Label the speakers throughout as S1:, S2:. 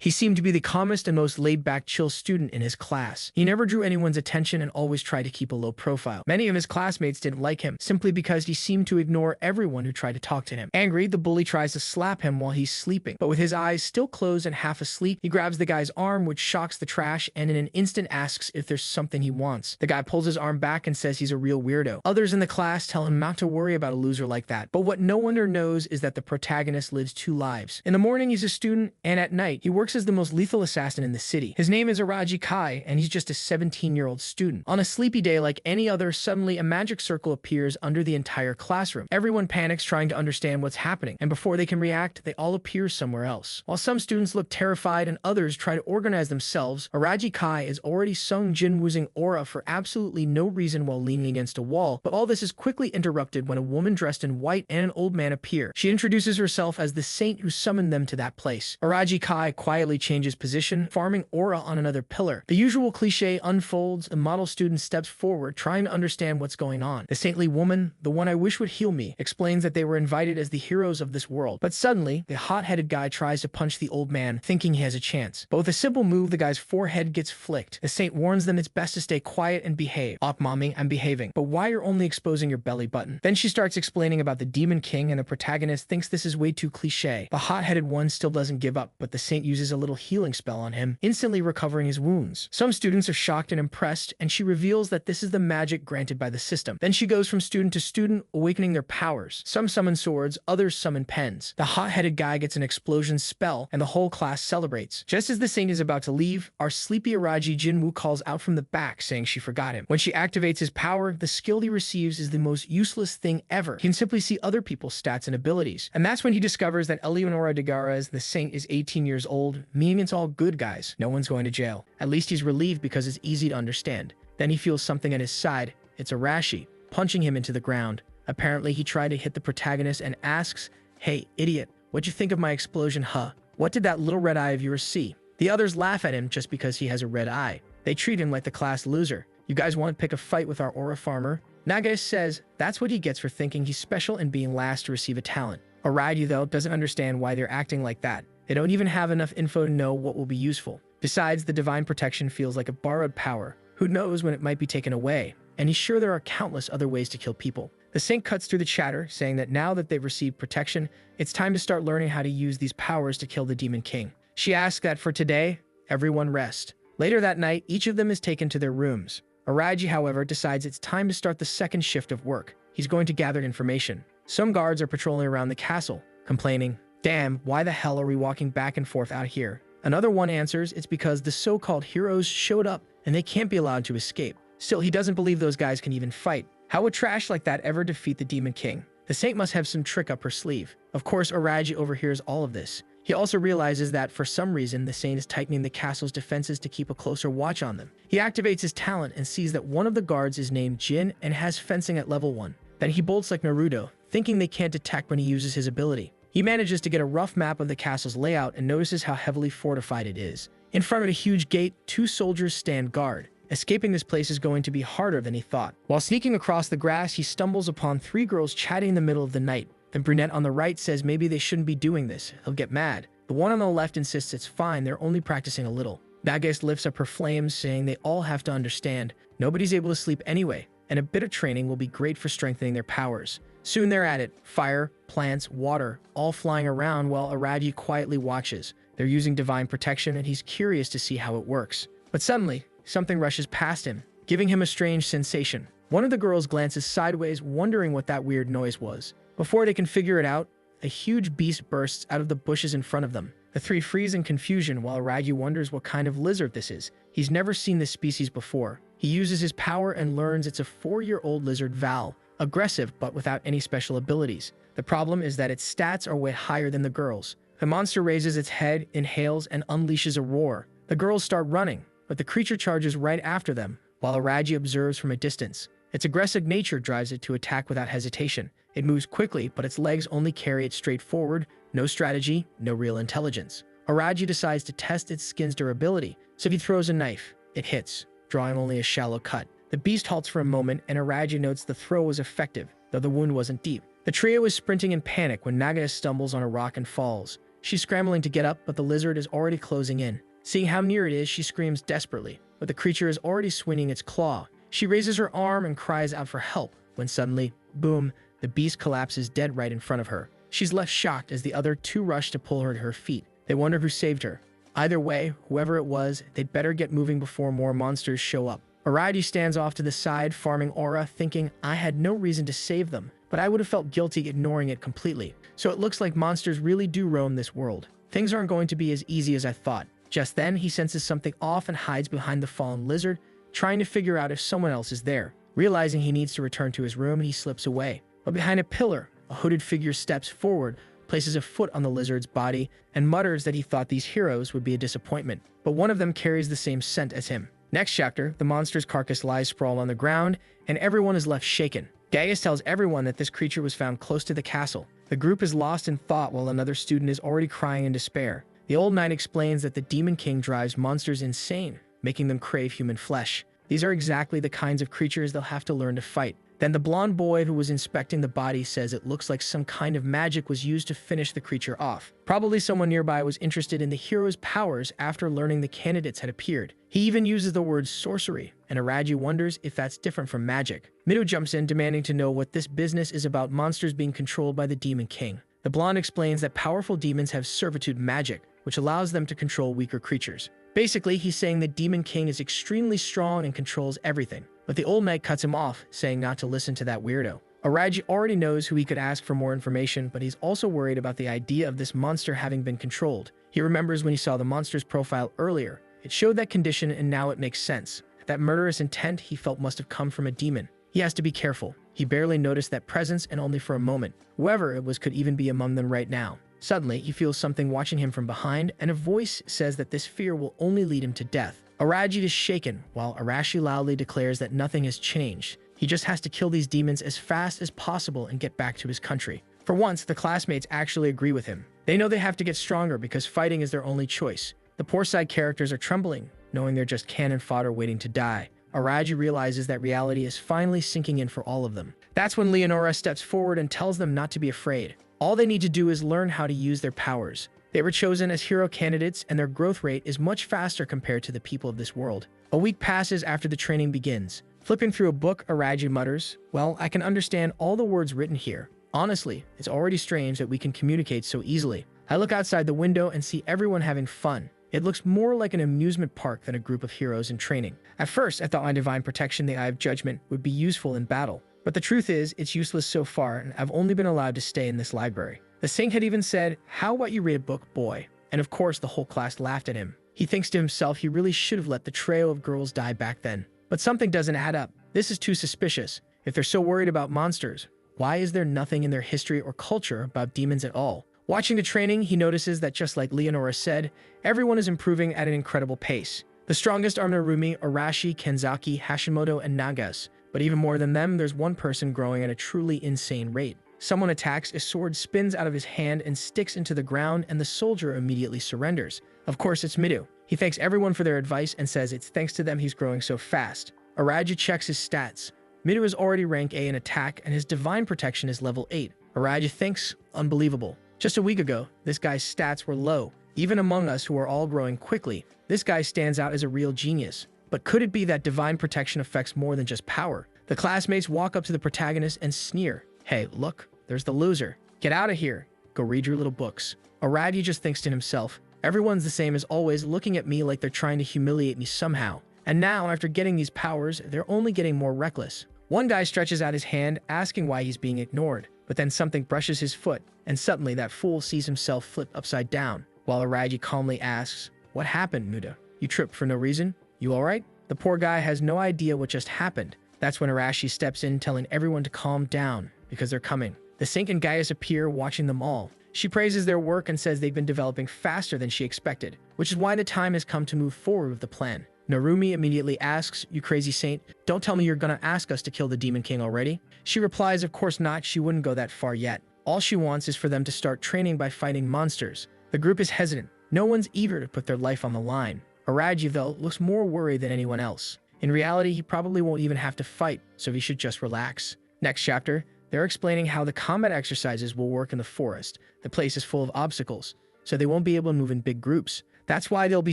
S1: He seemed to be the calmest and most laid-back, chill student in his class. He never drew anyone's attention and always tried to keep a low profile. Many of his classmates didn't like him, simply because he seemed to ignore everyone who tried to talk to him. Angry, the bully tries to slap him while he's sleeping, but with his eyes still closed and half asleep, he grabs the guy's arm, which shocks the trash, and in an instant asks if there's something he wants. The guy pulls his arm back and says he's a real weirdo. Others in the class tell him not to worry about a loser like that, but what no one knows is that the protagonist lives two lives. In the morning, he's a student, and at night, he works as the most lethal assassin in the city. His name is Araji Kai, and he's just a 17-year-old student. On a sleepy day like any other, suddenly a magic circle appears under the entire classroom. Everyone panics trying to understand what's happening, and before they can react, they all appear somewhere else. While some students look terrified and others try to organize themselves, Araji Kai is already sung Jinwoo's aura for absolutely no reason while leaning against a wall, but all this is quickly interrupted when a woman dressed in white and an old man appear. She introduces herself as the saint who summoned them to that place. Araji Kai quietly changes position, farming aura on another pillar. The usual cliche unfolds. The model student steps forward, trying to understand what's going on. The saintly woman, the one I wish would heal me, explains that they were invited as the heroes of this world. But suddenly, the hot-headed guy tries to punch the old man, thinking he has a chance. But with a simple move, the guy's forehead gets flicked. The saint warns them it's best to stay quiet and behave. "Ok, mommy, I'm behaving. But why you're only exposing your belly button?" Then she starts explaining about the Demon King, and the protagonist thinks this is way too cliche. The hot-headed one still doesn't give up, but the saint uses a little healing spell on him, instantly recovering his wounds. Some students are shocked and impressed, and she reveals that this is the magic granted by the system. Then she goes from student to student, awakening their powers. Some summon swords, others summon pens. The hot-headed guy gets an explosion spell, and the whole class celebrates. Just as the saint is about to leave, our sleepy Araji Jinwoo calls out from the back, saying she forgot him. When she activates his power, the skill he receives is the most useless thing ever. He can simply see other people's stats and abilities. And that's when he discovers that Eleonora Degara's the saint is 18 years old, meaning it's all good guys. No one's going to jail. At least he's relieved because it's easy to understand. Then he feels something at his side. It's Arashi, punching him into the ground. Apparently, he tried to hit the protagonist and asks, "Hey, idiot, what'd you think of my explosion, huh? What did that little red eye of yours see?" The others laugh at him just because he has a red eye. They treat him like the class loser. "You guys want to pick a fight with our aura farmer?" Nagash says that's what he gets for thinking he's special and being last to receive a talent. Araji, though, doesn't understand why they're acting like that. They don't even have enough info to know what will be useful. Besides, the divine protection feels like a borrowed power. Who knows when it might be taken away? And he's sure there are countless other ways to kill people. The saint cuts through the chatter, saying that now that they've received protection, it's time to start learning how to use these powers to kill the Demon King. She asks that for today, everyone rest. Later that night, each of them is taken to their rooms. Araji, however, decides it's time to start the second shift of work. He's going to gather information. Some guards are patrolling around the castle, complaining, "Damn, why the hell are we walking back and forth out here?" Another one answers it's because the so-called heroes showed up and they can't be allowed to escape. Still, he doesn't believe those guys can even fight. How would trash like that ever defeat the Demon King? The saint must have some trick up her sleeve. Of course, Araji overhears all of this. He also realizes that, for some reason, the saint is tightening the castle's defenses to keep a closer watch on them. He activates his talent and sees that one of the guards is named Jin and has fencing at level 1. Then he bolts like Naruto, thinking they can't detect when he uses his ability. He manages to get a rough map of the castle's layout and notices how heavily fortified it is. In front of a huge gate, 2 soldiers stand guard. Escaping this place is going to be harder than he thought. While sneaking across the grass, he stumbles upon 3 girls chatting in the middle of the night. The brunette on the right says maybe they shouldn't be doing this. He'll get mad. The one on the left insists it's fine, they're only practicing a little. Nagash lifts up her flames, saying they all have to understand. Nobody's able to sleep anyway, and a bit of training will be great for strengthening their powers. Soon they're at it. Fire, plants, water, all flying around while Araji quietly watches. They're using divine protection, and he's curious to see how it works. But suddenly, something rushes past him, giving him a strange sensation. One of the girls glances sideways, wondering what that weird noise was. Before they can figure it out, a huge beast bursts out of the bushes in front of them. The 3 freeze in confusion while Araji wonders what kind of lizard this is. He's never seen this species before. He uses his power and learns it's a 4-year-old lizard Val, aggressive but without any special abilities. The problem is that its stats are way higher than the girls. The monster raises its head, inhales, and unleashes a roar. The girls start running, but the creature charges right after them, while Araji observes from a distance. Its aggressive nature drives it to attack without hesitation. It moves quickly, but its legs only carry it straight forward. No strategy, no real intelligence. Araji decides to test its skin's durability, so he throws a knife. It hits, drawing only a shallow cut. The beast halts for a moment, and Araji notes the throw was effective, though the wound wasn't deep. The trio is sprinting in panic when Nagash stumbles on a rock and falls. She's scrambling to get up, but the lizard is already closing in. Seeing how near it is, she screams desperately, but the creature is already swinging its claw. She raises her arm and cries out for help, when suddenly, boom, the beast collapses dead right in front of her. She's left shocked as the other two rush to pull her to her feet. They wonder who saved her. Either way, whoever it was, they'd better get moving before more monsters show up. Araji stands off to the side, farming aura, thinking, I had no reason to save them, but I would have felt guilty ignoring it completely. So it looks like monsters really do roam this world. Things aren't going to be as easy as I thought. Just then, he senses something off and hides behind the fallen lizard, trying to figure out if someone else is there. Realizing he needs to return to his room, he slips away. But behind a pillar, a hooded figure steps forward, places a foot on the lizard's body, and mutters that he thought these heroes would be a disappointment. But one of them carries the same scent as him. Next chapter, the monster's carcass lies sprawled on the ground, and everyone is left shaken. Gaius tells everyone that this creature was found close to the castle. The group is lost in thought while another student is already crying in despair. The old knight explains that the Demon King drives monsters insane, making them crave human flesh. These are exactly the kinds of creatures they'll have to learn to fight. Then the blonde boy who was inspecting the body says it looks like some kind of magic was used to finish the creature off. Probably someone nearby was interested in the hero's powers after learning the candidates had appeared. He even uses the word sorcery, and Araji wonders if that's different from magic. Mido jumps in, demanding to know what this business is about monsters being controlled by the Demon King. The blonde explains that powerful demons have servitude magic, which allows them to control weaker creatures. Basically, he's saying the Demon King is extremely strong and controls everything. But the old knight cuts him off, saying not to listen to that weirdo. Araji already knows who he could ask for more information, but he's also worried about the idea of this monster having been controlled. He remembers when he saw the monster's profile earlier. It showed that condition, and now it makes sense. That murderous intent he felt must have come from a demon. He has to be careful. He barely noticed that presence, and only for a moment. Whoever it was could even be among them right now. Suddenly, he feels something watching him from behind, and a voice says that this fear will only lead him to death. Araji is shaken, while Arashi loudly declares that nothing has changed. He just has to kill these demons as fast as possible and get back to his country. For once, the classmates actually agree with him. They know they have to get stronger because fighting is their only choice. The poor side characters are trembling, knowing they're just cannon fodder waiting to die. Araji realizes that reality is finally sinking in for all of them. That's when Leonora steps forward and tells them not to be afraid. All they need to do is learn how to use their powers. They were chosen as hero candidates, and their growth rate is much faster compared to the people of this world. A week passes after the training begins. Flipping through a book, Araji mutters, well, I can understand all the words written here. Honestly, it's already strange that we can communicate so easily. I look outside the window and see everyone having fun. It looks more like an amusement park than a group of heroes in training. At first, I thought my divine protection, the Eye of Judgment, would be useful in battle. But the truth is, it's useless so far, and I've only been allowed to stay in this library. The saint had even said, how about you read a book, boy? And of course, the whole class laughed at him. He thinks to himself he really should have let the trio of girls die back then. But something doesn't add up. This is too suspicious. If they're so worried about monsters, why is there nothing in their history or culture about demons at all? Watching the training, he notices that just like Leonora said, everyone is improving at an incredible pace. The strongest are Narumi, Arashi, Kenzaki, Hashimoto, and Nagas. But even more than them, there's one person growing at a truly insane rate. Someone attacks, a sword spins out of his hand and sticks into the ground, and the soldier immediately surrenders. Of course, it's Mido. He thanks everyone for their advice and says it's thanks to them he's growing so fast. Araji checks his stats. Mido is already rank A in attack, and his divine protection is level 8. Araji thinks, unbelievable. Just a week ago, this guy's stats were low. Even among us who are all growing quickly, this guy stands out as a real genius. But could it be that divine protection affects more than just power? The classmates walk up to the protagonist and sneer. Hey, look, there's the loser. Get out of here. Go read your little books. Araji just thinks to himself, everyone's the same as always, looking at me like they're trying to humiliate me somehow. And now, after getting these powers, they're only getting more reckless. One guy stretches out his hand, asking why he's being ignored. But then something brushes his foot, and suddenly that fool sees himself flip upside down, while Araji calmly asks, what happened, Muda? You tripped for no reason? You alright? The poor guy has no idea what just happened. That's when Arashi steps in, telling everyone to calm down, because they're coming. The Saint and Gaius appear, watching them all. She praises their work and says they've been developing faster than she expected, which is why the time has come to move forward with the plan. Narumi immediately asks, you crazy saint, don't tell me you're gonna ask us to kill the Demon King already? She replies, of course not, she wouldn't go that far yet. All she wants is for them to start training by fighting monsters. The group is hesitant. No one's eager to put their life on the line. Araji, though, looks more worried than anyone else. In reality, he probably won't even have to fight, so he should just relax. Next chapter, they're explaining how the combat exercises will work in the forest. The place is full of obstacles. so they won't be able to move in big groups. That's why they'll be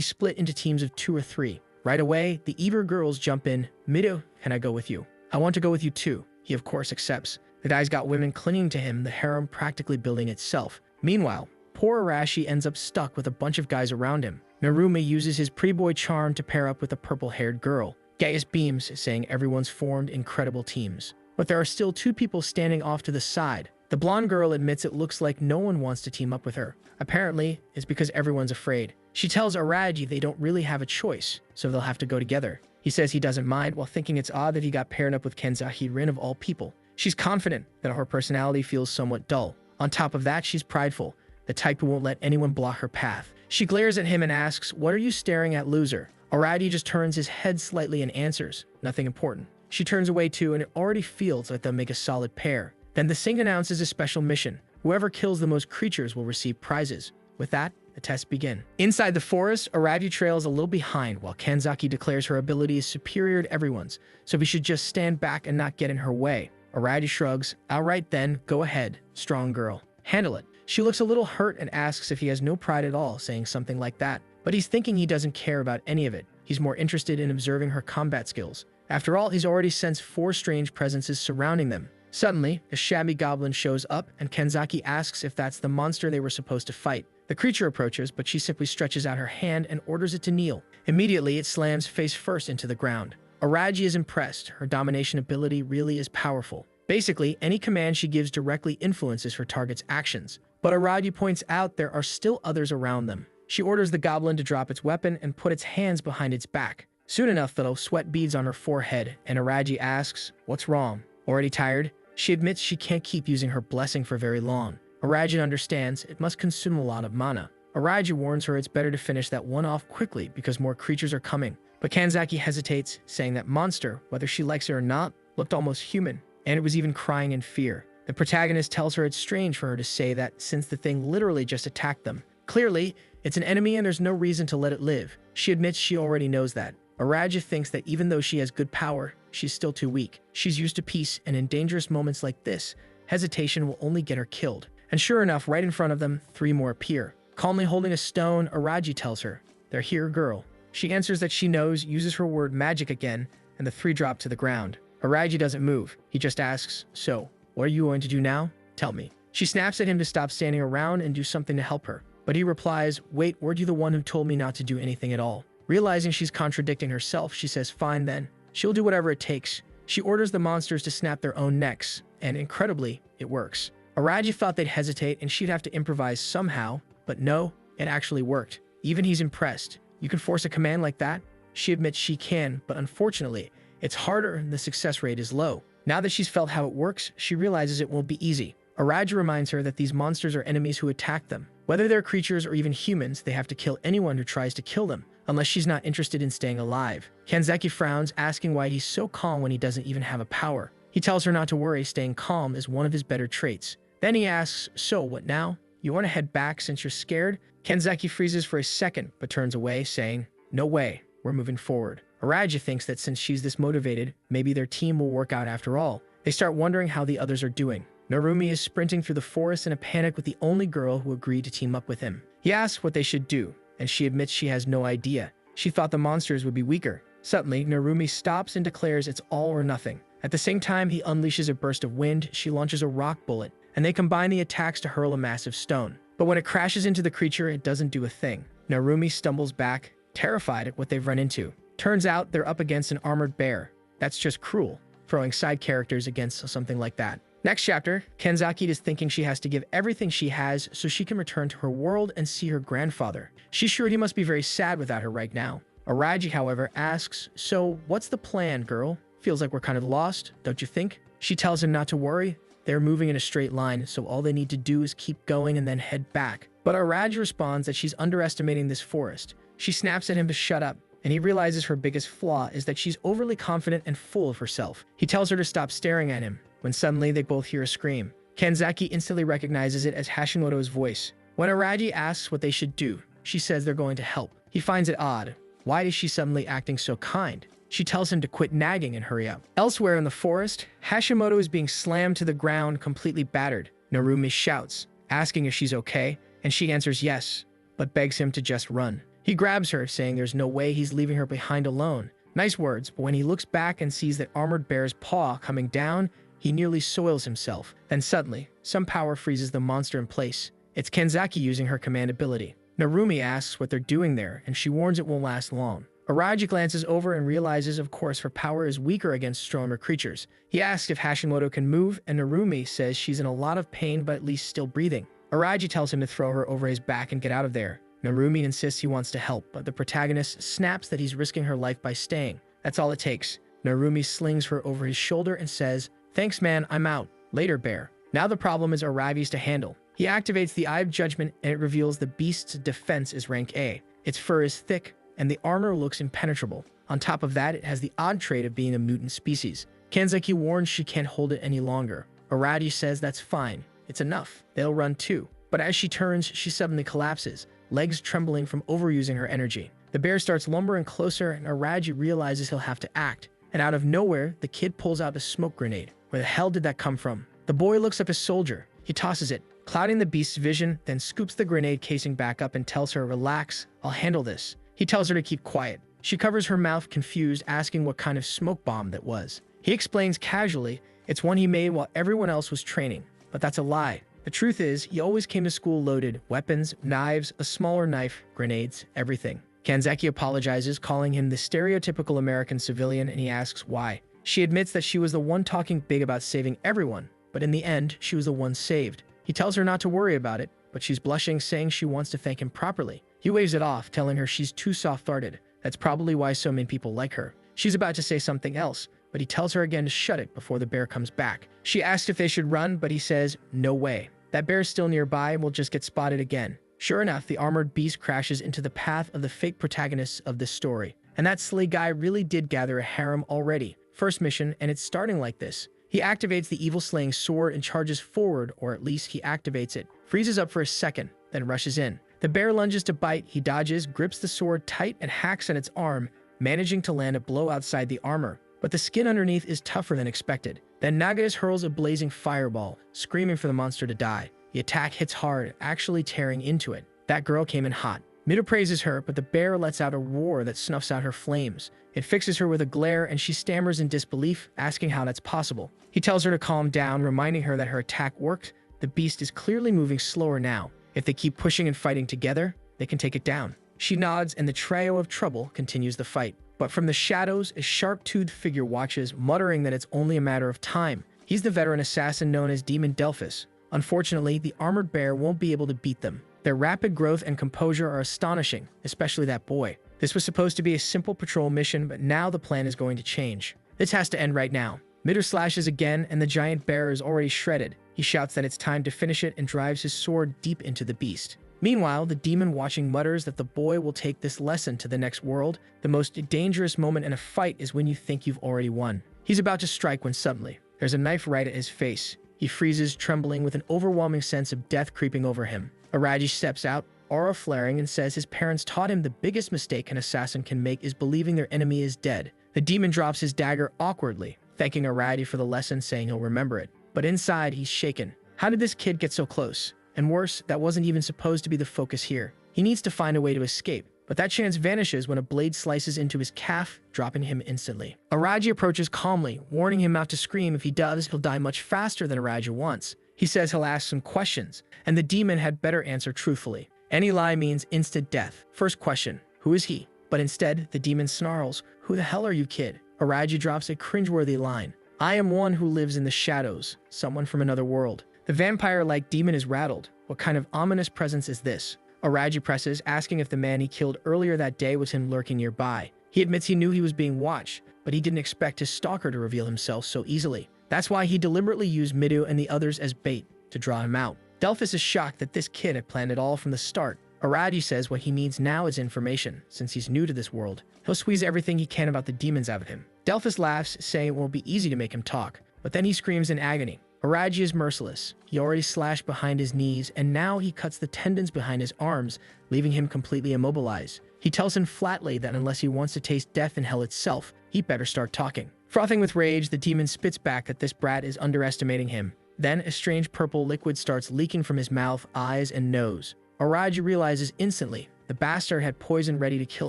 S1: split into teams of 2 or 3. Right away, the eager girls jump in. Mido, can I go with you? I want to go with you too. He of course accepts. The guy's got women clinging to him, the harem practically building itself. Meanwhile, poor Arashi ends up stuck with a bunch of guys around him. Narumi uses his pre-boy charm to pair up with a purple-haired girl. Gaius beams, saying everyone's formed incredible teams. But there are still 2 people standing off to the side. The blonde girl admits it looks like no one wants to team up with her. Apparently, it's because everyone's afraid. She tells Araji they don't really have a choice, so they'll have to go together. He says he doesn't mind, while thinking it's odd that he got paired up with Kenzaki Rin of all people. She's confident that her personality feels somewhat dull. On top of that, she's prideful, the type who won't let anyone block her path. She glares at him and asks, "What are you staring at, loser?" Araji just turns his head slightly and answers, "Nothing important." She turns away too, and it already feels like they'll make a solid pair. Then the Sing announces a special mission. Whoever kills the most creatures will receive prizes. With that, the tests begin. Inside the forest, Araji trails a little behind, while Kanzaki declares her ability is superior to everyone's, so he should just stand back and not get in her way. Araji shrugs. "All right then, go ahead, strong girl. Handle it." She looks a little hurt and asks if he has no pride at all, saying something like that. But he's thinking he doesn't care about any of it. He's more interested in observing her combat skills. After all, he's already sensed 4 strange presences surrounding them. Suddenly, a shabby goblin shows up, and Kenzaki asks if that's the monster they were supposed to fight. The creature approaches, but she simply stretches out her hand and orders it to kneel. Immediately, it slams face first into the ground. Araji is impressed. Her domination ability really is powerful. Basically, any command she gives directly influences her target's actions. But Araji points out there are still others around them. She orders the goblin to drop its weapon and put its hands behind its back. Soon enough, though, sweat beads on her forehead, and Araji asks, "What's wrong? Already tired?" She admits she can't keep using her blessing for very long. Araji understands it must consume a lot of mana. Araji warns her it's better to finish that one off quickly because more creatures are coming. But Kanzaki hesitates, saying that monster, whether she likes it or not, looked almost human, and it was even crying in fear. The protagonist tells her it's strange for her to say that since the thing literally just attacked them. Clearly, it's an enemy and there's no reason to let it live. She admits she already knows that. Araji thinks that even though she has good power, she's still too weak. She's used to peace, and in dangerous moments like this, hesitation will only get her killed. And sure enough, right in front of them, 3 more appear. Calmly holding a stone, Araji tells her, "They're here, girl." She answers that she knows, uses her word magic again, and the 3 drop to the ground. Araji doesn't move. He just asks, "So, what are you going to do now? Tell me." She snaps at him to stop standing around and do something to help her. But he replies, "Wait, weren't you the one who told me not to do anything at all?" Realizing she's contradicting herself, she says, "Fine then. She'll do whatever it takes." She orders the monsters to snap their own necks, and incredibly, it works. Araji thought they'd hesitate and she'd have to improvise somehow, but no, it actually worked. Even he's impressed. "You can force a command like that?" She admits she can, but unfortunately, it's harder and the success rate is low. Now that she's felt how it works, she realizes it won't be easy. Araji reminds her that these monsters are enemies who attack them. Whether they're creatures or even humans, they have to kill anyone who tries to kill them, unless she's not interested in staying alive. Kanzaki frowns, asking why he's so calm when he doesn't even have a power. He tells her not to worry, staying calm is one of his better traits. Then he asks, "So, what now? You want to head back since you're scared?" Kanzaki freezes for a second, but turns away, saying, "No way, we're moving forward." Araji thinks that since she's this motivated, maybe their team will work out after all. They start wondering how the others are doing. Narumi is sprinting through the forest in a panic with the only girl who agreed to team up with him. He asks what they should do, and she admits she has no idea. She thought the monsters would be weaker. Suddenly, Narumi stops and declares it's all or nothing. At the same time, he unleashes a burst of wind, she launches a rock bullet, and they combine the attacks to hurl a massive stone. But when it crashes into the creature, it doesn't do a thing. Narumi stumbles back, terrified at what they've run into. Turns out they're up against an armored bear. That's just cruel, throwing side characters against something like that. Next chapter, Kanzaki is thinking she has to give everything she has so she can return to her world and see her grandfather. She's sure he must be very sad without her right now. Araji, however, asks, "So, what's the plan, girl? Feels like we're kind of lost, don't you think?" She tells him not to worry. They're moving in a straight line, so all they need to do is keep going and then head back. But Araji responds that she's underestimating this forest. She snaps at him to shut up, and he realizes her biggest flaw is that she's overly confident and full of herself. He tells her to stop staring at him, when suddenly they both hear a scream. Kanzaki instantly recognizes it as Hashimoto's voice. When Araji asks what they should do, she says they're going to help. He finds it odd. Why is she suddenly acting so kind? She tells him to quit nagging and hurry up. Elsewhere in the forest, Hashimoto is being slammed to the ground, completely battered. Narumi shouts, asking if she's okay, and she answers yes, but begs him to just run. He grabs her, saying there's no way he's leaving her behind alone. Nice words, but when he looks back and sees that Armored Bear's paw coming down, he nearly soils himself. Then suddenly, some power freezes the monster in place. It's Kanzaki using her command ability. Narumi asks what they're doing there, and she warns it won't last long. Araji glances over and realizes, of course, her power is weaker against stronger creatures. He asks if Hashimoto can move, and Narumi says she's in a lot of pain but at least still breathing. Araji tells him to throw her over his back and get out of there. Narumi insists he wants to help, but the protagonist snaps that he's risking her life by staying. That's all it takes. Narumi slings her over his shoulder and says, "Thanks, man, I'm out. Later, bear." Now the problem is Aravi's to handle. He activates the Eye of Judgment and it reveals the beast's defense is rank A. Its fur is thick, and the armor looks impenetrable. On top of that, it has the odd trait of being a mutant species. Kanzaki warns she can't hold it any longer. Araji says that's fine. It's enough. They'll run too. But as she turns, she suddenly collapses, legs trembling from overusing her energy. The bear starts lumbering closer, and Araji realizes he'll have to act. And out of nowhere, the kid pulls out a smoke grenade. Where the hell did that come from? The boy looks up his soldier. He tosses it, clouding the beast's vision, then scoops the grenade casing back up and tells her, "Relax, I'll handle this." He tells her to keep quiet. She covers her mouth, confused, asking what kind of smoke bomb that was. He explains casually, it's one he made while everyone else was training. But that's a lie. The truth is, he always came to school loaded. Weapons, knives, a smaller knife, grenades, everything. Kanzaki apologizes, calling him the stereotypical American civilian, and he asks why. She admits that she was the one talking big about saving everyone, but in the end, she was the one saved. He tells her not to worry about it, but she's blushing, saying she wants to thank him properly. He waves it off, telling her she's too soft-hearted. That's probably why so many people like her. She's about to say something else, but he tells her again to shut it before the bear comes back. She asks if they should run, but he says, no way. That bear's still nearby and will just get spotted again. Sure enough, the armored beast crashes into the path of the fake protagonists of this story. And that silly guy really did gather a harem already. First mission, and it's starting like this. He activates the evil-slaying sword and charges forward, or at least he activates it, freezes up for a second, then rushes in. The bear lunges to bite, he dodges, grips the sword tight, and hacks at its arm, managing to land a blow outside the armor. But the skin underneath is tougher than expected. Then Nagash hurls a blazing fireball, screaming for the monster to die. The attack hits hard, actually tearing into it. That girl came in hot. Mido praises her, but the bear lets out a roar that snuffs out her flames. It fixes her with a glare, and she stammers in disbelief, asking how that's possible. He tells her to calm down, reminding her that her attack worked. The beast is clearly moving slower now. If they keep pushing and fighting together, they can take it down. She nods, and the trio of trouble continues the fight. But from the shadows, a sharp-toothed figure watches, muttering that it's only a matter of time. He's the veteran assassin known as Demon Delphus. Unfortunately, the armored bear won't be able to beat them. Their rapid growth and composure are astonishing, especially that boy. This was supposed to be a simple patrol mission, but now the plan is going to change. This has to end right now. Mido slashes again, and the giant bear is already shredded. He shouts that it's time to finish it and drives his sword deep into the beast. Meanwhile, the demon watching mutters that the boy will take this lesson to the next world. The most dangerous moment in a fight is when you think you've already won. He's about to strike when suddenly, there's a knife right at his face. He freezes, trembling with an overwhelming sense of death creeping over him. Araji steps out, aura flaring, and says his parents taught him the biggest mistake an assassin can make is believing their enemy is dead. The demon drops his dagger awkwardly, thanking Araji for the lesson, saying he'll remember it. But inside, he's shaken. How did this kid get so close? And worse, that wasn't even supposed to be the focus here. He needs to find a way to escape, but that chance vanishes when a blade slices into his calf, dropping him instantly. Araji approaches calmly, warning him not to scream. If he does, he'll die much faster than Araji wants. He says he'll ask some questions, and the demon had better answer truthfully. Any lie means instant death. First question, who is he? But instead, the demon snarls, who the hell are you, kid? Araji drops a cringeworthy line. I am one who lives in the shadows, someone from another world. The vampire-like demon is rattled. What kind of ominous presence is this? Araji presses, asking if the man he killed earlier that day was him lurking nearby. He admits he knew he was being watched, but he didn't expect his stalker to reveal himself so easily. That's why he deliberately used Mido and the others as bait to draw him out. Delphus is shocked that this kid had planned it all from the start. Araji says what he needs now is information. Since he's new to this world, he'll squeeze everything he can about the demons out of him. Delphus laughs, saying it won't be easy to make him talk, but then he screams in agony. Araji is merciless. He already slashed behind his knees, and now he cuts the tendons behind his arms, leaving him completely immobilized. He tells him flatly that unless he wants to taste death in hell itself, he'd better start talking. Frothing with rage, the demon spits back that this brat is underestimating him. Then a strange purple liquid starts leaking from his mouth, eyes, and nose. Araji realizes instantly the bastard had poison ready to kill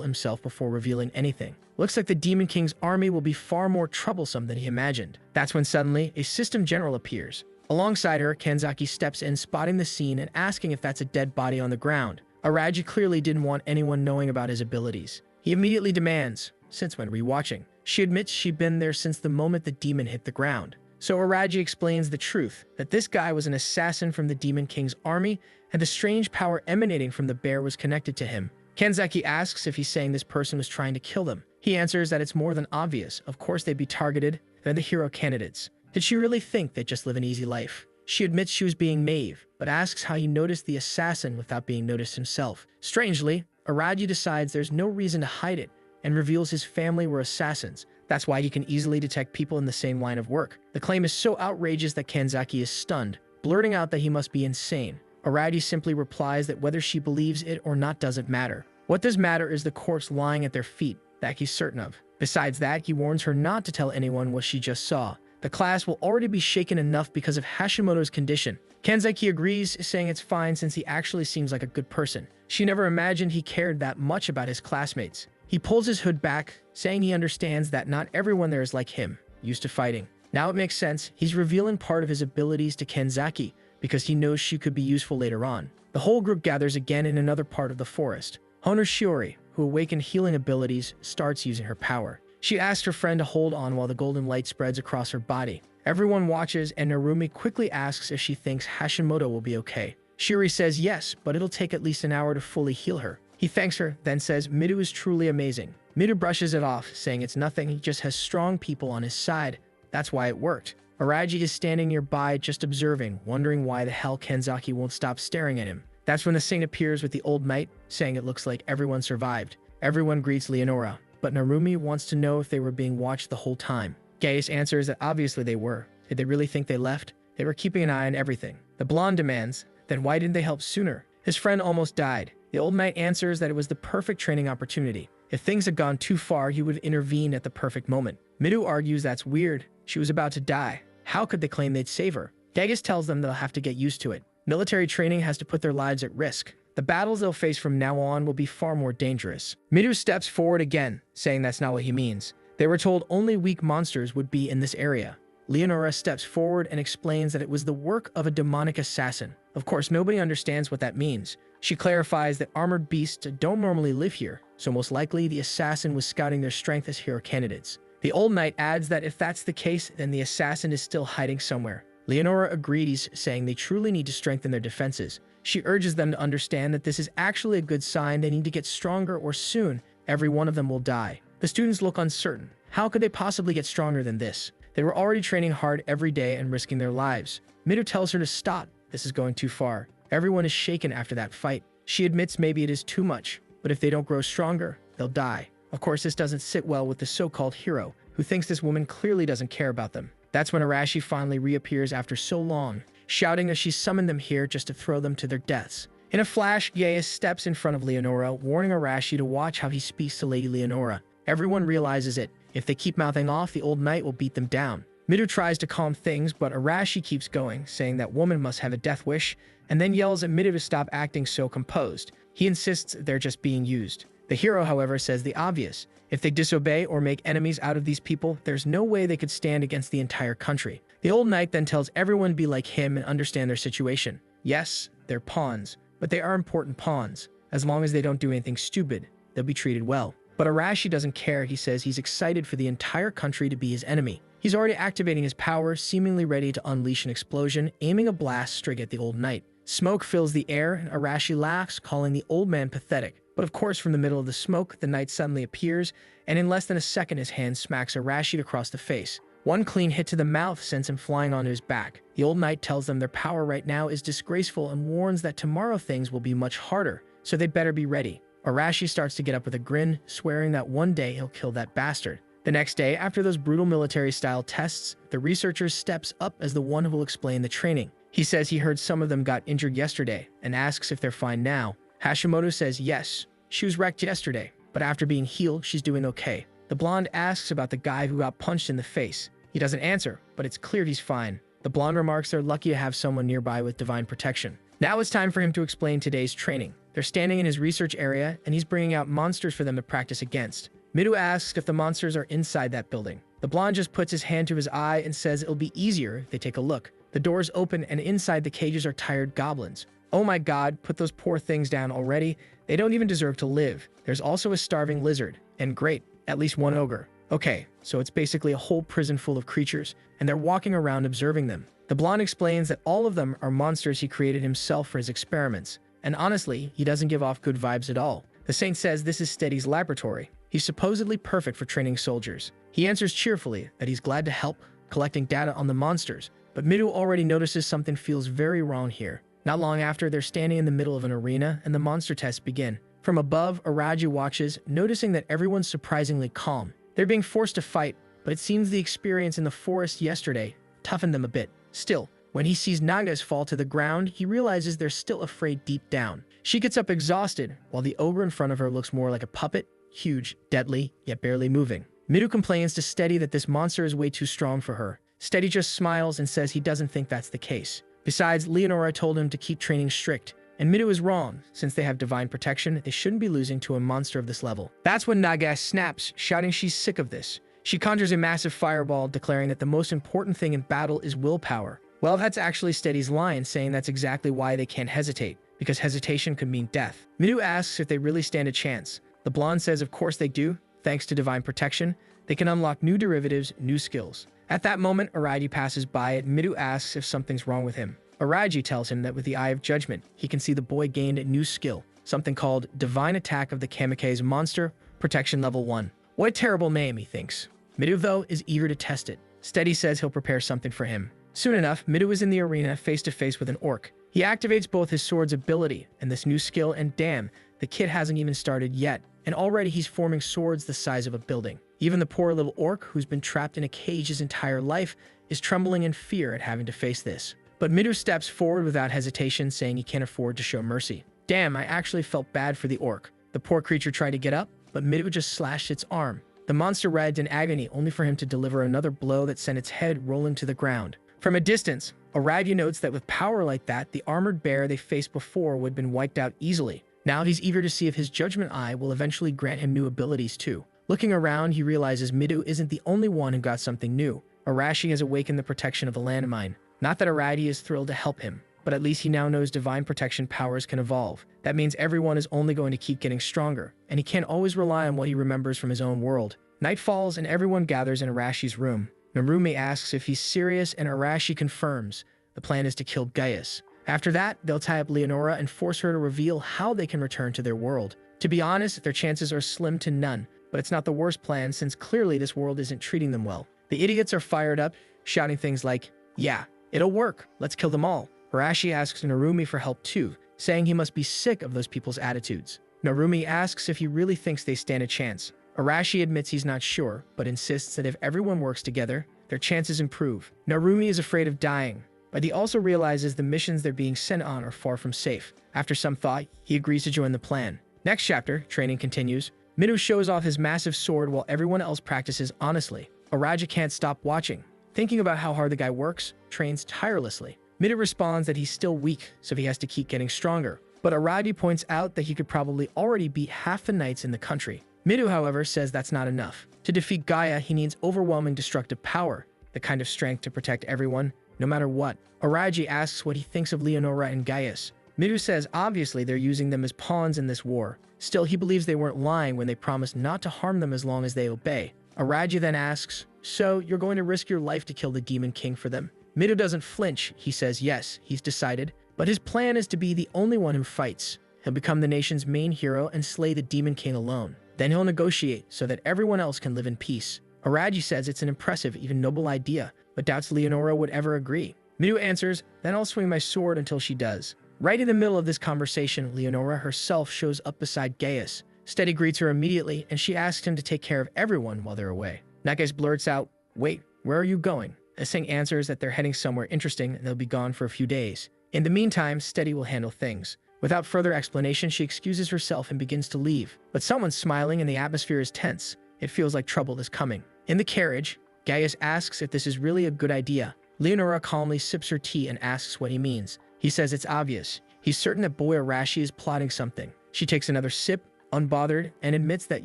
S1: himself before revealing anything. Looks like the Demon King's army will be far more troublesome than he imagined. That's when suddenly a system general appears. Alongside her, Kanzaki steps in, spotting the scene and asking if that's a dead body on the ground. Araji clearly didn't want anyone knowing about his abilities. He immediately demands, since when rewatching. She admits she'd been there since the moment the demon hit the ground. So Araji explains the truth, that this guy was an assassin from the Demon King's army, and the strange power emanating from the bear was connected to him. Kanzaki asks if he's saying this person was trying to kill them. He answers that it's more than obvious. Of course they'd be targeted. They're the hero candidates. Did she really think they'd just live an easy life? She admits she was being naive, but asks how he noticed the assassin without being noticed himself. Strangely, Araji decides there's no reason to hide it, and reveals his family were assassins. That's why he can easily detect people in the same line of work. The claim is so outrageous that Kanzaki is stunned, blurting out that he must be insane. Araji simply replies that whether she believes it or not doesn't matter. What does matter is the corpse lying at their feet, that he's certain of. Besides that, he warns her not to tell anyone what she just saw. The class will already be shaken enough because of Hashimoto's condition. Kanzaki agrees, saying it's fine since he actually seems like a good person. She never imagined he cared that much about his classmates. He pulls his hood back, saying he understands that not everyone there is like him, used to fighting. Now it makes sense. He's revealing part of his abilities to Kanzaki because he knows she could be useful later on. The whole group gathers again in another part of the forest. Hono Shiori, who awakened healing abilities, starts using her power. She asks her friend to hold on while the golden light spreads across her body. Everyone watches, and Narumi quickly asks if she thinks Hashimoto will be okay. Shiori says yes, but it'll take at least an hour to fully heal her. He thanks her, then says Midu is truly amazing. Midu brushes it off, saying it's nothing, he just has strong people on his side. That's why it worked. Araji is standing nearby just observing, wondering why the hell Kanzaki won't stop staring at him. That's when the saint appears with the old knight, saying it looks like everyone survived. Everyone greets Leonora, but Narumi wants to know if they were being watched the whole time. Gaius answers that obviously they were. Did they really think they left? They were keeping an eye on everything. The blonde demands, then why didn't they help sooner? His friend almost died. The old knight answers that it was the perfect training opportunity. If things had gone too far, he would intervene at the perfect moment. Midu argues that's weird. She was about to die. How could they claim they'd save her? Gaius tells them they'll have to get used to it. Military training has to put their lives at risk. The battles they'll face from now on will be far more dangerous. Midu steps forward again, saying that's not what he means. They were told only weak monsters would be in this area. Leonora steps forward and explains that it was the work of a demonic assassin. Of course, nobody understands what that means. She clarifies that armored beasts don't normally live here, so most likely the assassin was scouting their strength as hero candidates. The old knight adds that if that's the case, then the assassin is still hiding somewhere. Leonora agrees, saying they truly need to strengthen their defenses. She urges them to understand that this is actually a good sign. They need to get stronger or soon every one of them will die. The students look uncertain. How could they possibly get stronger than this? They were already training hard every day and risking their lives. Midu tells her to stop. This is going too far. Everyone is shaken after that fight. She admits maybe it is too much, but if they don't grow stronger, they'll die. Of course, this doesn't sit well with the so-called hero, who thinks this woman clearly doesn't care about them. That's when Arashi finally reappears after so long, shouting that she summoned them here just to throw them to their deaths. In a flash, Gaius steps in front of Leonora, warning Arashi to watch how he speaks to Lady Leonora. Everyone realizes it. If they keep mouthing off, the old knight will beat them down. Midu tries to calm things, but Arashi keeps going, saying that woman must have a death wish, and then yells at Midu to stop acting so composed. He insists they're just being used. The hero, however, says the obvious. If they disobey or make enemies out of these people, there's no way they could stand against the entire country. The old knight then tells everyone to be like him and understand their situation. Yes, they're pawns, but they are important pawns. As long as they don't do anything stupid, they'll be treated well. But Arashi doesn't care. He says he's excited for the entire country to be his enemy. He's already activating his power, seemingly ready to unleash an explosion, aiming a blast straight at the old knight. Smoke fills the air, and Arashi laughs, calling the old man pathetic. But of course, from the middle of the smoke, the knight suddenly appears, and in less than a second his hand smacks Arashi across the face. One clean hit to the mouth sends him flying onto his back. The old knight tells them their power right now is disgraceful and warns that tomorrow things will be much harder, so they better be ready. Arashi starts to get up with a grin, swearing that one day he'll kill that bastard. The next day, after those brutal military-style tests, the researcher steps up as the one who will explain the training. He says he heard some of them got injured yesterday and asks if they're fine now. Hashimoto says yes, she was wrecked yesterday, but after being healed, she's doing okay. The blonde asks about the guy who got punched in the face. He doesn't answer, but it's clear he's fine. The blonde remarks they're lucky to have someone nearby with divine protection. Now it's time for him to explain today's training. They're standing in his research area, and he's bringing out monsters for them to practice against. Midu asks if the monsters are inside that building. The blonde just puts his hand to his eye and says it'll be easier if they take a look. The doors open, and inside the cages are tired goblins. Oh my god, put those poor things down already. They don't even deserve to live. There's also a starving lizard. And great, at least one ogre. Okay, so it's basically a whole prison full of creatures, and they're walking around observing them. The blonde explains that all of them are monsters he created himself for his experiments. And honestly, he doesn't give off good vibes at all. The saint says this is Steady's laboratory. He's supposedly perfect for training soldiers. He answers cheerfully that he's glad to help, collecting data on the monsters. But Midu already notices something feels very wrong here. Not long after, they're standing in the middle of an arena, and the monster tests begin. From above, Araji watches, noticing that everyone's surprisingly calm. They're being forced to fight, but it seems the experience in the forest yesterday toughened them a bit. Still, when he sees Nagas fall to the ground, he realizes they're still afraid deep down. She gets up exhausted, while the ogre in front of her looks more like a puppet, huge, deadly, yet barely moving. Midu complains to Steady that this monster is way too strong for her. Steady just smiles and says he doesn't think that's the case. Besides, Leonora told him to keep training strict, and Midu is wrong. Since they have divine protection, they shouldn't be losing to a monster of this level. That's when Nagas snaps, shouting she's sick of this. She conjures a massive fireball, declaring that the most important thing in battle is willpower. Well, that's actually Steady's line, saying that's exactly why they can't hesitate, because hesitation could mean death. Midu asks if they really stand a chance. The blonde says of course they do. Thanks to divine protection, they can unlock new derivatives, new skills. At that moment, Araji passes by and Midu asks if something's wrong with him. Araji tells him that with the Eye of Judgment, he can see the boy gained a new skill, something called Divine Attack of the Kamikaze Monster, Protection Level 1. What a terrible name, he thinks. Midu, though, is eager to test it. Steady says he'll prepare something for him. Soon enough, Midu is in the arena face-to-face with an orc. He activates both his sword's ability and this new skill, and damn, the kid hasn't even started yet, and already he's forming swords the size of a building. Even the poor little orc, who's been trapped in a cage his entire life, is trembling in fear at having to face this. But Midu steps forward without hesitation, saying he can't afford to show mercy. Damn, I actually felt bad for the orc. The poor creature tried to get up, but Midu just slashed its arm. The monster writhed in agony, only for him to deliver another blow that sent its head rolling to the ground. From a distance, Araji notes that with power like that, the armored bear they faced before would have been wiped out easily. Now he's eager to see if his Judgment Eye will eventually grant him new abilities too. Looking around, he realizes Midu isn't the only one who got something new. Arashi has awakened the protection of the landmine. Not that Araji is thrilled to help him, but at least he now knows divine protection powers can evolve. That means everyone is only going to keep getting stronger, and he can't always rely on what he remembers from his own world. Night falls and everyone gathers in Arashi's room. Narumi asks if he's serious, and Arashi confirms. The plan is to kill Gaius. After that, they'll tie up Leonora and force her to reveal how they can return to their world. To be honest, their chances are slim to none, but it's not the worst plan since clearly this world isn't treating them well. The idiots are fired up, shouting things like, "Yeah, it'll work, let's kill them all." Arashi asks Narumi for help too, saying he must be sick of those people's attitudes. Narumi asks if he really thinks they stand a chance. Arashi admits he's not sure, but insists that if everyone works together, their chances improve. Narumi is afraid of dying, but he also realizes the missions they're being sent on are far from safe. After some thought, he agrees to join the plan. Next chapter, training continues. Midu shows off his massive sword while everyone else practices honestly. Araji can't stop watching, thinking about how hard the guy works, trains tirelessly. Midu responds that he's still weak, so he has to keep getting stronger. But Araji points out that he could probably already beat half the knights in the country. Midu, however, says that's not enough. To defeat Gaia, he needs overwhelming destructive power, the kind of strength to protect everyone, no matter what. Araji asks what he thinks of Leonora and Gaius. Midu says obviously they're using them as pawns in this war. Still, he believes they weren't lying when they promised not to harm them as long as they obey. Araji then asks, "So, you're going to risk your life to kill the Demon King for them?" Midu doesn't flinch. He says yes, he's decided. But his plan is to be the only one who fights. He'll become the nation's main hero and slay the Demon King alone. Then he'll negotiate so that everyone else can live in peace. Araji says it's an impressive, even noble idea, but doubts Leonora would ever agree. Midu answers, "Then I'll swing my sword until she does." Right in the middle of this conversation, Leonora herself shows up beside Gaius. Steady greets her immediately, and she asks him to take care of everyone while they're away. Nagas blurts out, "Wait, where are you going?" Asing answers that they're heading somewhere interesting and they'll be gone for a few days. In the meantime, Steady will handle things. Without further explanation, she excuses herself and begins to leave. But someone's smiling and the atmosphere is tense. It feels like trouble is coming. In the carriage, Gaius asks if this is really a good idea. Leonora calmly sips her tea and asks what he means. He says it's obvious. He's certain that boy Arashi is plotting something. She takes another sip, unbothered, and admits that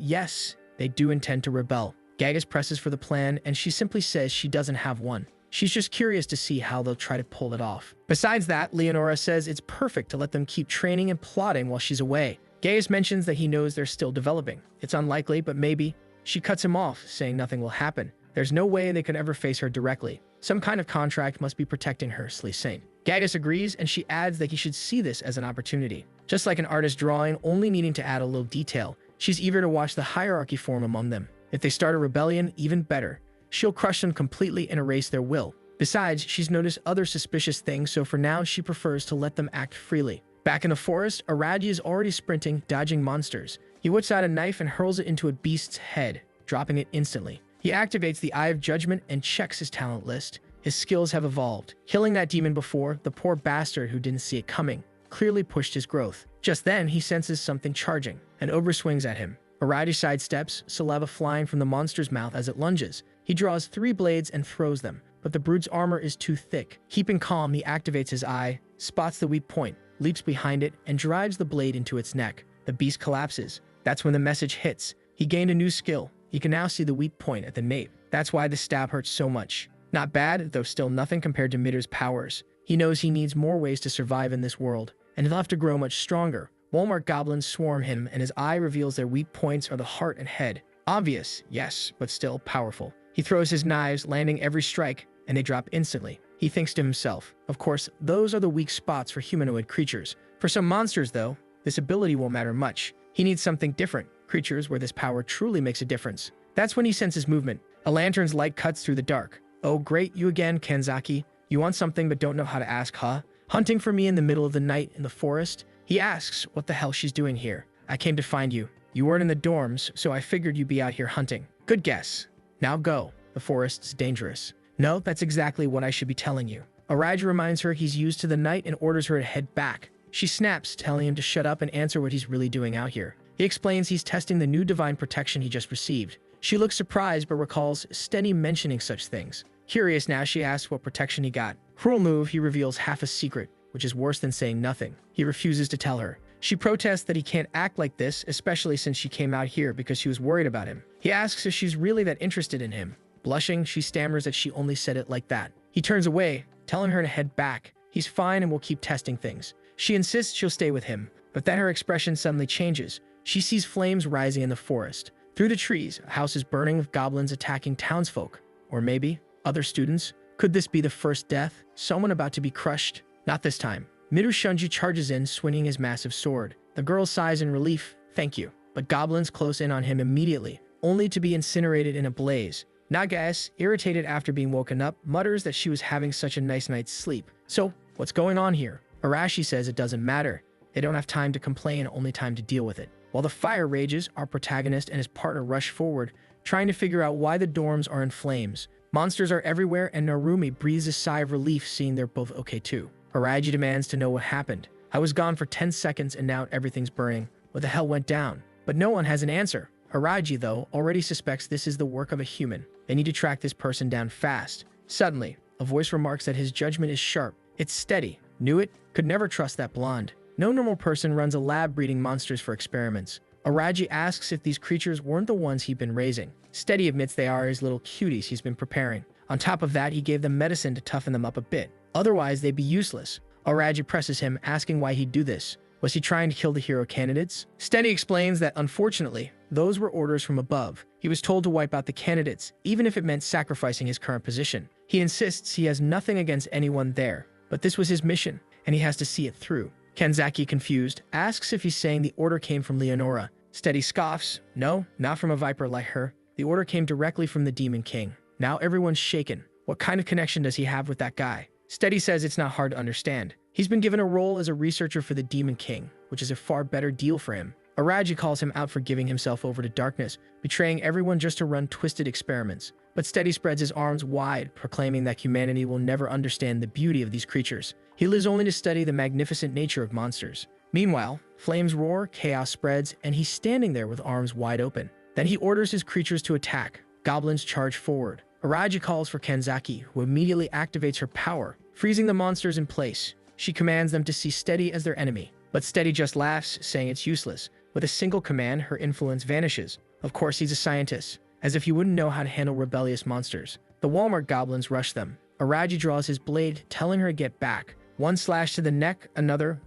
S1: yes, they do intend to rebel. Gagas presses for the plan, and she simply says she doesn't have one. She's just curious to see how they'll try to pull it off. Besides that, Leonora says it's perfect to let them keep training and plotting while she's away. Gaius mentions that he knows they're still developing. It's unlikely, but maybe. She cuts him off, saying nothing will happen. There's no way they could ever face her directly. Some kind of contract must be protecting her, saying. Gagas agrees, and she adds that he should see this as an opportunity. Just like an artist drawing, only needing to add a little detail, she's eager to watch the hierarchy form among them. If they start a rebellion, even better. She'll crush them completely and erase their will. Besides, she's noticed other suspicious things, so for now, she prefers to let them act freely. Back in the forest, Araji is already sprinting, dodging monsters. He whips out a knife and hurls it into a beast's head, dropping it instantly. He activates the Eye of Judgment and checks his talent list. His skills have evolved. Killing that demon before, the poor bastard who didn't see it coming, clearly pushed his growth. Just then, he senses something charging. An ogre swings at him. Araji sidesteps, saliva flying from the monster's mouth as it lunges. He draws 3 blades and throws them, but the brute's armor is too thick. Keeping calm, he activates his eye, spots the weak point, leaps behind it, and drives the blade into its neck. The beast collapses. That's when the message hits. He gained a new skill. He can now see the weak point at the nape. That's why the stab hurts so much. Not bad, though still nothing compared to Midor's powers. He knows he needs more ways to survive in this world, and he'll have to grow much stronger. Walmart goblins swarm him, and his eye reveals their weak points are the heart and head. Obvious, yes, but still powerful. He throws his knives, landing every strike, and they drop instantly. He thinks to himself, of course, those are the weak spots for humanoid creatures. For some monsters, though, this ability won't matter much. He needs something different, creatures where this power truly makes a difference. That's when he senses movement. A lantern's light cuts through the dark. Oh, great, you again, Kanzaki. You want something but don't know how to ask, huh? Hunting for me in the middle of the night in the forest? He asks what the hell she's doing here. I came to find you. You weren't in the dorms, so I figured you'd be out here hunting. Good guess. Now go. The forest's dangerous. No, that's exactly what I should be telling you. Araji reminds her he's used to the night and orders her to head back. She snaps, telling him to shut up and answer what he's really doing out here. He explains he's testing the new divine protection he just received. She looks surprised but recalls Steady mentioning such things. Curious now, she asks what protection he got. Cruel move, he reveals half a secret, which is worse than saying nothing. He refuses to tell her. She protests that he can't act like this, especially since she came out here because she was worried about him. He asks if she's really that interested in him. Blushing, she stammers that she only said it like that. He turns away, telling her to head back. He's fine and will keep testing things. She insists she'll stay with him, but then her expression suddenly changes. She sees flames rising in the forest. Through the trees, a house is burning with goblins attacking townsfolk. Or maybe other students? Could this be the first death? Someone about to be crushed? Not this time. Midori Shunji charges in, swinging his massive sword. The girl sighs in relief, thank you. But goblins close in on him immediately, only to be incinerated in a blaze. Nagas, irritated after being woken up, mutters that she was having such a nice night's sleep. So, what's going on here? Arashi says it doesn't matter. They don't have time to complain, only time to deal with it. While the fire rages, our protagonist and his partner rush forward, trying to figure out why the dorms are in flames. Monsters are everywhere, and Narumi breathes a sigh of relief seeing they're both okay too. Araji demands to know what happened. I was gone for 10 seconds and now everything's burning. What the hell went down? But no one has an answer. Araji, though, already suspects this is the work of a human. They need to track this person down fast. Suddenly, a voice remarks that his judgment is sharp. It's steady. Knew it? Could never trust that blonde. No normal person runs a lab breeding monsters for experiments. Araji asks if these creatures weren't the ones he'd been raising. Steady admits they are his little cuties he's been preparing. On top of that, he gave them medicine to toughen them up a bit. Otherwise, they'd be useless. Araji presses him, asking why he'd do this. Was he trying to kill the hero candidates? Steady explains that, unfortunately, those were orders from above. He was told to wipe out the candidates, even if it meant sacrificing his current position. He insists he has nothing against anyone there, but this was his mission, and he has to see it through. Kanzaki, confused, asks if he's saying the order came from Leonora. Steady scoffs. No, not from a viper like her. The order came directly from the Demon King. Now everyone's shaken. What kind of connection does he have with that guy? Steady says it's not hard to understand. He's been given a role as a researcher for the Demon King, which is a far better deal for him. Araji calls him out for giving himself over to darkness, betraying everyone just to run twisted experiments. But Steady spreads his arms wide, proclaiming that humanity will never understand the beauty of these creatures. He lives only to study the magnificent nature of monsters. Meanwhile, flames roar, chaos spreads, and he's standing there with arms wide open. Then he orders his creatures to attack. Goblins charge forward. Araji calls for Kanzaki, who immediately activates her power, freezing the monsters in place. She commands them to see Steady as their enemy. But Steady just laughs, saying it's useless. With a single command, her influence vanishes. Of course, he's a scientist, as if he wouldn't know how to handle rebellious monsters. The Walmart goblins rush them. Araji draws his blade, telling her to get back. One slash to the neck, another,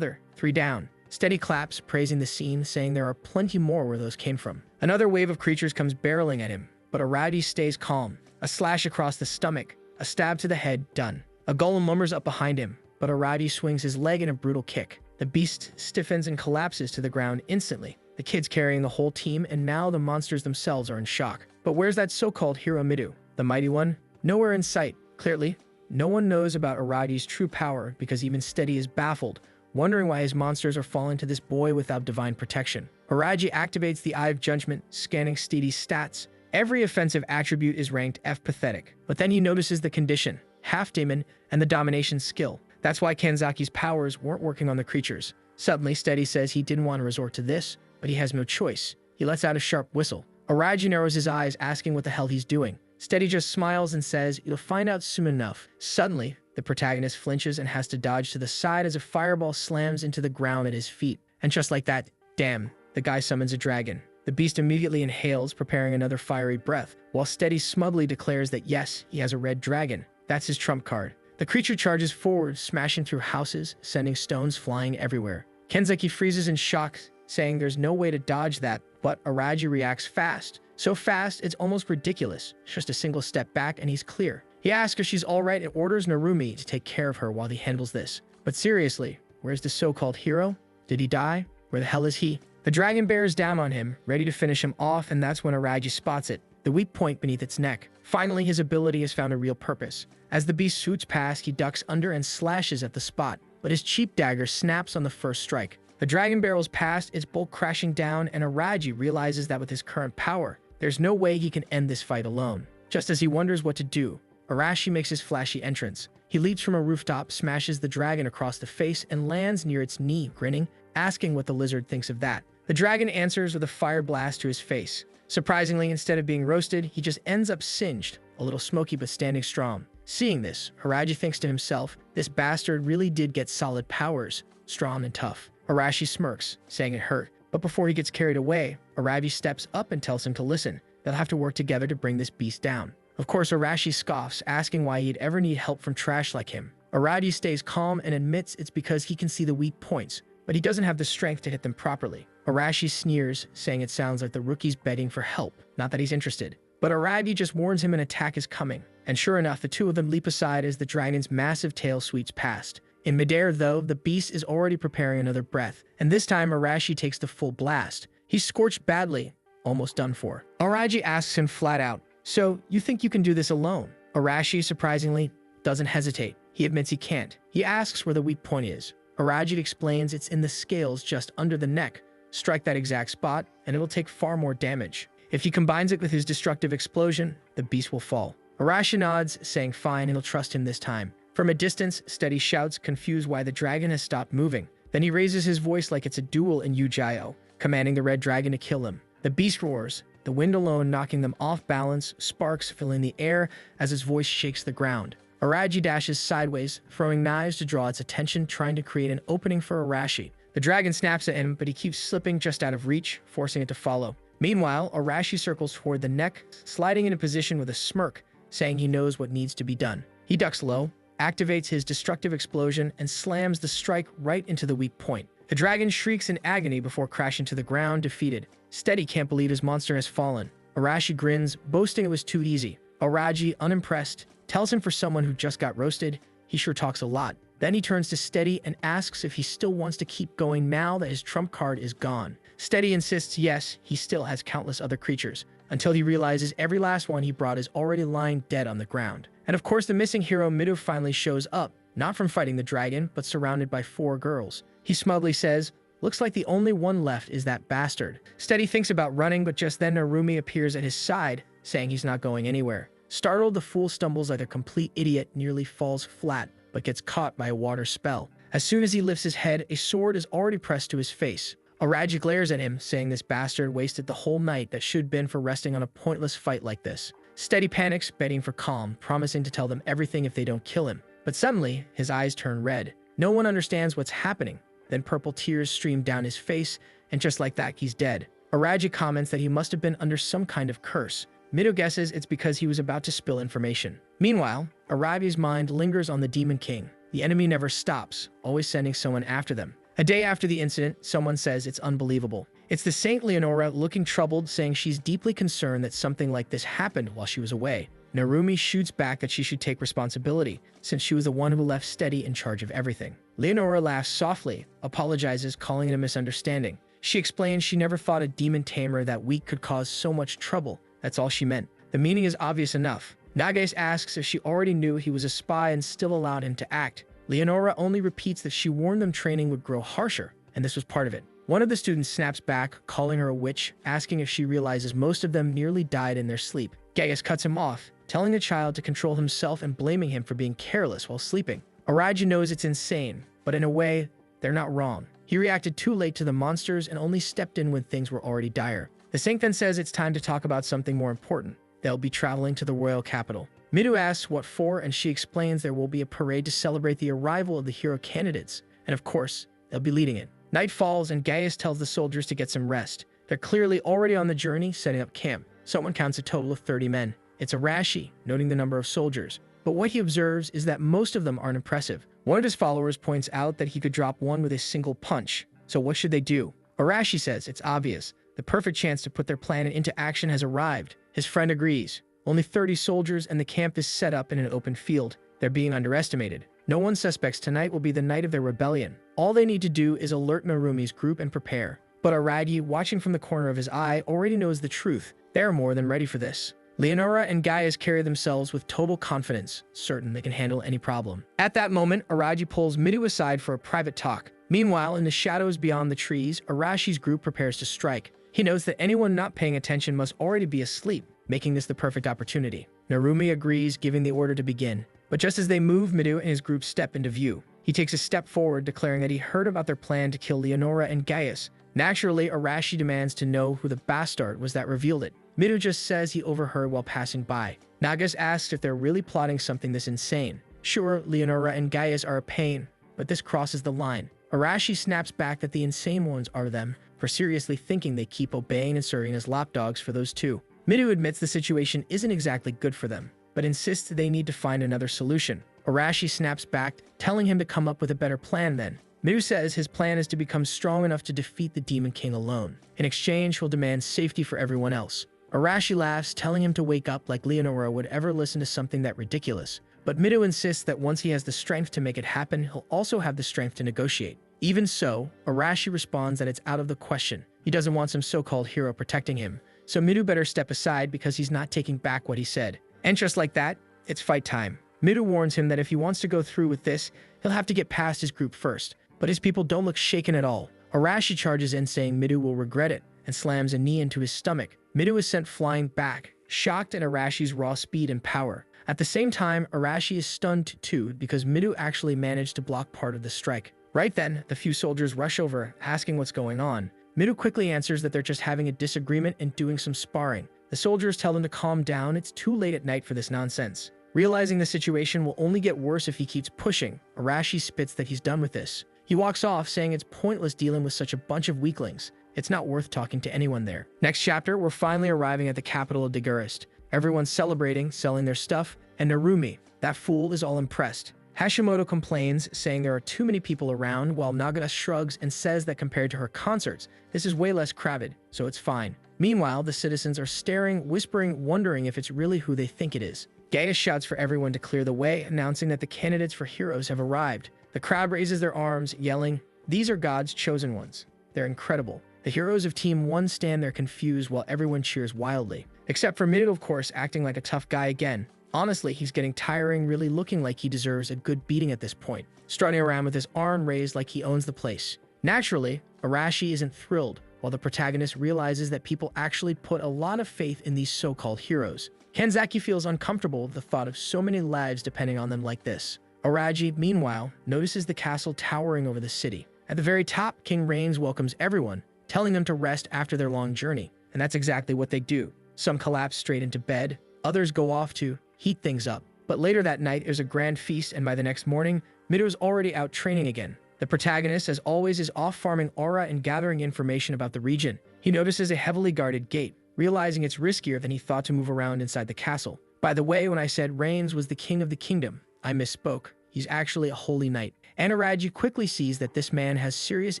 S1: 3 down. Steady claps, praising the scene, saying there are plenty more where those came from. Another wave of creatures comes barreling at him, but Araji stays calm. A slash across the stomach, a stab to the head, done. A golem lumbers up behind him, but Araji swings his leg in a brutal kick. The beast stiffens and collapses to the ground instantly. The kids carrying the whole team, and now the monsters themselves are in shock. But where's that so-called hero Midu? The mighty one? Nowhere in sight. Clearly, no one knows about Araji's true power because even Steady is baffled, wondering why his monsters are falling to this boy without divine protection. Araji activates the Eye of Judgment, scanning Steady's stats. Every offensive attribute is ranked F pathetic, but then he notices the condition, half demon, and the domination skill. That's why Kanzaki's powers weren't working on the creatures. Suddenly, Steady says he didn't want to resort to this, but he has no choice. He lets out a sharp whistle. Araji narrows his eyes, asking what the hell he's doing. Steady just smiles and says, "You'll find out soon enough." Suddenly, the protagonist flinches and has to dodge to the side as a fireball slams into the ground at his feet. And just like that, damn, the guy summons a dragon. The beast immediately inhales, preparing another fiery breath, while Steady smugly declares that yes, he has a red dragon. That's his trump card. The creature charges forward, smashing through houses, sending stones flying everywhere. Kenzaki freezes in shock, saying there's no way to dodge that, but Araji reacts fast. So fast, it's almost ridiculous. Just a single step back and he's clear. He asks if she's alright and orders Narumi to take care of her while he handles this. But seriously, where's the so-called hero? Did he die? Where the hell is he? The dragon bears down on him, ready to finish him off, and that's when Araji spots it, the weak point beneath its neck. Finally, his ability has found a real purpose. As the beast shoots past, he ducks under and slashes at the spot, but his cheap dagger snaps on the first strike. The dragon barrels past, its bulk crashing down, and Araji realizes that with his current power, there's no way he can end this fight alone. Just as he wonders what to do, Arashi makes his flashy entrance. He leaps from a rooftop, smashes the dragon across the face, and lands near its knee, grinning, asking what the lizard thinks of that. The dragon answers with a fire blast to his face. Surprisingly, instead of being roasted, he just ends up singed, a little smoky but standing strong. Seeing this, Araji thinks to himself, this bastard really did get solid powers, strong and tough. Arashi smirks, saying it hurt. But before he gets carried away, Araji steps up and tells him to listen. They'll have to work together to bring this beast down. Of course, Arashi scoffs, asking why he'd ever need help from trash like him. Araji stays calm and admits it's because he can see the weak points, but he doesn't have the strength to hit them properly. Arashi sneers, saying it sounds like the rookie's begging for help, not that he's interested. But Araji just warns him an attack is coming, and sure enough, the two of them leap aside as the dragon's massive tail sweeps past. In midair, though, the beast is already preparing another breath, and this time Arashi takes the full blast. He's scorched badly, almost done for. Araji asks him flat out, "So, you think you can do this alone?" Arashi, surprisingly, doesn't hesitate. He admits he can't. He asks where the weak point is. Araji explains it's in the scales just under the neck. Strike that exact spot, and it'll take far more damage. If he combines it with his destructive explosion, the beast will fall. Arashi nods, saying fine, and he'll trust him this time. From a distance, Steady shouts, confused why the dragon has stopped moving. Then he raises his voice like it's a duel in Yu-Gi-Oh, commanding the red dragon to kill him. The beast roars, the wind alone knocking them off balance, sparks filling the air as his voice shakes the ground. Araji dashes sideways, throwing knives to draw its attention, trying to create an opening for Arashi. The dragon snaps at him, but he keeps slipping just out of reach, forcing it to follow. Meanwhile, Arashi circles toward the neck, sliding into position with a smirk, saying he knows what needs to be done. He ducks low, activates his destructive explosion, and slams the strike right into the weak point. The dragon shrieks in agony before crashing to the ground, defeated. Steady can't believe his monster has fallen. Arashi grins, boasting it was too easy. Araji, unimpressed, tells him for someone who just got roasted, he sure talks a lot. Then he turns to Steady and asks if he still wants to keep going now that his trump card is gone. Steady insists yes, he still has countless other creatures, until he realizes every last one he brought is already lying dead on the ground. And of course the missing hero Midu finally shows up, not from fighting the dragon, but surrounded by 4 girls. He smugly says, "Looks like the only one left is that bastard." Steady thinks about running, but just then Narumi appears at his side, saying he's not going anywhere. Startled, the fool stumbles like a complete idiot, nearly falls flat, but gets caught by a water spell. As soon as he lifts his head, a sword is already pressed to his face. Araji glares at him, saying this bastard wasted the whole night that should have been for resting on a pointless fight like this. Steady panics, begging for calm, promising to tell them everything if they don't kill him. But suddenly, his eyes turn red. No one understands what's happening. Then purple tears stream down his face, and just like that, he's dead. Araji comments that he must have been under some kind of curse. Mido guesses it's because he was about to spill information. Meanwhile, Arabi's mind lingers on the Demon King. The enemy never stops, always sending someone after them. A day after the incident, someone says it's unbelievable. It's the Saint Leonora looking troubled, saying she's deeply concerned that something like this happened while she was away. Narumi shoots back that she should take responsibility, since she was the one who left Steady in charge of everything. Leonora laughs softly, apologizes, calling it a misunderstanding. She explains she never thought a demon tamer that weak could cause so much trouble. That's all she meant. The meaning is obvious enough. Nagase asks if she already knew he was a spy and still allowed him to act. Leonora only repeats that she warned them training would grow harsher, and this was part of it. One of the students snaps back, calling her a witch, asking if she realizes most of them nearly died in their sleep. Gaius cuts him off, telling the child to control himself and blaming him for being careless while sleeping. Araji knows it's insane, but in a way, they're not wrong. He reacted too late to the monsters and only stepped in when things were already dire. The Saint then says it's time to talk about something more important. They'll be traveling to the royal capital. Midu asks what for, and she explains there will be a parade to celebrate the arrival of the hero candidates, and of course, they'll be leading it. Night falls, and Gaius tells the soldiers to get some rest. They're clearly already on the journey, setting up camp. Someone counts a total of 30 men. It's Arashi, noting the number of soldiers. But what he observes is that most of them aren't impressive. One of his followers points out that he could drop one with a single punch. So what should they do? Arashi says it's obvious. The perfect chance to put their plan into action has arrived. His friend agrees. Only 30 soldiers, and the camp is set up in an open field. They're being underestimated. No one suspects tonight will be the night of their rebellion. All they need to do is alert Narumi's group and prepare. But Aragi, watching from the corner of his eye, already knows the truth. They are more than ready for this. Leonora and Gaius carry themselves with total confidence, certain they can handle any problem. At that moment, Araji pulls Midu aside for a private talk. Meanwhile, in the shadows beyond the trees, Arashi's group prepares to strike. He knows that anyone not paying attention must already be asleep, making this the perfect opportunity. Narumi agrees, giving the order to begin. But just as they move, Midu and his group step into view. He takes a step forward, declaring that he heard about their plan to kill Leonora and Gaius. Naturally, Arashi demands to know who the bastard was that revealed it. Midu just says he overheard while passing by. Nagas asks if they're really plotting something this insane. Sure, Leonora and Gaius are a pain, but this crosses the line. Arashi snaps back that the insane ones are them, for seriously thinking they keep obeying and serving as lapdogs for those two. Midu admits the situation isn't exactly good for them, but insists they need to find another solution. Arashi snaps back, telling him to come up with a better plan then. Midu says his plan is to become strong enough to defeat the Demon King alone. In exchange, he'll demand safety for everyone else. Arashi laughs, telling him to wake up like Leonora would ever listen to something that ridiculous. But Midu insists that once he has the strength to make it happen, he'll also have the strength to negotiate. Even so, Arashi responds that it's out of the question. He doesn't want some so-called hero protecting him, so Midu better step aside because he's not taking back what he said. And just like that, it's fight time. Midu warns him that if he wants to go through with this, he'll have to get past his group first. But his people don't look shaken at all. Arashi charges in, saying Midu will regret it, and slams a knee into his stomach. Midu is sent flying back, shocked at Arashi's raw speed and power. At the same time, Arashi is stunned too because Midu actually managed to block part of the strike. Right then, the few soldiers rush over, asking what's going on. Midu quickly answers that they're just having a disagreement and doing some sparring. The soldiers tell them to calm down, it's too late at night for this nonsense. Realizing the situation will only get worse if he keeps pushing, Arashi spits that he's done with this. He walks off, saying it's pointless dealing with such a bunch of weaklings. It's not worth talking to anyone there. Next chapter, we're finally arriving at the capital of Daguerist. Everyone's celebrating, selling their stuff, and Narumi, that fool, is all impressed. Hashimoto complains, saying there are too many people around, while Nagata shrugs and says that compared to her concerts, this is way less crowded, so it's fine. Meanwhile, the citizens are staring, whispering, wondering if it's really who they think it is. Gaius shouts for everyone to clear the way, announcing that the candidates for heroes have arrived. The crowd raises their arms, yelling, "These are God's chosen ones. They're incredible." The heroes of Team 1 stand there confused while everyone cheers wildly. Except for Mido, of course, acting like a tough guy again. Honestly, he's getting tiring, really looking like he deserves a good beating at this point, strutting around with his arm raised like he owns the place. Naturally, Arashi isn't thrilled, while the protagonist realizes that people actually put a lot of faith in these so-called heroes. Kanzaki feels uncomfortable with the thought of so many lives depending on them like this. Araji, meanwhile, notices the castle towering over the city. At the very top, King Reigns welcomes everyone, telling them to rest after their long journey. And that's exactly what they do. Some collapse straight into bed, others go off to heat things up. But later that night, there's a grand feast, and by the next morning, Mido's already out training again. The protagonist, as always, is off farming aura and gathering information about the region. He notices a heavily guarded gate, realizing it's riskier than he thought to move around inside the castle. By the way, when I said Reigns was the king of the kingdom, I misspoke. He's actually a holy knight. Anaraji quickly sees that this man has serious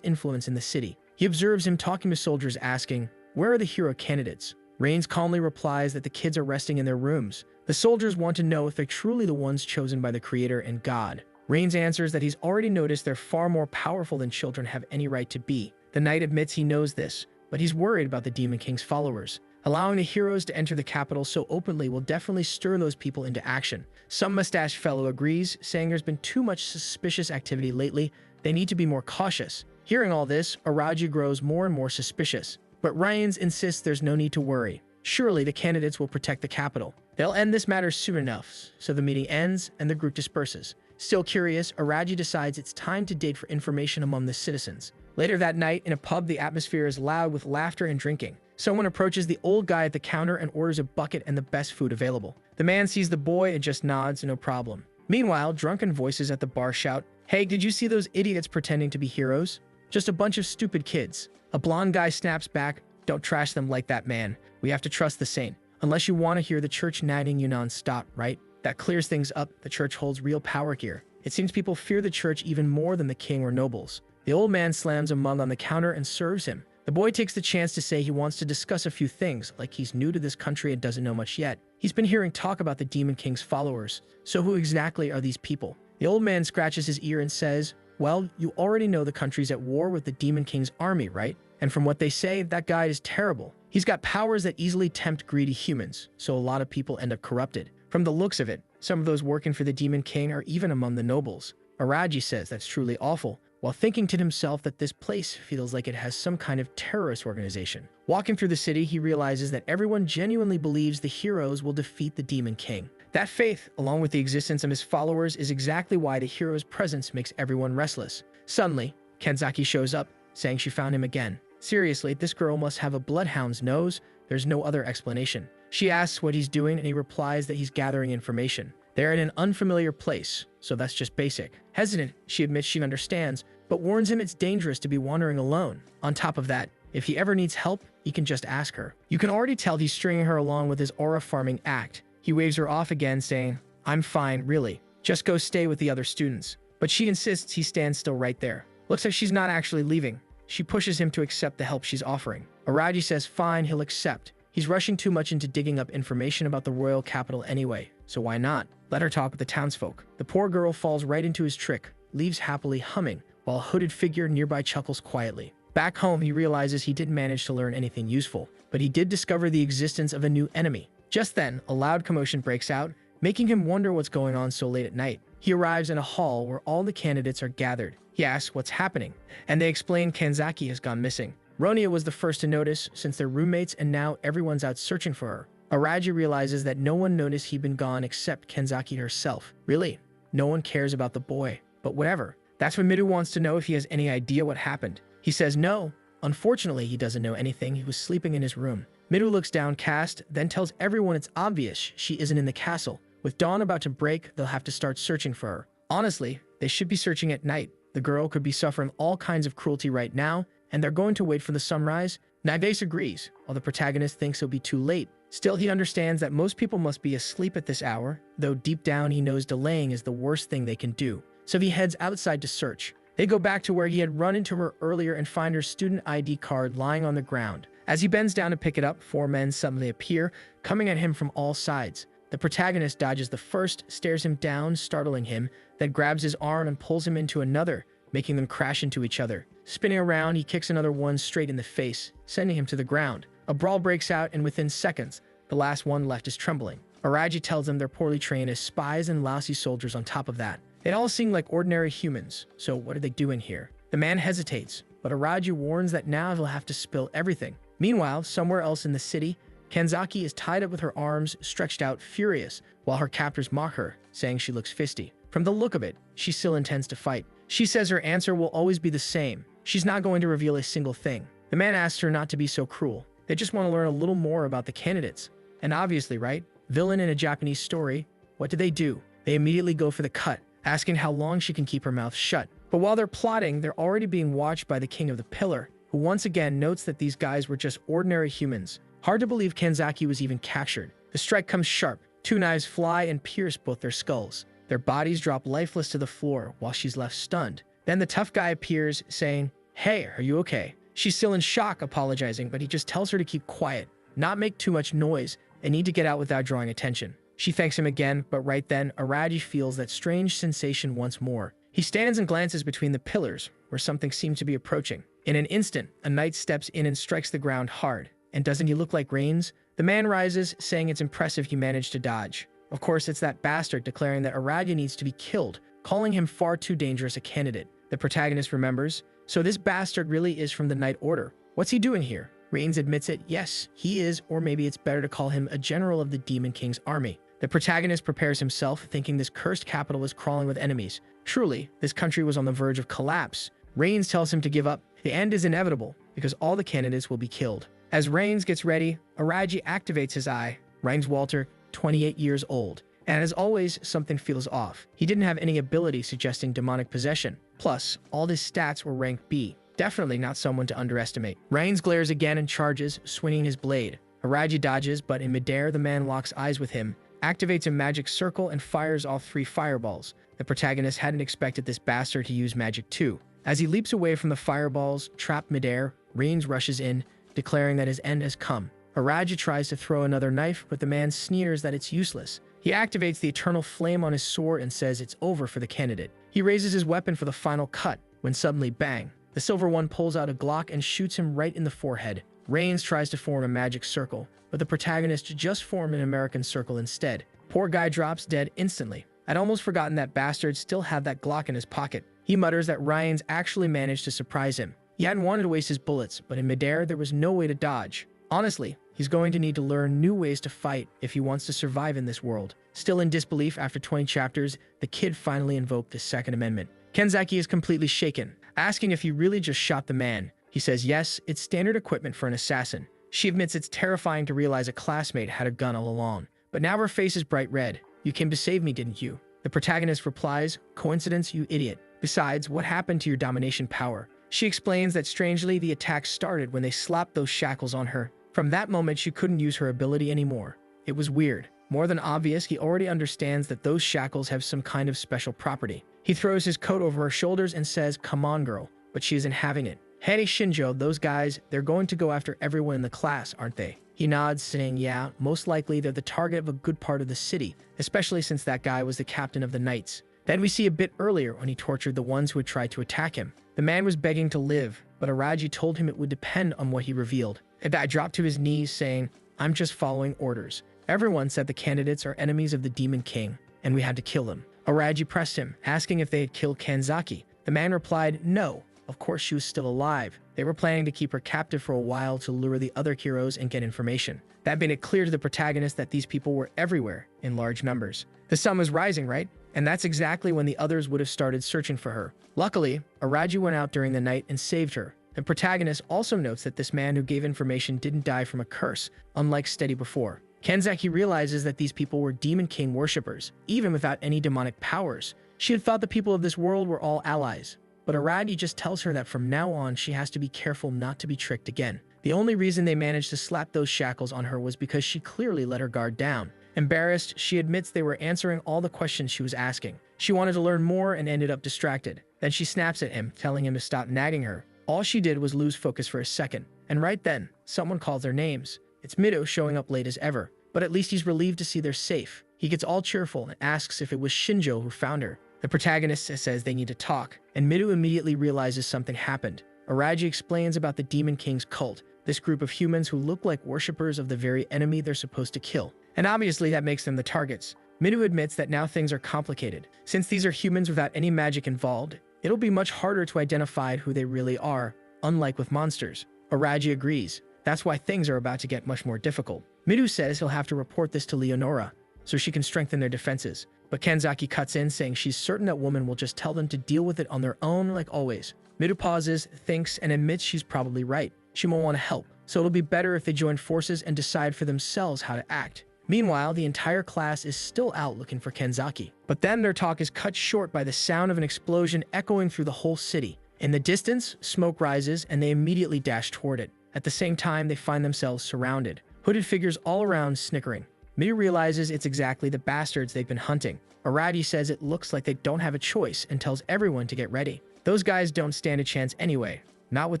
S1: influence in the city. He observes him talking to soldiers asking, "Where are the hero candidates?" Reigns calmly replies that the kids are resting in their rooms. The soldiers want to know if they're truly the ones chosen by the creator and God. Reigns answers that he's already noticed they're far more powerful than children have any right to be. The knight admits he knows this, but he's worried about the Demon King's followers. Allowing the heroes to enter the capital so openly will definitely stir those people into action. Some mustached fellow agrees, saying there's been too much suspicious activity lately. They need to be more cautious. Hearing all this, Araji grows more and more suspicious. But Reigns insists there's no need to worry. Surely the candidates will protect the capital. They'll end this matter soon enough. So the meeting ends and the group disperses. Still curious, Araji decides it's time to dig for information among the citizens. Later that night, in a pub, the atmosphere is loud with laughter and drinking. Someone approaches the old guy at the counter and orders a bucket and the best food available. The man sees the boy and just nods, no problem. Meanwhile, drunken voices at the bar shout, "Hey, did you see those idiots pretending to be heroes? Just a bunch of stupid kids." A blonde guy snaps back, "Don't trash them like that, man. We have to trust the saint. Unless you want to hear the church nagging you non-stop, right? That clears things up. The church holds real power here. It seems people fear the church even more than the king or nobles." The old man slams a mug on the counter and serves him. The boy takes the chance to say he wants to discuss a few things, like he's new to this country and doesn't know much yet. He's been hearing talk about the Demon King's followers. So who exactly are these people? The old man scratches his ear and says, "Well, you already know the country's at war with the Demon King's army, right? And from what they say, that guy is terrible. He's got powers that easily tempt greedy humans, so a lot of people end up corrupted. From the looks of it, some of those working for the Demon King are even among the nobles." Araji says that's truly awful, while thinking to himself that this place feels like it has some kind of terrorist organization. Walking through the city, he realizes that everyone genuinely believes the heroes will defeat the Demon King. That faith, along with the existence of his followers, is exactly why the hero's presence makes everyone restless. Suddenly, Kenzaki shows up, saying she found him again. Seriously, this girl must have a bloodhound's nose. There's no other explanation. She asks what he's doing, and he replies that he's gathering information. They're in an unfamiliar place, so that's just basic. Hesitant, she admits she understands, but warns him it's dangerous to be wandering alone. On top of that, if he ever needs help, he can just ask her. You can already tell he's stringing her along with his aura farming act. He waves her off again, saying, "I'm fine, really. Just go stay with the other students." But she insists he stands still right there. Looks like she's not actually leaving. She pushes him to accept the help she's offering. Araji says fine, he'll accept. He's rushing too much into digging up information about the royal capital anyway, so why not? Let her talk with the townsfolk. The poor girl falls right into his trick, leaves happily humming, while a hooded figure nearby chuckles quietly. Back home, he realizes he didn't manage to learn anything useful, but he did discover the existence of a new enemy. Just then, a loud commotion breaks out, making him wonder what's going on so late at night. He arrives in a hall where all the candidates are gathered. He asks what's happening, and they explain Kanzaki has gone missing. Ronia was the first to notice, since they're roommates and now everyone's out searching for her. Araji realizes that no one noticed he'd been gone except Kenzaki herself. Really? No one cares about the boy. But whatever. That's when Midu wants to know if he has any idea what happened. He says no. Unfortunately, he doesn't know anything. He was sleeping in his room. Midu looks downcast, then tells everyone it's obvious she isn't in the castle. With dawn about to break, they'll have to start searching for her. Honestly, they should be searching at night. The girl could be suffering all kinds of cruelty right now, and they're going to wait for the sunrise. Nivese agrees, while the protagonist thinks it'll be too late. Still, he understands that most people must be asleep at this hour, though deep down he knows delaying is the worst thing they can do. So he heads outside to search. They go back to where he had run into her earlier and find her student ID card lying on the ground. As he bends down to pick it up, 4 men suddenly appear, coming at him from all sides. The protagonist dodges the first, stares him down, startling him, then grabs his arm and pulls him into another, making them crash into each other. Spinning around, he kicks another one straight in the face, sending him to the ground. A brawl breaks out, and within seconds, the last one left is trembling. Araji tells them they're poorly trained as spies and lousy soldiers on top of that. They all seem like ordinary humans, so what are they doing here? The man hesitates, but Araji warns that now he'll have to spill everything. Meanwhile, somewhere else in the city, Kanzaki is tied up with her arms stretched out, furious, while her captors mock her, saying she looks fisty. From the look of it, she still intends to fight. She says her answer will always be the same. She's not going to reveal a single thing. The man asks her not to be so cruel. They just want to learn a little more about the candidates. And obviously, right? Villain in a Japanese story, what do? They immediately go for the cut. asking how long she can keep her mouth shut. But while they're plotting, they're already being watched by the King of the Pillar, who once again notes that these guys were just ordinary humans. Hard to believe Kanzaki was even captured. The strike comes sharp. 2 knives fly and pierce both their skulls. Their bodies drop lifeless to the floor while she's left stunned. Then the tough guy appears, saying, "Hey, are you okay?" She's still in shock, apologizing, but he just tells her to keep quiet, not make too much noise, and need to get out without drawing attention. She thanks him again, but right then, Araji feels that strange sensation once more. He stands and glances between the pillars, where something seems to be approaching. In an instant, a knight steps in and strikes the ground hard. And doesn't he look like Rains? The man rises, saying it's impressive he managed to dodge. Of course, it's that bastard declaring that Araji needs to be killed, calling him far too dangerous a candidate. The protagonist remembers, so this bastard really is from the Knight Order. What's he doing here? Rains admits it, yes, he is, or maybe it's better to call him a general of the Demon King's army. The protagonist prepares himself, thinking this cursed capital is crawling with enemies. Truly, this country was on the verge of collapse. Rains tells him to give up. The end is inevitable, because all the candidates will be killed. As Rains gets ready, Araji activates his eye. Rains Walter, 28 years old. And as always, something feels off. He didn't have any ability suggesting demonic possession. Plus, all his stats were rank B. Definitely not someone to underestimate. Rains glares again and charges, swinging his blade. Araji dodges, but in midair, the man locks eyes with him, activates a magic circle, and fires off 3 fireballs. The protagonist hadn't expected this bastard to use magic too. As he leaps away from the fireballs, trapped midair, Rains rushes in, declaring that his end has come. Araji tries to throw another knife, but the man sneers that it's useless. He activates the eternal flame on his sword and says it's over for the candidate. He raises his weapon for the final cut, when suddenly bang! The silver one pulls out a Glock and shoots him right in the forehead. Rains tries to form a magic circle, but the protagonist just formed an American circle instead. Poor guy drops dead instantly. I'd almost forgotten that bastard still had that Glock in his pocket. He mutters that Rains actually managed to surprise him. He hadn't wanted to waste his bullets, but in midair there was no way to dodge. Honestly, he's going to need to learn new ways to fight if he wants to survive in this world. Still in disbelief after 20 chapters, the kid finally invoked the Second Amendment. Kanzaki is completely shaken, asking if he really just shot the man. He says yes, it's standard equipment for an assassin. She admits it's terrifying to realize a classmate had a gun all along. But now her face is bright red. You came to save me, didn't you? The protagonist replies, coincidence, you idiot. Besides, what happened to your domination power? She explains that strangely the attack started when they slapped those shackles on her. From that moment she couldn't use her ability anymore. It was weird. More than obvious, he already understands that those shackles have some kind of special property. He throws his coat over her shoulders and says, "Come on, girl," but she isn't having it. "Hey, Shinjo, those guys, they're going to go after everyone in the class, aren't they?" He nods, saying, yeah, most likely they're the target of a good part of the city, especially since that guy was the captain of the Knights. Then we see a bit earlier when he tortured the ones who had tried to attack him. The man was begging to live, but Araji told him it would depend on what he revealed. The guy dropped to his knees, saying, "I'm just following orders." Everyone said the candidates are enemies of the Demon King, and we had to kill them. Araji pressed him, asking if they had killed Kanzaki. The man replied, no. Of course she was still alive. They were planning to keep her captive for a while to lure the other heroes and get information. That made it clear to the protagonist that these people were everywhere, in large numbers. The sun was rising, right? And that's exactly when the others would have started searching for her. Luckily, Araji went out during the night and saved her. The protagonist also notes that this man who gave information didn't die from a curse, unlike Steady before. Kanzaki realizes that these people were Demon King worshippers, even without any demonic powers. She had thought the people of this world were all allies. But Araji just tells her that from now on she has to be careful not to be tricked again. The only reason they managed to slap those shackles on her was because she clearly let her guard down. Embarrassed, she admits they were answering all the questions she was asking. She wanted to learn more and ended up distracted. Then she snaps at him, telling him to stop nagging her. All she did was lose focus for a second. And right then, someone calls their names. It's Mido showing up late as ever. But at least he's relieved to see they're safe. He gets all cheerful and asks if it was Shinjo who found her. The protagonist says they need to talk, and Mido immediately realizes something happened. Araji explains about the Demon King's cult, this group of humans who look like worshippers of the very enemy they're supposed to kill. And obviously that makes them the targets. Mido admits that now things are complicated. Since these are humans without any magic involved, it'll be much harder to identify who they really are, unlike with monsters. Araji agrees. That's why things are about to get much more difficult. Mido says he'll have to report this to Leonora, so she can strengthen their defenses. But Kanzaki cuts in, saying she's certain that woman will just tell them to deal with it on their own like always. Mido pauses, thinks, and admits she's probably right. She won't want to help, so it'll be better if they join forces and decide for themselves how to act. Meanwhile, the entire class is still out looking for Kenzaki. But then their talk is cut short by the sound of an explosion echoing through the whole city. In the distance, smoke rises and they immediately dash toward it. At the same time, they find themselves surrounded. Hooded figures all around snickering. Midu realizes it's exactly the bastards they've been hunting. Arati says it looks like they don't have a choice and tells everyone to get ready. Those guys don't stand a chance anyway, not with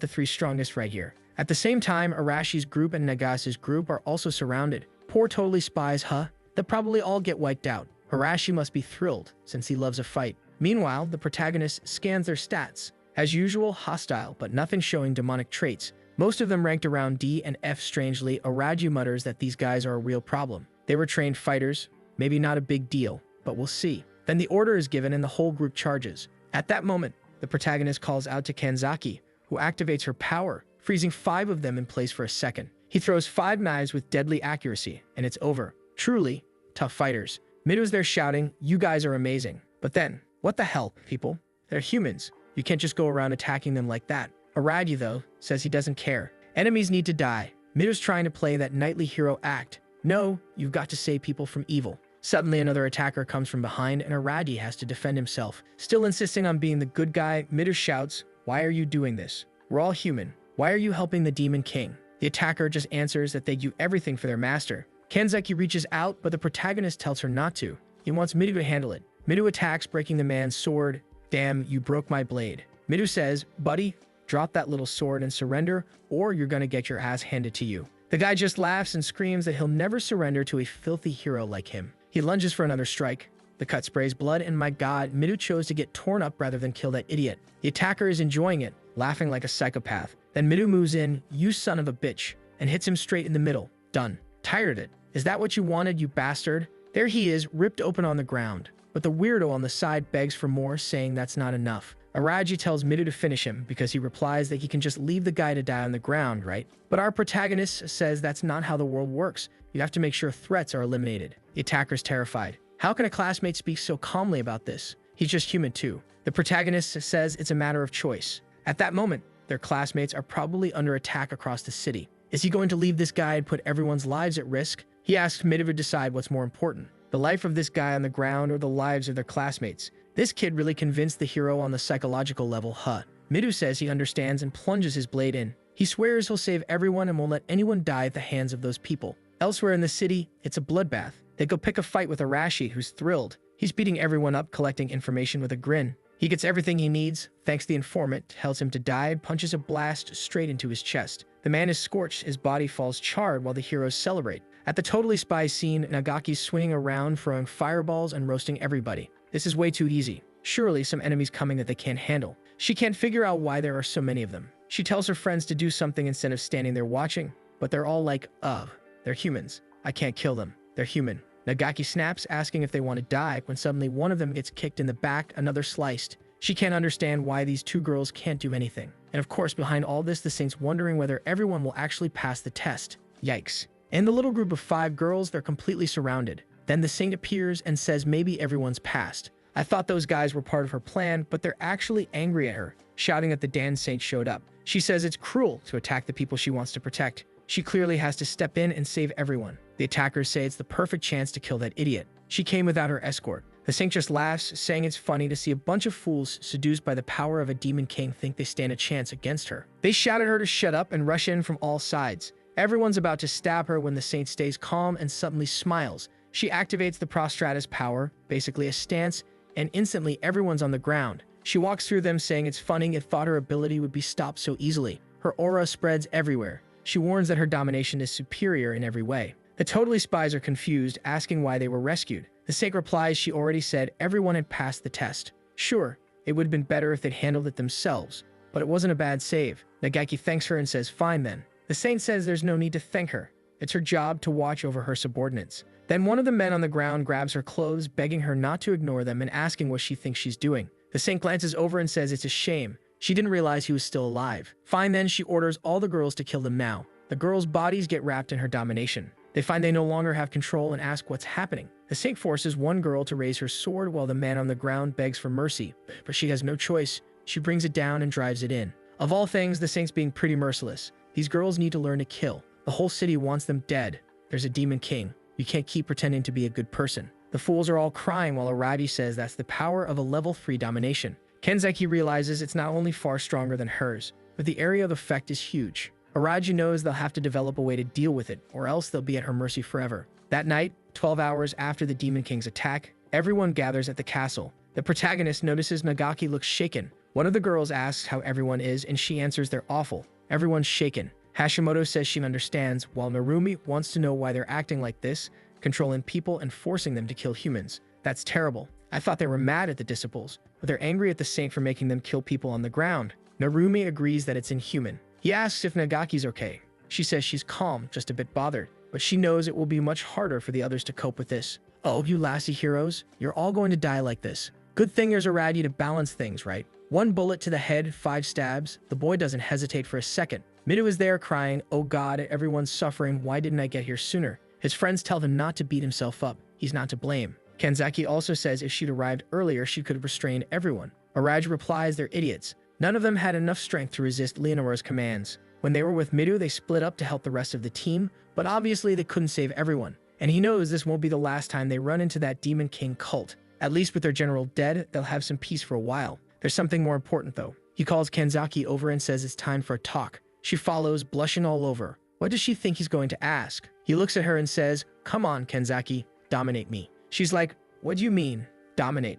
S1: the three strongest right here. At the same time, Arashi's group and Nagasa's group are also surrounded. Poor totally spies, huh? They'll probably all get wiped out. Arashi must be thrilled, since he loves a fight. Meanwhile, the protagonist scans their stats. As usual, hostile, but nothing showing demonic traits. Most of them ranked around D and F. Strangely, Araji mutters that these guys are a real problem. They were trained fighters, maybe not a big deal, but we'll see. Then the order is given and the whole group charges. At that moment, the protagonist calls out to Kanzaki, who activates her power, freezing 5 of them in place for a second. He throws 5 knives with deadly accuracy, and it's over. Truly, tough fighters. Midu's there shouting, "You guys are amazing." But then, what the hell, people? They're humans. You can't just go around attacking them like that. Aradi, though, says he doesn't care. Enemies need to die. Midu's trying to play that knightly hero act. No, you've got to save people from evil. Suddenly, another attacker comes from behind, and Aradi has to defend himself. Still insisting on being the good guy, Midu shouts, "Why are you doing this? We're all human. Why are you helping the Demon King?" The attacker just answers that they do everything for their master. Kanzaki reaches out, but the protagonist tells her not to. He wants Midu to handle it. Midu attacks, breaking the man's sword. "Damn, you broke my blade." Midu says, "Buddy, drop that little sword and surrender, or you're gonna get your ass handed to you." The guy just laughs and screams that he'll never surrender to a filthy hero like him. He lunges for another strike. The cut sprays blood, and my god, Midu chose to get torn up rather than kill that idiot. The attacker is enjoying it, laughing like a psychopath. Then Midu moves in, "You son of a bitch," and hits him straight in the middle. Done. Tired of it. "Is that what you wanted, you bastard?" There he is, ripped open on the ground. But the weirdo on the side begs for more, saying that's not enough. Araji tells Midu to finish him because he replies that he can just leave the guy to die on the ground, right? But our protagonist says that's not how the world works. You have to make sure threats are eliminated. The attacker's terrified. How can a classmate speak so calmly about this? He's just human too. The protagonist says it's a matter of choice. At that moment, their classmates are probably under attack across the city. Is he going to leave this guy and put everyone's lives at risk? He asks Midu to decide what's more important, the life of this guy on the ground or the lives of their classmates. This kid really convinced the hero on the psychological level, huh? Midu says he understands and plunges his blade in. He swears he'll save everyone and won't let anyone die at the hands of those people. Elsewhere in the city, it's a bloodbath. They go pick a fight with Arashi, who's thrilled. He's beating everyone up, collecting information with a grin. He gets everything he needs, thanks the informant, tells him to die, punches a blast straight into his chest. The man is scorched, his body falls charred while the heroes celebrate. At the Totally Spy scene, Nagaki's swinging around, throwing fireballs and roasting everybody. This is way too easy. Surely some enemies coming that they can't handle. She can't figure out why there are so many of them. She tells her friends to do something instead of standing there watching, but they're all like, ugh, they're humans. I can't kill them. They're human. Nagaki snaps, asking if they want to die, when suddenly one of them gets kicked in the back, another sliced. She can't understand why these two girls can't do anything. And of course, behind all this, the Saint's wondering whether everyone will actually pass the test. Yikes. In the little group of 5 girls, they're completely surrounded. Then the Saint appears and says maybe everyone's passed. I thought those guys were part of her plan, but they're actually angry at her, shouting that the Dan Saint showed up. She says it's cruel to attack the people she wants to protect. She clearly has to step in and save everyone. The attackers say it's the perfect chance to kill that idiot. She came without her escort. The Saint just laughs, saying it's funny to see a bunch of fools seduced by the power of a demon king think they stand a chance against her. They shout at her to shut up and rush in from all sides. Everyone's about to stab her when the Saint stays calm and suddenly smiles. She activates the Prostratus power, basically a stance, and instantly everyone's on the ground. She walks through them, saying it's funny it thought her ability would be stopped so easily. Her aura spreads everywhere. She warns that her domination is superior in every way. The Totally Spies are confused, asking why they were rescued. The Saint replies she already said everyone had passed the test. Sure, it would have been better if they'd handled it themselves, but it wasn't a bad save. Nagaki thanks her and says fine then. The Saint says there's no need to thank her. It's her job to watch over her subordinates. Then one of the men on the ground grabs her clothes, begging her not to ignore them and asking what she thinks she's doing. The Saint glances over and says it's a shame. She didn't realize he was still alive. Fine then, she orders all the girls to kill them now. The girls' bodies get wrapped in her domination. They find they no longer have control and ask what's happening. The Saint forces one girl to raise her sword while the man on the ground begs for mercy, but she has no choice. She brings it down and drives it in. Of all things, the Saint's being pretty merciless. These girls need to learn to kill. The whole city wants them dead. There's a demon king. You can't keep pretending to be a good person. The fools are all crying while Araji says that's the power of a level 3 domination. Kenzeki realizes it's not only far stronger than hers, but the area of effect is huge. Araji knows they'll have to develop a way to deal with it, or else they'll be at her mercy forever. That night, 12 hours after the Demon King's attack, everyone gathers at the castle. The protagonist notices Nagaki looks shaken. One of the girls asks how everyone is, and she answers they're awful. Everyone's shaken. Hashimoto says she understands, while Narumi wants to know why they're acting like this, controlling people and forcing them to kill humans. That's terrible. I thought they were mad at the disciples, but they're angry at the saint for making them kill people on the ground. Narumi agrees that it's inhuman. He asks if Nagaki's okay. She says she's calm, just a bit bothered, but she knows it will be much harder for the others to cope with this. Oh, you lassie heroes, you're all going to die like this. Good thing there's Araji to balance things, right? 1 bullet to the head, 5 stabs. The boy doesn't hesitate for a second. Midu is there crying, oh god, everyone's suffering, why didn't I get here sooner? His friends tell him not to beat himself up. He's not to blame. Kenzeki also says if she'd arrived earlier, she could have restrained everyone. Araji replies they're idiots. None of them had enough strength to resist Leonora's commands. When they were with Midu, they split up to help the rest of the team, but obviously they couldn't save everyone. And he knows this won't be the last time they run into that Demon King cult. At least with their general dead, they'll have some peace for a while. There's something more important though. He calls Kenzeki over and says it's time for a talk. She follows, blushing all over. What does she think he's going to ask? He looks at her and says, come on, Kenzeki, dominate me. She's like, what do you mean, dominate?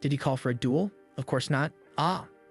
S1: Did he call for a duel? Of course not.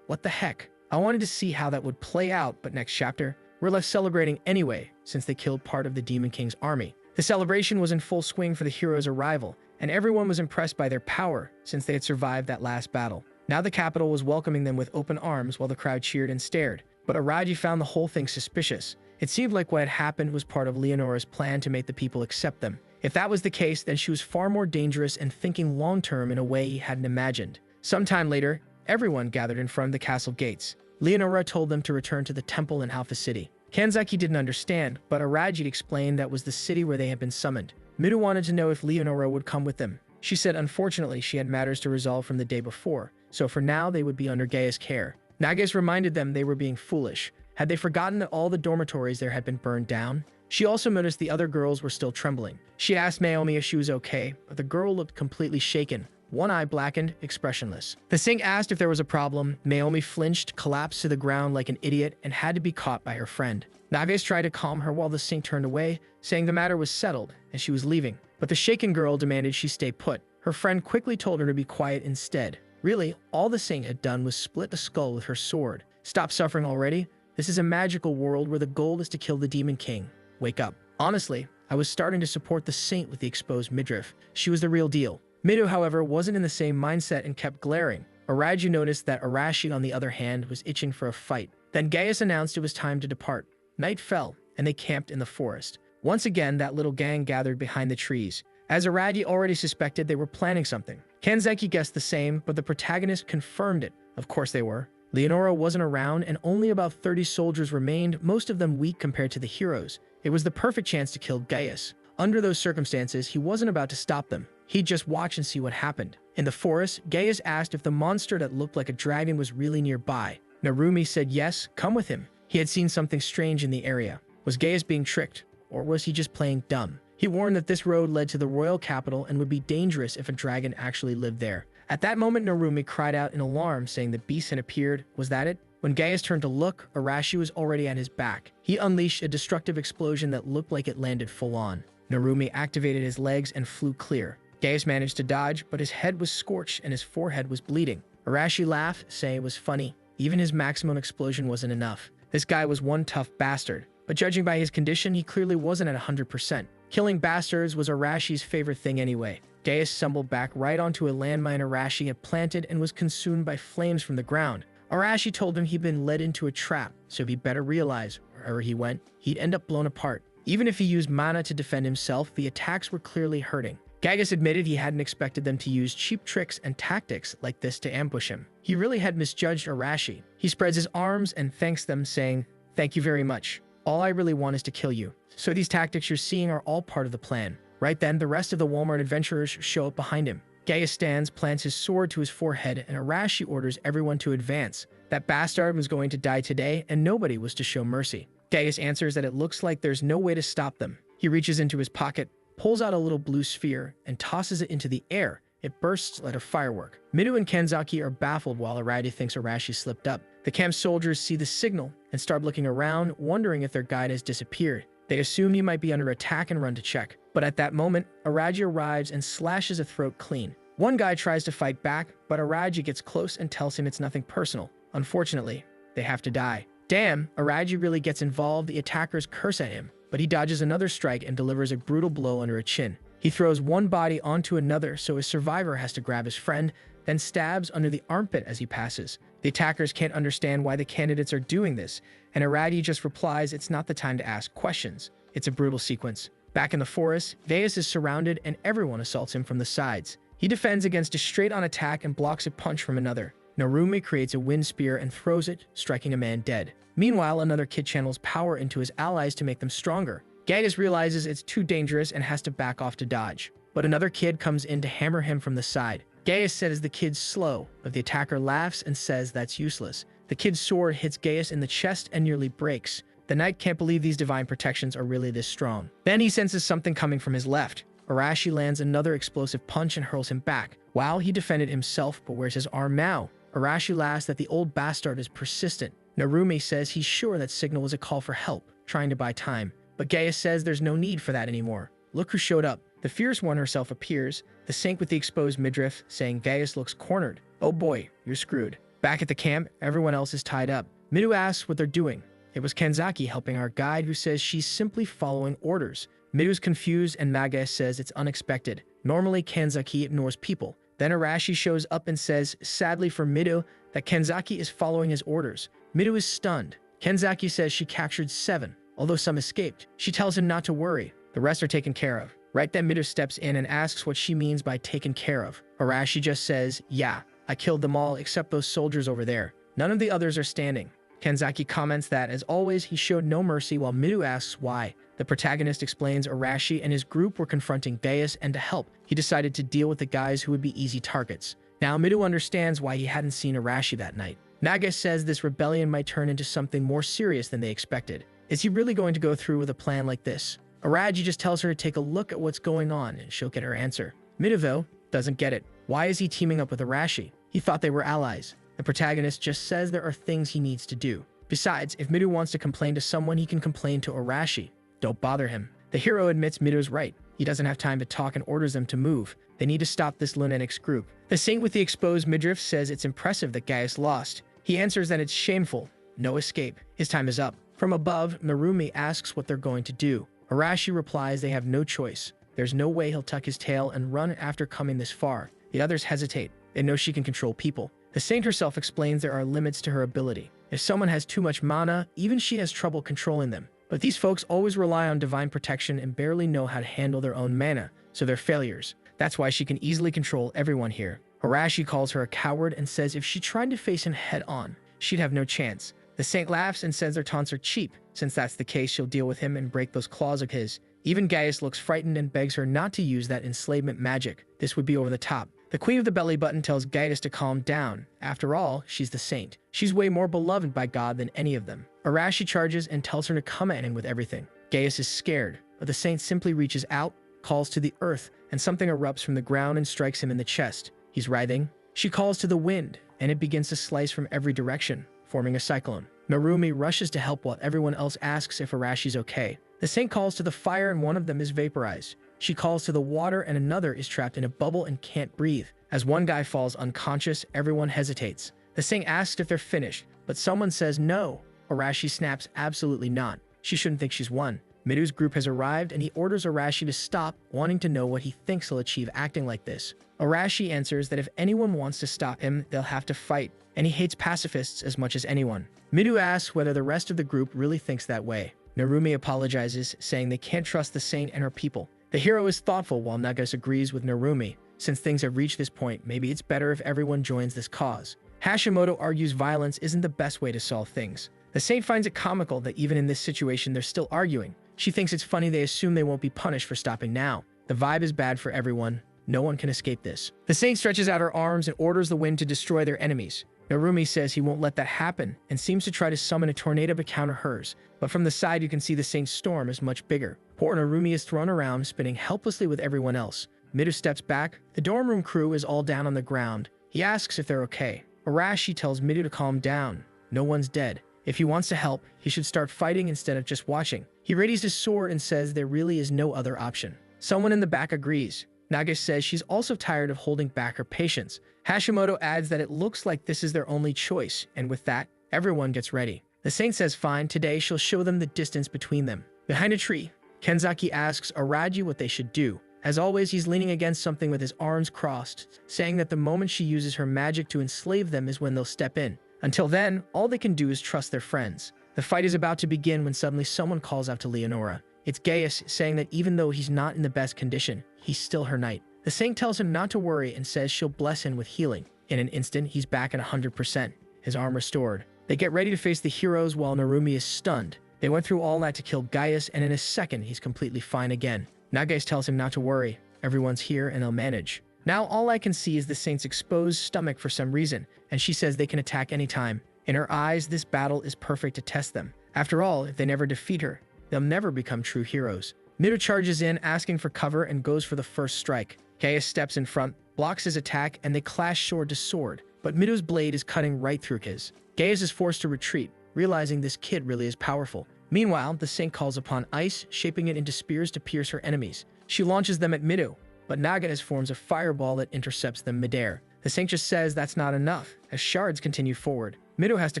S1: What the heck? I wanted to see how that would play out, but next chapter, we're left celebrating anyway, since they killed part of the Demon King's army. The celebration was in full swing for the heroes' arrival, and everyone was impressed by their power, since they had survived that last battle. Now the capital was welcoming them with open arms while the crowd cheered and stared, but Araji found the whole thing suspicious. It seemed like what had happened was part of Leonora's plan to make the people accept them. If that was the case, then she was far more dangerous and thinking long-term in a way he hadn't imagined. Sometime later, everyone gathered in front of the castle gates. Leonora told them to return to the temple in Alpha City. Kenzeki didn't understand, but Araji explained that was the city where they had been summoned. Midu wanted to know if Leonora would come with them. She said unfortunately she had matters to resolve from the day before, so for now they would be under Gaia's care. Nages reminded them they were being foolish. Had they forgotten that all the dormitories there had been burned down? She also noticed the other girls were still trembling. She asked Naomi if she was okay, but the girl looked completely shaken, one eye blackened, expressionless. The Saint asked if there was a problem. Naomi flinched, collapsed to the ground like an idiot, and had to be caught by her friend. Nages tried to calm her while the Saint turned away, saying the matter was settled and she was leaving. But the shaken girl demanded she stay put. Her friend quickly told her to be quiet instead. Really, all the Saint had done was split the skull with her sword. Stop suffering already. This is a magical world where the goal is to kill the Demon King. Wake up. Honestly, I was starting to support the Saint with the exposed midriff. She was the real deal. Midu, however, wasn't in the same mindset and kept glaring. Araji noticed that Arashi, on the other hand, was itching for a fight. Then Gaius announced it was time to depart. Night fell, and they camped in the forest. Once again, that little gang gathered behind the trees. As Araji already suspected, they were planning something. Kenzeki guessed the same, but the protagonist confirmed it. Of course they were. Leonora wasn't around, and only about 30 soldiers remained, most of them weak compared to the heroes. It was the perfect chance to kill Gaius. Under those circumstances, he wasn't about to stop them. He'd just watch and see what happened. In the forest, Gaius asked if the monster that looked like a dragon was really nearby. Narumi said yes, come with him. He had seen something strange in the area. Was Gaius being tricked, or was he just playing dumb? He warned that this road led to the royal capital and would be dangerous if a dragon actually lived there. At that moment, Narumi cried out in alarm, saying the beast had appeared. Was that it? When Gaius turned to look, Arashi was already at his back. He unleashed a destructive explosion that looked like it landed full on. Narumi activated his legs and flew clear. Gaius managed to dodge, but his head was scorched and his forehead was bleeding. Arashi laughed, saying it was funny. Even his maximum explosion wasn't enough. This guy was one tough bastard. But judging by his condition, he clearly wasn't at 100%. Killing bastards was Arashi's favorite thing anyway. Gaius stumbled back right onto a landmine Arashi had planted and was consumed by flames from the ground. Arashi told him he'd been led into a trap, so he'd better realize, wherever he went, he'd end up blown apart. Even if he used mana to defend himself, the attacks were clearly hurting. Gaius admitted he hadn't expected them to use cheap tricks and tactics like this to ambush him. He really had misjudged Arashi. He spreads his arms and thanks them, saying, "Thank you very much. All I really want is to kill you." So these tactics you're seeing are all part of the plan. Right then, the rest of the Walmart adventurers show up behind him. Gaius stands, plants his sword to his forehead, and Arashi orders everyone to advance. That bastard was going to die today, and nobody was to show mercy. Gaius answers that it looks like there's no way to stop them. He reaches into his pocket, pulls out a little blue sphere and tosses it into the air. It bursts like a firework. Midu and Kanzaki are baffled while Araji thinks Arashi slipped up. The camp soldiers see the signal and start looking around, wondering if their guide has disappeared. They assume he might be under attack and run to check. But at that moment, Araji arrives and slashes a throat clean. One guy tries to fight back, but Araji gets close and tells him it's nothing personal. Unfortunately, they have to die. Damn, Araji really gets involved. The attackers curse at him, but he dodges another strike and delivers a brutal blow under a chin. He throws one body onto another, so his survivor has to grab his friend, then stabs under the armpit as he passes. The attackers can't understand why the candidates are doing this, and Araji just replies it's not the time to ask questions. It's a brutal sequence. Back in the forest, Vayas is surrounded and everyone assaults him from the sides. He defends against a straight-on attack and blocks a punch from another. Narumi creates a wind spear and throws it, striking a man dead. Meanwhile, another kid channels power into his allies to make them stronger. Gaius realizes it's too dangerous and has to back off to dodge. But another kid comes in to hammer him from the side. Gaius says the kid's slow, but the attacker laughs and says that's useless. The kid's sword hits Gaius in the chest and nearly breaks. The knight can't believe these divine protections are really this strong. Then he senses something coming from his left. Arashi lands another explosive punch and hurls him back. Wow, he defended himself, but where's his arm now? Arashi laughs that the old bastard is persistent. Narumi says he's sure that signal was a call for help, trying to buy time. But Gaius says there's no need for that anymore. Look who showed up. The fierce one herself appears, the saint with the exposed midriff, saying Gaius looks cornered. Oh boy, you're screwed. Back at the camp, everyone else is tied up. Midu asks what they're doing. It was Kanzaki helping our guide, who says she's simply following orders. Midu's confused and Naga says it's unexpected. Normally, Kanzaki ignores people. Then Arashi shows up and says, sadly for Midu, that Kanzaki is following his orders. Midu is stunned. Kanzaki says she captured 7, although some escaped. She tells him not to worry. The rest are taken care of. Right then, Midu steps in and asks what she means by taken care of. Arashi just says, yeah, I killed them all except those soldiers over there. None of the others are standing. Kanzaki comments that, as always, he showed no mercy while Midu asks why. The protagonist explains Arashi and his group were confronting Gaius, and to help, he decided to deal with the guys who would be easy targets. Now Midu understands why he hadn't seen Arashi that night. Naga says this rebellion might turn into something more serious than they expected. Is he really going to go through with a plan like this? Araji just tells her to take a look at what's going on and she'll get her answer. Midu, though, doesn't get it. Why is he teaming up with Arashi? He thought they were allies. The protagonist just says there are things he needs to do. Besides, if Midu wants to complain to someone, he can complain to Arashi. Don't bother him. The hero admits Midu's right. He doesn't have time to talk and orders them to move. They need to stop this lunatics group. The saint with the exposed midriff says it's impressive that Gaius lost. He answers that it's shameful. No escape. His time is up. From above, Narumi asks what they're going to do. Arashi replies they have no choice. There's no way he'll tuck his tail and run after coming this far. The others hesitate. They know she can control people. The saint herself explains there are limits to her ability. If someone has too much mana, even she has trouble controlling them. But these folks always rely on divine protection and barely know how to handle their own mana, so they're failures. That's why she can easily control everyone here. Arashi calls her a coward and says if she tried to face him head-on, she'd have no chance. The saint laughs and says their taunts are cheap. Since that's the case, she'll deal with him and break those claws of his. Even Gaius looks frightened and begs her not to use that enslavement magic. This would be over the top. The queen of the belly button tells Gaius to calm down. After all, she's the saint. She's way more beloved by God than any of them. Arashi charges and tells her to come at him with everything. Gaius is scared, but the saint simply reaches out, calls to the earth, and something erupts from the ground and strikes him in the chest. He's writhing. She calls to the wind, and it begins to slice from every direction, forming a cyclone. Narumi rushes to help while everyone else asks if Arashi's okay. The saint calls to the fire and one of them is vaporized. She calls to the water and another is trapped in a bubble and can't breathe. As one guy falls unconscious, everyone hesitates. The saint asks if they're finished, but someone says no. Arashi snaps absolutely not. She shouldn't think she's won. Midu's group has arrived and he orders Arashi to stop, wanting to know what he thinks he'll achieve acting like this. Arashi answers that if anyone wants to stop him, they'll have to fight, and he hates pacifists as much as anyone. Midu asks whether the rest of the group really thinks that way. Narumi apologizes, saying they can't trust the saint and her people. The hero is thoughtful while Nagas agrees with Narumi. Since things have reached this point, maybe it's better if everyone joins this cause. Hashimoto argues violence isn't the best way to solve things. The saint finds it comical that even in this situation they're still arguing. She thinks it's funny they assume they won't be punished for stopping now. The vibe is bad for everyone. No one can escape this. The saint stretches out her arms and orders the wind to destroy their enemies. Narumi says he won't let that happen and seems to try to summon a tornado to counter hers, but from the side you can see the saint's storm is much bigger. Poor Narumi is thrown around, spinning helplessly with everyone else. Midu steps back. The dorm room crew is all down on the ground. He asks if they're okay. Arashi tells Midu to calm down. No one's dead. If he wants to help, he should start fighting instead of just watching. He readies his sword and says there really is no other option. Someone in the back agrees. Naga says she's also tired of holding back her patience. Hashimoto adds that it looks like this is their only choice, and with that, everyone gets ready. The saint says fine, today she'll show them the distance between them. Behind a tree, Kenzaki asks Araji what they should do. As always, he's leaning against something with his arms crossed, saying that the moment she uses her magic to enslave them is when they'll step in. Until then, all they can do is trust their friends. The fight is about to begin when suddenly someone calls out to Leonora. It's Gaius, saying that even though he's not in the best condition, he's still her knight. The saint tells him not to worry and says she'll bless him with healing. In an instant, he's back at 100%, his arm restored. They get ready to face the heroes while Narumi is stunned. They went through all that to kill Gaius, and in a second, he's completely fine again. Nagais tells him not to worry. Everyone's here and they'll manage. Now all I can see is the saint's exposed stomach for some reason, and she says they can attack anytime. In her eyes, this battle is perfect to test them. After all, if they never defeat her, they'll never become true heroes. Midu charges in, asking for cover, and goes for the first strike. Gaius steps in front, blocks his attack, and they clash sword to sword. But Midu's blade is cutting right through his. Gaius is forced to retreat, realizing this kid really is powerful. Meanwhile, the saint calls upon ice, shaping it into spears to pierce her enemies. She launches them at Midu, but Naganes forms a fireball that intercepts them midair. The saint just says that's not enough, as shards continue forward. Midu has to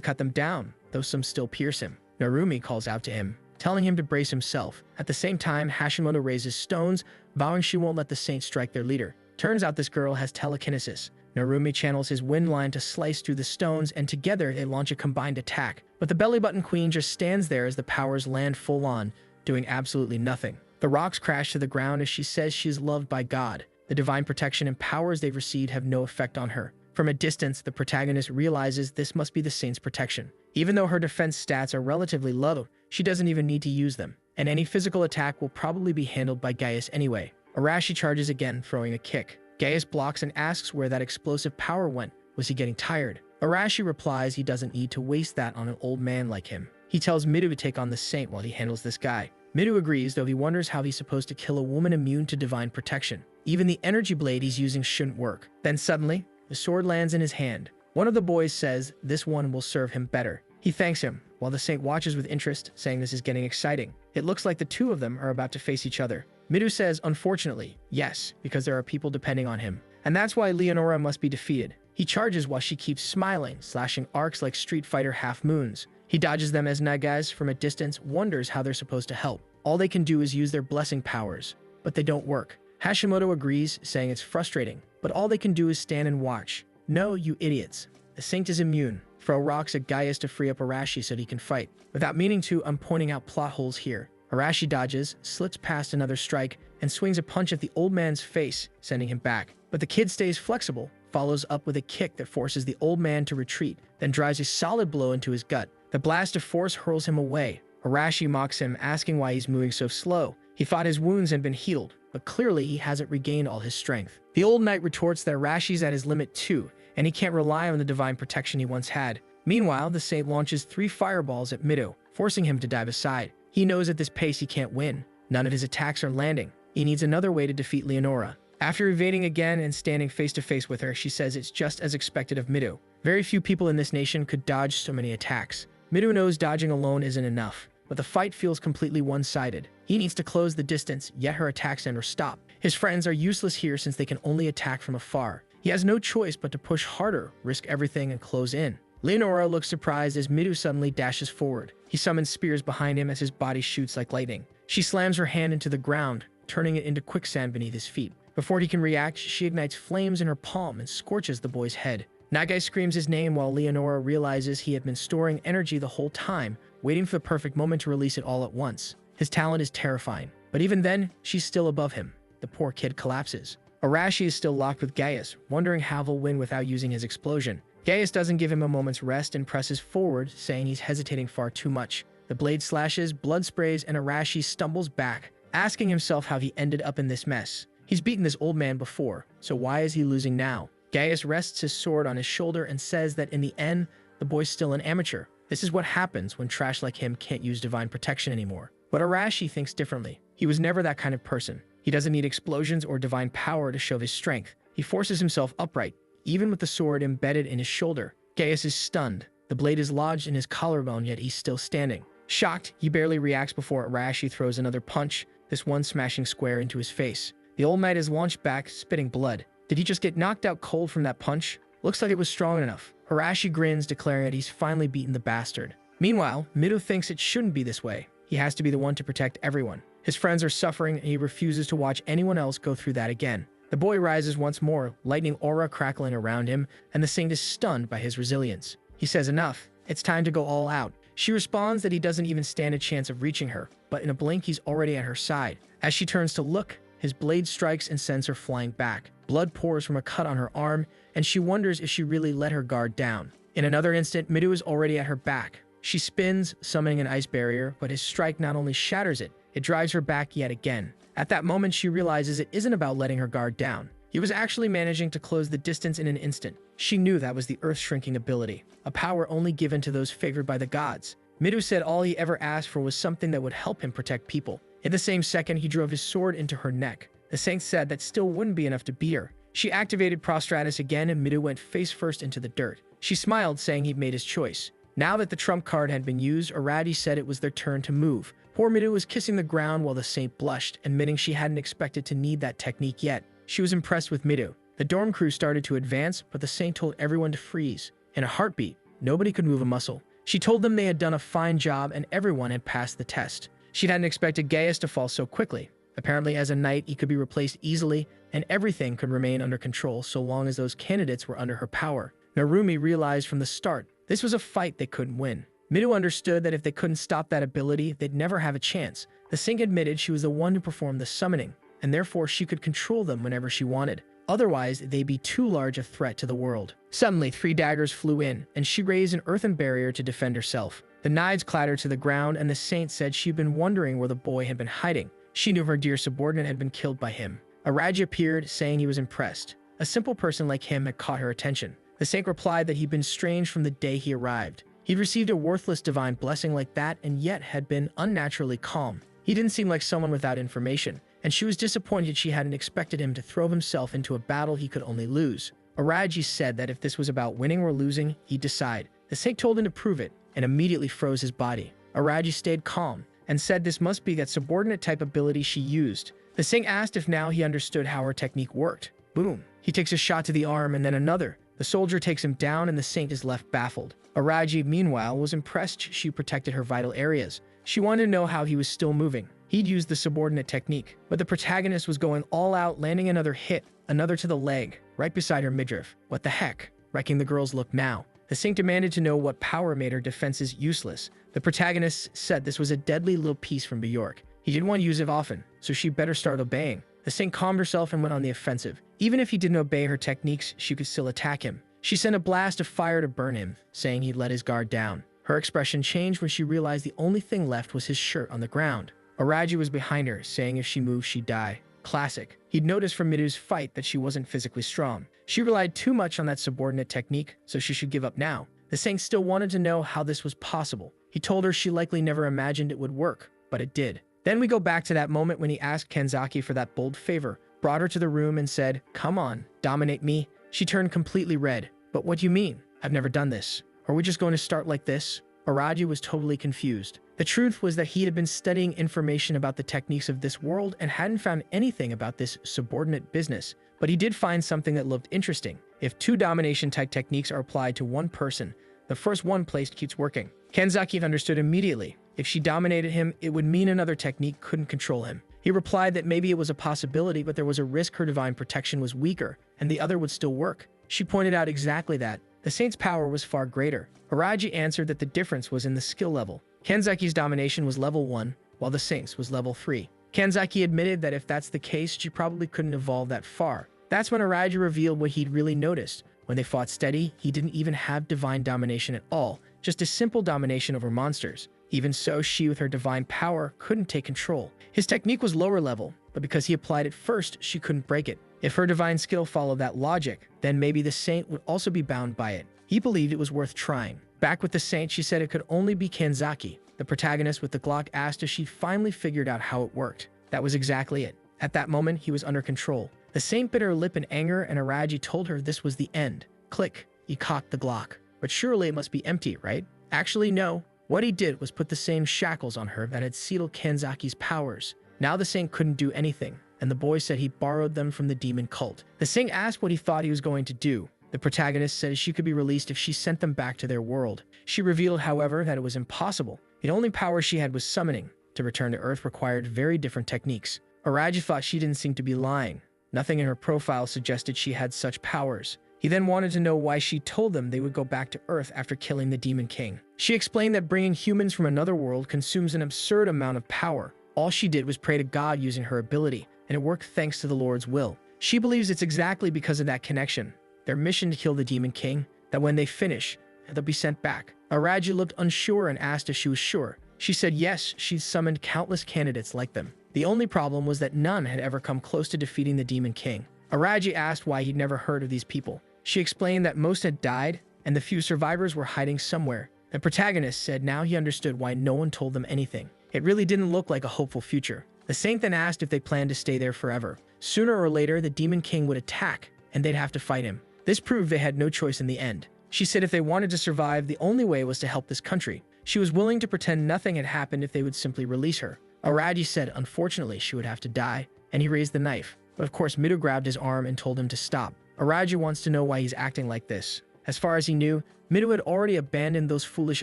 S1: cut them down, though some still pierce him. Narumi calls out to him, telling him to brace himself. At the same time, Hashimoto raises stones, vowing she won't let the saint strike their leader. Turns out this girl has telekinesis. Narumi channels his wind line to slice through the stones, and together they launch a combined attack. But the belly button queen just stands there as the powers land full on, doing absolutely nothing. The rocks crash to the ground as she says she is loved by God. The divine protection and powers they've received have no effect on her. From a distance, the protagonist realizes this must be the saint's protection. Even though her defense stats are relatively low, she doesn't even need to use them, and any physical attack will probably be handled by Gaius anyway. Arashi charges again, throwing a kick. Gaius blocks and asks where that explosive power went. Was he getting tired? Arashi replies he doesn't need to waste that on an old man like him. He tells Midu to take on the saint while he handles this guy. Midu agrees, though he wonders how he's supposed to kill a woman immune to divine protection. Even the energy blade he's using shouldn't work. Then suddenly, the sword lands in his hand. One of the boys says this one will serve him better. He thanks him, while the saint watches with interest, saying this is getting exciting. It looks like the two of them are about to face each other. Midu says, unfortunately, yes, because there are people depending on him. And that's why Leonora must be defeated. He charges while she keeps smiling, slashing arcs like Street Fighter half-moons. He dodges them as Nagaz, from a distance, wonders how they're supposed to help. All they can do is use their blessing powers, but they don't work. Hashimoto agrees, saying it's frustrating, but all they can do is stand and watch. No, you idiots. The saint is immune. Throw rocks at Gaius to free up Arashi so he can fight. Without meaning to, I'm pointing out plot holes here. Arashi dodges, slits past another strike, and swings a punch at the old man's face, sending him back. But the kid stays flexible, follows up with a kick that forces the old man to retreat, then drives a solid blow into his gut. The blast of force hurls him away. Arashi mocks him, asking why he's moving so slow. He thought his wounds had been healed, but clearly he hasn't regained all his strength. The old knight retorts that Arashi's at his limit too, and he can't rely on the divine protection he once had. Meanwhile, the saint launches 3 fireballs at Midu, forcing him to dive aside. He knows at this pace he can't win. None of his attacks are landing. He needs another way to defeat Leonora. After evading again and standing face to face with her, she says it's just as expected of Midu. Very few people in this nation could dodge so many attacks. Midu knows dodging alone isn't enough, but the fight feels completely one-sided. He needs to close the distance, yet her attacks never stop. His friends are useless here since they can only attack from afar. He has no choice but to push harder, risk everything, and close in. Leonora looks surprised as Midu suddenly dashes forward. He summons spears behind him as his body shoots like lightning. She slams her hand into the ground, turning it into quicksand beneath his feet. Before he can react, she ignites flames in her palm and scorches the boy's head. Nagai screams his name while Leonora realizes he had been storing energy the whole time, waiting for the perfect moment to release it all at once. His talent is terrifying, but even then, she's still above him. The poor kid collapses. Arashi is still locked with Gaius, wondering how he'll win without using his explosion. Gaius doesn't give him a moment's rest and presses forward, saying he's hesitating far too much. The blade slashes, blood sprays, and Arashi stumbles back, asking himself how he ended up in this mess. He's beaten this old man before, so why is he losing now? Gaius rests his sword on his shoulder and says that in the end, the boy's still an amateur. This is what happens when trash like him can't use divine protection anymore. But Arashi thinks differently. He was never that kind of person. He doesn't need explosions or divine power to show his strength. He forces himself upright, even with the sword embedded in his shoulder. Gaius is stunned. The blade is lodged in his collarbone, yet he's still standing. Shocked, he barely reacts before Arashi throws another punch, this one smashing square into his face. The old knight is launched back, spitting blood. Did he just get knocked out cold from that punch? Looks like it was strong enough. Arashi grins, declaring that he's finally beaten the bastard. Meanwhile, Mido thinks it shouldn't be this way. He has to be the one to protect everyone. His friends are suffering, and he refuses to watch anyone else go through that again. The boy rises once more, lightning aura crackling around him, and the saint is stunned by his resilience. He says enough. It's time to go all out. She responds that he doesn't even stand a chance of reaching her, but in a blink he's already at her side. As she turns to look, his blade strikes and sends her flying back. Blood pours from a cut on her arm, and she wonders if she really let her guard down. In another instant, Mido is already at her back. She spins, summoning an ice barrier, but his strike not only shatters it, it drives her back yet again. At that moment, she realizes it isn't about letting her guard down. He was actually managing to close the distance in an instant. She knew that was the earth-shrinking ability, a power only given to those favored by the gods. Mido said all he ever asked for was something that would help him protect people. In the same second, he drove his sword into her neck. The saint said that still wouldn't be enough to beat her. She activated Prostratus again, and Mido went face first into the dirt. She smiled, saying he'd made his choice. Now that the trump card had been used, Arati said it was their turn to move. Poor Mido was kissing the ground while the saint blushed, admitting she hadn't expected to need that technique yet. She was impressed with Mido. The dorm crew started to advance, but the saint told everyone to freeze. In a heartbeat, nobody could move a muscle. She told them they had done a fine job and everyone had passed the test. She hadn't expected Gaius to fall so quickly. Apparently, as a knight, he could be replaced easily, and everything could remain under control so long as those candidates were under her power. Narumi realized from the start this was a fight they couldn't win. Mido understood that if they couldn't stop that ability, they'd never have a chance. The saint admitted she was the one who performed the summoning, and therefore she could control them whenever she wanted. Otherwise, they'd be too large a threat to the world. Suddenly, 3 daggers flew in, and she raised an earthen barrier to defend herself. The knives clattered to the ground, and the saint said she'd been wondering where the boy had been hiding. She knew her dear subordinate had been killed by him. Araji appeared, saying he was impressed. A simple person like him had caught her attention. The saint replied that he'd been strange from the day he arrived. He'd received a worthless divine blessing like that and yet had been unnaturally calm. He didn't seem like someone without information, and she was disappointed she hadn't expected him to throw himself into a battle he could only lose. Araji said that if this was about winning or losing, he'd decide. The saint told him to prove it, and immediately froze his body. Araji stayed calm, and said this must be that subordinate type ability she used. The saint asked if now he understood how her technique worked. Boom. He takes a shot to the arm and then another. The soldier takes him down and the saint is left baffled. Araji, meanwhile, was impressed she protected her vital areas. She wanted to know how he was still moving. He'd used the subordinate technique, but the protagonist was going all out, landing another hit, another to the leg, right beside her midriff. What the heck? Wrecking the girl's look now. The saint demanded to know what power made her defenses useless. The protagonist said this was a deadly little piece from Bjork. He didn't want to use it often, so she better start obeying. The saint calmed herself and went on the offensive. Even if he didn't obey her techniques, she could still attack him. She sent a blast of fire to burn him, saying he'd let his guard down. Her expression changed when she realized the only thing left was his shirt on the ground. Araji was behind her, saying if she moved, she'd die. Classic. He'd noticed from Midu's fight that she wasn't physically strong. She relied too much on that subordinate technique, so she should give up now. The saint still wanted to know how this was possible. He told her she likely never imagined it would work, but it did. Then we go back to that moment when he asked Kenzaki for that bold favor, brought her to the room and said, "Come on, dominate me." She turned completely red. "But what do you mean? I've never done this. Are we just going to start like this?" Araji was totally confused. The truth was that he had been studying information about the techniques of this world and hadn't found anything about this subordinate business. But he did find something that looked interesting. If 2 domination-type techniques are applied to one person, the first one placed keeps working. Kenzaki understood immediately. If she dominated him, it would mean another technique couldn't control him. He replied that maybe it was a possibility, but there was a risk her divine protection was weaker, and the other would still work. She pointed out exactly that. The saint's power was far greater. Araji answered that the difference was in the skill level. Kenzaki's domination was level 1, while the saint's was level 3. Kenzaki admitted that if that's the case, she probably couldn't evolve that far. That's when Araji revealed what he'd really noticed. When they fought steady, he didn't even have divine domination at all, just a simple domination over monsters. Even so, she with her divine power couldn't take control. His technique was lower level, but because he applied it first, she couldn't break it. If her divine skill followed that logic, then maybe the saint would also be bound by it. He believed it was worth trying. Back with the saint, she said it could only be Kenzaki. The protagonist with the Glock asked if she finally figured out how it worked. That was exactly it. At that moment, he was under control. The saint bit her lip in anger, and Araji told her this was the end. Click. He cocked the Glock. But surely it must be empty, right? Actually, no. What he did was put the same shackles on her that had sealed Kanzaki's powers. Now the saint couldn't do anything, and the boy said he borrowed them from the demon cult. The saint asked what he thought he was going to do. The protagonist said she could be released if she sent them back to their world. She revealed, however, that it was impossible. The only power she had was summoning. To return to Earth required very different techniques. Araji thought she didn't seem to be lying. Nothing in her profile suggested she had such powers. He then wanted to know why she told them they would go back to Earth after killing the Demon King. She explained that bringing humans from another world consumes an absurd amount of power. All she did was pray to God using her ability, and it worked thanks to the Lord's will. She believes it's exactly because of that connection, their mission to kill the Demon King, that when they finish, they'll be sent back. Araji looked unsure and asked if she was sure. She said yes, she'd summoned countless candidates like them. The only problem was that none had ever come close to defeating the Demon King. Araji asked why he'd never heard of these people. She explained that most had died, and the few survivors were hiding somewhere. The protagonist said now he understood why no one told them anything. It really didn't look like a hopeful future. The saint then asked if they planned to stay there forever. Sooner or later, the Demon King would attack, and they'd have to fight him. This proved they had no choice in the end. She said if they wanted to survive, the only way was to help this country. She was willing to pretend nothing had happened if they would simply release her. Araji said unfortunately she would have to die, and he raised the knife. But of course Mido grabbed his arm and told him to stop. Araji wants to know why he's acting like this. As far as he knew, Mido had already abandoned those foolish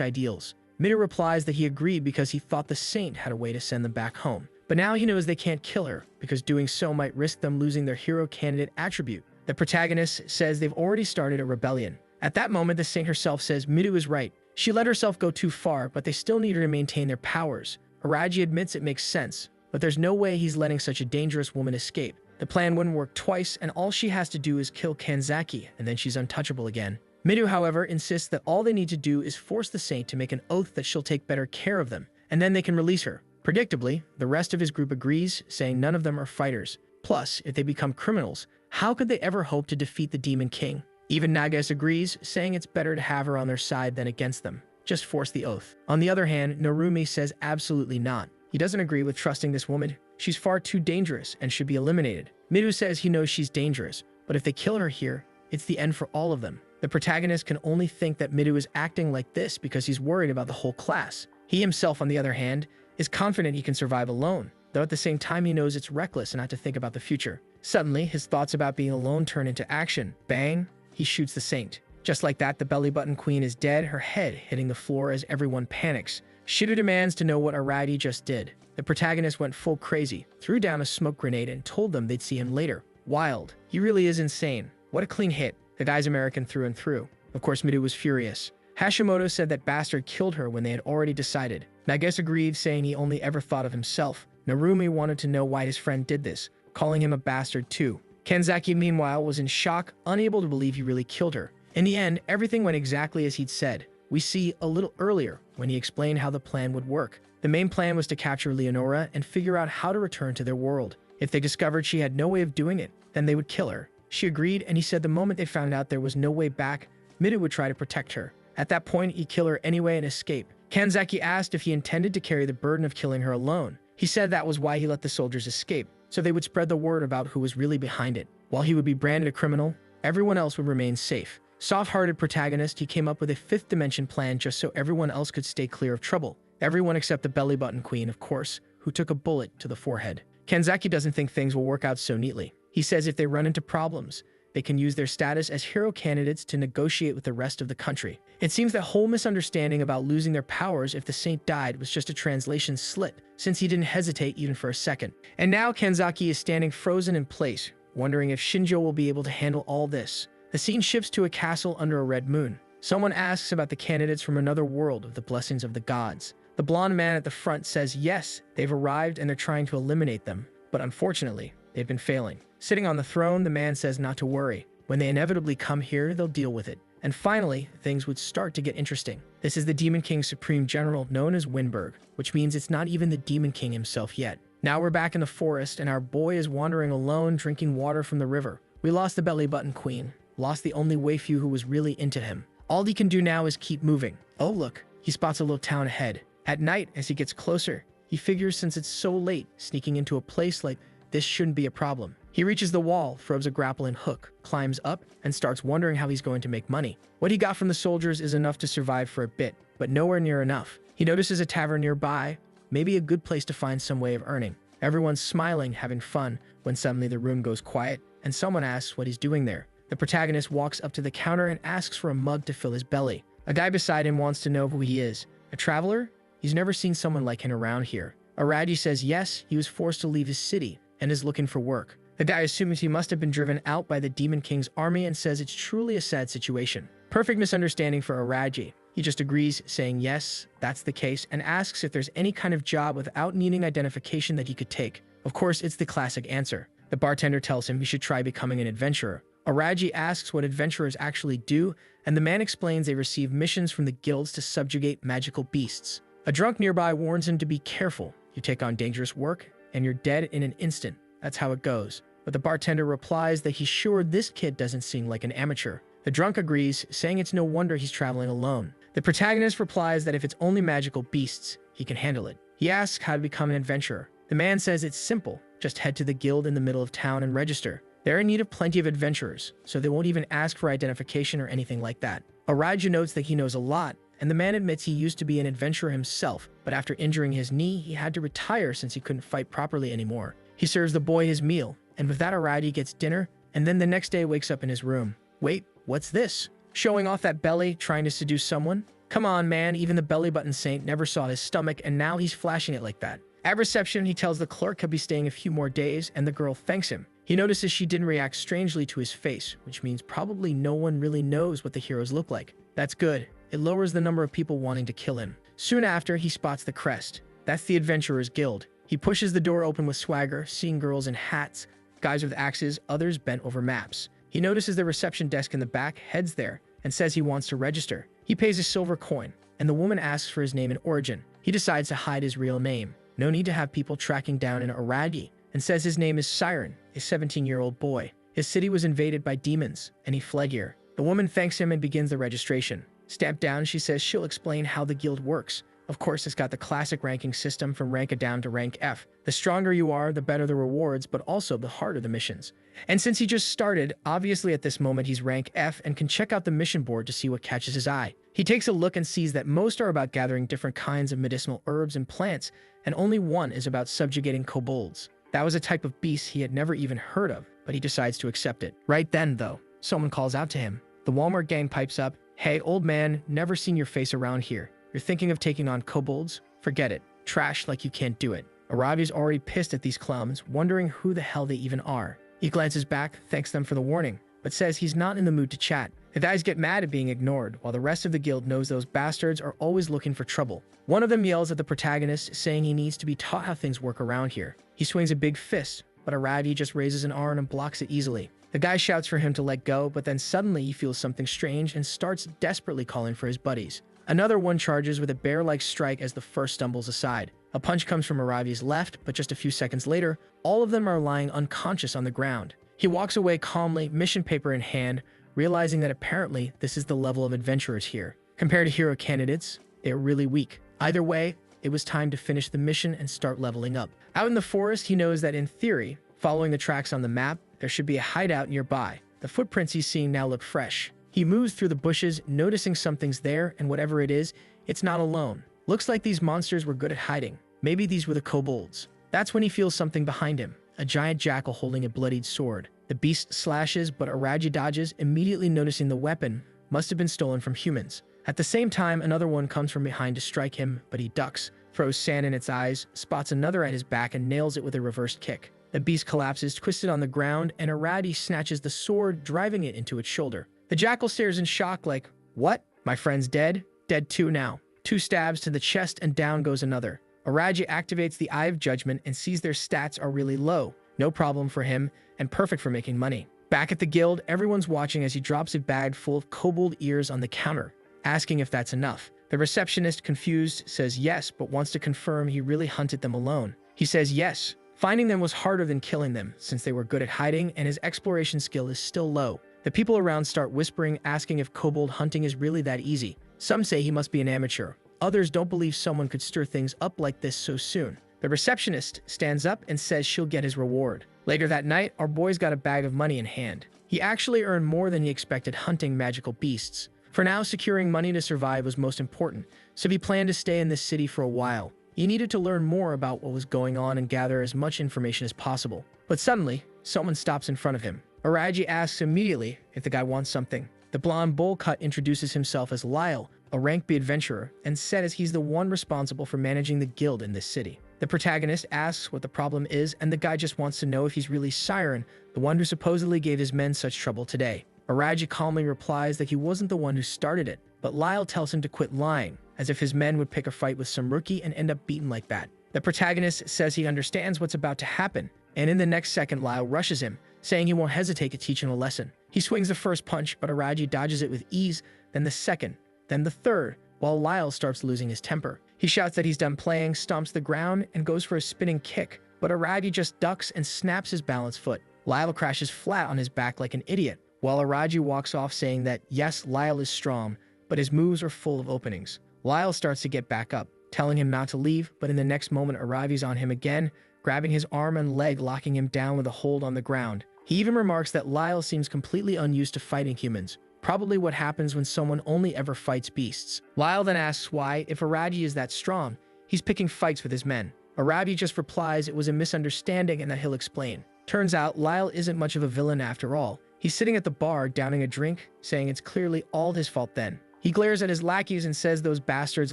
S1: ideals. Mido replies that he agreed because he thought the saint had a way to send them back home. But now he knows they can't kill her, because doing so might risk them losing their hero candidate attribute. The protagonist says they've already started a rebellion. At that moment, the saint herself says Mido is right. She let herself go too far, but they still need her to maintain their powers. Araji admits it makes sense, but there's no way he's letting such a dangerous woman escape. The plan wouldn't work twice, and all she has to do is kill Kanzaki, and then she's untouchable again. Mido, however, insists that all they need to do is force the saint to make an oath that she'll take better care of them, and then they can release her. Predictably, the rest of his group agrees, saying none of them are fighters. Plus, if they become criminals, how could they ever hope to defeat the Demon King? Even Nages agrees, saying it's better to have her on their side than against them. Just force the oath. On the other hand, Narumi says absolutely not. He doesn't agree with trusting this woman. She's far too dangerous and should be eliminated. Mido says he knows she's dangerous, but if they kill her here, it's the end for all of them. The protagonist can only think that Mido is acting like this because he's worried about the whole class. He himself, on the other hand, is confident he can survive alone, though at the same time he knows it's reckless not to think about the future. Suddenly, his thoughts about being alone turn into action. Bang! He shoots the saint. Just like that, the belly button queen is dead, her head hitting the floor as everyone panics. Shido demands to know what Arati just did. The protagonist went full crazy, threw down a smoke grenade and told them they'd see him later. Wild. He really is insane. What a clean hit. The guy's American through and through. Of course, Mido was furious. Hashimoto said that bastard killed her when they had already decided. Nages agreed, saying he only ever thought of himself. Narumi wanted to know why his friend did this, calling him a bastard too. Kanzaki, meanwhile, was in shock, unable to believe he really killed her. In the end, everything went exactly as he'd said. We see a little earlier when he explained how the plan would work. The main plan was to capture Leonora and figure out how to return to their world. If they discovered she had no way of doing it, then they would kill her. She agreed, and he said the moment they found out there was no way back, Mido would try to protect her. At that point, he'd kill her anyway and escape. Kanzaki asked if he intended to carry the burden of killing her alone. He said that was why he let the soldiers escape, so they would spread the word about who was really behind it. While he would be branded a criminal, everyone else would remain safe. Soft-hearted protagonist, he came up with a fifth dimension plan just so everyone else could stay clear of trouble. Everyone except the belly button queen, of course, who took a bullet to the forehead. Kanzaki doesn't think things will work out so neatly. He says if they run into problems, they can use their status as hero candidates to negotiate with the rest of the country. It seems that whole misunderstanding about losing their powers if the saint died was just a translation slip, since he didn't hesitate even for a second. And now Kanzaki is standing frozen in place, wondering if Shinjo will be able to handle all this. The scene shifts to a castle under a red moon. Someone asks about the candidates from another world of the blessings of the gods. The blonde man at the front says yes, they've arrived and they're trying to eliminate them, but unfortunately, they've been failing. Sitting on the throne, the man says not to worry. When they inevitably come here, they'll deal with it. And finally, things would start to get interesting. This is the Demon King's Supreme General, known as Winberg, which means it's not even the Demon King himself yet. Now we're back in the forest, and our boy is wandering alone, drinking water from the river. We lost the belly button queen, lost the only waifu who was really into him. All he can do now is keep moving. Oh look, he spots a little town ahead. At night, as he gets closer, he figures since it's so late, sneaking into a place like this shouldn't be a problem. He reaches the wall, throws a grappling hook, climbs up, and starts wondering how he's going to make money. What he got from the soldiers is enough to survive for a bit, but nowhere near enough. He notices a tavern nearby, maybe a good place to find some way of earning. Everyone's smiling, having fun, when suddenly the room goes quiet, and someone asks what he's doing there. The protagonist walks up to the counter and asks for a mug to fill his belly. A guy beside him wants to know who he is. A traveler? He's never seen someone like him around here. Aradi says yes, he was forced to leave his city and is looking for work. The guy assumes he must have been driven out by the Demon King's army and says it's truly a sad situation. Perfect misunderstanding for Aradi. He just agrees, saying yes, that's the case, and asks if there's any kind of job without needing identification that he could take. Of course, it's the classic answer. The bartender tells him he should try becoming an adventurer. Araji asks what adventurers actually do, and the man explains they receive missions from the guilds to subjugate magical beasts. A drunk nearby warns him to be careful. You take on dangerous work, and you're dead in an instant. That's how it goes. But the bartender replies that he's sure this kid doesn't seem like an amateur. The drunk agrees, saying it's no wonder he's traveling alone. The protagonist replies that if it's only magical beasts, he can handle it. He asks how to become an adventurer. The man says it's simple. Just head to the guild in the middle of town and register. They're in need of plenty of adventurers, so they won't even ask for identification or anything like that. Araju notes that he knows a lot, and the man admits he used to be an adventurer himself, but after injuring his knee, he had to retire since he couldn't fight properly anymore. He serves the boy his meal, and with that Araju gets dinner, and then the next day wakes up in his room. Wait, what's this? Showing off that belly, trying to seduce someone? Come on, man, even the belly button saint never saw his stomach, and now he's flashing it like that. At reception, he tells the clerk he'll be staying a few more days, and the girl thanks him. He notices she didn't react strangely to his face, which means probably no one really knows what the heroes look like. That's good. It lowers the number of people wanting to kill him. Soon after, he spots the crest. That's the Adventurers Guild. He pushes the door open with swagger, seeing girls in hats, guys with axes, others bent over maps. He notices the reception desk in the back, heads there, and says he wants to register. He pays a silver coin, and the woman asks for his name and origin. He decides to hide his real name. No need to have people tracking down an Aragi, and says his name is Siren, a 17-year-old boy. His city was invaded by demons, and he fled here. The woman thanks him and begins the registration. Stamped down, she says she'll explain how the guild works. Of course, it's got the classic ranking system from rank A down to rank F. The stronger you are, the better the rewards, but also the harder the missions. And since he just started, obviously at this moment he's rank F and can check out the mission board to see what catches his eye. He takes a look and sees that most are about gathering different kinds of medicinal herbs and plants, and only one is about subjugating kobolds. That was a type of beast he had never even heard of, but he decides to accept it. Right then, though, someone calls out to him. The Walmart gang pipes up, "Hey, old man, never seen your face around here. You're thinking of taking on kobolds? Forget it. Trash like you can't do it." Arabi's already pissed at these clowns, wondering who the hell they even are. He glances back, thanks them for the warning, but says he's not in the mood to chat. The guys get mad at being ignored, while the rest of the guild knows those bastards are always looking for trouble. One of them yells at the protagonist, saying he needs to be taught how things work around here. He swings a big fist, but Arabi just raises an arm and blocks it easily. The guy shouts for him to let go, but then suddenly he feels something strange and starts desperately calling for his buddies. Another one charges with a bear-like strike as the first stumbles aside. A punch comes from Arabi's left, but just a few seconds later, all of them are lying unconscious on the ground. He walks away calmly, mission paper in hand, realizing that apparently this is the level of adventurers here. Compared to hero candidates, they are really weak. Either way, it was time to finish the mission and start leveling up. Out in the forest, he knows that in theory, following the tracks on the map, there should be a hideout nearby. The footprints he's seeing now look fresh. He moves through the bushes, noticing something's there, and whatever it is, it's not alone. Looks like these monsters were good at hiding. Maybe these were the kobolds. That's when he feels something behind him, a giant jackal holding a bloodied sword. The beast slashes, but Araji dodges, immediately noticing the weapon must have been stolen from humans. At the same time, another one comes from behind to strike him, but he ducks, throws sand in its eyes, spots another at his back, and nails it with a reversed kick. The beast collapses, twisted on the ground, and Aradi snatches the sword, driving it into its shoulder. The jackal stares in shock like, "What? My friend's dead? Dead too now." 2 stabs to the chest and down goes another. Araji activates the Eye of Judgment and sees their stats are really low. No problem for him, and perfect for making money. Back at the guild, everyone's watching as he drops a bag full of kobold ears on the counter, asking if that's enough. The receptionist, confused, says yes, but wants to confirm he really hunted them alone. He says yes. Finding them was harder than killing them, since they were good at hiding and his exploration skill is still low. The people around start whispering, asking if kobold hunting is really that easy. Some say he must be an amateur. Others don't believe someone could stir things up like this so soon. The receptionist stands up and says she'll get his reward. Later that night, our boy's got a bag of money in hand. He actually earned more than he expected hunting magical beasts. For now, securing money to survive was most important, so he planned to stay in this city for a while. He needed to learn more about what was going on and gather as much information as possible. But suddenly, someone stops in front of him. Araji asks immediately if the guy wants something. The blonde bowl cut introduces himself as Lyle, a rank B adventurer, and says he's the one responsible for managing the guild in this city. The protagonist asks what the problem is, and the guy just wants to know if he's really Siren, the one who supposedly gave his men such trouble today. Araji calmly replies that he wasn't the one who started it, but Lyle tells him to quit lying, as if his men would pick a fight with some rookie and end up beaten like that. The protagonist says he understands what's about to happen, and in the next second Lyle rushes him, saying he won't hesitate to teach him a lesson. He swings the first punch, but Araji dodges it with ease, then the second, then the third, while Lyle starts losing his temper. He shouts that he's done playing, stomps the ground, and goes for a spinning kick, but Araji just ducks and snaps his balance foot. Lyle crashes flat on his back like an idiot, while Araji walks off saying that yes, Lyle is strong, but his moves are full of openings. Lyle starts to get back up, telling him not to leave, but in the next moment Araji's on him again, grabbing his arm and leg, locking him down with a hold on the ground. He even remarks that Lyle seems completely unused to fighting humans, probably what happens when someone only ever fights beasts. Lyle then asks why, if Araji is that strong, he's picking fights with his men. Araji just replies it was a misunderstanding and that he'll explain. Turns out Lyle isn't much of a villain after all. He's sitting at the bar downing a drink, saying it's clearly all his fault then. He glares at his lackeys and says those bastards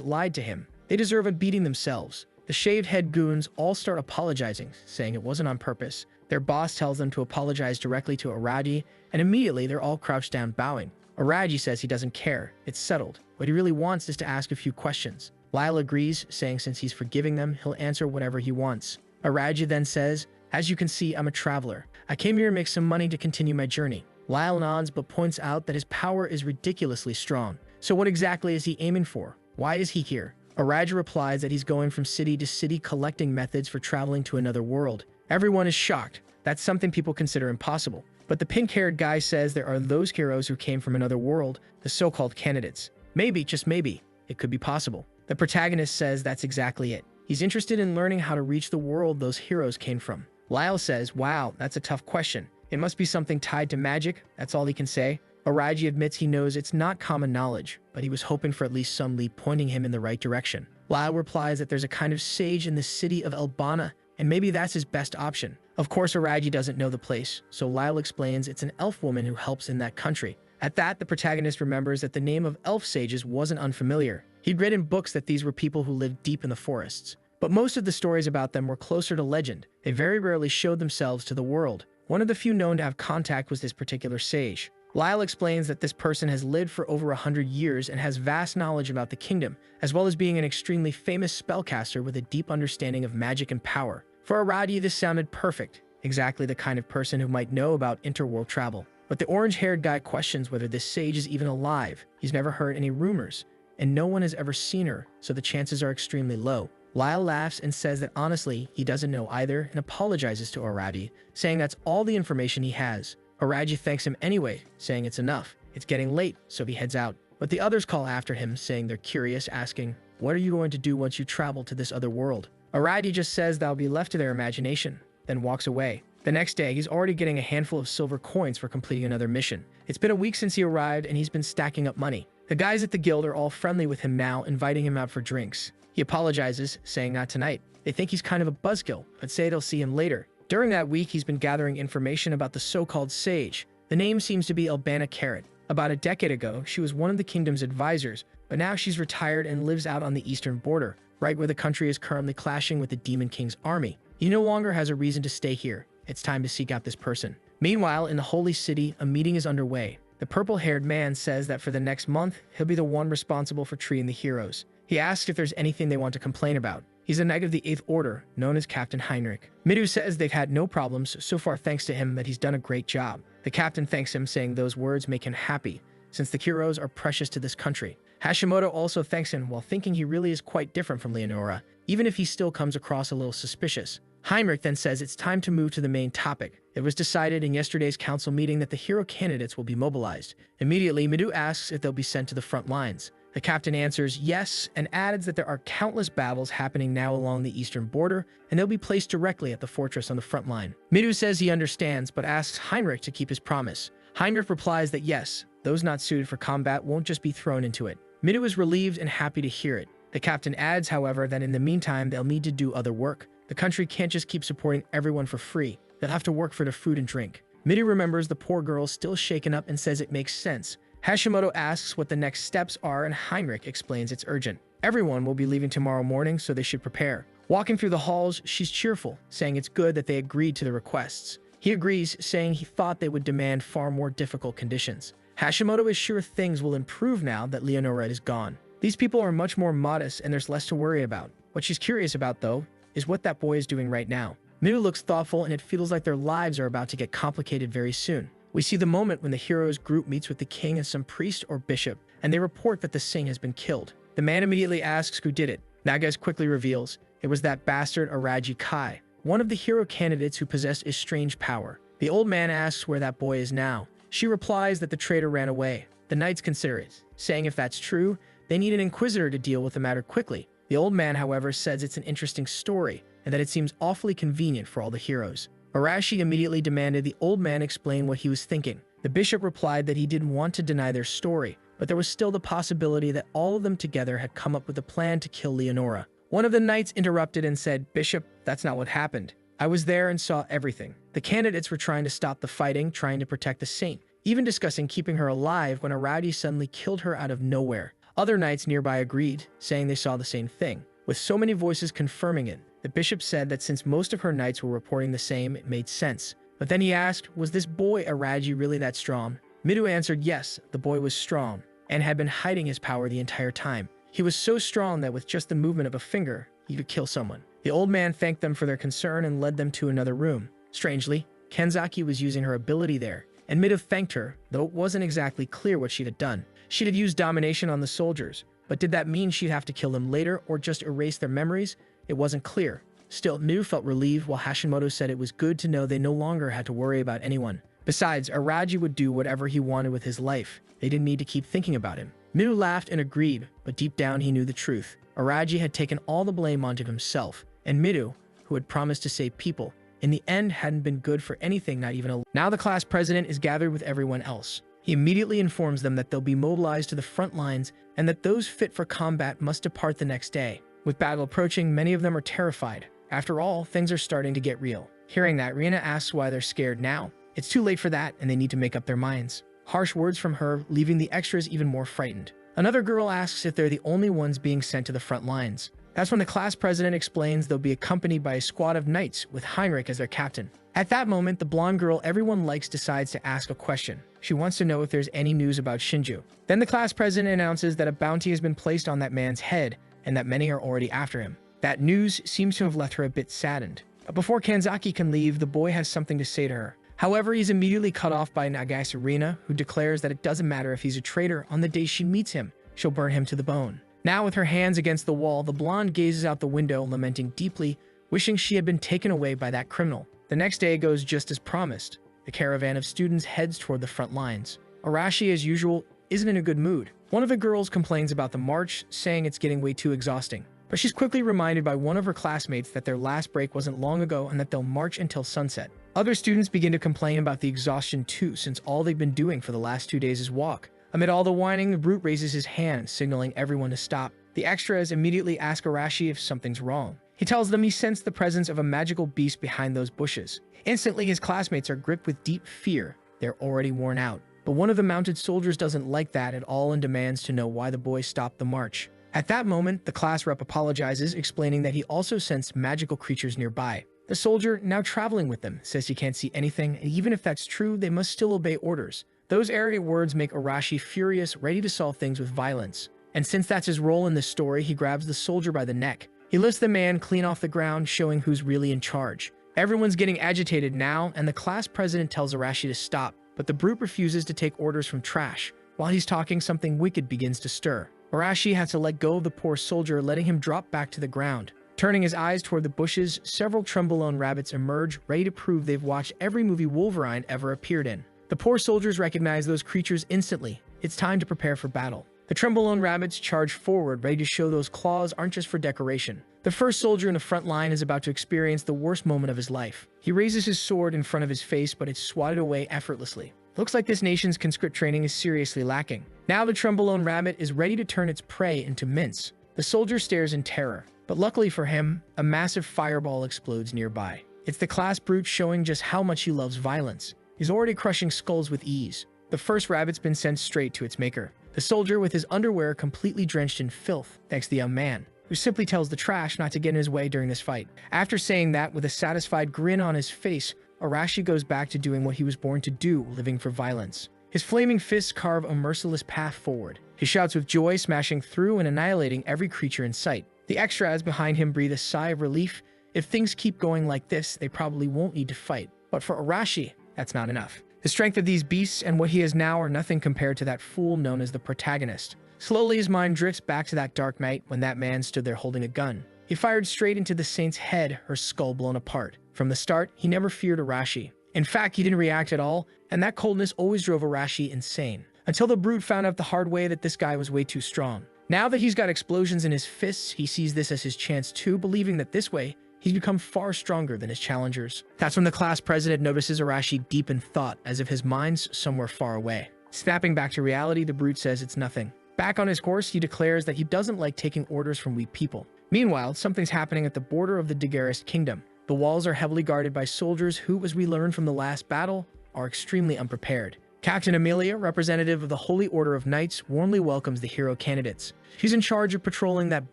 S1: lied to him. They deserve a beating themselves. The shaved head goons all start apologizing, saying it wasn't on purpose. Their boss tells them to apologize directly to Araji, and immediately they're all crouched down bowing. Araji says he doesn't care, it's settled. What he really wants is to ask a few questions. Lyle agrees, saying since he's forgiving them, he'll answer whatever he wants. Araji then says, as you can see, I'm a traveler. I came here to make some money to continue my journey. Lyle nods but points out that his power is ridiculously strong. So what exactly is he aiming for? Why is he here? Araji replies that he's going from city to city collecting methods for traveling to another world. Everyone is shocked. That's something people consider impossible. But the pink-haired guy says there are those heroes who came from another world, the so-called candidates. Maybe, just maybe, it could be possible. The protagonist says that's exactly it. He's interested in learning how to reach the world those heroes came from. Lyle says, wow, that's a tough question. It must be something tied to magic, that's all he can say. Araji admits he knows it's not common knowledge, but he was hoping for at least some lead pointing him in the right direction. Lyle replies that there's a kind of sage in the city of Elbana, and maybe that's his best option. Of course, Araji doesn't know the place, so Lyle explains it's an elf woman who helps in that country. At that, the protagonist remembers that the name of elf sages wasn't unfamiliar. He'd read in books that these were people who lived deep in the forests. But most of the stories about them were closer to legend. They very rarely showed themselves to the world. One of the few known to have contact was this particular sage. Lyle explains that this person has lived for over 100 years and has vast knowledge about the kingdom, as well as being an extremely famous spellcaster with a deep understanding of magic and power. For Araji, this sounded perfect, exactly the kind of person who might know about interworld travel. But the orange-haired guy questions whether this sage is even alive. He's never heard any rumors, and no one has ever seen her, so the chances are extremely low. Lyle laughs and says that honestly, he doesn't know either and apologizes to Araji, saying that's all the information he has. Araji thanks him anyway, saying it's enough. It's getting late, so he heads out. But the others call after him, saying they're curious, asking, what are you going to do once you travel to this other world? Araji just says that'll be left to their imagination, then walks away. The next day, he's already getting a handful of silver coins for completing another mission. It's been a week since he arrived, and he's been stacking up money. The guys at the guild are all friendly with him now, inviting him out for drinks. He apologizes, saying not tonight. They think he's kind of a buzzkill, but say they'll see him later. During that week, he's been gathering information about the so-called sage. The name seems to be Albana Carrot. About a decade ago, she was one of the kingdom's advisors, but now she's retired and lives out on the eastern border, right where the country is currently clashing with the Demon King's army. He no longer has a reason to stay here. It's time to seek out this person. Meanwhile, in the Holy City, a meeting is underway. The purple-haired man says that for the next month, he'll be the one responsible for treating the heroes. He asks if there's anything they want to complain about. He's a knight of the 8th Order, known as Captain Heinrich. Midu says they've had no problems so far thanks to him, that he's done a great job. The captain thanks him, saying those words make him happy, since the heroes are precious to this country. Hashimoto also thanks him while thinking he really is quite different from Leonora, even if he still comes across a little suspicious. Heinrich then says it's time to move to the main topic. It was decided in yesterday's council meeting that the hero candidates will be mobilized. Immediately, Midu asks if they'll be sent to the front lines. The captain answers yes and adds that there are countless battles happening now along the eastern border, and they'll be placed directly at the fortress on the front line. Midu says he understands, but asks Heinrich to keep his promise. Heinrich replies that yes, those not suited for combat won't just be thrown into it. Midu is relieved and happy to hear it. The captain adds, however, that in the meantime they'll need to do other work. The country can't just keep supporting everyone for free. They'll have to work for their food and drink. Midu remembers the poor girl still shaken up and says it makes sense. Hashimoto asks what the next steps are and Heinrich explains it's urgent. Everyone will be leaving tomorrow morning, so they should prepare. Walking through the halls, she's cheerful, saying it's good that they agreed to the requests. He agrees, saying he thought they would demand far more difficult conditions. Hashimoto is sure things will improve now that Leonora is gone. These people are much more modest and there's less to worry about. What she's curious about, though, is what that boy is doing right now. Midu looks thoughtful and it feels like their lives are about to get complicated very soon. We see the moment when the heroes group meets with the king and some priest or bishop, and they report that the Singh has been killed. The man immediately asks who did it. Nagas quickly reveals it was that bastard Araji Kai, one of the hero candidates who possessed a strange power. The old man asks where that boy is now. She replies that the traitor ran away. The knights consider it, saying if that's true, they need an inquisitor to deal with the matter quickly. The old man, however, says it's an interesting story, and that it seems awfully convenient for all the heroes. Arashi immediately demanded the old man explain what he was thinking. The bishop replied that he didn't want to deny their story, but there was still the possibility that all of them together had come up with a plan to kill Leonora. One of the knights interrupted and said, "Bishop, that's not what happened. I was there and saw everything. The candidates were trying to stop the fighting, trying to protect the saint, even discussing keeping her alive when a rowdy suddenly killed her out of nowhere." Other knights nearby agreed, saying they saw the same thing. With so many voices confirming it, the bishop said that since most of her knights were reporting the same, it made sense. But then he asked, was this boy Araji really that strong? Midu answered yes, the boy was strong, and had been hiding his power the entire time. He was so strong that with just the movement of a finger, he could kill someone. The old man thanked them for their concern and led them to another room. Strangely, Kenzaki was using her ability there, and Midu thanked her, though it wasn't exactly clear what she'd done. She'd had used domination on the soldiers, but did that mean she'd have to kill them later or just erase their memories? It wasn't clear. Still, Midu felt relieved while Hashimoto said it was good to know they no longer had to worry about anyone. Besides, Araji would do whatever he wanted with his life. They didn't need to keep thinking about him. Midu laughed and agreed, but deep down he knew the truth. Araji had taken all the blame onto himself, and Midu, who had promised to save people, in the end hadn't been good for anything, not even a... Now the class president is gathered with everyone else. He immediately informs them that they'll be mobilized to the front lines and that those fit for combat must depart the next day. With battle approaching, many of them are terrified. After all, things are starting to get real. Hearing that, Rihanna asks why they're scared now. It's too late for that, and they need to make up their minds. Harsh words from her, leaving the extras even more frightened. Another girl asks if they're the only ones being sent to the front lines. That's when the class president explains they'll be accompanied by a squad of knights with Heinrich as their captain. At that moment, the blonde girl everyone likes decides to ask a question. She wants to know if there's any news about Shinju. Then the class president announces that a bounty has been placed on that man's head and that many are already after him. That news seems to have left her a bit saddened. But before Kanzaki can leave, the boy has something to say to her. However, he's immediately cut off by Nagasarina, who declares that it doesn't matter if he's a traitor. On the day she meets him, she'll burn him to the bone. Now, with her hands against the wall, the blonde gazes out the window, lamenting deeply, wishing she had been taken away by that criminal. The next day goes just as promised. The caravan of students heads toward the front lines. Arashi, as usual, isn't in a good mood. One of the girls complains about the march, saying it's getting way too exhausting. But she's quickly reminded by one of her classmates that their last break wasn't long ago and that they'll march until sunset. Other students begin to complain about the exhaustion too, since all they've been doing for the last 2 days is walk. Amid all the whining, the brute raises his hand, signaling everyone to stop. The extras immediately ask Arashi if something's wrong. He tells them he sensed the presence of a magical beast behind those bushes. Instantly, his classmates are gripped with deep fear. They're already worn out. But one of the mounted soldiers doesn't like that at all and demands to know why the boy stopped the march. At that moment, the class rep apologizes, explaining that he also sensed magical creatures nearby. The soldier, now traveling with them, says he can't see anything, and even if that's true, they must still obey orders. Those arrogant words make Arashi furious, ready to solve things with violence. And since that's his role in this story, he grabs the soldier by the neck. He lifts the man clean off the ground, showing who's really in charge. Everyone's getting agitated now, and the class president tells Arashi to stop, but the brute refuses to take orders from trash. While he's talking, something wicked begins to stir. Arashi has to let go of the poor soldier, letting him drop back to the ground. Turning his eyes toward the bushes, several Trumbolone rabbits emerge, ready to prove they've watched every movie Wolverine ever appeared in. The poor soldiers recognize those creatures instantly. It's time to prepare for battle. The Trembolone rabbits charge forward, ready to show those claws aren't just for decoration. The first soldier in the front line is about to experience the worst moment of his life. He raises his sword in front of his face, but it's swatted away effortlessly. Looks like this nation's conscript training is seriously lacking. Now the Trembolone rabbit is ready to turn its prey into mince. The soldier stares in terror, but luckily for him, a massive fireball explodes nearby. It's the class brute showing just how much he loves violence. He's already crushing skulls with ease. The first rabbit's been sent straight to its maker. The soldier with his underwear completely drenched in filth, thanks to the young man, who simply tells the trash not to get in his way during this fight. After saying that with a satisfied grin on his face, Arashi goes back to doing what he was born to do, living for violence. His flaming fists carve a merciless path forward. He shouts with joy, smashing through and annihilating every creature in sight. The extras behind him breathe a sigh of relief. If things keep going like this, they probably won't need to fight. But for Arashi, that's not enough. The strength of these beasts and what he is now are nothing compared to that fool known as the protagonist. Slowly his mind drifts back to that dark night when that man stood there holding a gun. He fired straight into the saint's head, her skull blown apart. From the start, he never feared Arashi. In fact, he didn't react at all, and that coldness always drove Arashi insane. Until the brute found out the hard way that this guy was way too strong. Now that he's got explosions in his fists, he sees this as his chance too, believing that this way, he's become far stronger than his challengers. That's when the class president notices Arashi deep in thought, as if his mind's somewhere far away. Snapping back to reality, the brute says it's nothing. Back on his horse, he declares that he doesn't like taking orders from weak people. Meanwhile, something's happening at the border of the Daguerreist kingdom. The walls are heavily guarded by soldiers who, as we learned from the last battle, are extremely unprepared. Captain Amelia, representative of the Holy Order of Knights, warmly welcomes the hero candidates. She's in charge of patrolling that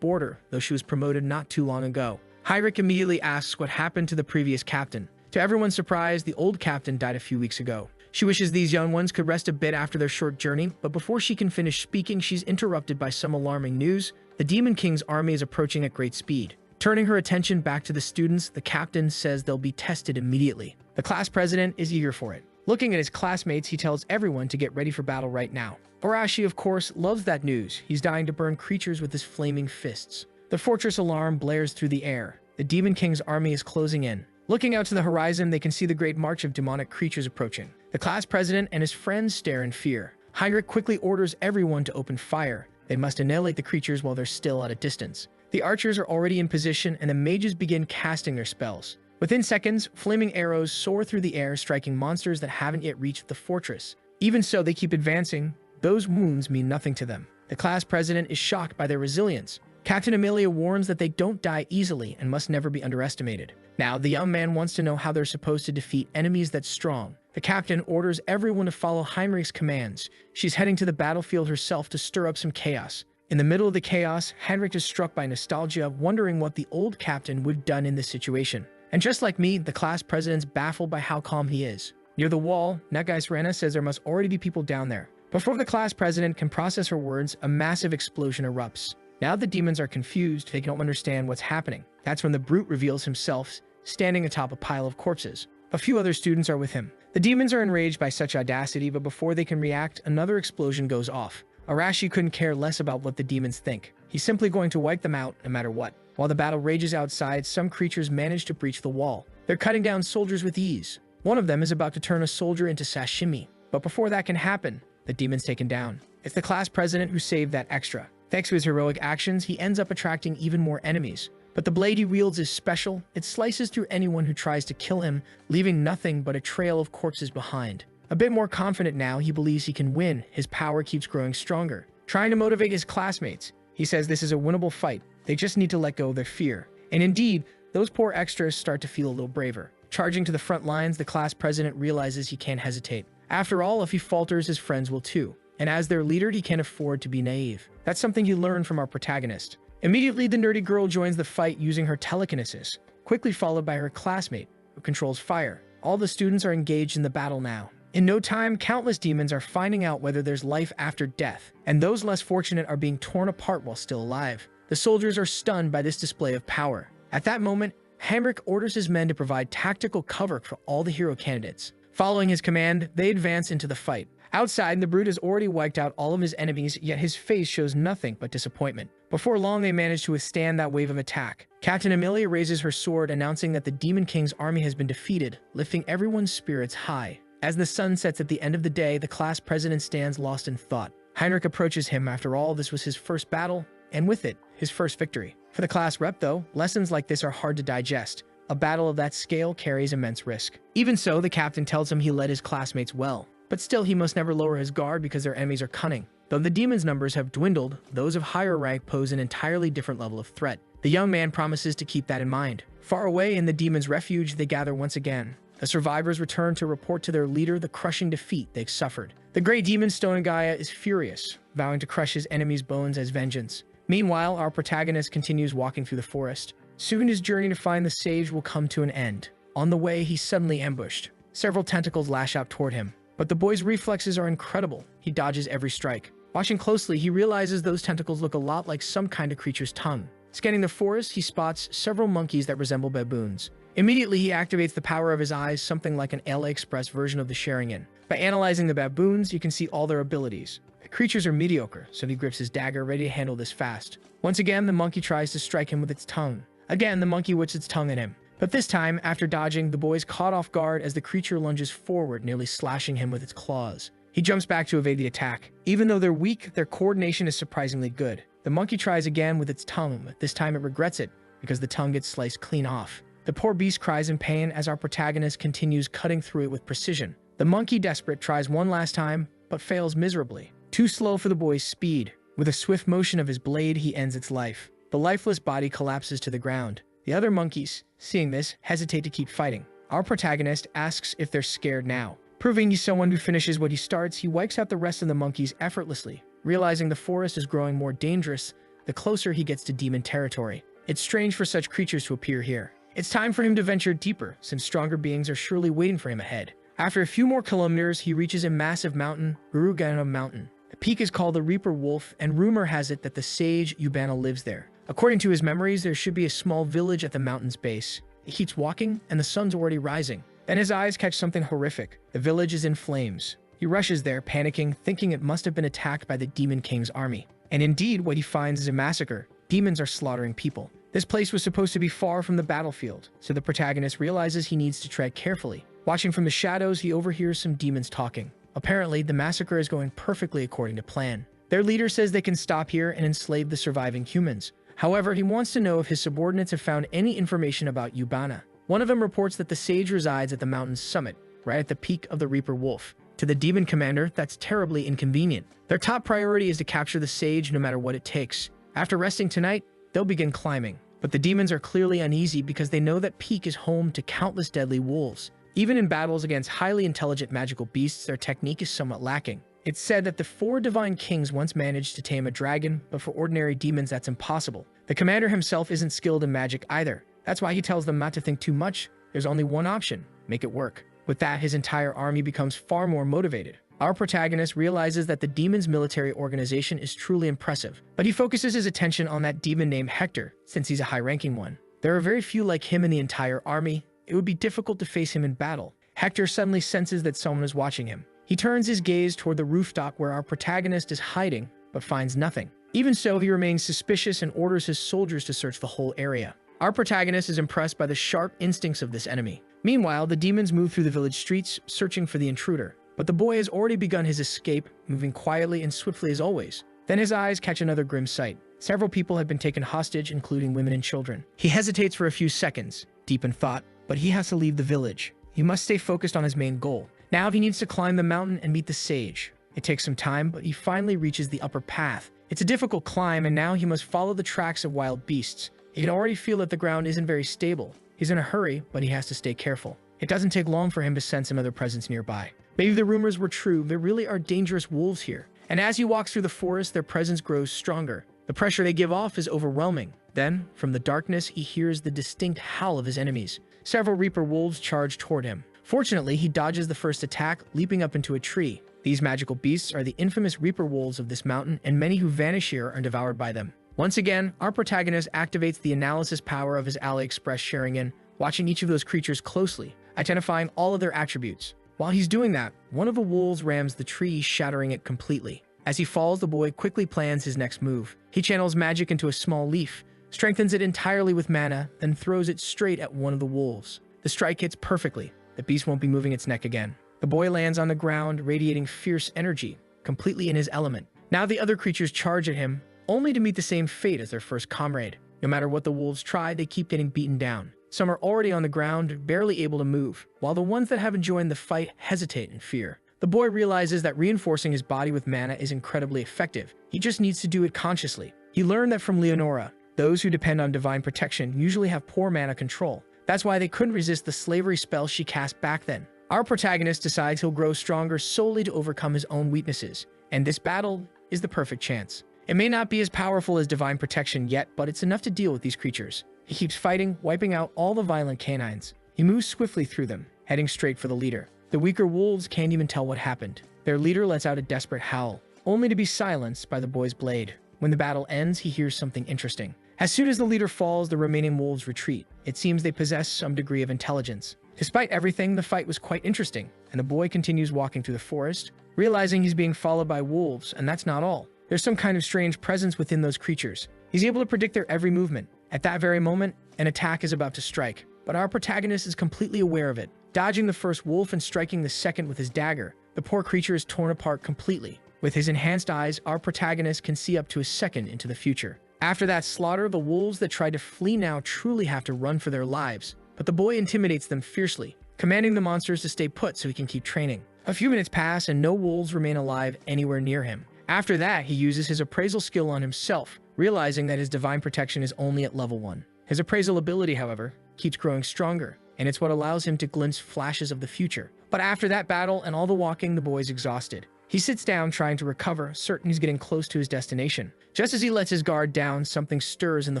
S1: border, though she was promoted not too long ago. Heinrich immediately asks what happened to the previous captain. To everyone's surprise, the old captain died a few weeks ago. She wishes these young ones could rest a bit after their short journey, but before she can finish speaking, she's interrupted by some alarming news. The Demon King's army is approaching at great speed. Turning her attention back to the students, the captain says they'll be tested immediately. The class president is eager for it. Looking at his classmates, he tells everyone to get ready for battle right now. Arashi, of course, loves that news. He's dying to burn creatures with his flaming fists. The fortress alarm blares through the air. The Demon King's army is closing in. Looking out to the horizon, they can see the great march of demonic creatures approaching. The class president and his friends stare in fear. Heinrich quickly orders everyone to open fire. They must annihilate the creatures while they're still at a distance. The archers are already in position, and the mages begin casting their spells. Within seconds, flaming arrows soar through the air, striking monsters that haven't yet reached the fortress. Even so, they keep advancing. Those wounds mean nothing to them. The class president is shocked by their resilience. Captain Amelia warns that they don't die easily and must never be underestimated. Now, the young man wants to know how they're supposed to defeat enemies that strong. The captain orders everyone to follow Heinrich's commands. She's heading to the battlefield herself to stir up some chaos. In the middle of the chaos, Heinrich is struck by nostalgia, wondering what the old captain would have done in this situation. And just like me, the class president's baffled by how calm he is. Near the wall, Netgeist Rena says there must already be people down there. Before the class president can process her words, a massive explosion erupts. Now the demons are confused, they don't understand what's happening. That's when the brute reveals himself, standing atop a pile of corpses. A few other students are with him. The demons are enraged by such audacity, but before they can react, another explosion goes off. Arashi couldn't care less about what the demons think. He's simply going to wipe them out no matter what. While the battle rages outside, some creatures manage to breach the wall. They're cutting down soldiers with ease. One of them is about to turn a soldier into sashimi. But before that can happen, the demon's taken down. It's the class president who saved that extra. Thanks to his heroic actions, he ends up attracting even more enemies. But the blade he wields is special. It slices through anyone who tries to kill him, leaving nothing but a trail of corpses behind. A bit more confident now, he believes he can win. His power keeps growing stronger. Trying to motivate his classmates, he says this is a winnable fight. They just need to let go of their fear. And indeed, those poor extras start to feel a little braver. Charging to the front lines, the class president realizes he can't hesitate. After all, if he falters, his friends will too. And as their leader, he can't afford to be naive. That's something he learned from our protagonist. Immediately, the nerdy girl joins the fight using her telekinesis, quickly followed by her classmate, who controls fire. All the students are engaged in the battle now. In no time, countless demons are finding out whether there's life after death, and those less fortunate are being torn apart while still alive. The soldiers are stunned by this display of power. At that moment, Heinrich orders his men to provide tactical cover for all the hero candidates. Following his command, they advance into the fight. Outside, the brute has already wiped out all of his enemies, yet his face shows nothing but disappointment. Before long, they manage to withstand that wave of attack. Captain Amelia raises her sword, announcing that the Demon King's army has been defeated, lifting everyone's spirits high. As the sun sets at the end of the day, the class president stands lost in thought. Heinrich approaches him. After all, this was his first battle, and with it, his first victory. For the class rep, though, lessons like this are hard to digest. A battle of that scale carries immense risk. Even so, the captain tells him he led his classmates well. But still, he must never lower his guard because their enemies are cunning. Though the demons' numbers have dwindled, those of higher rank pose an entirely different level of threat. The young man promises to keep that in mind. Far away in the demons' refuge, they gather once again. The survivors return to report to their leader the crushing defeat they've suffered. The great demon Stonegaya is furious, vowing to crush his enemy's bones as vengeance. Meanwhile, our protagonist continues walking through the forest. Soon his journey to find the sage will come to an end. On the way, he's suddenly ambushed. Several tentacles lash out toward him. But the boy's reflexes are incredible. He dodges every strike. Watching closely, he realizes those tentacles look a lot like some kind of creature's tongue. Scanning the forest, he spots several monkeys that resemble baboons. Immediately, he activates the power of his eyes, something like an AliExpress version of the Sharingan. By analyzing the baboons, you can see all their abilities. The creatures are mediocre, so he grips his dagger, ready to handle this fast. Once again, the monkey tries to strike him with its tongue. Again, the monkey whips its tongue at him. But this time, after dodging, the boy is caught off guard as the creature lunges forward, nearly slashing him with its claws. He jumps back to evade the attack. Even though they're weak, their coordination is surprisingly good. The monkey tries again with its tongue, but this time it regrets it, because the tongue gets sliced clean off. The poor beast cries in pain as our protagonist continues cutting through it with precision. The monkey, desperate, tries one last time, but fails miserably. Too slow for the boy's speed. With a swift motion of his blade, he ends its life. The lifeless body collapses to the ground. The other monkeys, seeing this, hesitate to keep fighting. Our protagonist asks if they're scared now. Proving he's someone who finishes what he starts, he wipes out the rest of the monkeys effortlessly. Realizing the forest is growing more dangerous, the closer he gets to demon territory. It's strange for such creatures to appear here. It's time for him to venture deeper, since stronger beings are surely waiting for him ahead. After a few more kilometers, he reaches a massive mountain, Urugana Mountain. The peak is called the Reaper Wolf, and rumor has it that the sage Yubana lives there. According to his memories, there should be a small village at the mountain's base. He keeps walking, and the sun's already rising. Then his eyes catch something horrific. The village is in flames. He rushes there, panicking, thinking it must have been attacked by the Demon King's army. And indeed, what he finds is a massacre. Demons are slaughtering people. This place was supposed to be far from the battlefield, so the protagonist realizes he needs to tread carefully. Watching from the shadows, he overhears some demons talking. Apparently, the massacre is going perfectly according to plan. Their leader says they can stop here and enslave the surviving humans. However, he wants to know if his subordinates have found any information about Yubana. One of them reports that the sage resides at the mountain's summit, right at the peak of the Reaper Wolf. To the demon commander, that's terribly inconvenient. Their top priority is to capture the sage no matter what it takes. After resting tonight, they'll begin climbing. But the demons are clearly uneasy because they know that Peak is home to countless deadly wolves. Even in battles against highly intelligent magical beasts, their technique is somewhat lacking. It's said that the 4 divine kings once managed to tame a dragon, but for ordinary demons that's impossible. The commander himself isn't skilled in magic either. That's why he tells them not to think too much. There's only one option: make it work. With that, his entire army becomes far more motivated. Our protagonist realizes that the demon's military organization is truly impressive, but he focuses his attention on that demon named Hector, since he's a high-ranking one. There are very few like him in the entire army. It would be difficult to face him in battle. Hector suddenly senses that someone is watching him. He turns his gaze toward the rooftop where our protagonist is hiding, but finds nothing. Even so, he remains suspicious and orders his soldiers to search the whole area. Our protagonist is impressed by the sharp instincts of this enemy. Meanwhile, the demons move through the village streets, searching for the intruder. But the boy has already begun his escape, moving quietly and swiftly as always. Then his eyes catch another grim sight. Several people have been taken hostage, including women and children. He hesitates for a few seconds, deep in thought, but he has to leave the village. He must stay focused on his main goal. Now he needs to climb the mountain and meet the sage. It takes some time, but he finally reaches the upper path. It's a difficult climb, and now he must follow the tracks of wild beasts. He can already feel that the ground isn't very stable. He's in a hurry, but he has to stay careful. It doesn't take long for him to sense another presence nearby. Maybe the rumors were true. There really are dangerous wolves here. And as he walks through the forest, their presence grows stronger. The pressure they give off is overwhelming. Then, from the darkness, he hears the distinct howl of his enemies. Several Reaper wolves charge toward him. Fortunately, he dodges the first attack, leaping up into a tree. These magical beasts are the infamous Reaper wolves of this mountain, and many who vanish here are devoured by them. Once again, our protagonist activates the analysis power of his AliExpress Sharingan, watching each of those creatures closely, identifying all of their attributes. While he's doing that, one of the wolves rams the tree, shattering it completely. As he falls, the boy quickly plans his next move. He channels magic into a small leaf, strengthens it entirely with mana, then throws it straight at one of the wolves. The strike hits perfectly. The beast won't be moving its neck again. The boy lands on the ground, radiating fierce energy, completely in his element. Now the other creatures charge at him, only to meet the same fate as their first comrade. No matter what the wolves try, they keep getting beaten down. Some are already on the ground, barely able to move, while the ones that haven't joined the fight hesitate in fear. The boy realizes that reinforcing his body with mana is incredibly effective. He just needs to do it consciously. He learned that from Leonora. Those who depend on divine protection usually have poor mana control. That's why they couldn't resist the slavery spell she cast back then. Our protagonist decides he'll grow stronger solely to overcome his own weaknesses, and this battle is the perfect chance. It may not be as powerful as divine protection yet, but it's enough to deal with these creatures. He keeps fighting, wiping out all the violent canines. He moves swiftly through them, heading straight for the leader. The weaker wolves can't even tell what happened. Their leader lets out a desperate howl, only to be silenced by the boy's blade. When the battle ends, he hears something interesting. As soon as the leader falls, the remaining wolves retreat. It seems they possess some degree of intelligence. Despite everything, the fight was quite interesting, and the boy continues walking through the forest, realizing he's being followed by wolves, and that's not all. There's some kind of strange presence within those creatures. He's able to predict their every movement. At that very moment, an attack is about to strike, but our protagonist is completely aware of it. Dodging the first wolf and striking the second with his dagger, the poor creature is torn apart completely. With his enhanced eyes, our protagonist can see up to a second into the future. After that slaughter, the wolves that tried to flee now truly have to run for their lives, but the boy intimidates them fiercely, commanding the monsters to stay put so he can keep training. A few minutes pass and no wolves remain alive anywhere near him. After that, he uses his appraisal skill on himself, realizing that his divine protection is only at level 1. His appraisal ability, however, keeps growing stronger, and it's what allows him to glimpse flashes of the future. But after that battle and all the walking, the boy's exhausted. He sits down trying to recover, certain he's getting close to his destination. Just as he lets his guard down, something stirs in the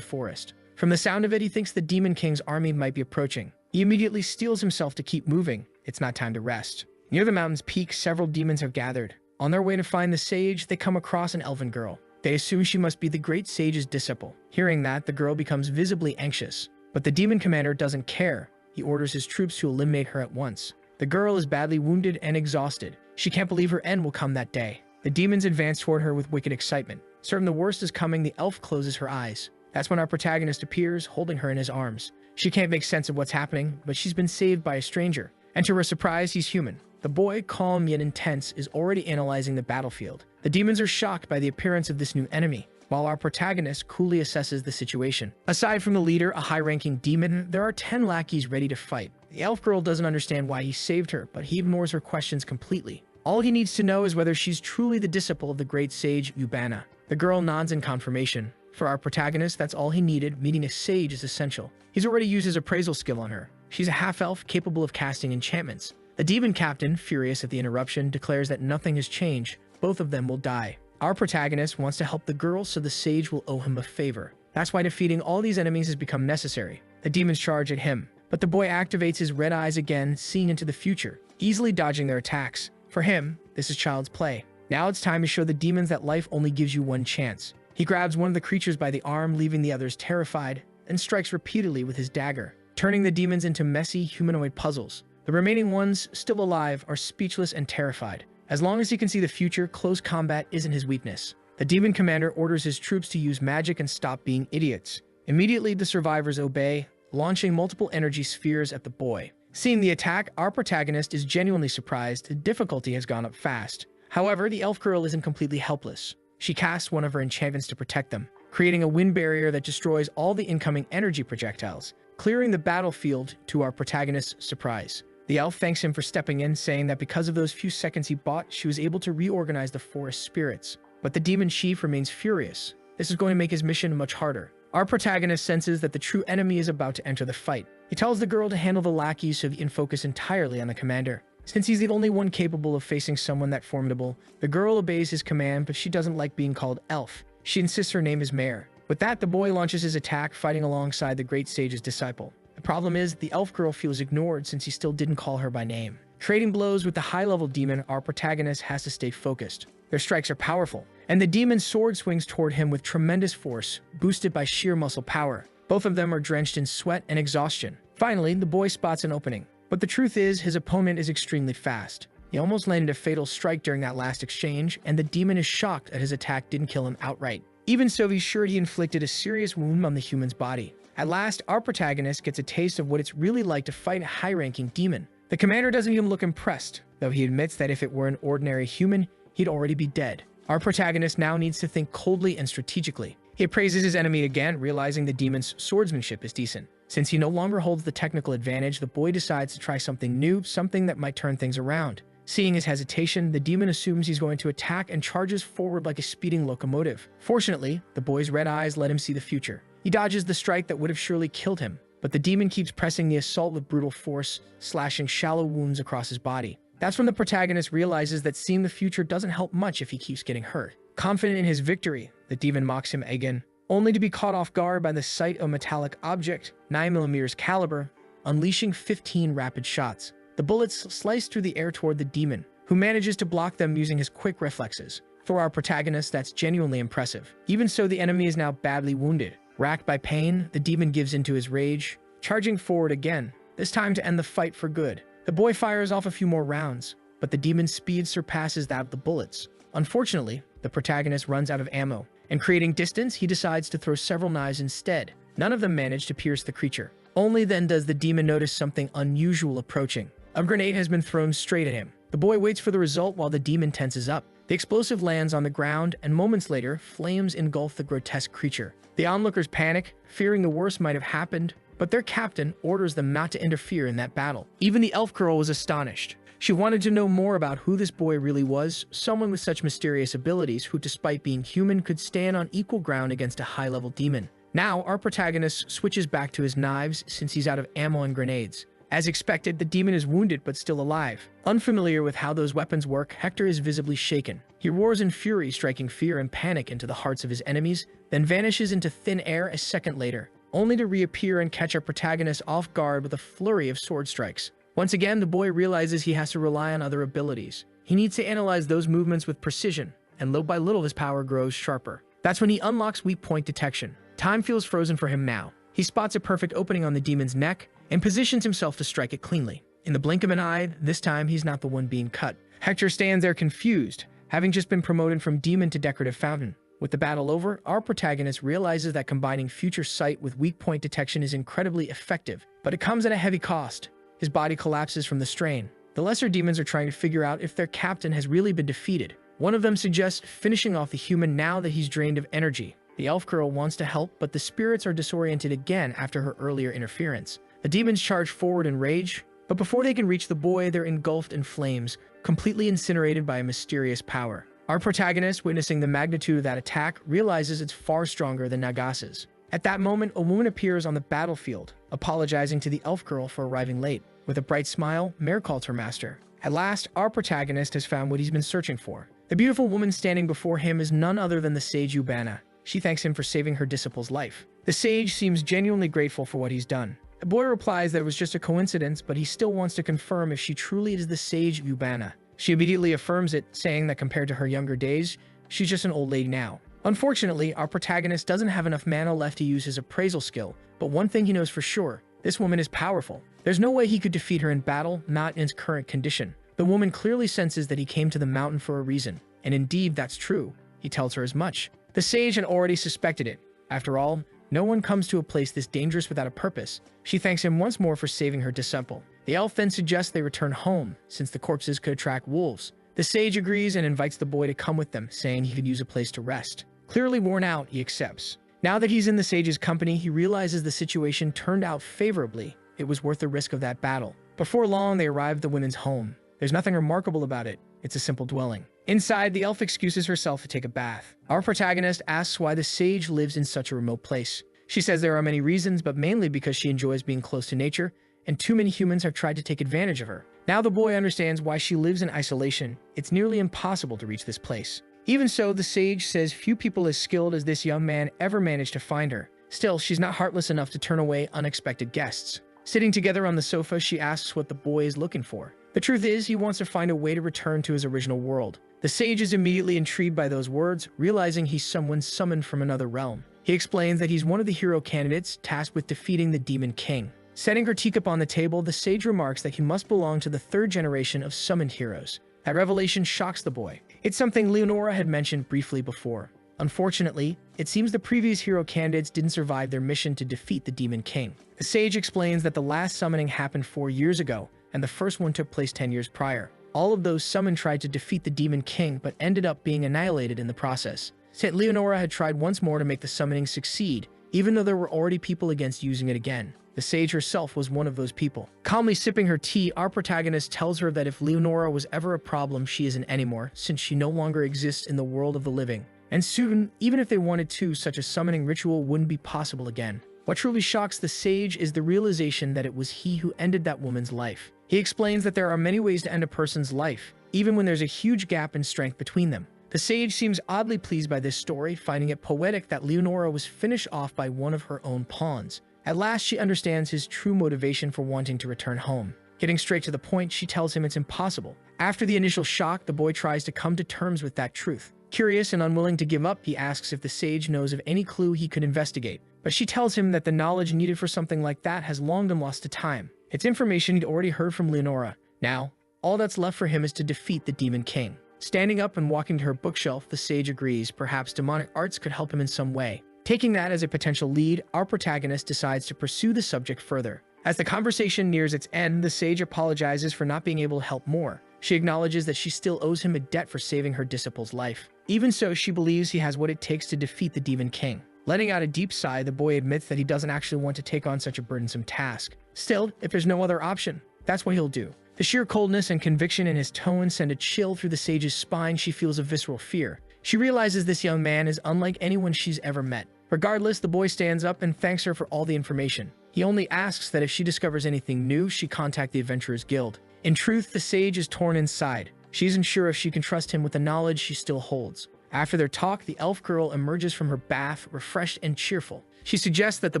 S1: forest. From the sound of it, he thinks the Demon King's army might be approaching. He immediately steels himself to keep moving. It's not time to rest. Near the mountain's peak, several demons have gathered. On their way to find the sage, they come across an elven girl. They assume she must be the great sage's disciple. Hearing that, the girl becomes visibly anxious. But the demon commander doesn't care. He orders his troops to eliminate her at once. The girl is badly wounded and exhausted. She can't believe her end will come that day. The demons advance toward her with wicked excitement. Certain the worst is coming, the elf closes her eyes. That's when our protagonist appears, holding her in his arms. She can't make sense of what's happening, but she's been saved by a stranger. And to her surprise, he's human. The boy, calm yet intense, is already analyzing the battlefield. The demons are shocked by the appearance of this new enemy, while our protagonist coolly assesses the situation. Aside from the leader, a high-ranking demon, there are 10 lackeys ready to fight. The elf girl doesn't understand why he saved her, but he ignores her questions completely. All he needs to know is whether she's truly the disciple of the great sage Ubana. The girl nods in confirmation. For our protagonist, that's all he needed. Meeting a sage is essential. He's already used his appraisal skill on her. She's a half-elf capable of casting enchantments. The demon captain, furious at the interruption, declares that nothing has changed. Both of them will die. Our protagonist wants to help the girl, so the sage will owe him a favor. That's why defeating all these enemies has become necessary. The demons charge at him, but the boy activates his red eyes again, seeing into the future, easily dodging their attacks. For him, this is child's play. Now it's time to show the demons that life only gives you one chance. He grabs one of the creatures by the arm, leaving the others terrified, and strikes repeatedly with his dagger, turning the demons into messy, humanoid puzzles. The remaining ones, still alive, are speechless and terrified. As long as he can see the future, close combat isn't his weakness. The demon commander orders his troops to use magic and stop being idiots. Immediately, the survivors obey, launching multiple energy spheres at the boy. Seeing the attack, our protagonist is genuinely surprised. The difficulty has gone up fast. However, the elf girl isn't completely helpless. She casts one of her enchantments to protect them, creating a wind barrier that destroys all the incoming energy projectiles, clearing the battlefield to our protagonist's surprise. The elf thanks him for stepping in, saying that because of those few seconds he bought, she was able to reorganize the forest spirits. But the demon chief remains furious. This is going to make his mission much harder. Our protagonist senses that the true enemy is about to enter the fight. He tells the girl to handle the lackeys so he can focus entirely on the commander. Since he's the only one capable of facing someone that formidable, the girl obeys his command, but she doesn't like being called elf. She insists her name is Mare. With that, the boy launches his attack, fighting alongside the great sage's disciple. The problem is, the elf girl feels ignored since he still didn't call her by name. Trading blows with the high-level demon, our protagonist has to stay focused. Their strikes are powerful, and the demon's sword swings toward him with tremendous force, boosted by sheer muscle power. Both of them are drenched in sweat and exhaustion. Finally, the boy spots an opening. But the truth is, his opponent is extremely fast. He almost landed a fatal strike during that last exchange, and the demon is shocked that his attack didn't kill him outright. Even so, he's sure he inflicted a serious wound on the human's body. At last, our protagonist gets a taste of what it's really like to fight a high-ranking demon. The commander doesn't even look impressed, though he admits that if it were an ordinary human, he'd already be dead. Our protagonist now needs to think coldly and strategically. He appraises his enemy again, realizing the demon's swordsmanship is decent. Since he no longer holds the technical advantage, the boy decides to try something new, something that might turn things around. Seeing his hesitation, the demon assumes he's going to attack and charges forward like a speeding locomotive. Fortunately, the boy's red eyes let him see the future. He dodges the strike that would have surely killed him, but the demon keeps pressing the assault with brutal force, slashing shallow wounds across his body. That's when the protagonist realizes that seeing the future doesn't help much if he keeps getting hurt. Confident in his victory, the demon mocks him again, only to be caught off guard by the sight of a metallic object, 9mm caliber, unleashing 15 rapid shots. The bullets slice through the air toward the demon, who manages to block them using his quick reflexes. For our protagonist, that's genuinely impressive. Even so, the enemy is now badly wounded. Racked by pain, the demon gives into his rage, charging forward again, this time to end the fight for good. The boy fires off a few more rounds, but the demon's speed surpasses that of the bullets. Unfortunately, the protagonist runs out of ammo, and creating distance, he decides to throw several knives instead. None of them manage to pierce the creature. Only then does the demon notice something unusual approaching. A grenade has been thrown straight at him. The boy waits for the result while the demon tenses up. The explosive lands on the ground, and moments later, flames engulf the grotesque creature. The onlookers panic, fearing the worst might have happened, but their captain orders them not to interfere in that battle. Even the elf girl was astonished. She wanted to know more about who this boy really was, someone with such mysterious abilities who, despite being human, could stand on equal ground against a high-level demon. Now, our protagonist switches back to his knives since he's out of ammo and grenades. As expected, the demon is wounded but still alive. Unfamiliar with how those weapons work, Hector is visibly shaken. He roars in fury, striking fear and panic into the hearts of his enemies, then vanishes into thin air a second later, only to reappear and catch our protagonist off guard with a flurry of sword strikes. Once again, the boy realizes he has to rely on other abilities. He needs to analyze those movements with precision, and little by little his power grows sharper. That's when he unlocks weak point detection. Time feels frozen for him now. He spots a perfect opening on the demon's neck, and positions himself to strike it cleanly. In the blink of an eye, this time he's not the one being cut. Hector stands there confused, having just been promoted from demon to decorative fountain. With the battle over, our protagonist realizes that combining future sight with weak point detection is incredibly effective, but it comes at a heavy cost. His body collapses from the strain. The lesser demons are trying to figure out if their captain has really been defeated. One of them suggests finishing off the human now that he's drained of energy. The elf girl wants to help, but the spirits are disoriented again after her earlier interference. The demons charge forward in rage, but before they can reach the boy, they're engulfed in flames, completely incinerated by a mysterious power. Our protagonist, witnessing the magnitude of that attack, realizes it's far stronger than Nagasa's. At that moment, a woman appears on the battlefield, apologizing to the elf girl for arriving late. With a bright smile, Mare calls her master. At last, our protagonist has found what he's been searching for. The beautiful woman standing before him is none other than the sage Ubana. She thanks him for saving her disciple's life. The sage seems genuinely grateful for what he's done. The boy replies that it was just a coincidence, but he still wants to confirm if she truly is the sage Ubana. She immediately affirms it, saying that compared to her younger days, she's just an old lady now. Unfortunately, our protagonist doesn't have enough mana left to use his appraisal skill, but one thing he knows for sure, this woman is powerful. There's no way he could defeat her in battle, not in his current condition. The woman clearly senses that he came to the mountain for a reason, and indeed that's true. He tells her as much. The sage had already suspected it. After all, no one comes to a place this dangerous without a purpose. She thanks him once more for saving her disciple. The elf then suggests they return home, since the corpses could attract wolves. The sage agrees and invites the boy to come with them, saying he could use a place to rest. Clearly worn out, he accepts. Now that he's in the sage's company, he realizes the situation turned out favorably. It was worth the risk of that battle. Before long, they arrive at the women's home. There's nothing remarkable about it. It's a simple dwelling. Inside, the elf excuses herself to take a bath. Our protagonist asks why the sage lives in such a remote place. She says there are many reasons, but mainly because she enjoys being close to nature, and too many humans have tried to take advantage of her. Now the boy understands why she lives in isolation. It's nearly impossible to reach this place. Even so, the sage says few people as skilled as this young man ever managed to find her. Still, she's not heartless enough to turn away unexpected guests. Sitting together on the sofa, she asks what the boy is looking for. The truth is, he wants to find a way to return to his original world. The sage is immediately intrigued by those words, realizing he's someone summoned from another realm. He explains that he's one of the hero candidates tasked with defeating the Demon King. Setting her teacup on the table, the sage remarks that he must belong to the third generation of summoned heroes. That revelation shocks the boy. It's something Leonora had mentioned briefly before. Unfortunately, it seems the previous hero candidates didn't survive their mission to defeat the Demon King. The sage explains that the last summoning happened 4 years ago, and the first one took place 10 years prior. All of those summoned tried to defeat the Demon King, but ended up being annihilated in the process. St. Leonora had tried once more to make the summoning succeed, even though there were already people against using it again. The sage herself was one of those people. Calmly sipping her tea, our protagonist tells her that if Leonora was ever a problem, she isn't anymore, since she no longer exists in the world of the living. And soon, even if they wanted to, such a summoning ritual wouldn't be possible again. What truly shocks the sage is the realization that it was he who ended that woman's life. He explains that there are many ways to end a person's life, even when there's a huge gap in strength between them. The sage seems oddly pleased by this story, finding it poetic that Leonora was finished off by one of her own pawns. At last, she understands his true motivation for wanting to return home. Getting straight to the point, she tells him it's impossible. After the initial shock, the boy tries to come to terms with that truth. Curious and unwilling to give up, he asks if the sage knows of any clue he could investigate. But she tells him that the knowledge needed for something like that has long been lost to time. It's information he'd already heard from Leonora. Now, all that's left for him is to defeat the Demon King. Standing up and walking to her bookshelf, the sage agrees perhaps demonic arts could help him in some way. Taking that as a potential lead, our protagonist decides to pursue the subject further. As the conversation nears its end, the sage apologizes for not being able to help more. She acknowledges that she still owes him a debt for saving her disciple's life. Even so, she believes he has what it takes to defeat the Demon King. Letting out a deep sigh, the boy admits that he doesn't actually want to take on such a burdensome task. Still, if there's no other option, that's what he'll do. The sheer coldness and conviction in his tone send a chill through the sage's spine. She feels a visceral fear. She realizes this young man is unlike anyone she's ever met. Regardless, the boy stands up and thanks her for all the information. He only asks that if she discovers anything new, she contact the Adventurers Guild. In truth, the sage is torn inside. She isn't sure if she can trust him with the knowledge she still holds. After their talk, the elf girl emerges from her bath, refreshed and cheerful. She suggests that the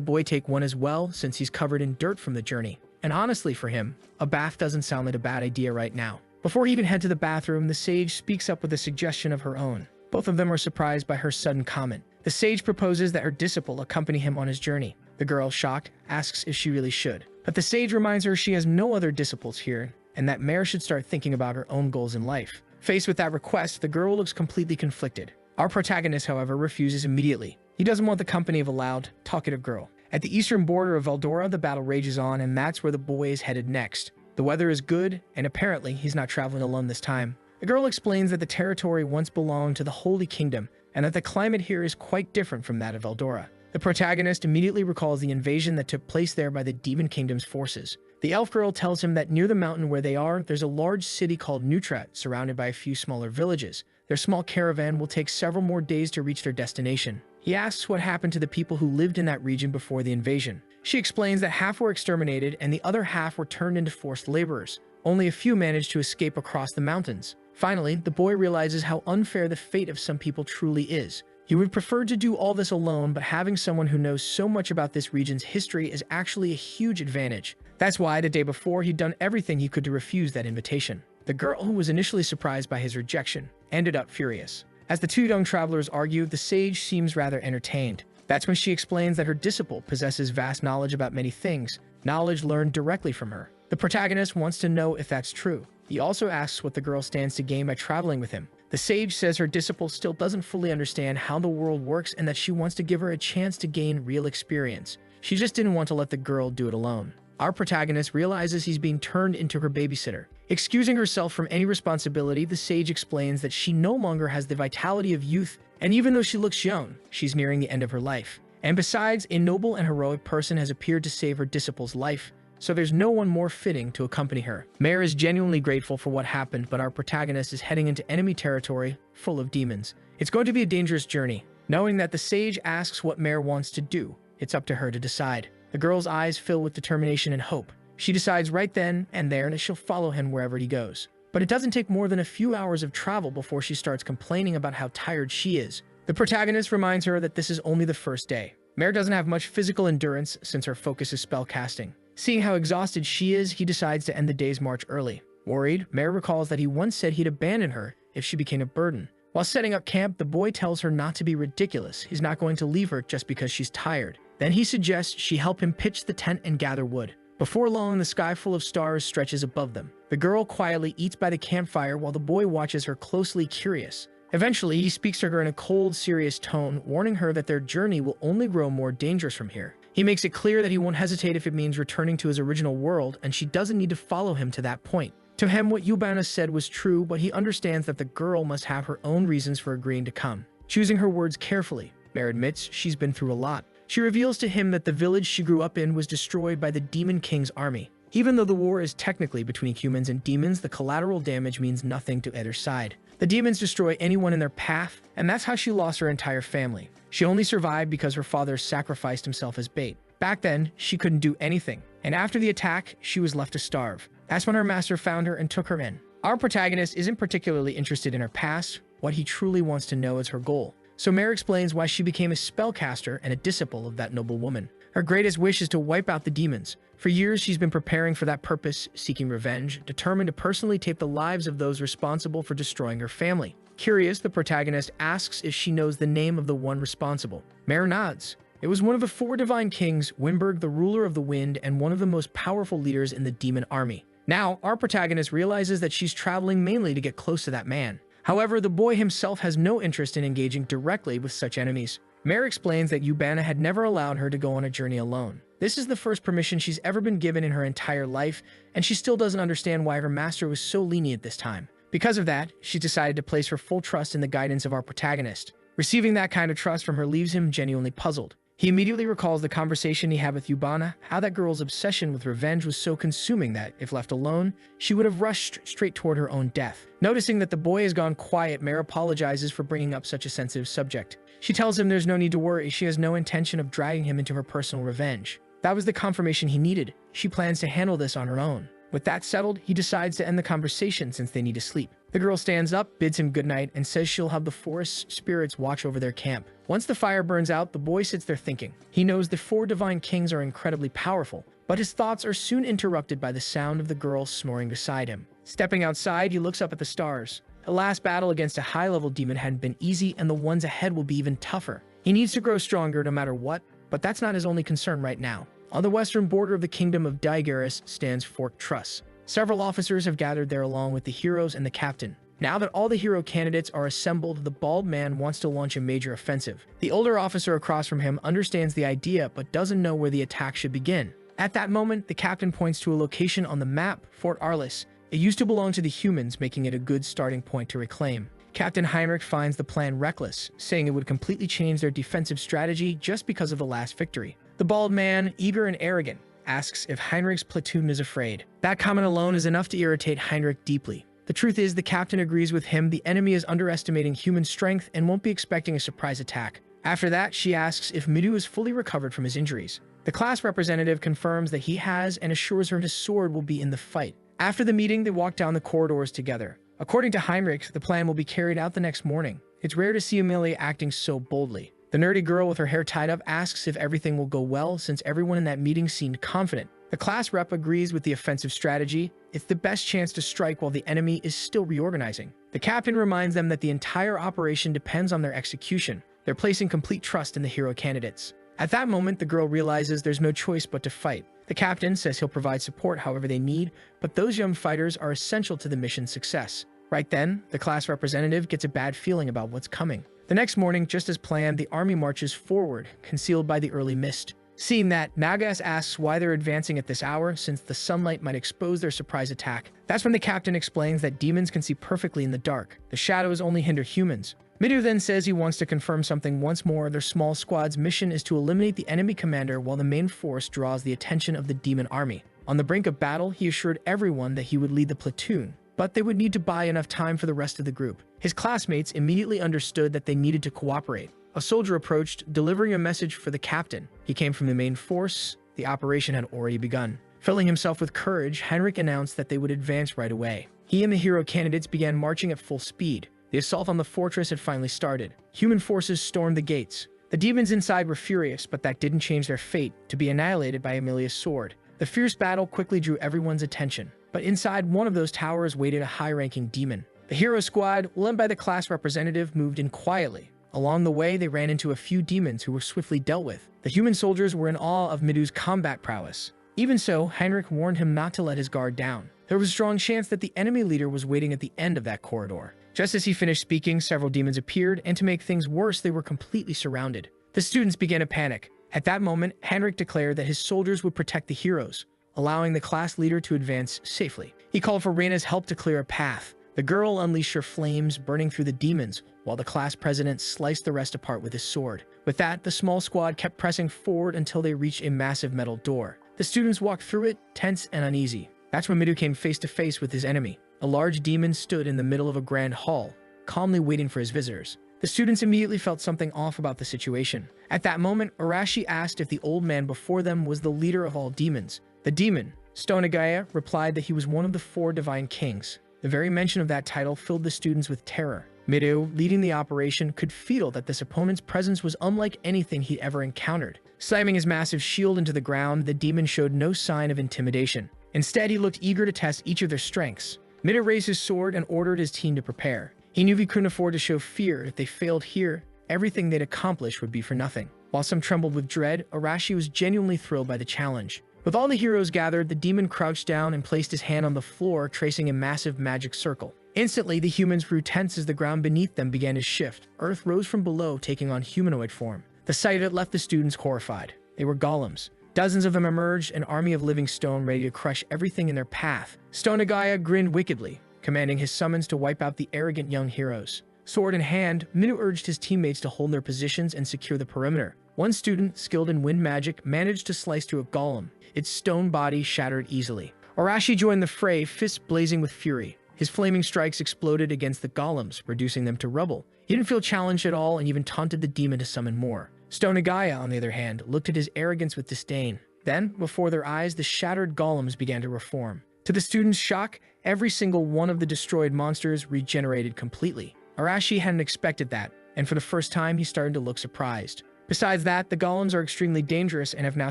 S1: boy take one as well, since he's covered in dirt from the journey. And honestly for him, a bath doesn't sound like a bad idea right now. Before he can head to the bathroom, the sage speaks up with a suggestion of her own. Both of them are surprised by her sudden comment. The sage proposes that her disciple accompany him on his journey. The girl, shocked, asks if she really should. But the sage reminds her she has no other disciples here, and that Mare should start thinking about her own goals in life. Faced with that request, the girl looks completely conflicted. Our protagonist, however, refuses immediately. He doesn't want the company of a loud, talkative girl. At the eastern border of Eldora, the battle rages on, and that's where the boy is headed next. The weather is good, and apparently he's not traveling alone this time. The girl explains that the territory once belonged to the Holy Kingdom, and that the climate here is quite different from that of Eldora. The protagonist immediately recalls the invasion that took place there by the Demon Kingdom's forces. The elf girl tells him that near the mountain where they are, there's a large city called Nutrat, surrounded by a few smaller villages. Their small caravan will take several more days to reach their destination. He asks what happened to the people who lived in that region before the invasion. She explains that half were exterminated and the other half were turned into forced laborers. Only a few managed to escape across the mountains. Finally, the boy realizes how unfair the fate of some people truly is. He would prefer to do all this alone, but having someone who knows so much about this region's history is actually a huge advantage. That's why, the day before, he'd done everything he could to refuse that invitation. The girl, who was initially surprised by his rejection, ended up furious. As the two young travelers argue, the sage seems rather entertained. That's when she explains that her disciple possesses vast knowledge about many things, knowledge learned directly from her. The protagonist wants to know if that's true. He also asks what the girl stands to gain by traveling with him. The sage says her disciple still doesn't fully understand how the world works and that she wants to give her a chance to gain real experience. She just didn't want to let the girl do it alone. Our protagonist realizes he's being turned into her babysitter. Excusing herself from any responsibility, the sage explains that she no longer has the vitality of youth, and even though she looks young, she's nearing the end of her life. And besides, a noble and heroic person has appeared to save her disciple's life, so there's no one more fitting to accompany her. Mare is genuinely grateful for what happened, but our protagonist is heading into enemy territory full of demons. It's going to be a dangerous journey. Knowing that the sage asks what Mare wants to do, it's up to her to decide. The girl's eyes fill with determination and hope. She decides right then and there that she'll follow him wherever he goes. But it doesn't take more than a few hours of travel before she starts complaining about how tired she is. The protagonist reminds her that this is only the first day. Mare doesn't have much physical endurance since her focus is spellcasting. Seeing how exhausted she is, he decides to end the day's march early. Worried, Mare recalls that he once said he'd abandon her if she became a burden. While setting up camp, the boy tells her not to be ridiculous. He's not going to leave her just because she's tired. Then he suggests she help him pitch the tent and gather wood. Before long, the sky full of stars stretches above them. The girl quietly eats by the campfire while the boy watches her closely, curious. Eventually, he speaks to her in a cold, serious tone, warning her that their journey will only grow more dangerous from here. He makes it clear that he won't hesitate if it means returning to his original world, and she doesn't need to follow him to that point. To him, what Yubana said was true, but he understands that the girl must have her own reasons for agreeing to come. Choosing her words carefully, Mare admits she's been through a lot. She reveals to him that the village she grew up in was destroyed by the Demon King's army. Even though the war is technically between humans and demons, the collateral damage means nothing to either side. The demons destroy anyone in their path, and that's how she lost her entire family. She only survived because her father sacrificed himself as bait. Back then, she couldn't do anything, and after the attack, she was left to starve. That's when her master found her and took her in. Our protagonist isn't particularly interested in her past. What he truly wants to know is her goal. So Mare explains why she became a spellcaster and a disciple of that noble woman. Her greatest wish is to wipe out the demons. For years, she's been preparing for that purpose, seeking revenge, determined to personally take the lives of those responsible for destroying her family. Curious, the protagonist asks if she knows the name of the one responsible. Mare nods. It was one of the 4 divine kings, Wimberg, the ruler of the wind, and one of the most powerful leaders in the demon army. Now, our protagonist realizes that she's traveling mainly to get close to that man. However, the boy himself has no interest in engaging directly with such enemies. Mare explains that Yubana had never allowed her to go on a journey alone. This is the first permission she's ever been given in her entire life, and she still doesn't understand why her master was so lenient this time. Because of that, she decided to place her full trust in the guidance of our protagonist. Receiving that kind of trust from her leaves him genuinely puzzled. He immediately recalls the conversation he had with Yubana, how that girl's obsession with revenge was so consuming that, if left alone, she would have rushed straight toward her own death. Noticing that the boy has gone quiet, Mare apologizes for bringing up such a sensitive subject. She tells him there's no need to worry, she has no intention of dragging him into her personal revenge. That was the confirmation he needed. She plans to handle this on her own. With that settled, he decides to end the conversation since they need to sleep. The girl stands up, bids him goodnight, and says she'll have the forest spirits watch over their camp. Once the fire burns out, the boy sits there thinking. He knows the 4 divine kings are incredibly powerful, but his thoughts are soon interrupted by the sound of the girl snoring beside him. Stepping outside, he looks up at the stars. The last battle against a high-level demon hadn't been easy, and the ones ahead will be even tougher. He needs to grow stronger no matter what, but that's not his only concern right now. On the western border of the kingdom of Digaris stands Fort Truss. Several officers have gathered there along with the heroes and the captain. Now that all the hero candidates are assembled, the bald man wants to launch a major offensive. The older officer across from him understands the idea but doesn't know where the attack should begin. At that moment, the captain points to a location on the map, Fort Arliss. It used to belong to the humans, making it a good starting point to reclaim. Captain Heinrich finds the plan reckless, saying it would completely change their defensive strategy just because of the last victory. The bald man, eager and arrogant, asks if Heinrich's platoon is afraid. That comment alone is enough to irritate Heinrich deeply. The truth is, the captain agrees with him. The enemy is underestimating human strength and won't be expecting a surprise attack. After that, she asks if Midu is fully recovered from his injuries. The class representative confirms that he has and assures her his sword will be in the fight. After the meeting, they walk down the corridors together. According to Heinrich, the plan will be carried out the next morning. It's rare to see Amelia acting so boldly. The nerdy girl with her hair tied up asks if everything will go well since everyone in that meeting seemed confident. The class rep agrees with the offensive strategy. It's the best chance to strike while the enemy is still reorganizing. The captain reminds them that the entire operation depends on their execution. They're placing complete trust in the hero candidates. At that moment, the girl realizes there's no choice but to fight. The captain says he'll provide support however they need, but those young fighters are essential to the mission's success. Right then, the class representative gets a bad feeling about what's coming. The next morning, just as planned, the army marches forward, concealed by the early mist. Seeing that, Nagas asks why they're advancing at this hour, since the sunlight might expose their surprise attack. That's when the captain explains that demons can see perfectly in the dark. The shadows only hinder humans. Midu then says he wants to confirm something once more. Their small squad's mission is to eliminate the enemy commander while the main force draws the attention of the demon army. On the brink of battle, he assured everyone that he would lead the platoon, but they would need to buy enough time for the rest of the group. His classmates immediately understood that they needed to cooperate. A soldier approached, delivering a message for the captain. He came from the main force. The operation had already begun. Filling himself with courage, Heinrich announced that they would advance right away. He and the hero candidates began marching at full speed. The assault on the fortress had finally started. Human forces stormed the gates. The demons inside were furious, but that didn't change their fate, to be annihilated by Amelia's sword. The fierce battle quickly drew everyone's attention. But inside one of those towers waited a high-ranking demon. The hero squad, led by the class representative, moved in quietly. Along the way, they ran into a few demons who were swiftly dealt with. The human soldiers were in awe of Midu's combat prowess. Even so, Heinrich warned him not to let his guard down. There was a strong chance that the enemy leader was waiting at the end of that corridor. Just as he finished speaking, several demons appeared, and to make things worse, they were completely surrounded. The students began to panic. At that moment, Heinrich declared that his soldiers would protect the heroes, allowing the class leader to advance safely. He called for Reina's help to clear a path. The girl unleashed her flames, burning through the demons, while the class president sliced the rest apart with his sword. With that, the small squad kept pressing forward until they reached a massive metal door. The students walked through it, tense and uneasy. That's when Midu came face to face with his enemy. A large demon stood in the middle of a grand hall, calmly waiting for his visitors. The students immediately felt something off about the situation. At that moment, Arashi asked if the old man before them was the leader of all demons. The demon, Stonagaya, replied that he was one of the 4 divine kings. The very mention of that title filled the students with terror. Midu, leading the operation, could feel that this opponent's presence was unlike anything he'd ever encountered. Slamming his massive shield into the ground, the demon showed no sign of intimidation. Instead, he looked eager to test each of their strengths. Midu raised his sword and ordered his team to prepare. He knew he couldn't afford to show fear. If they failed here, everything they'd accomplished would be for nothing. While some trembled with dread, Arashi was genuinely thrilled by the challenge. With all the heroes gathered, the demon crouched down and placed his hand on the floor, tracing a massive magic circle. Instantly, the humans grew tense as the ground beneath them began to shift. Earth rose from below, taking on humanoid form. The sight of it left the students horrified. They were golems. Dozens of them emerged, an army of living stone ready to crush everything in their path. Stonagaya grinned wickedly, commanding his summons to wipe out the arrogant young heroes. Sword in hand, Midu urged his teammates to hold their positions and secure the perimeter. One student, skilled in wind magic, managed to slice through a golem. Its stone body shattered easily. Arashi joined the fray, fists blazing with fury. His flaming strikes exploded against the golems, reducing them to rubble. He didn't feel challenged at all and even taunted the demon to summon more. Stonagaya, on the other hand, looked at his arrogance with disdain. Then, before their eyes, the shattered golems began to reform. To the students' shock, every single one of the destroyed monsters regenerated completely. Arashi hadn't expected that, and for the first time, he started to look surprised. Besides that, the golems are extremely dangerous and have now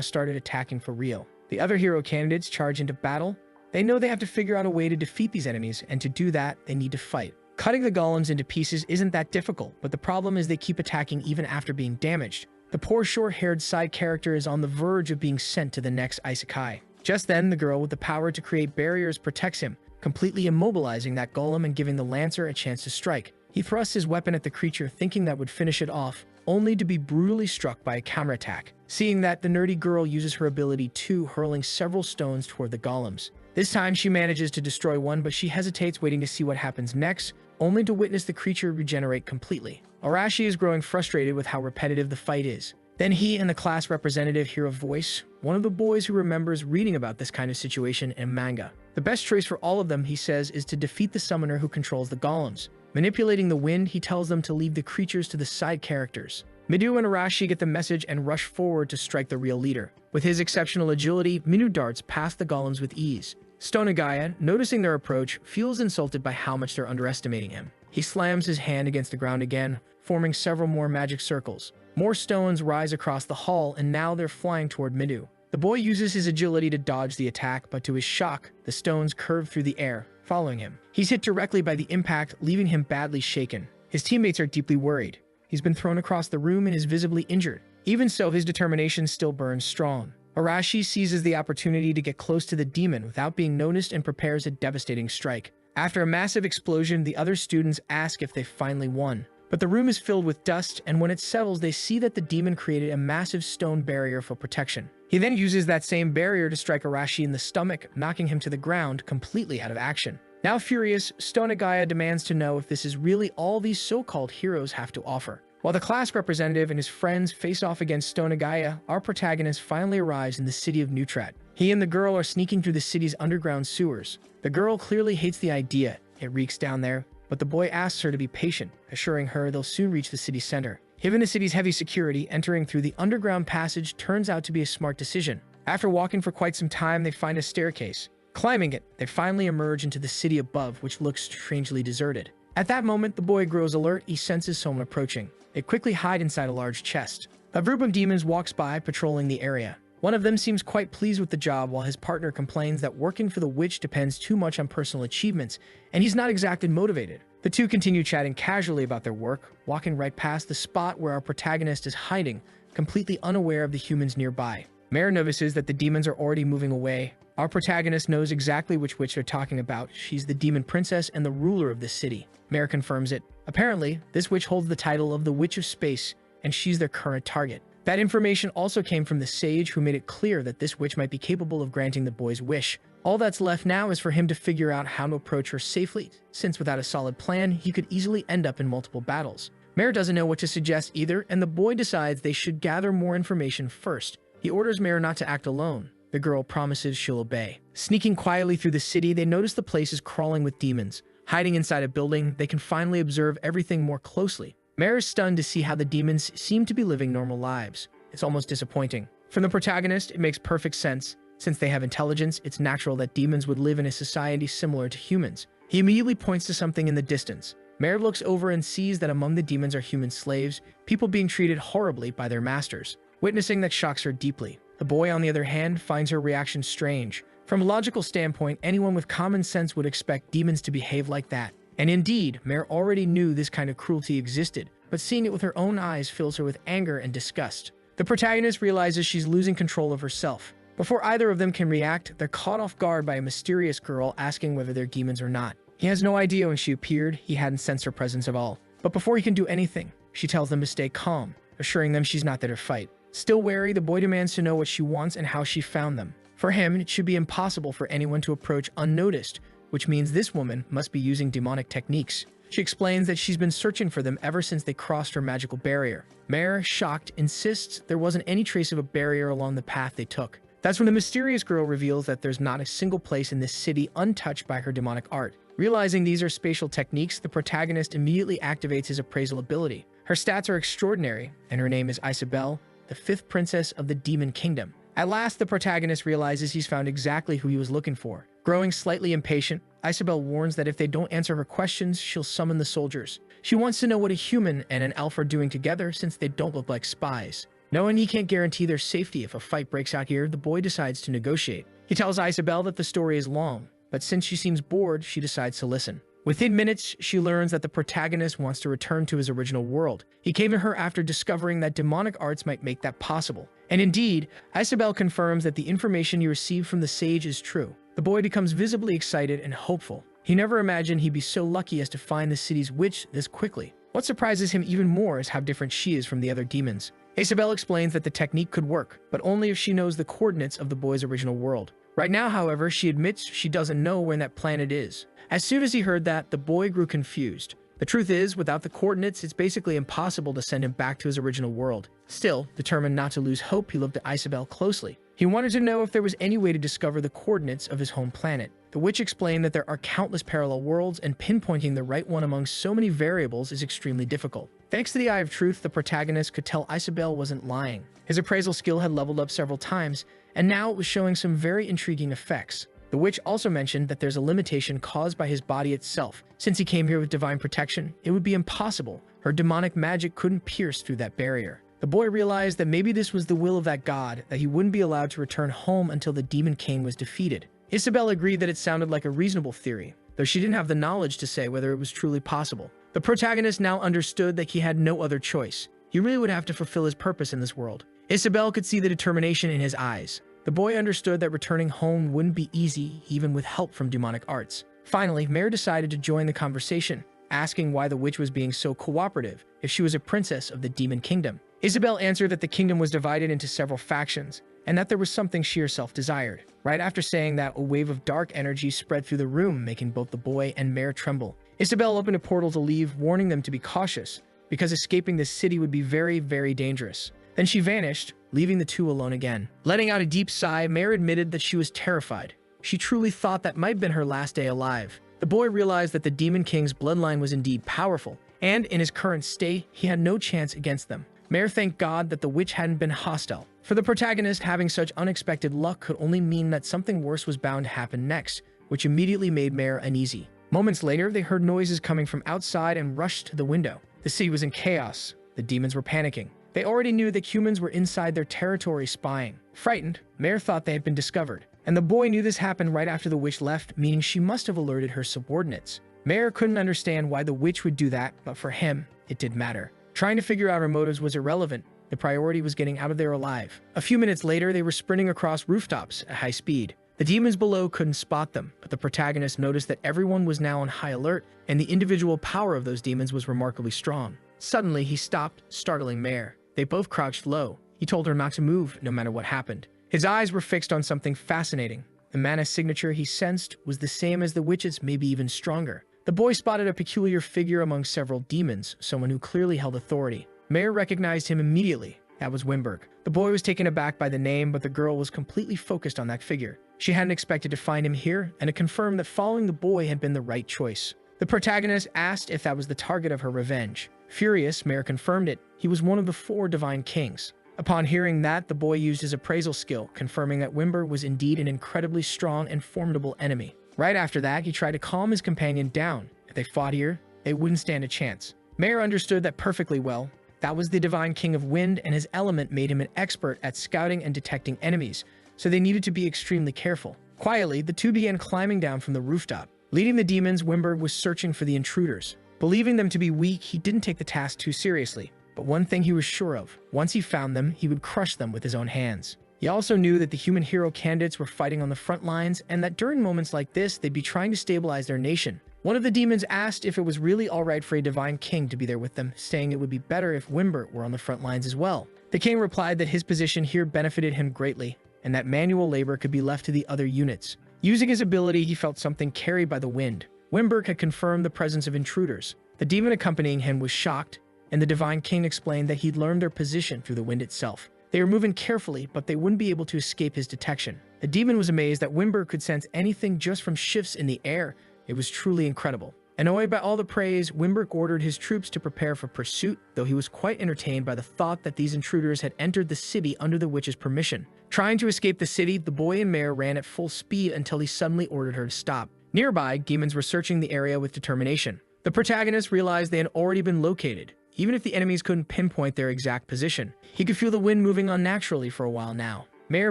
S1: started attacking for real. The other hero candidates charge into battle. They know they have to figure out a way to defeat these enemies, and to do that, they need to fight. Cutting the golems into pieces isn't that difficult, but the problem is they keep attacking even after being damaged. The poor short-haired side character is on the verge of being sent to the next isekai. Just then, the girl with the power to create barriers protects him, completely immobilizing that golem and giving the Lancer a chance to strike. He thrusts his weapon at the creature, thinking that would finish it off, only to be brutally struck by a counterattack. Seeing that, the nerdy girl uses her ability too, hurling several stones toward the golems. This time, she manages to destroy one, but she hesitates, waiting to see what happens next, only to witness the creature regenerate completely. Arashi is growing frustrated with how repetitive the fight is. Then he and the class representative hear a voice, one of the boys who remembers reading about this kind of situation in manga. The best choice for all of them, he says, is to defeat the summoner who controls the golems. Manipulating the wind, he tells them to leave the creatures to the side characters. Midu and Arashi get the message and rush forward to strike the real leader. With his exceptional agility, Midu darts past the golems with ease. Stonagaya, noticing their approach, feels insulted by how much they're underestimating him. He slams his hand against the ground again, forming several more magic circles. More stones rise across the hall, and now they're flying toward Midu. The boy uses his agility to dodge the attack, but to his shock, the stones curve through the air, following him. He's hit directly by the impact, leaving him badly shaken. His teammates are deeply worried. He's been thrown across the room and is visibly injured. Even so, his determination still burns strong. Arashi seizes the opportunity to get close to the demon without being noticed and prepares a devastating strike. After a massive explosion, the other students ask if they finally won. But the room is filled with dust, and when it settles, they see that the demon created a massive stone barrier for protection. He then uses that same barrier to strike Arashi in the stomach, knocking him to the ground, completely out of action. Now furious, Stonagaya demands to know if this is really all these so-called heroes have to offer. While the class representative and his friends face off against Stonagaya, our protagonist finally arrives in the city of Neutrat. He and the girl are sneaking through the city's underground sewers. The girl clearly hates the idea. It reeks down there, but the boy asks her to be patient, assuring her they'll soon reach the city center. Given the city's heavy security, entering through the underground passage turns out to be a smart decision. After walking for quite some time, they find a staircase. Climbing it, they finally emerge into the city above, which looks strangely deserted. At that moment, the boy grows alert. He senses someone approaching. They quickly hide inside a large chest. A group of demons walks by, patrolling the area. One of them seems quite pleased with the job, while his partner complains that working for the witch depends too much on personal achievements, and he's not exactly motivated. The two continue chatting casually about their work, walking right past the spot where our protagonist is hiding, completely unaware of the humans nearby. Mare notices that the demons are already moving away. Our protagonist knows exactly which witch they're talking about. She's the demon princess and the ruler of this city. Mare confirms it. Apparently, this witch holds the title of the Witch of Space, and she's their current target. That information also came from the sage, who made it clear that this witch might be capable of granting the boy's wish. All that's left now is for him to figure out how to approach her safely, since without a solid plan, he could easily end up in multiple battles. Mare doesn't know what to suggest either, and the boy decides they should gather more information first. He orders Mare not to act alone. The girl promises she'll obey. Sneaking quietly through the city, they notice the place is crawling with demons. Hiding inside a building, they can finally observe everything more closely. Mare is stunned to see how the demons seem to be living normal lives. It's almost disappointing. From the protagonist, it makes perfect sense. Since they have intelligence, it's natural that demons would live in a society similar to humans. He immediately points to something in the distance. Mare looks over and sees that among the demons are human slaves, people being treated horribly by their masters. Witnessing that shocks her deeply. The boy, on the other hand, finds her reaction strange. From a logical standpoint, anyone with common sense would expect demons to behave like that. And indeed, Mare already knew this kind of cruelty existed, but seeing it with her own eyes fills her with anger and disgust. The protagonist realizes she's losing control of herself. Before either of them can react, they're caught off guard by a mysterious girl asking whether they're demons or not. He has no idea when she appeared, he hadn't sensed her presence at all. But before he can do anything, she tells them to stay calm, assuring them she's not there to fight. Still wary, the boy demands to know what she wants and how she found them. For him, it should be impossible for anyone to approach unnoticed, which means this woman must be using demonic techniques. She explains that she's been searching for them ever since they crossed her magical barrier. Mare, shocked, insists there wasn't any trace of a barrier along the path they took. That's when the mysterious girl reveals that there's not a single place in this city untouched by her demonic art. Realizing these are spatial techniques, the protagonist immediately activates his appraisal ability. Her stats are extraordinary, and her name is Isabelle, the 5th princess of the Demon Kingdom. At last, the protagonist realizes he's found exactly who he was looking for. Growing slightly impatient, Isabelle warns that if they don't answer her questions, she'll summon the soldiers. She wants to know what a human and an elf are doing together, since they don't look like spies. Knowing he can't guarantee their safety if a fight breaks out here, the boy decides to negotiate. He tells Isabelle that the story is long, but since she seems bored, she decides to listen. Within minutes, she learns that the protagonist wants to return to his original world. He came to her after discovering that demonic arts might make that possible. And indeed, Isabelle confirms that the information he received from the sage is true. The boy becomes visibly excited and hopeful. He never imagined he'd be so lucky as to find the city's witch this quickly. What surprises him even more is how different she is from the other demons. Isabelle explains that the technique could work, but only if she knows the coordinates of the boy's original world. Right now, however, she admits she doesn't know where that planet is. As soon as he heard that, the boy grew confused. The truth is, without the coordinates, it's basically impossible to send him back to his original world. Still, determined not to lose hope, he looked at Isabelle closely. He wanted to know if there was any way to discover the coordinates of his home planet. The witch explained that there are countless parallel worlds, and pinpointing the right one among so many variables is extremely difficult. Thanks to the Eye of Truth, the protagonist could tell Isabelle wasn't lying. His appraisal skill had leveled up several times, and now it was showing some very intriguing effects. The witch also mentioned that there's a limitation caused by his body itself. Since he came here with divine protection, it would be impossible. Her demonic magic couldn't pierce through that barrier. The boy realized that maybe this was the will of that god, that he wouldn't be allowed to return home until the Demon King was defeated. Isabelle agreed that it sounded like a reasonable theory, though she didn't have the knowledge to say whether it was truly possible. The protagonist now understood that he had no other choice. He really would have to fulfill his purpose in this world. Isabelle could see the determination in his eyes. The boy understood that returning home wouldn't be easy, even with help from demonic arts. Finally, Mare decided to join the conversation, asking why the witch was being so cooperative if she was a princess of the Demon Kingdom. Isabelle answered that the kingdom was divided into several factions, and that there was something she herself desired. Right after saying that, a wave of dark energy spread through the room, making both the boy and Mare tremble. Isabelle opened a portal to leave, warning them to be cautious, because escaping this city would be very, very dangerous. Then she vanished, leaving the two alone again. Letting out a deep sigh, Mare admitted that she was terrified. She truly thought that might have been her last day alive. The boy realized that the Demon King's bloodline was indeed powerful, and in his current state, he had no chance against them. Mare thanked God that the witch hadn't been hostile. For the protagonist, having such unexpected luck could only mean that something worse was bound to happen next, which immediately made Mare uneasy. Moments later, they heard noises coming from outside and rushed to the window. The city was in chaos. The demons were panicking. They already knew that humans were inside their territory spying. Frightened, Mare thought they had been discovered, and the boy knew this happened right after the witch left, meaning she must have alerted her subordinates. Mare couldn't understand why the witch would do that, but for him, it did matter. Trying to figure out her motives was irrelevant. The priority was getting out of there alive. A few minutes later, they were sprinting across rooftops at high speed. The demons below couldn't spot them, but the protagonist noticed that everyone was now on high alert, and the individual power of those demons was remarkably strong. Suddenly, he stopped, startling Mare. They both crouched low, He told her not to move, no matter what happened. His eyes were fixed on something fascinating. The mana signature he sensed was the same as the witch's, maybe even stronger. The boy spotted a peculiar figure among several demons, someone who clearly held authority. Mayer recognized him immediately. That was Wimberg. The boy was taken aback by the name, but the girl was completely focused on that figure. She hadn't expected to find him here, and it confirmed that following the boy had been the right choice. The protagonist asked if that was the target of her revenge. Furious, Mayer confirmed it. He was one of the 4 divine kings. Upon hearing that, the boy used his appraisal skill, confirming that Wimberg was indeed an incredibly strong and formidable enemy. Right after that, he tried to calm his companion down. If they fought here, they wouldn't stand a chance. Mayer understood that perfectly well. That was the divine king of wind, and his element made him an expert at scouting and detecting enemies, so they needed to be extremely careful. Quietly, the two began climbing down from the rooftop. Leading the demons, Wimberg was searching for the intruders. Believing them to be weak, he didn't take the task too seriously. But one thing he was sure of, once he found them, he would crush them with his own hands. He also knew that the human hero candidates were fighting on the front lines, and that during moments like this, they'd be trying to stabilize their nation. One of the demons asked if it was really alright for a divine king to be there with them, saying it would be better if Wimberg were on the front lines as well. The king replied that his position here benefited him greatly, and that manual labor could be left to the other units. Using his ability, he felt something carried by the wind. Wimberg had confirmed the presence of intruders. The demon accompanying him was shocked, and the divine king explained that he'd learned their position through the wind itself. They were moving carefully, but they wouldn't be able to escape his detection. The demon was amazed that Wimberg could sense anything just from shifts in the air. It was truly incredible. Annoyed by all the praise, Wimberg ordered his troops to prepare for pursuit, though he was quite entertained by the thought that these intruders had entered the city under the witch's permission. Trying to escape the city, the boy and Mayer ran at full speed until he suddenly ordered her to stop. Nearby, demons were searching the area with determination. The protagonist realized they had already been located. Even if the enemies couldn't pinpoint their exact position, he could feel the wind moving unnaturally for a while now. Mayer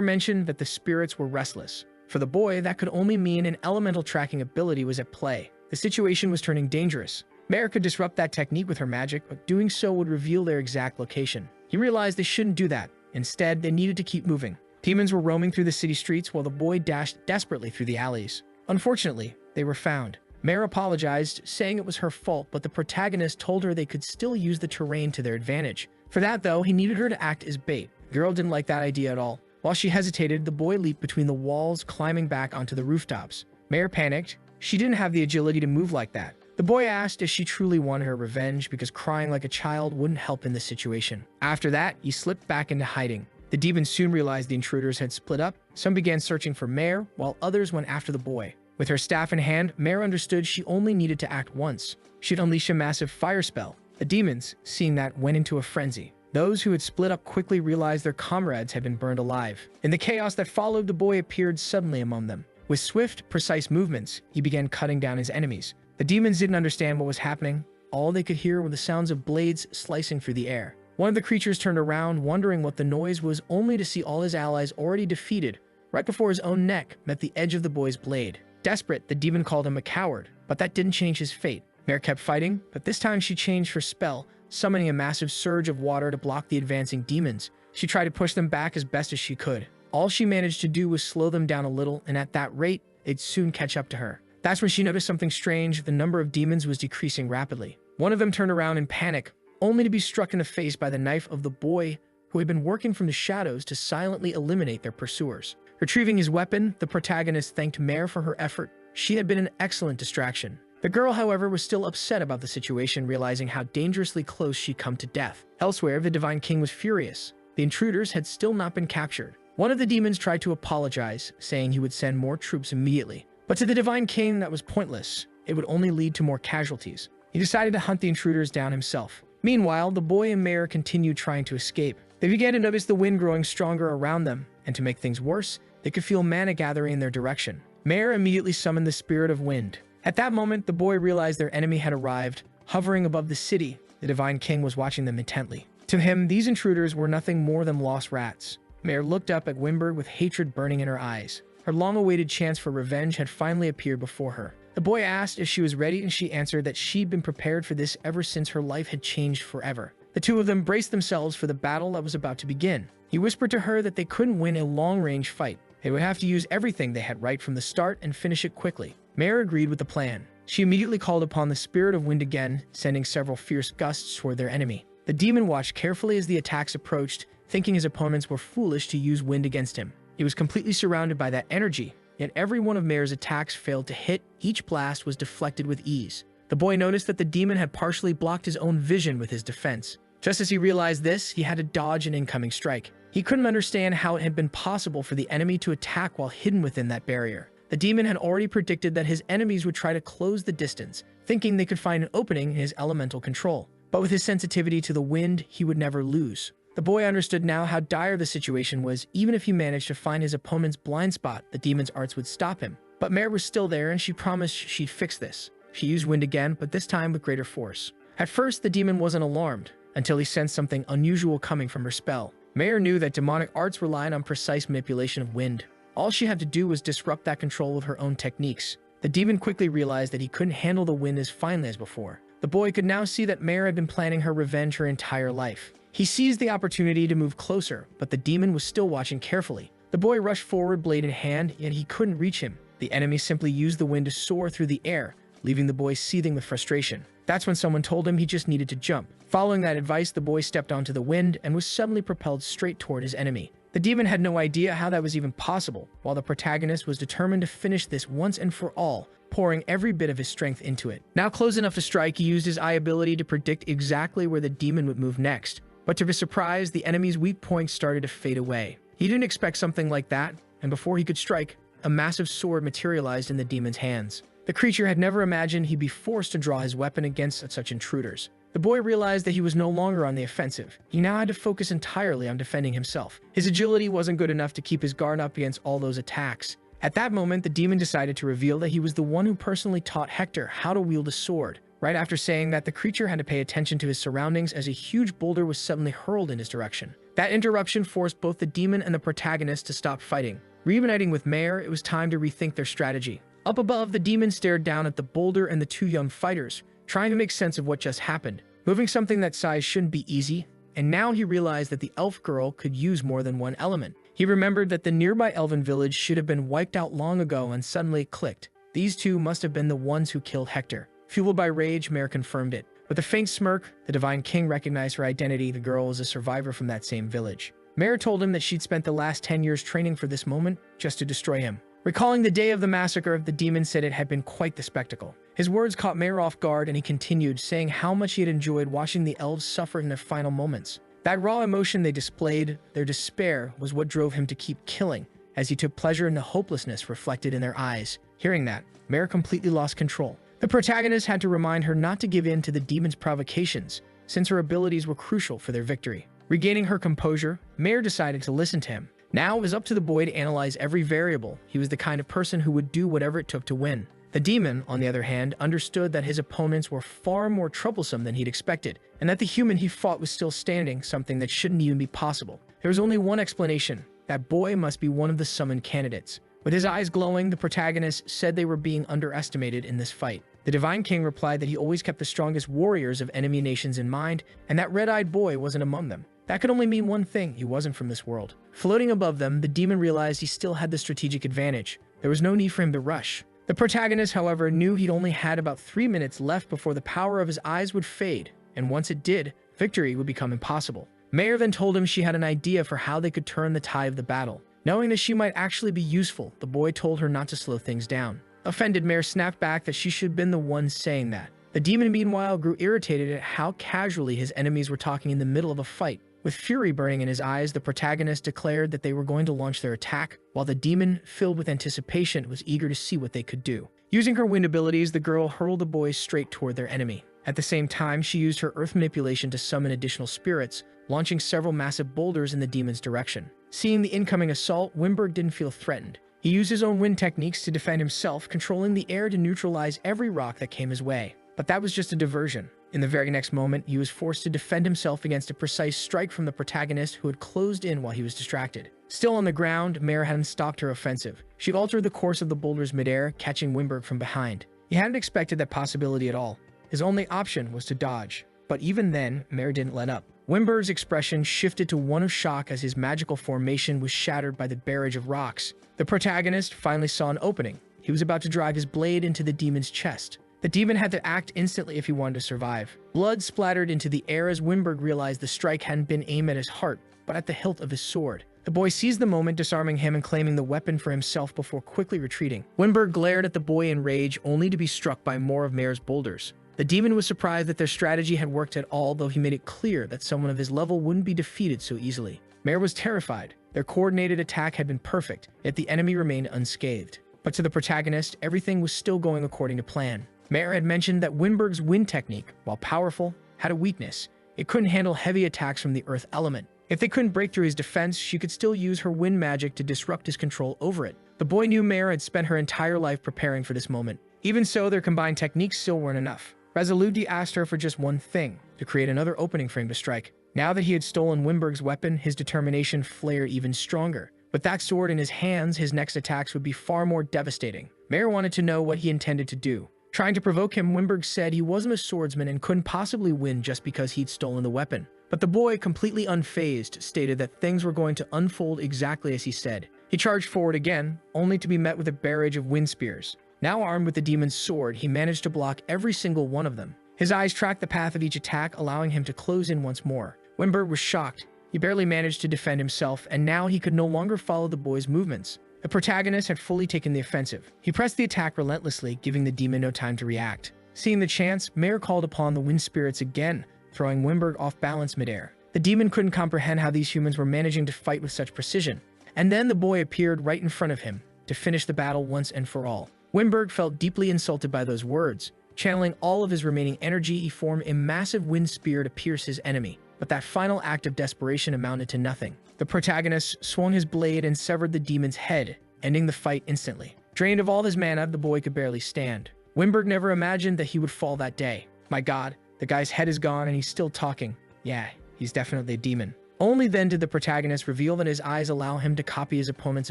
S1: mentioned that the spirits were restless. For the boy, that could only mean an elemental tracking ability was at play. The situation was turning dangerous. Mayer could disrupt that technique with her magic, but doing so would reveal their exact location. He realized they shouldn't do that. Instead, they needed to keep moving. Demons were roaming through the city streets while the boy dashed desperately through the alleys. Unfortunately, they were found. Mayer apologized, saying it was her fault, but the protagonist told her they could still use the terrain to their advantage. For that, though, he needed her to act as bait. The girl didn't like that idea at all. While she hesitated, the boy leaped between the walls, climbing back onto the rooftops. Mayer panicked. She didn't have the agility to move like that. The boy asked if she truly wanted her revenge, because crying like a child wouldn't help in this situation. After that, he slipped back into hiding. The demons soon realized the intruders had split up. Some began searching for Mayer, while others went after the boy. With her staff in hand, Mayer understood she only needed to act once. She'd unleash a massive fire spell. The demons, seeing that, went into a frenzy. Those who had split up quickly realized their comrades had been burned alive. In the chaos that followed, the boy appeared suddenly among them. With swift, precise movements, he began cutting down his enemies. The demons didn't understand what was happening. All they could hear were the sounds of blades slicing through the air. One of the creatures turned around, wondering what the noise was, only to see all his allies already defeated, right before his own neck met the edge of the boy's blade. Desperate, the demon called him a coward, but that didn't change his fate. Mayer kept fighting, but this time she changed her spell, summoning a massive surge of water to block the advancing demons. She tried to push them back as best as she could. All she managed to do was slow them down a little, and at that rate, they'd soon catch up to her. That's when she noticed something strange. The number of demons was decreasing rapidly. One of them turned around in panic, only to be struck in the face by the knife of the boy, who had been working from the shadows to silently eliminate their pursuers. Retrieving his weapon, the protagonist thanked Mayer for her effort. She had been an excellent distraction. The girl, however, was still upset about the situation, realizing how dangerously close she'd come to death. Elsewhere, the Divine King was furious. The intruders had still not been captured. One of the demons tried to apologize, saying he would send more troops immediately. But to the Divine King, that was pointless. It would only lead to more casualties. He decided to hunt the intruders down himself. Meanwhile, the boy and Mayer continued trying to escape. They began to notice the wind growing stronger around them, and to make things worse, they could feel mana gathering in their direction. Mayer immediately summoned the Spirit of Wind. At that moment, the boy realized their enemy had arrived. Hovering above the city, the Divine King was watching them intently. To him, these intruders were nothing more than lost rats. Mayer looked up at Wimberg with hatred burning in her eyes. Her long-awaited chance for revenge had finally appeared before her. The boy asked if she was ready, and she answered that she'd been prepared for this ever since her life had changed forever. The two of them braced themselves for the battle that was about to begin. He whispered to her that they couldn't win a long-range fight. They would have to use everything they had right from the start and finish it quickly. Mayer agreed with the plan. She immediately called upon the Spirit of Wind again, sending several fierce gusts toward their enemy. The demon watched carefully as the attacks approached, thinking his opponents were foolish to use wind against him. He was completely surrounded by that energy, yet every one of Mare's attacks failed to hit. Each blast was deflected with ease. The boy noticed that the demon had partially blocked his own vision with his defense. Just as he realized this, he had to dodge an incoming strike. He couldn't understand how it had been possible for the enemy to attack while hidden within that barrier. The demon had already predicted that his enemies would try to close the distance, thinking they could find an opening in his elemental control. But with his sensitivity to the wind, he would never lose. The boy understood now how dire the situation was. Even if he managed to find his opponent's blind spot, the demon's arts would stop him. But Mare was still there, and she promised she'd fix this. She used wind again, but this time with greater force. At first, the demon wasn't alarmed, until he sensed something unusual coming from her spell. Mare knew that demonic arts relied on precise manipulation of wind. All she had to do was disrupt that control with her own techniques. The demon quickly realized that he couldn't handle the wind as finely as before. The boy could now see that Mare had been planning her revenge her entire life. He seized the opportunity to move closer, but the demon was still watching carefully. The boy rushed forward, blade in hand, yet he couldn't reach him. The enemy simply used the wind to soar through the air, leaving the boy seething with frustration. That's when someone told him he just needed to jump. Following that advice, the boy stepped onto the wind and was suddenly propelled straight toward his enemy. The demon had no idea how that was even possible, while the protagonist was determined to finish this once and for all, pouring every bit of his strength into it. Now close enough to strike, he used his eye ability to predict exactly where the demon would move next. But to his surprise, the enemy's weak points started to fade away. He didn't expect something like that, and before he could strike, a massive sword materialized in the demon's hands. The creature had never imagined he'd be forced to draw his weapon against such intruders. The boy realized that he was no longer on the offensive. He now had to focus entirely on defending himself. His agility wasn't good enough to keep his guard up against all those attacks. At that moment, the demon decided to reveal that he was the one who personally taught Hector how to wield a sword. Right after saying that, the creature had to pay attention to his surroundings as a huge boulder was suddenly hurled in his direction. That interruption forced both the demon and the protagonist to stop fighting. Reuniting with Mare, it was time to rethink their strategy. Up above, the demon stared down at the boulder and the two young fighters, trying to make sense of what just happened. Moving something that size shouldn't be easy, and now he realized that the elf girl could use more than one element. He remembered that the nearby elven village should have been wiped out long ago, and suddenly it clicked. These two must have been the ones who killed Hector. Fueled by rage, Mare confirmed it. With a faint smirk, the Divine King recognized her identity. The girl was a survivor from that same village. Mare told him that she'd spent the last 10 years training for this moment, just to destroy him. Recalling the day of the massacre, the demon said it had been quite the spectacle. His words caught Mare off guard, and he continued, saying how much he had enjoyed watching the elves suffer in their final moments. That raw emotion they displayed, their despair, was what drove him to keep killing, as he took pleasure in the hopelessness reflected in their eyes. Hearing that, Mare completely lost control. The protagonist had to remind her not to give in to the demon's provocations, since her abilities were crucial for their victory. Regaining her composure, Mare decided to listen to him. Now it was up to the boy to analyze every variable. He was the kind of person who would do whatever it took to win. The demon, on the other hand, understood that his opponents were far more troublesome than he'd expected, and that the human he fought was still standing, something that shouldn't even be possible. There was only one explanation. That boy must be one of the summoned candidates. With his eyes glowing, the protagonist said they were being underestimated in this fight. The Divine King replied that he always kept the strongest warriors of enemy nations in mind, and that red-eyed boy wasn't among them. That could only mean one thing: he wasn't from this world. Floating above them, the demon realized he still had the strategic advantage. There was no need for him to rush. The protagonist, however, knew he'd only had about 3 minutes left before the power of his eyes would fade, and once it did, victory would become impossible. Mare then told him she had an idea for how they could turn the tide of the battle. Knowing that she might actually be useful, the boy told her not to slow things down. Offended, Mare snapped back that she should have been the one saying that. The demon, meanwhile, grew irritated at how casually his enemies were talking in the middle of a fight. With fury burning in his eyes, the protagonist declared that they were going to launch their attack, while the demon, filled with anticipation, was eager to see what they could do. Using her wind abilities, the girl hurled the boys straight toward their enemy. At the same time, she used her earth manipulation to summon additional spirits, launching several massive boulders in the demon's direction. Seeing the incoming assault, Wimberg didn't feel threatened. He used his own wind techniques to defend himself, controlling the air to neutralize every rock that came his way. But that was just a diversion. In the very next moment, he was forced to defend himself against a precise strike from the protagonist who had closed in while he was distracted. Still on the ground, Mare hadn't stopped her offensive. She altered the course of the boulders midair, catching Wimberg from behind. He hadn't expected that possibility at all. His only option was to dodge. But even then, Mare didn't let up. Wimberg's expression shifted to one of shock as his magical formation was shattered by the barrage of rocks. The protagonist finally saw an opening. He was about to drive his blade into the demon's chest. The demon had to act instantly if he wanted to survive. Blood splattered into the air as Winberg realized the strike hadn't been aimed at his heart, but at the hilt of his sword. The boy seized the moment, disarming him and claiming the weapon for himself before quickly retreating. Winberg glared at the boy in rage, only to be struck by more of Mare's boulders. The demon was surprised that their strategy had worked at all, though he made it clear that someone of his level wouldn't be defeated so easily. Mare was terrified. Their coordinated attack had been perfect, yet the enemy remained unscathed. But to the protagonist, everything was still going according to plan. Mare had mentioned that Winberg's wind technique, while powerful, had a weakness. It couldn't handle heavy attacks from the earth element. If they couldn't break through his defense, she could still use her wind magic to disrupt his control over it. The boy knew Mare had spent her entire life preparing for this moment. Even so, their combined techniques still weren't enough. Resolutely asked her for just one thing, to create another opening for him to strike. Now that he had stolen Winberg's weapon, his determination flared even stronger. With that sword in his hands, his next attacks would be far more devastating. Mare wanted to know what he intended to do. Trying to provoke him, Winberg said he wasn't a swordsman and couldn't possibly win just because he'd stolen the weapon. But the boy, completely unfazed, stated that things were going to unfold exactly as he said. He charged forward again, only to be met with a barrage of wind spears. Now armed with the demon's sword, he managed to block every single one of them. His eyes tracked the path of each attack, allowing him to close in once more. Winberg was shocked. He barely managed to defend himself, and now he could no longer follow the boy's movements. The protagonist had fully taken the offensive. He pressed the attack relentlessly, giving the demon no time to react. Seeing the chance, Mare called upon the wind spirits again, throwing Winberg off balance midair. The demon couldn't comprehend how these humans were managing to fight with such precision. And then the boy appeared right in front of him, to finish the battle once and for all. Winberg felt deeply insulted by those words. Channeling all of his remaining energy, he formed a massive wind spear to pierce his enemy. But that final act of desperation amounted to nothing. The protagonist swung his blade and severed the demon's head, ending the fight instantly. Drained of all his mana, the boy could barely stand. Winberg never imagined that he would fall that day. My god, the guy's head is gone and he's still talking. Yeah, he's definitely a demon. Only then did the protagonist reveal that his eyes allow him to copy his opponent's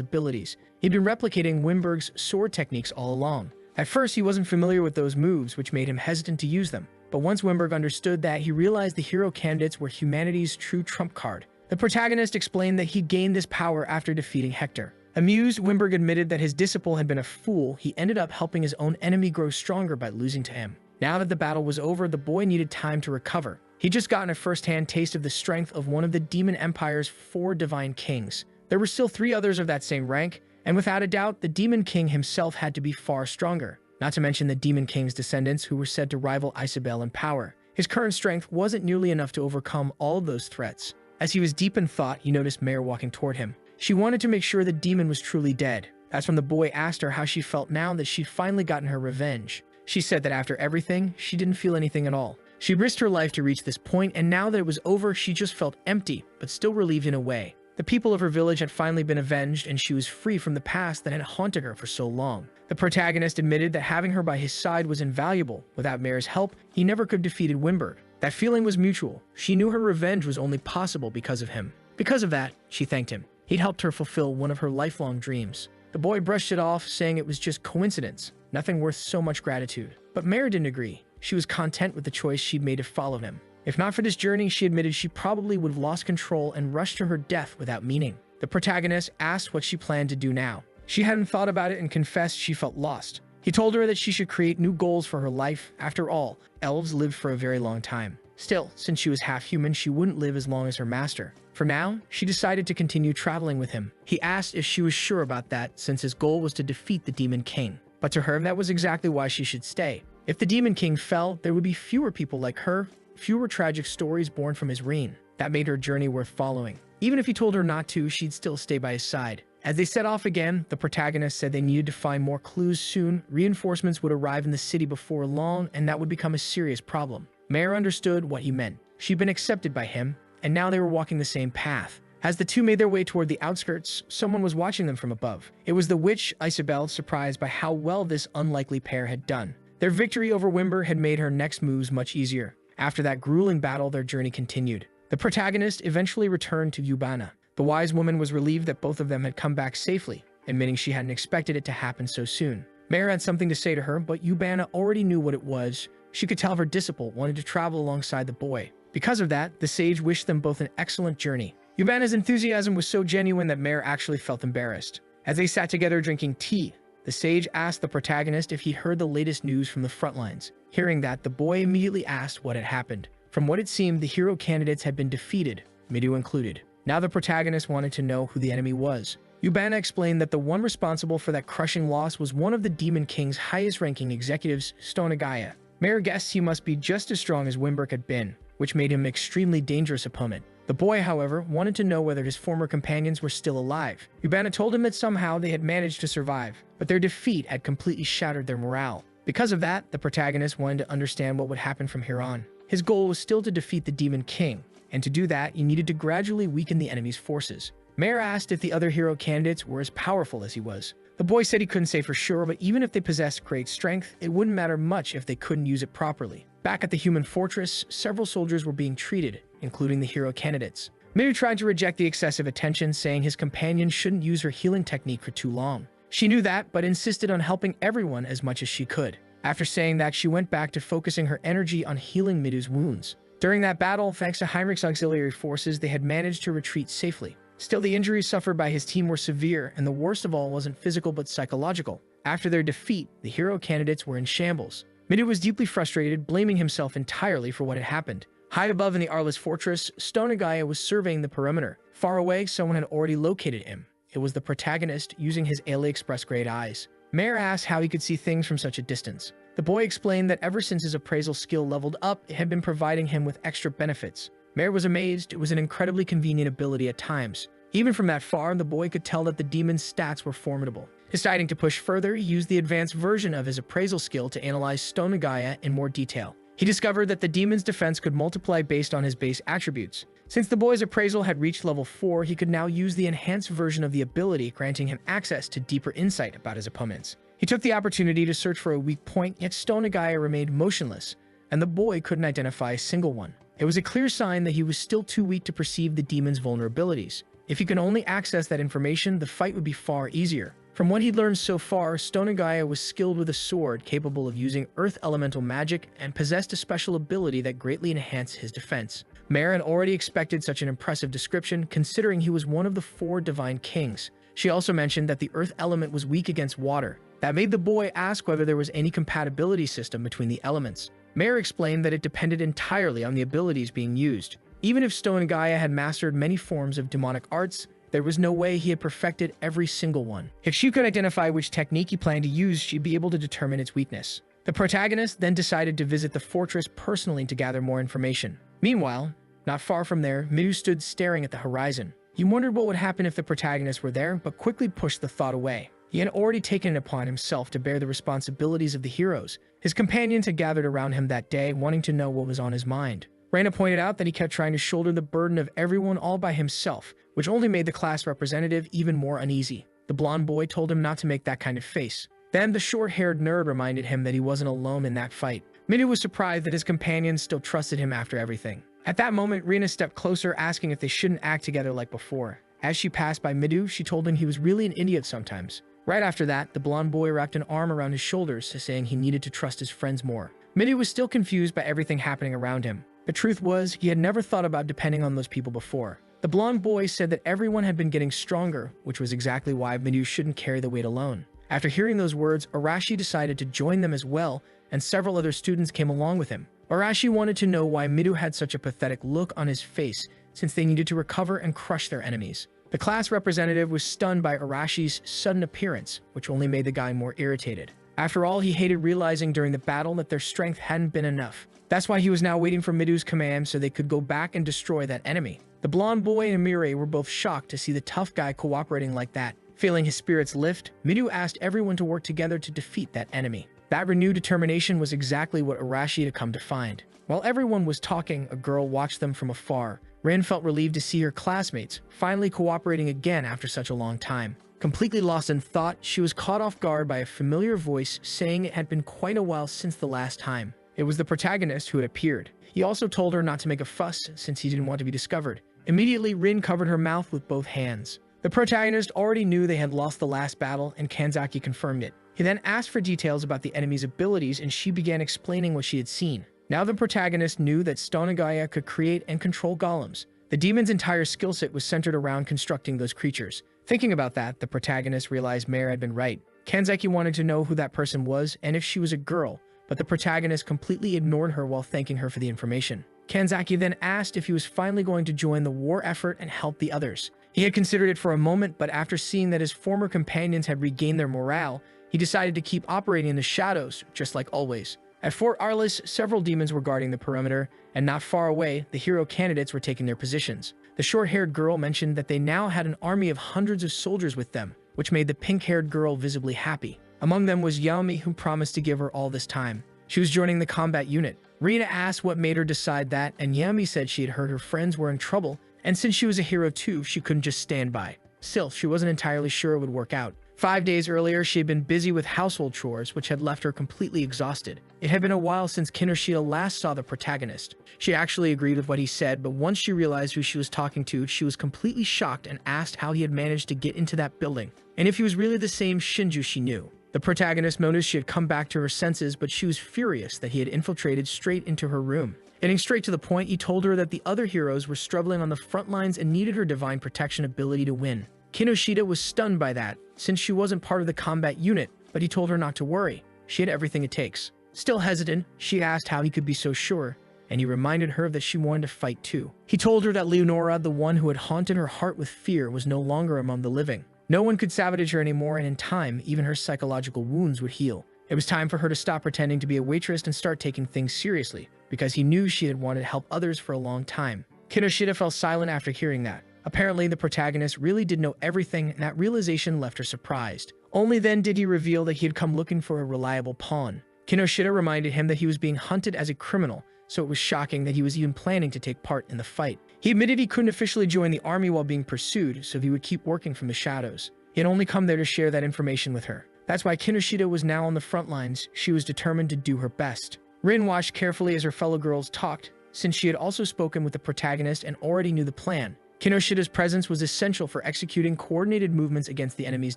S1: abilities. He'd been replicating Winberg's sword techniques all along. At first, he wasn't familiar with those moves, which made him hesitant to use them. But once Winberg understood that, he realized the hero candidates were humanity's true trump card. The protagonist explained that he'd gained this power after defeating Hector. Amused, Winberg admitted that his disciple had been a fool. He ended up helping his own enemy grow stronger by losing to him. Now that the battle was over, the boy needed time to recover. He'd just gotten a first-hand taste of the strength of one of the Demon Empire's 4 divine kings. There were still 3 others of that same rank, and without a doubt, the Demon King himself had to be far stronger. Not to mention the Demon King's descendants, who were said to rival Isabel in power. His current strength wasn't nearly enough to overcome all of those threats. As he was deep in thought, he noticed Mare walking toward him. She wanted to make sure the demon was truly dead. That's when the boy asked her how she felt now that she'd finally gotten her revenge. She said that after everything, she didn't feel anything at all. She risked her life to reach this point, and now that it was over, she just felt empty, but still relieved in a way. The people of her village had finally been avenged, and she was free from the past that had haunted her for so long. The protagonist admitted that having her by his side was invaluable. Without Mare's help, he never could have defeated Winberg. That feeling was mutual. She knew her revenge was only possible because of him. Because of that, she thanked him. He'd helped her fulfill one of her lifelong dreams. The boy brushed it off, saying it was just coincidence, nothing worth so much gratitude. But Mare didn't agree. She was content with the choice she'd made to follow him. If not for this journey, she admitted she probably would have lost control and rushed to her death without meaning. The protagonist asked what she planned to do now. She hadn't thought about it and confessed she felt lost. He told her that she should create new goals for her life. After all, elves lived for a very long time. Still, since she was half human, she wouldn't live as long as her master. For now, she decided to continue traveling with him. He asked if she was sure about that, since his goal was to defeat the Demon King. But to her, that was exactly why she should stay. If the Demon King fell, there would be fewer people like her, fewer tragic stories born from his reign. That made her journey worth following. Even if he told her not to, she'd still stay by his side. As they set off again, the protagonist said they needed to find more clues soon. Reinforcements would arrive in the city before long, and that would become a serious problem. Mare understood what he meant. She'd been accepted by him, and now they were walking the same path. As the two made their way toward the outskirts, someone was watching them from above. It was the witch, Isabel, surprised by how well this unlikely pair had done. Their victory over Winberg had made her next moves much easier. After that grueling battle, their journey continued. The protagonist eventually returned to Yubana. The wise woman was relieved that both of them had come back safely, admitting she hadn't expected it to happen so soon. Mare had something to say to her, but Yubana already knew what it was. She could tell her disciple wanted to travel alongside the boy. Because of that, the sage wished them both an excellent journey. Yubana's enthusiasm was so genuine that Mare actually felt embarrassed. As they sat together drinking tea, The sage asked the protagonist if he heard the latest news from the front lines. Hearing that, the boy immediately asked what had happened. From what it seemed, the hero candidates had been defeated, Midu included. Now the protagonist wanted to know who the enemy was. Yubana explained that the one responsible for that crushing loss was one of the Demon King's highest-ranking executives, Stonagaya. Mayor guessed he must be just as strong as Wimberg had been, which made him an extremely dangerous opponent. The boy, however, wanted to know whether his former companions were still alive. Yubana told him that somehow they had managed to survive, but their defeat had completely shattered their morale. Because of that, the protagonist wanted to understand what would happen from here on. His goal was still to defeat the Demon King, and to do that, he needed to gradually weaken the enemy's forces. Mayor asked if the other hero candidates were as powerful as he was. The boy said he couldn't say for sure, but even if they possessed great strength, it wouldn't matter much if they couldn't use it properly. Back at the human fortress, several soldiers were being treated, including the hero candidates. Midu tried to reject the excessive attention, saying his companion shouldn't use her healing technique for too long. She knew that, but insisted on helping everyone as much as she could. After saying that, she went back to focusing her energy on healing Midu's wounds. During that battle, thanks to Heinrich's auxiliary forces, they had managed to retreat safely. Still, the injuries suffered by his team were severe, and the worst of all wasn't physical but psychological. After their defeat, the hero candidates were in shambles. Midu was deeply frustrated, blaming himself entirely for what had happened. High above in the Arliss fortress, Stonagaya was surveying the perimeter. Far away, someone had already located him. It was the protagonist, using his Ali Express-grade eyes. Mayor asked how he could see things from such a distance. The boy explained that ever since his appraisal skill leveled up, it had been providing him with extra benefits. Mayor was amazed. It was an incredibly convenient ability at times. Even from that far, the boy could tell that the demon's stats were formidable. Deciding to push further, he used the advanced version of his appraisal skill to analyze Stonagaya in more detail. He discovered that the demon's defense could multiply based on his base attributes. Since the boy's appraisal had reached level 4, he could now use the enhanced version of the ability, granting him access to deeper insight about his opponents. He took the opportunity to search for a weak point, yet Stonagaya remained motionless, and the boy couldn't identify a single one. It was a clear sign that he was still too weak to perceive the demon's vulnerabilities. If he could only access that information, the fight would be far easier. From what he'd learned so far, Stonagaya was skilled with a sword capable of using earth elemental magic and possessed a special ability that greatly enhanced his defense. Mare had already expected such an impressive description, considering he was one of the 4 divine kings. She also mentioned that the earth element was weak against water. That made the boy ask whether there was any compatibility system between the elements. Mare explained that it depended entirely on the abilities being used. Even if Stonagaya had mastered many forms of demonic arts, there was no way he had perfected every single one. If she could identify which technique he planned to use, she'd be able to determine its weakness. The protagonist then decided to visit the fortress personally to gather more information. Meanwhile, not far from there, Midu stood staring at the horizon. He wondered what would happen if the protagonist were there, but quickly pushed the thought away. He had already taken it upon himself to bear the responsibilities of the heroes. His companions had gathered around him that day, wanting to know what was on his mind. Reina pointed out that he kept trying to shoulder the burden of everyone all by himself, which only made the class representative even more uneasy. The blonde boy told him not to make that kind of face. Then the short-haired nerd reminded him that he wasn't alone in that fight. Midu was surprised that his companions still trusted him after everything. At that moment, Rena stepped closer, asking if they shouldn't act together like before. As she passed by Midu, she told him he was really an idiot sometimes. Right after that, the blonde boy wrapped an arm around his shoulders, saying he needed to trust his friends more. Midu was still confused by everything happening around him. The truth was, he had never thought about depending on those people before. The blonde boy said that everyone had been getting stronger, which was exactly why Midu shouldn't carry the weight alone. After hearing those words, Arashi decided to join them as well, and several other students came along with him. Arashi wanted to know why Midu had such a pathetic look on his face, since they needed to recover and crush their enemies. The class representative was stunned by Arashi's sudden appearance, which only made the guy more irritated. After all, he hated realizing during the battle that their strength hadn't been enough. That's why he was now waiting for Midu's command so they could go back and destroy that enemy. The blonde boy and Amire were both shocked to see the tough guy cooperating like that. Feeling his spirits lift, Midu asked everyone to work together to defeat that enemy. That renewed determination was exactly what Arashi had come to find. While everyone was talking, a girl watched them from afar. Rin felt relieved to see her classmates finally cooperating again after such a long time. Completely lost in thought, she was caught off guard by a familiar voice saying it had been quite a while since the last time. It was the protagonist who had appeared. He also told her not to make a fuss since he didn't want to be discovered. Immediately, Rin covered her mouth with both hands. The protagonist already knew they had lost the last battle, and Kanzaki confirmed it. He then asked for details about the enemy's abilities, and she began explaining what she had seen. Now the protagonist knew that Stonagaya could create and control golems. The demon's entire skill set was centered around constructing those creatures. Thinking about that, the protagonist realized Mare had been right. Kanzaki wanted to know who that person was and if she was a girl, but the protagonist completely ignored her while thanking her for the information. Kanzaki then asked if he was finally going to join the war effort and help the others. He had considered it for a moment, but after seeing that his former companions had regained their morale, he decided to keep operating in the shadows, just like always. At Fort Arliss, several demons were guarding the perimeter, and not far away, the hero candidates were taking their positions. The short-haired girl mentioned that they now had an army of hundreds of soldiers with them, which made the pink-haired girl visibly happy. Among them was Yami, who promised to give her all this time. She was joining the combat unit. Rina asked what made her decide that, and Yami said she had heard her friends were in trouble, and since she was a hero too, she couldn't just stand by. Still, she wasn't entirely sure it would work out. 5 days earlier, she had been busy with household chores, which had left her completely exhausted. It had been a while since Kinoshita last saw the protagonist. She actually agreed with what he said, but once she realized who she was talking to, she was completely shocked and asked how he had managed to get into that building, and if he was really the same Shinju she knew. The protagonist noticed she had come back to her senses, but she was furious that he had infiltrated straight into her room. Getting straight to the point, he told her that the other heroes were struggling on the front lines and needed her divine protection ability to win. Kinoshita was stunned by that, since she wasn't part of the combat unit, but he told her not to worry. She had everything it takes. Still hesitant, she asked how he could be so sure, and he reminded her that she wanted to fight too. He told her that Leonora, the one who had haunted her heart with fear, was no longer among the living. No one could sabotage her anymore, and in time, even her psychological wounds would heal. It was time for her to stop pretending to be a waitress and start taking things seriously, because he knew she had wanted to help others for a long time. Kinoshita fell silent after hearing that. Apparently, the protagonist really did know everything, and that realization left her surprised. Only then did he reveal that he had come looking for a reliable pawn. Kinoshita reminded him that he was being hunted as a criminal, so it was shocking that he was even planning to take part in the fight. He admitted he couldn't officially join the army while being pursued, so he would keep working from the shadows. He had only come there to share that information with her. That's why Kinoshita was now on the front lines. She was determined to do her best. Rin watched carefully as her fellow girls talked, since she had also spoken with the protagonist and already knew the plan. Kinoshita's presence was essential for executing coordinated movements against the enemy's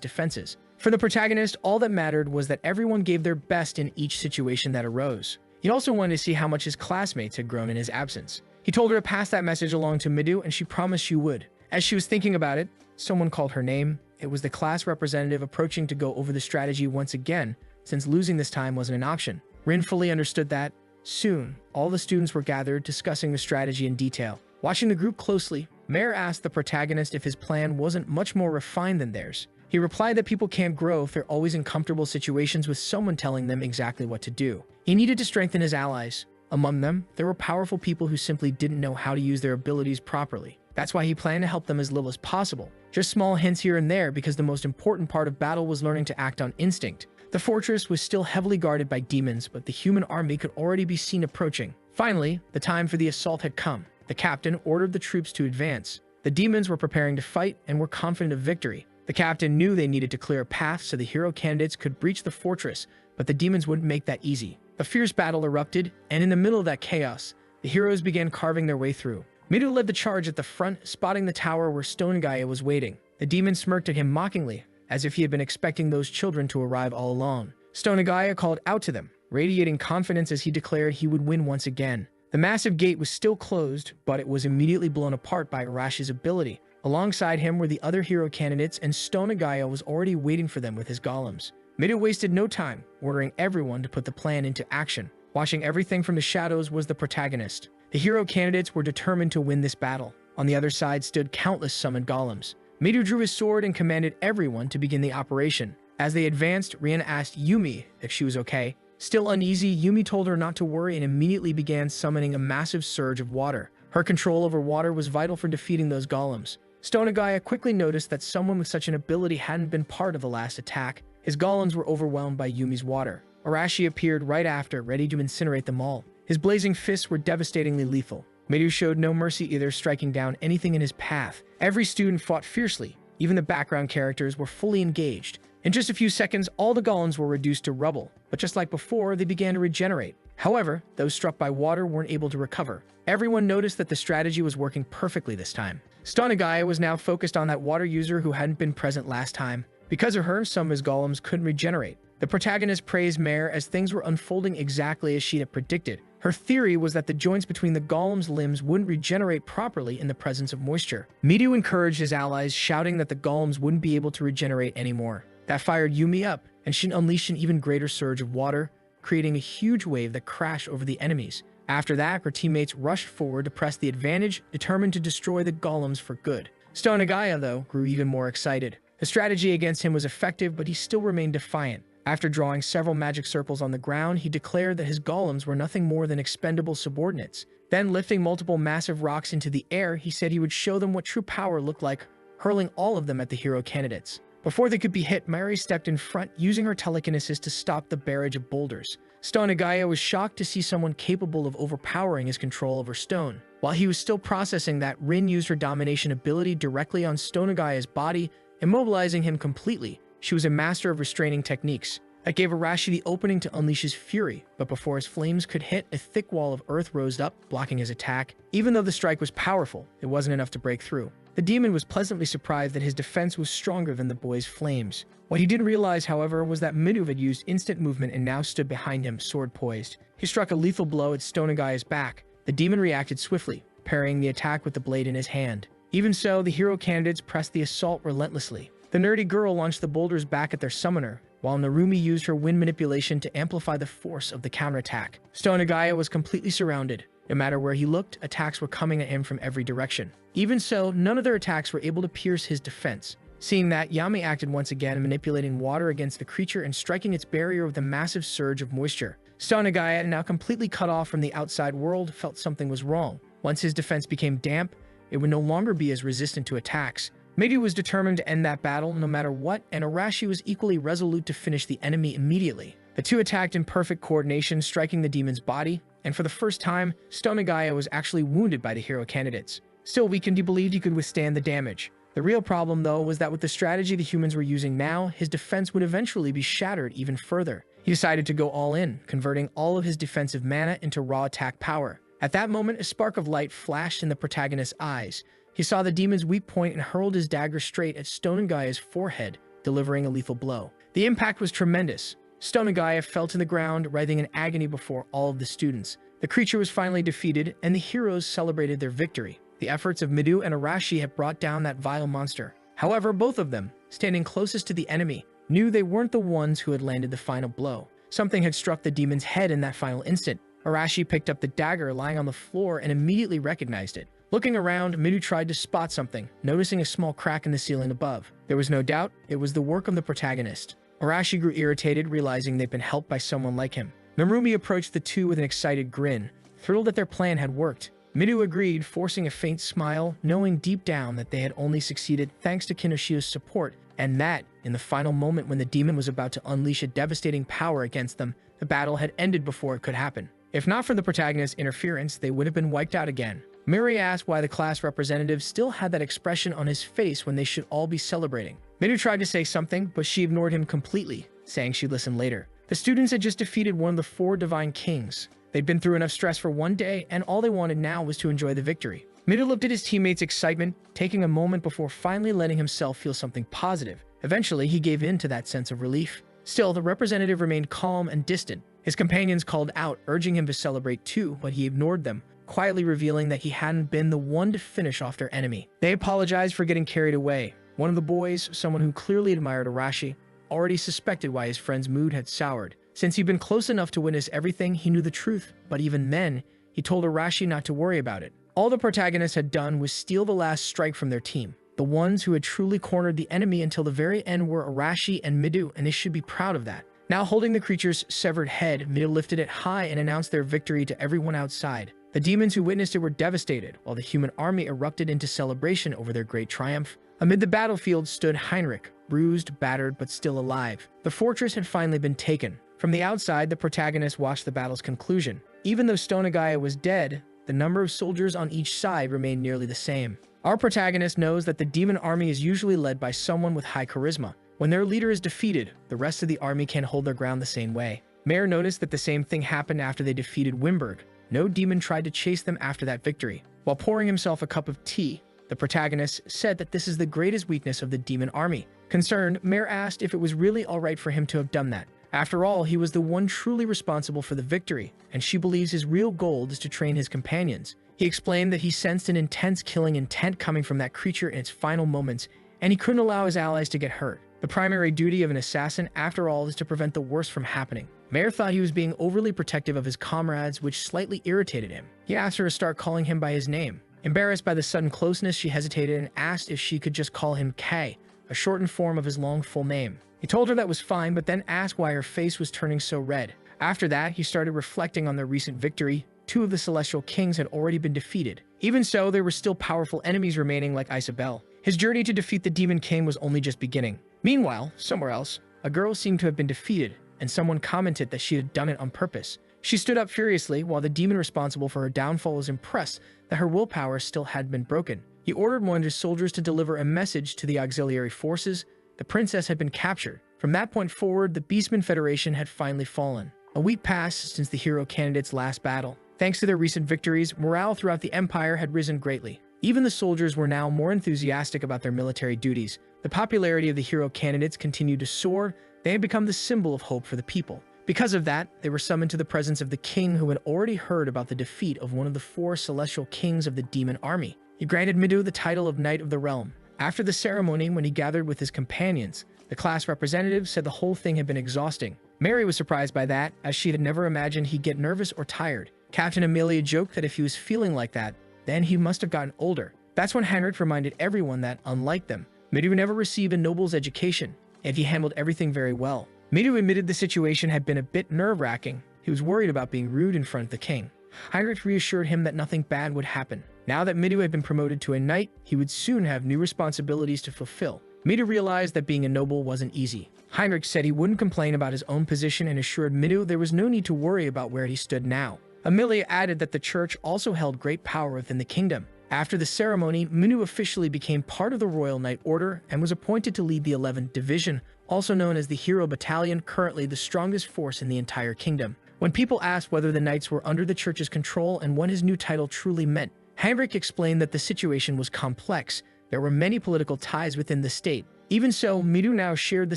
S1: defenses. For the protagonist, all that mattered was that everyone gave their best in each situation that arose. He also wanted to see how much his classmates had grown in his absence. He told her to pass that message along to Midu, and she promised she would. As she was thinking about it, someone called her name. It was the class representative approaching to go over the strategy once again, since losing this time wasn't an option. Rin fully understood that. Soon, all the students were gathered, discussing the strategy in detail. Watching the group closely, Mayor asked the protagonist if his plan wasn't much more refined than theirs. He replied that people can't grow if they're always in comfortable situations with someone telling them exactly what to do. He needed to strengthen his allies. Among them, there were powerful people who simply didn't know how to use their abilities properly. That's why he planned to help them as little as possible. Just small hints here and there, because the most important part of battle was learning to act on instinct. The fortress was still heavily guarded by demons, but the human army could already be seen approaching. Finally, the time for the assault had come. The captain ordered the troops to advance. The demons were preparing to fight and were confident of victory. The captain knew they needed to clear a path so the hero candidates could breach the fortress, but the demons wouldn't make that easy. A fierce battle erupted, and in the middle of that chaos, the heroes began carving their way through. Midu led the charge at the front, spotting the tower where Stone Gaia was waiting. The demon smirked at him mockingly, as if he had been expecting those children to arrive all along. Stone Gaia called out to them, radiating confidence as he declared he would win once again. The massive gate was still closed, but it was immediately blown apart by Arashi's ability. Alongside him were the other hero candidates, and Stone Gaia was already waiting for them with his golems. Midu wasted no time, ordering everyone to put the plan into action. Watching everything from the shadows was the protagonist. The hero candidates were determined to win this battle. On the other side stood countless summoned golems. Midu drew his sword and commanded everyone to begin the operation. As they advanced, Rian asked Yumi if she was okay. Still uneasy, Yumi told her not to worry and immediately began summoning a massive surge of water. Her control over water was vital for defeating those golems. Stone Gaia quickly noticed that someone with such an ability hadn't been part of the last attack. His golems were overwhelmed by Yumi's water. Arashi appeared right after, ready to incinerate them all. His blazing fists were devastatingly lethal. Midu showed no mercy either, striking down anything in his path. Every student fought fiercely. Even the background characters were fully engaged. In just a few seconds, all the golems were reduced to rubble, but just like before, they began to regenerate. However, those struck by water weren't able to recover. Everyone noticed that the strategy was working perfectly this time. Stone Gaia was now focused on that water user who hadn't been present last time. Because of her, some of his golems couldn't regenerate. The protagonist praised Mare as things were unfolding exactly as she had predicted. Her theory was that the joints between the golem's limbs wouldn't regenerate properly in the presence of moisture. Midu encouraged his allies, shouting that the golems wouldn't be able to regenerate anymore. That fired Yumi up, and she unleashed an even greater surge of water, creating a huge wave that crashed over the enemies. After that, her teammates rushed forward to press the advantage, determined to destroy the golems for good. Stonagaya, though, grew even more excited. The strategy against him was effective, but he still remained defiant. After drawing several magic circles on the ground, he declared that his golems were nothing more than expendable subordinates. Then, lifting multiple massive rocks into the air, he said he would show them what true power looked like, hurling all of them at the hero candidates. Before they could be hit, Mary stepped in front, using her telekinesis to stop the barrage of boulders. Stonagaya was shocked to see someone capable of overpowering his control over stone. While he was still processing that, Rin used her domination ability directly on Stonagaya's body, immobilizing him completely. She was a master of restraining techniques. That gave Arashi the opening to unleash his fury, but before his flames could hit, a thick wall of earth rose up, blocking his attack. Even though the strike was powerful, it wasn't enough to break through. The demon was pleasantly surprised that his defense was stronger than the boy's flames. What he didn't realize, however, was that Midu had used instant movement and now stood behind him, sword poised. He struck a lethal blow at Stonagaya's back. The demon reacted swiftly, parrying the attack with the blade in his hand. Even so, the hero candidates pressed the assault relentlessly. The nerdy girl launched the boulders back at their summoner, while Narumi used her wind manipulation to amplify the force of the counterattack. Stonagaya was completely surrounded. No matter where he looked, attacks were coming at him from every direction. Even so, none of their attacks were able to pierce his defense. Seeing that, Yami acted once again, manipulating water against the creature and striking its barrier with a massive surge of moisture. Stonagaya, now completely cut off from the outside world, felt something was wrong. Once his defense became damp, it would no longer be as resistant to attacks. Midu was determined to end that battle no matter what, and Arashi was equally resolute to finish the enemy immediately. The two attacked in perfect coordination, striking the demon's body, and for the first time, Stonagaya was actually wounded by the hero candidates. Still weakened, he believed he could withstand the damage. The real problem, though, was that with the strategy the humans were using now, his defense would eventually be shattered even further. He decided to go all in, converting all of his defensive mana into raw attack power. At that moment, a spark of light flashed in the protagonist's eyes. He saw the demon's weak point and hurled his dagger straight at Stonagaya's forehead, delivering a lethal blow. The impact was tremendous. Stonagaya fell to the ground, writhing in agony before all of the students. The creature was finally defeated, and the heroes celebrated their victory. The efforts of Midu and Arashi had brought down that vile monster. However, both of them, standing closest to the enemy, knew they weren't the ones who had landed the final blow. Something had struck the demon's head in that final instant. Arashi picked up the dagger lying on the floor and immediately recognized it. Looking around, Midu tried to spot something, noticing a small crack in the ceiling above. There was no doubt it was the work of the protagonist. Arashi grew irritated, realizing they'd been helped by someone like him. Narumi approached the two with an excited grin, thrilled that their plan had worked. Midu agreed, forcing a faint smile, knowing deep down that they had only succeeded thanks to Kinoshida's support, and that, in the final moment when the demon was about to unleash a devastating power against them, the battle had ended before it could happen. If not for the protagonist's interference, they would have been wiped out again. Miri asked why the class representative still had that expression on his face when they should all be celebrating. Midu tried to say something, but she ignored him completely, saying she'd listen later. The students had just defeated one of the 4 divine kings. They'd been through enough stress for one day, and all they wanted now was to enjoy the victory. Midu looked at his teammates' excitement, taking a moment before finally letting himself feel something positive. Eventually, he gave in to that sense of relief. Still, the representative remained calm and distant. His companions called out, urging him to celebrate too, but he ignored them, quietly revealing that he hadn't been the one to finish off their enemy. They apologized for getting carried away. One of the boys, someone who clearly admired Arashi, already suspected why his friend's mood had soured. Since he'd been close enough to witness everything, he knew the truth, but even then, he told Arashi not to worry about it. All the protagonists had done was steal the last strike from their team. The ones who had truly cornered the enemy until the very end were Arashi and Midu, and they should be proud of that. Now holding the creature's severed head, Midu lifted it high and announced their victory to everyone outside. The demons who witnessed it were devastated, while the human army erupted into celebration over their great triumph. Amid the battlefield stood Heinrich, bruised, battered, but still alive. The fortress had finally been taken. From the outside, the protagonist watched the battle's conclusion. Even though Stonagaya was dead, the number of soldiers on each side remained nearly the same. Our protagonist knows that the demon army is usually led by someone with high charisma. When their leader is defeated, the rest of the army can hold their ground the same way. Mayer noticed that the same thing happened after they defeated Wimberg. No demon tried to chase them after that victory. While pouring himself a cup of tea, the protagonist said that this is the greatest weakness of the demon army. Concerned, Mayer asked if it was really alright for him to have done that. After all, he was the one truly responsible for the victory, and she believes his real goal is to train his companions. He explained that he sensed an intense killing intent coming from that creature in its final moments, and he couldn't allow his allies to get hurt. The The primary duty of an assassin, after all, is to prevent the worst from happening. Mayor thought he was being overly protective of his comrades, which slightly irritated him. He asked her to start calling him by his name. Embarrassed by the sudden closeness, she hesitated and asked if she could just call him K, a shortened form of his long full name. He told her that was fine, but then asked why her face was turning so red. After that, he started reflecting on their recent victory. 2 of the celestial kings had already been defeated. Even so, there were still powerful enemies remaining like Isabel. His journey to defeat the Demon King was only just beginning. Meanwhile, somewhere else, a girl seemed to have been defeated, and someone commented that she had done it on purpose. She stood up furiously, while the demon responsible for her downfall was impressed that her willpower still had been broken. He ordered one of his soldiers to deliver a message to the auxiliary forces. The princess had been captured. From that point forward, the Beastmen Federation had finally fallen. A week passed since the hero candidates' last battle. Thanks to their recent victories, morale throughout the Empire had risen greatly. Even the soldiers were now more enthusiastic about their military duties. The popularity of the hero candidates continued to soar. They had become the symbol of hope for the people. Because of that, they were summoned to the presence of the king, who had already heard about the defeat of one of the 4 celestial kings of the demon army. He granted Midu the title of Knight of the Realm. After the ceremony, when he gathered with his companions, the class representative said the whole thing had been exhausting. Mary was surprised by that, as she had never imagined he'd get nervous or tired. Captain Amelia joked that if he was feeling like that, then he must have gotten older. That's when Heinrich reminded everyone that, unlike them, Midu never received a noble's education, and he handled everything very well. Midu admitted the situation had been a bit nerve-wracking. He was worried about being rude in front of the king. Heinrich reassured him that nothing bad would happen. Now that Midu had been promoted to a knight, he would soon have new responsibilities to fulfill. Midu realized that being a noble wasn't easy. Heinrich said he wouldn't complain about his own position and assured Midu there was no need to worry about where he stood now. Amelia added that the church also held great power within the kingdom. After the ceremony, Midu officially became part of the Royal Knight Order and was appointed to lead the 11th Division, also known as the Hero Battalion, currently the strongest force in the entire kingdom. When people asked whether the knights were under the church's control and what his new title truly meant, Heinrich explained that the situation was complex. There were many political ties within the state. Even so, Midu now shared the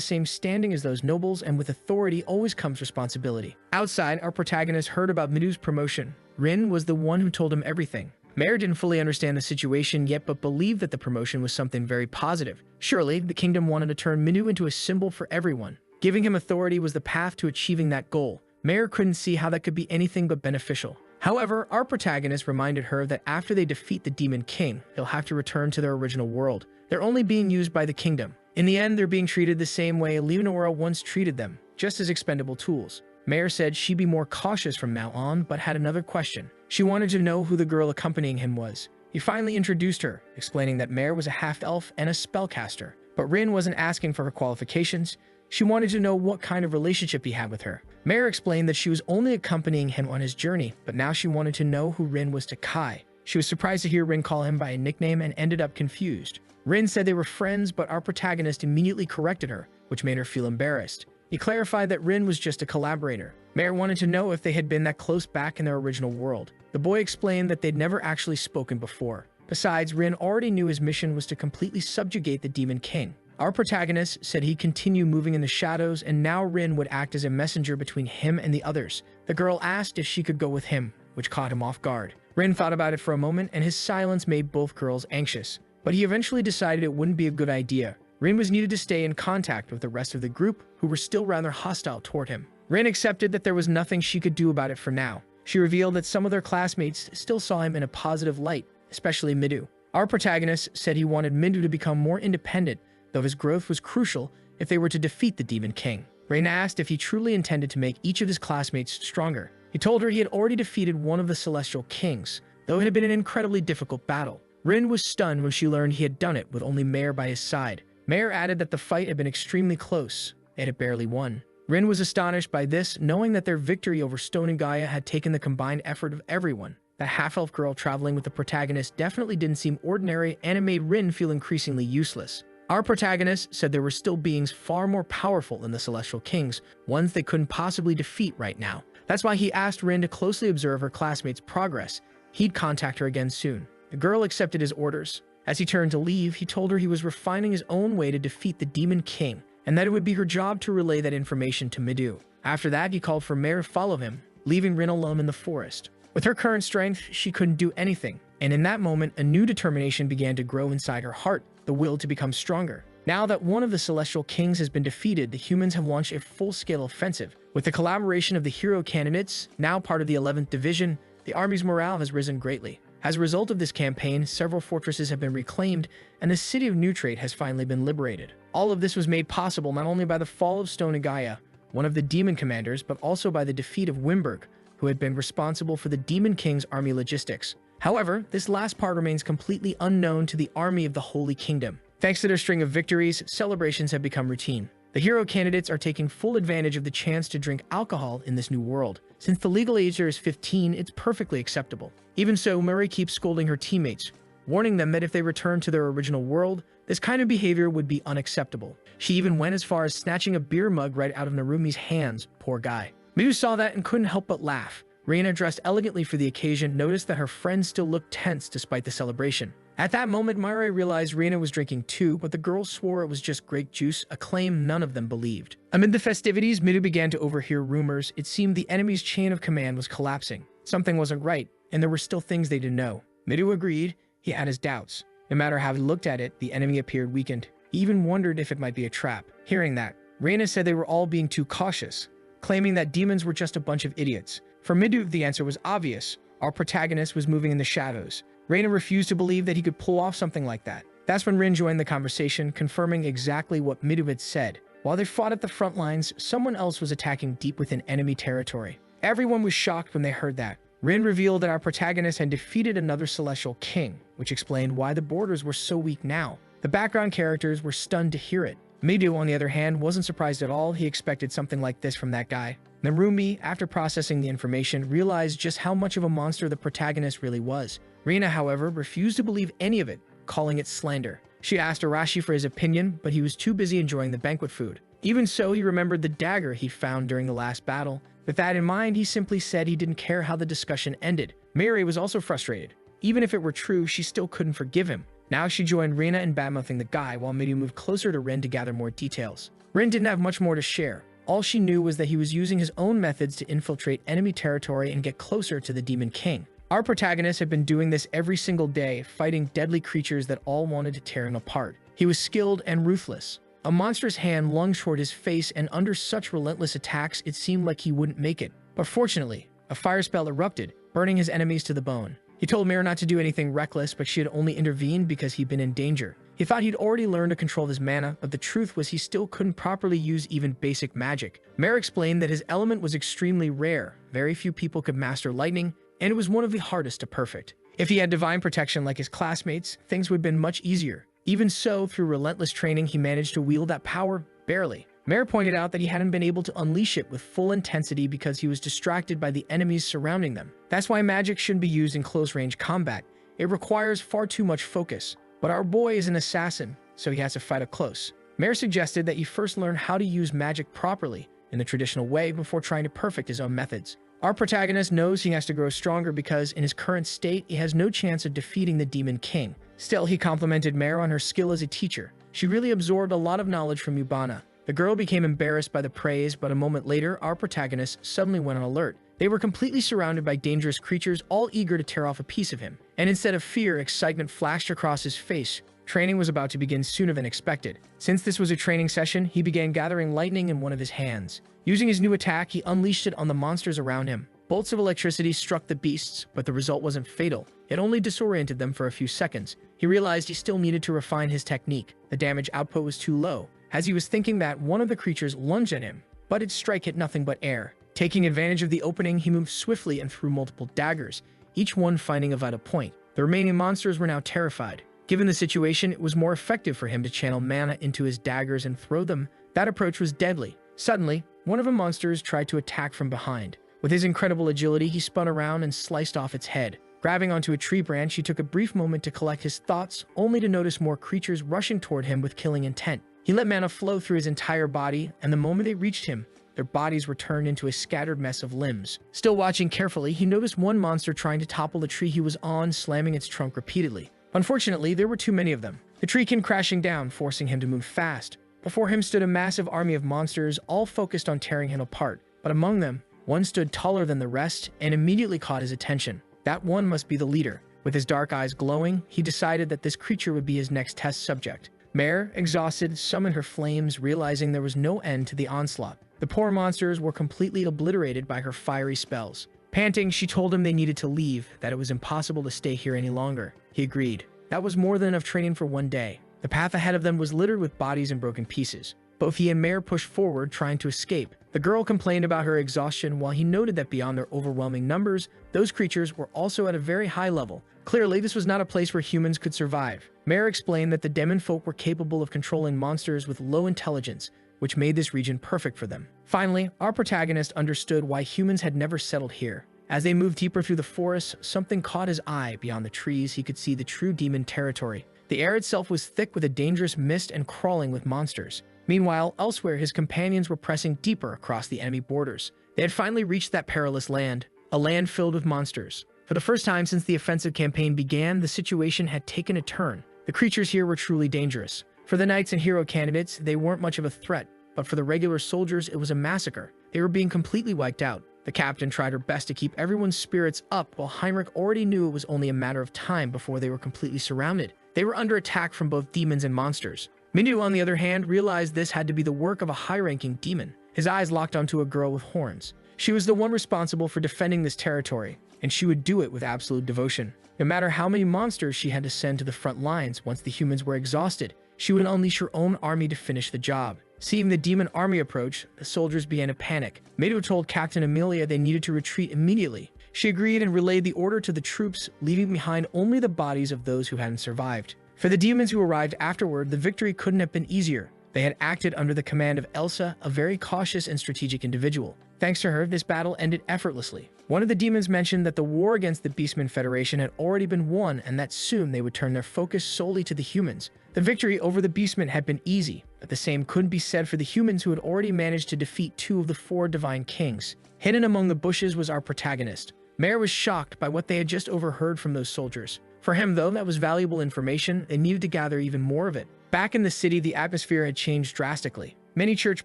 S1: same standing as those nobles, and with authority always comes responsibility. Outside, our protagonist heard about Midu's promotion. Rin was the one who told him everything. Mare didn't fully understand the situation yet, but believed that the promotion was something very positive. Surely, the kingdom wanted to turn Midu into a symbol for everyone. Giving him authority was the path to achieving that goal. Mare couldn't see how that could be anything but beneficial. However, our protagonist reminded her that after they defeat the Demon King, they'll have to return to their original world. They're only being used by the kingdom. In the end, they're being treated the same way Leonora once treated them, just as expendable tools. Mare said she'd be more cautious from now on, but had another question. She wanted to know who the girl accompanying him was. He finally introduced her, explaining that Mare was a half-elf and a spellcaster. But Rin wasn't asking for her qualifications. She wanted to know what kind of relationship he had with her. Mare explained that she was only accompanying him on his journey, but now she wanted to know who Rin was to Kai. She was surprised to hear Rin call him by a nickname and ended up confused. Rin said they were friends, but our protagonist immediately corrected her, which made her feel embarrassed. He clarified that Rin was just a collaborator. Mare wanted to know if they had been that close back in their original world. The boy explained that they'd never actually spoken before. Besides, Rin already knew his mission was to completely subjugate the Demon King. Our protagonist said he'd continue moving in the shadows, and now Rin would act as a messenger between him and the others. The girl asked if she could go with him, which caught him off guard. Rin thought about it for a moment, and his silence made both girls anxious. But he eventually decided it wouldn't be a good idea. Rin was needed to stay in contact with the rest of the group, who were still rather hostile toward him. Rin accepted that there was nothing she could do about it for now. She revealed that some of their classmates still saw him in a positive light, especially Midu. Our protagonist said he wanted Midu to become more independent, though his growth was crucial if they were to defeat the Demon King. Rin asked if he truly intended to make each of his classmates stronger. He told her he had already defeated one of the Celestial Kings, though it had been an incredibly difficult battle. Rin was stunned when she learned he had done it with only Mare by his side. Mare added that the fight had been extremely close, and had barely won. Rin was astonished by this, knowing that their victory over Stone and Gaia had taken the combined effort of everyone. The half-elf girl traveling with the protagonist definitely didn't seem ordinary, and it made Rin feel increasingly useless. Our protagonist said there were still beings far more powerful than the Celestial Kings, ones they couldn't possibly defeat right now. That's why he asked Rin to closely observe her classmates' progress. He'd contact her again soon. The girl accepted his orders. As he turned to leave, he told her he was refining his own way to defeat the Demon King, and that it would be her job to relay that information to Midu. After that, he called for Mare to follow him, leaving Rin alone in the forest. With her current strength, she couldn't do anything, and in that moment, a new determination began to grow inside her heart, the will to become stronger. Now that one of the celestial kings has been defeated, the humans have launched a full-scale offensive. With the collaboration of the hero candidates, now part of the 11th Division, the army's morale has risen greatly. As a result of this campaign, several fortresses have been reclaimed, and the city of Neutrate has finally been liberated. All of this was made possible not only by the fall of Stone and Gaia, one of the demon commanders, but also by the defeat of Wimberg, who had been responsible for the Demon King's army logistics. However, this last part remains completely unknown to the army of the Holy Kingdom. Thanks to their string of victories, celebrations have become routine. The hero candidates are taking full advantage of the chance to drink alcohol in this new world. Since the legal age there is 15, it's perfectly acceptable. Even so, Murray keeps scolding her teammates, warning them that if they return to their original world, this kind of behavior would be unacceptable. She even went as far as snatching a beer mug right out of Narumi's hands, poor guy. Midu saw that and couldn't help but laugh. Reina, dressed elegantly for the occasion, noticed that her friends still looked tense despite the celebration. At that moment, Murray realized Reina was drinking too, but the girls swore it was just grape juice, a claim none of them believed. Amid the festivities, Midu began to overhear rumors. It seemed the enemy's chain of command was collapsing. Something wasn't right, and there were still things they didn't know. Midu agreed. He had his doubts. No matter how he looked at it, the enemy appeared weakened. He even wondered if it might be a trap. Hearing that, Reina said they were all being too cautious, claiming that demons were just a bunch of idiots. For Midu, the answer was obvious. Our protagonist was moving in the shadows. Reina refused to believe that he could pull off something like that. That's when Rin joined the conversation, confirming exactly what Midu had said. While they fought at the front lines, someone else was attacking deep within enemy territory. Everyone was shocked when they heard that. Rin revealed that our protagonist had defeated another celestial king, which explained why the borders were so weak now. The background characters were stunned to hear it. Midu, on the other hand, wasn't surprised at all. He expected something like this from that guy. Narumi, after processing the information, realized just how much of a monster the protagonist really was. Rina, however, refused to believe any of it, calling it slander. She asked Arashi for his opinion, but he was too busy enjoying the banquet food. Even so, he remembered the dagger he found during the last battle. With that in mind, he simply said he didn't care how the discussion ended. Mary was also frustrated. Even if it were true, she still couldn't forgive him. Now she joined Rina in badmouthing the guy, while Midu moved closer to Rin to gather more details. Rin didn't have much more to share. All she knew was that he was using his own methods to infiltrate enemy territory and get closer to the Demon King. Our protagonist had been doing this every single day, fighting deadly creatures that all wanted to tear him apart. He was skilled and ruthless. A monstrous hand lunged toward his face, and under such relentless attacks, it seemed like he wouldn't make it. But fortunately, a fire spell erupted, burning his enemies to the bone. He told Mira not to do anything reckless, but she had only intervened because he'd been in danger. He thought he'd already learned to control his mana, but the truth was he still couldn't properly use even basic magic. Mira explained that his element was extremely rare. Very few people could master lightning, and it was one of the hardest to perfect. If he had divine protection like his classmates, things would have been much easier. Even so, through relentless training, he managed to wield that power barely. Mare pointed out that he hadn't been able to unleash it with full intensity because he was distracted by the enemies surrounding them. That's why magic shouldn't be used in close-range combat. It requires far too much focus. But our boy is an assassin, so he has to fight up close. Mare suggested that he first learn how to use magic properly in the traditional way before trying to perfect his own methods. Our protagonist knows he has to grow stronger because, in his current state, he has no chance of defeating the Demon King. Still, he complimented Mare on her skill as a teacher. She really absorbed a lot of knowledge from Yubana. The girl became embarrassed by the praise, but a moment later, our protagonist suddenly went on alert. They were completely surrounded by dangerous creatures, all eager to tear off a piece of him. And instead of fear, excitement flashed across his face. Training was about to begin sooner than expected. Since this was a training session, he began gathering lightning in one of his hands. Using his new attack, he unleashed it on the monsters around him. Bolts of electricity struck the beasts, but the result wasn't fatal. It only disoriented them for a few seconds. He realized he still needed to refine his technique. The damage output was too low. As he was thinking that, one of the creatures lunged at him, but its strike hit nothing but air. Taking advantage of the opening, he moved swiftly and threw multiple daggers, each one finding a vital point. The remaining monsters were now terrified. Given the situation, it was more effective for him to channel mana into his daggers and throw them. That approach was deadly. Suddenly, one of the monsters tried to attack from behind. With his incredible agility, he spun around and sliced off its head. Grabbing onto a tree branch, he took a brief moment to collect his thoughts, only to notice more creatures rushing toward him with killing intent. He let mana flow through his entire body, and the moment they reached him, their bodies were turned into a scattered mess of limbs. Still watching carefully, he noticed one monster trying to topple the tree he was on, slamming its trunk repeatedly. Unfortunately, there were too many of them. The tree came crashing down, forcing him to move fast. Before him stood a massive army of monsters, all focused on tearing him apart. But among them, one stood taller than the rest and immediately caught his attention. That one must be the leader. With his dark eyes glowing, he decided that this creature would be his next test subject. Mare, exhausted, summoned her flames, realizing there was no end to the onslaught. The poor monsters were completely obliterated by her fiery spells. Panting, she told him they needed to leave, that it was impossible to stay here any longer. He agreed. That was more than enough training for one day. The path ahead of them was littered with bodies and broken pieces. Both he and Mare pushed forward, trying to escape. The girl complained about her exhaustion, while he noted that beyond their overwhelming numbers, those creatures were also at a very high level. Clearly, this was not a place where humans could survive. Mare explained that the demon folk were capable of controlling monsters with low intelligence, which made this region perfect for them. Finally, our protagonist understood why humans had never settled here. As they moved deeper through the forest, something caught his eye. Beyond the trees, he could see the true demon territory. The air itself was thick with a dangerous mist and crawling with monsters. Meanwhile, elsewhere, his companions were pressing deeper across the enemy borders. They had finally reached that perilous land, a land filled with monsters. For the first time since the offensive campaign began, the situation had taken a turn. The creatures here were truly dangerous. For the knights and hero candidates, they weren't much of a threat, but for the regular soldiers, it was a massacre. They were being completely wiped out. The captain tried her best to keep everyone's spirits up, while Heinrich already knew it was only a matter of time before they were completely surrounded. They were under attack from both demons and monsters. Minyu, on the other hand, realized this had to be the work of a high-ranking demon. His eyes locked onto a girl with horns. She was the one responsible for defending this territory, and she would do it with absolute devotion. No matter how many monsters she had to send to the front lines, once the humans were exhausted, she would unleash her own army to finish the job. Seeing the demon army approach, the soldiers began to panic. Minyu told Captain Amelia they needed to retreat immediately. She agreed and relayed the order to the troops, leaving behind only the bodies of those who hadn't survived. For the demons who arrived afterward, the victory couldn't have been easier. They had acted under the command of Elsa, a very cautious and strategic individual. Thanks to her, this battle ended effortlessly. One of the demons mentioned that the war against the Beastmen Federation had already been won, and that soon they would turn their focus solely to the humans. The victory over the Beastmen had been easy, but the same couldn't be said for the humans who had already managed to defeat 2 of the 4 divine kings. Hidden among the bushes was our protagonist. Mare was shocked by what they had just overheard from those soldiers. For him, though, that was valuable information, they needed to gather even more of it. Back in the city, the atmosphere had changed drastically. Many church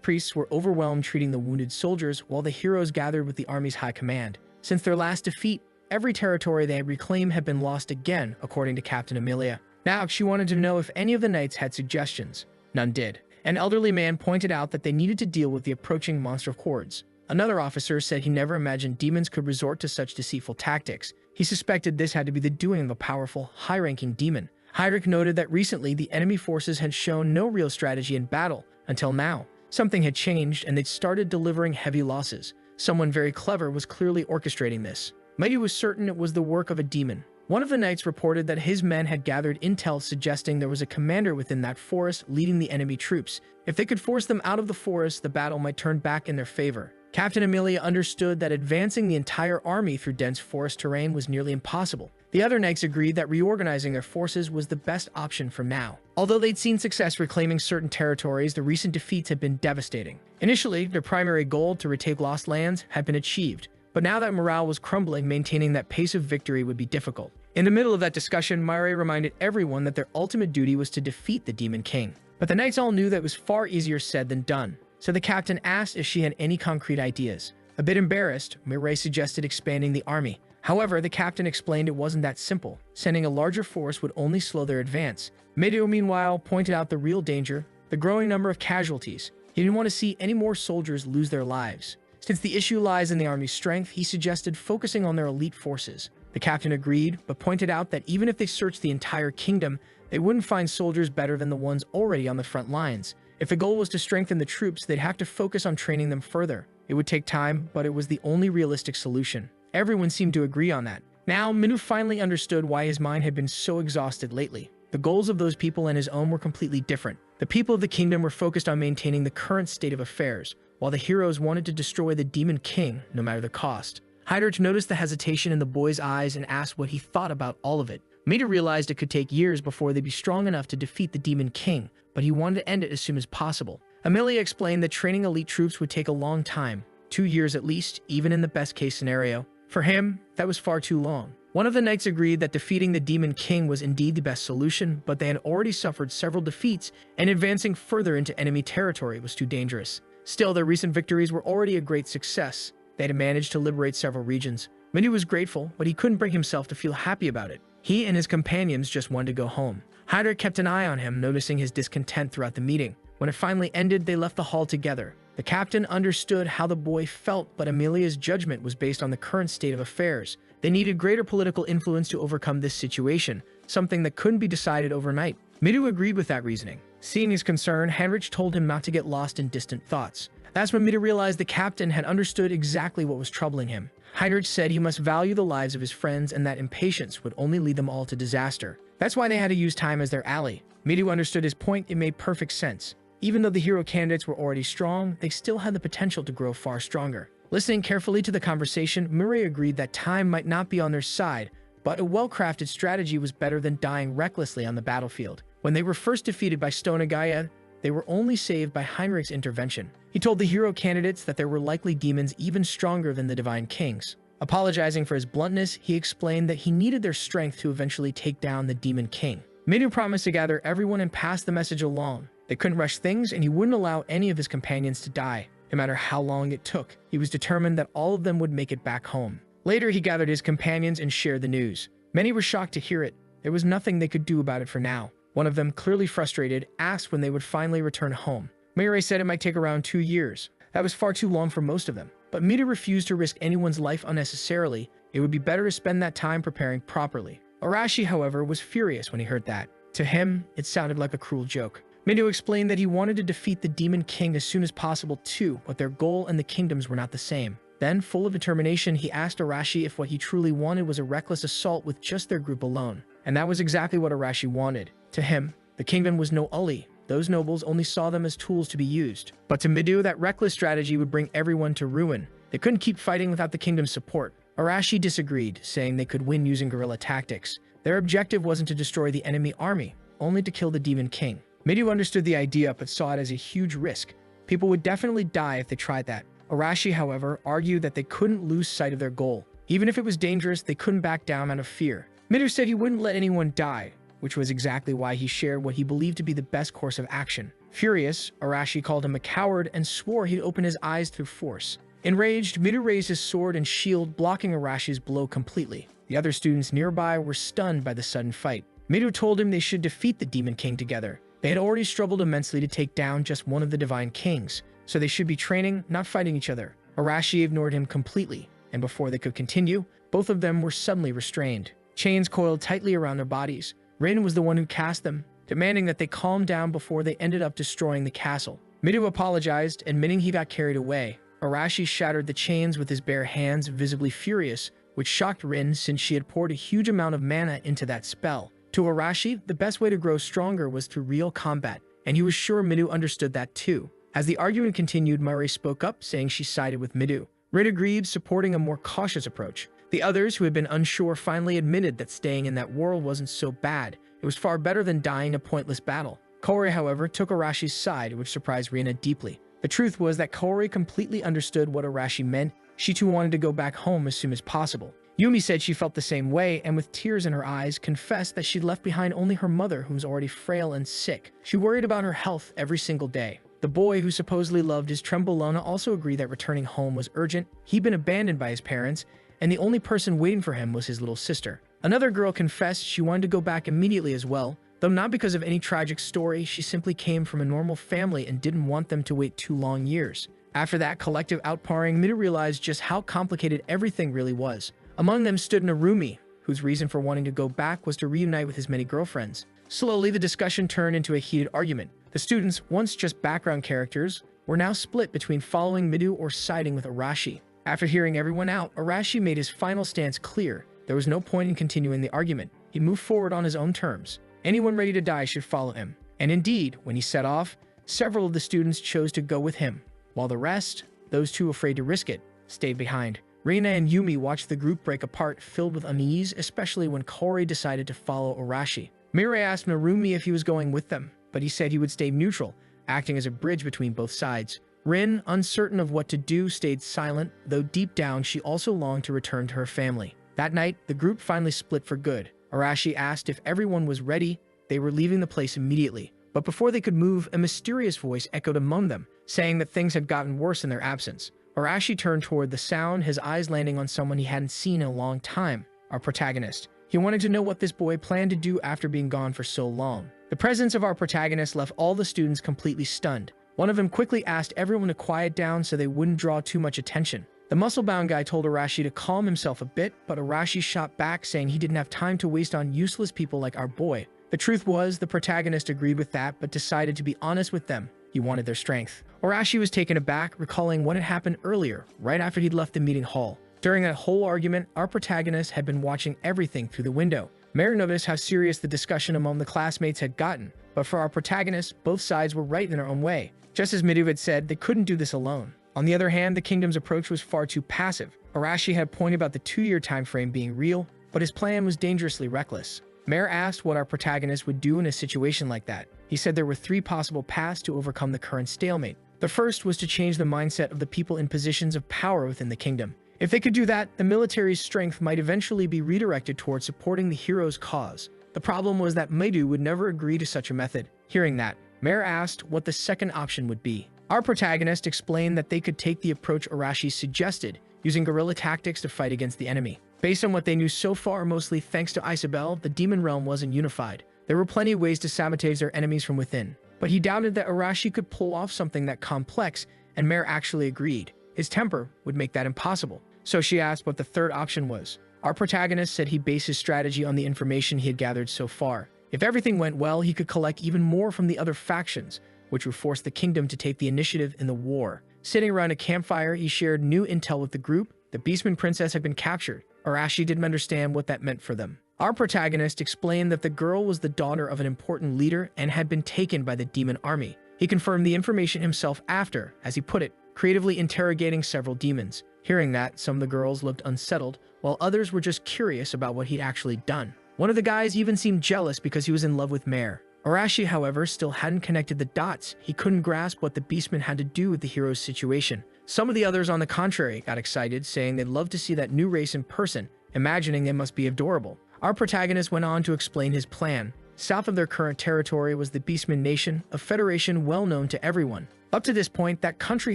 S1: priests were overwhelmed treating the wounded soldiers, while the heroes gathered with the army's high command. Since their last defeat, every territory they had reclaimed had been lost again, according to Captain Amelia. Now, she wanted to know if any of the knights had suggestions. None did. An elderly man pointed out that they needed to deal with the approaching monster hordes. Another officer said he never imagined demons could resort to such deceitful tactics. He suspected this had to be the doing of a powerful, high-ranking demon. Heinrich noted that recently the enemy forces had shown no real strategy in battle, until now. Something had changed, and they'd started delivering heavy losses. Someone very clever was clearly orchestrating this. Mighty was certain it was the work of a demon. One of the knights reported that his men had gathered intel suggesting there was a commander within that forest leading the enemy troops. If they could force them out of the forest, the battle might turn back in their favor. Captain Amelia understood that advancing the entire army through dense forest terrain was nearly impossible. The other knights agreed that reorganizing their forces was the best option for now. Although they'd seen success reclaiming certain territories, the recent defeats had been devastating. Initially, their primary goal to retake lost lands had been achieved, but now that morale was crumbling, maintaining that pace of victory would be difficult. In the middle of that discussion, Mare reminded everyone that their ultimate duty was to defeat the Demon King. But the knights all knew that it was far easier said than done. So the captain asked if she had any concrete ideas. A bit embarrassed, Mireille suggested expanding the army. However, the captain explained it wasn't that simple. Sending a larger force would only slow their advance. Medio, meanwhile, pointed out the real danger, the growing number of casualties. He didn't want to see any more soldiers lose their lives. Since the issue lies in the army's strength, he suggested focusing on their elite forces. The captain agreed, but pointed out that even if they searched the entire kingdom, they wouldn't find soldiers better than the ones already on the front lines. If the goal was to strengthen the troops, they'd have to focus on training them further. It would take time, but it was the only realistic solution. Everyone seemed to agree on that. Now, Minu finally understood why his mind had been so exhausted lately. The goals of those people and his own were completely different. The people of the kingdom were focused on maintaining the current state of affairs, while the heroes wanted to destroy the Demon King, no matter the cost. Heinrich noticed the hesitation in the boy's eyes and asked what he thought about all of it. Mita realized it could take years before they'd be strong enough to defeat the Demon King, but he wanted to end it as soon as possible. Amelia explained that training elite troops would take a long time, 2 years at least, even in the best-case scenario. For him, that was far too long. One of the knights agreed that defeating the Demon King was indeed the best solution, but they had already suffered several defeats, and advancing further into enemy territory was too dangerous. Still, their recent victories were already a great success. They had managed to liberate several regions. Minu was grateful, but he couldn't bring himself to feel happy about it. He and his companions just wanted to go home. Heinrich kept an eye on him, noticing his discontent throughout the meeting. When it finally ended, they left the hall together. The captain understood how the boy felt, but Amelia's judgment was based on the current state of affairs. They needed greater political influence to overcome this situation, something that couldn't be decided overnight. Midu agreed with that reasoning. Seeing his concern, Heinrich told him not to get lost in distant thoughts. That's when Midu realized the captain had understood exactly what was troubling him. Heinrich said he must value the lives of his friends and that impatience would only lead them all to disaster. That's why they had to use time as their ally. Midu understood his point. It made perfect sense. Even though the hero candidates were already strong, they still had the potential to grow far stronger. Listening carefully to the conversation, Murray agreed that time might not be on their side, but a well-crafted strategy was better than dying recklessly on the battlefield. When they were first defeated by Stonagaya, they were only saved by Heinrich's intervention. He told the hero candidates that there were likely demons even stronger than the Divine Kings. Apologizing for his bluntness, he explained that he needed their strength to eventually take down the Demon King. Midu promised to gather everyone and pass the message along. They couldn't rush things, and he wouldn't allow any of his companions to die, no matter how long it took. He was determined that all of them would make it back home. Later, he gathered his companions and shared the news. Many were shocked to hear it. There was nothing they could do about it for now. One of them, clearly frustrated, asked when they would finally return home. Mirai said it might take around 2 years. That was far too long for most of them. But Midu refused to risk anyone's life unnecessarily. It would be better to spend that time preparing properly. Arashi, however, was furious when he heard that. To him, it sounded like a cruel joke. Midu explained that he wanted to defeat the Demon King as soon as possible too, but their goal and the kingdoms were not the same. Then, full of determination, he asked Arashi if what he truly wanted was a reckless assault with just their group alone. And that was exactly what Arashi wanted. To him, the kingdom was no Uli. Those nobles only saw them as tools to be used. But to Midu, that reckless strategy would bring everyone to ruin. They couldn't keep fighting without the kingdom's support. Arashi disagreed, saying they could win using guerrilla tactics. Their objective wasn't to destroy the enemy army, only to kill the Demon King. Midu understood the idea but saw it as a huge risk. People would definitely die if they tried that. Arashi, however, argued that they couldn't lose sight of their goal. Even if it was dangerous, they couldn't back down out of fear. Midu said he wouldn't let anyone die, which was exactly why he shared what he believed to be the best course of action. Furious, Arashi called him a coward and swore he'd open his eyes through force. Enraged, Midu raised his sword and shield, blocking Arashi's blow completely. The other students nearby were stunned by the sudden fight. Midu told him they should defeat the Demon King together. They had already struggled immensely to take down just one of the Divine Kings, so they should be training, not fighting each other. Arashi ignored him completely, and before they could continue, both of them were suddenly restrained. Chains coiled tightly around their bodies. Rin was the one who cast them, demanding that they calm down before they ended up destroying the castle. Midu apologized, admitting he got carried away. Arashi shattered the chains with his bare hands, visibly furious, which shocked Rin since she had poured a huge amount of mana into that spell. To Arashi, the best way to grow stronger was through real combat, and he was sure Midu understood that too. As the argument continued, Murray spoke up, saying she sided with Midu. Rin agreed, supporting a more cautious approach. The others, who had been unsure, finally admitted that staying in that world wasn't so bad. It was far better than dying a pointless battle. Kaori, however, took Arashi's side, which surprised Rina deeply. The truth was that Kaori completely understood what Arashi meant. She too wanted to go back home as soon as possible. Yumi said she felt the same way, and with tears in her eyes, confessed that she'd left behind only her mother, who was already frail and sick. She worried about her health every single day. The boy, who supposedly loved his Trembolona, also agreed that returning home was urgent. He'd been abandoned by his parents, and the only person waiting for him was his little sister. Another girl confessed she wanted to go back immediately as well, though not because of any tragic story. She simply came from a normal family and didn't want them to wait 2 long years. After that collective outpouring, Midu realized just how complicated everything really was. Among them stood Narumi, whose reason for wanting to go back was to reunite with his many girlfriends. Slowly, the discussion turned into a heated argument. The students, once just background characters, were now split between following Midu or siding with Arashi. After hearing everyone out, Arashi made his final stance clear. There was no point in continuing the argument. He moved forward on his own terms. Anyone ready to die should follow him. And indeed, when he set off, several of the students chose to go with him, while the rest, those too afraid to risk it, stayed behind. Reina and Yumi watched the group break apart, filled with unease, especially when Kaori decided to follow Arashi. Mirai asked Narumi if he was going with them, but he said he would stay neutral, acting as a bridge between both sides. Rin, uncertain of what to do, stayed silent, though deep down she also longed to return to her family. That night, the group finally split for good. Arashi asked if everyone was ready. They were leaving the place immediately. But before they could move, a mysterious voice echoed among them, saying that things had gotten worse in their absence. Arashi turned toward the sound, his eyes landing on someone he hadn't seen in a long time, our protagonist. He wanted to know what this boy planned to do after being gone for so long. The presence of our protagonist left all the students completely stunned. One of them quickly asked everyone to quiet down so they wouldn't draw too much attention. The muscle-bound guy told Arashi to calm himself a bit, but Arashi shot back saying he didn't have time to waste on useless people like our boy. The truth was, the protagonist agreed with that, but decided to be honest with them. He wanted their strength. Arashi was taken aback, recalling what had happened earlier, right after he'd left the meeting hall. During that whole argument, our protagonist had been watching everything through the window. Mare noticed how serious the discussion among the classmates had gotten, but for our protagonist, both sides were right in their own way. Just as Midu had said, they couldn't do this alone. On the other hand, the kingdom's approach was far too passive. Arashi had a point about the 2-year time frame being real, but his plan was dangerously reckless. Mare asked what our protagonist would do in a situation like that. He said there were 3 possible paths to overcome the current stalemate. The first was to change the mindset of the people in positions of power within the kingdom. If they could do that, the military's strength might eventually be redirected towards supporting the hero's cause. The problem was that Midu would never agree to such a method. Hearing that, Mare asked what the second option would be. Our protagonist explained that they could take the approach Arashi suggested, using guerrilla tactics to fight against the enemy. Based on what they knew so far, mostly thanks to Isabel, the demon realm wasn't unified. There were plenty of ways to sabotage their enemies from within. But he doubted that Arashi could pull off something that complex, and Mare actually agreed. His temper would make that impossible. So she asked what the third option was. Our protagonist said he based his strategy on the information he had gathered so far. If everything went well, he could collect even more from the other factions, which would force the kingdom to take the initiative in the war. Sitting around a campfire, he shared new intel with the group. The Beastman princess had been captured. Arashi didn't understand what that meant for them. Our protagonist explained that the girl was the daughter of an important leader and had been taken by the demon army. He confirmed the information himself after, as he put it, creatively interrogating several demons. Hearing that, some of the girls looked unsettled, while others were just curious about what he'd actually done. One of the guys even seemed jealous because he was in love with Mare. Arashi, however, still hadn't connected the dots. He couldn't grasp what the Beastman had to do with the hero's situation. Some of the others, on the contrary, got excited, saying they'd love to see that new race in person, imagining they must be adorable. Our protagonist went on to explain his plan. South of their current territory was the Beastman Nation, a federation well known to everyone. Up to this point, that country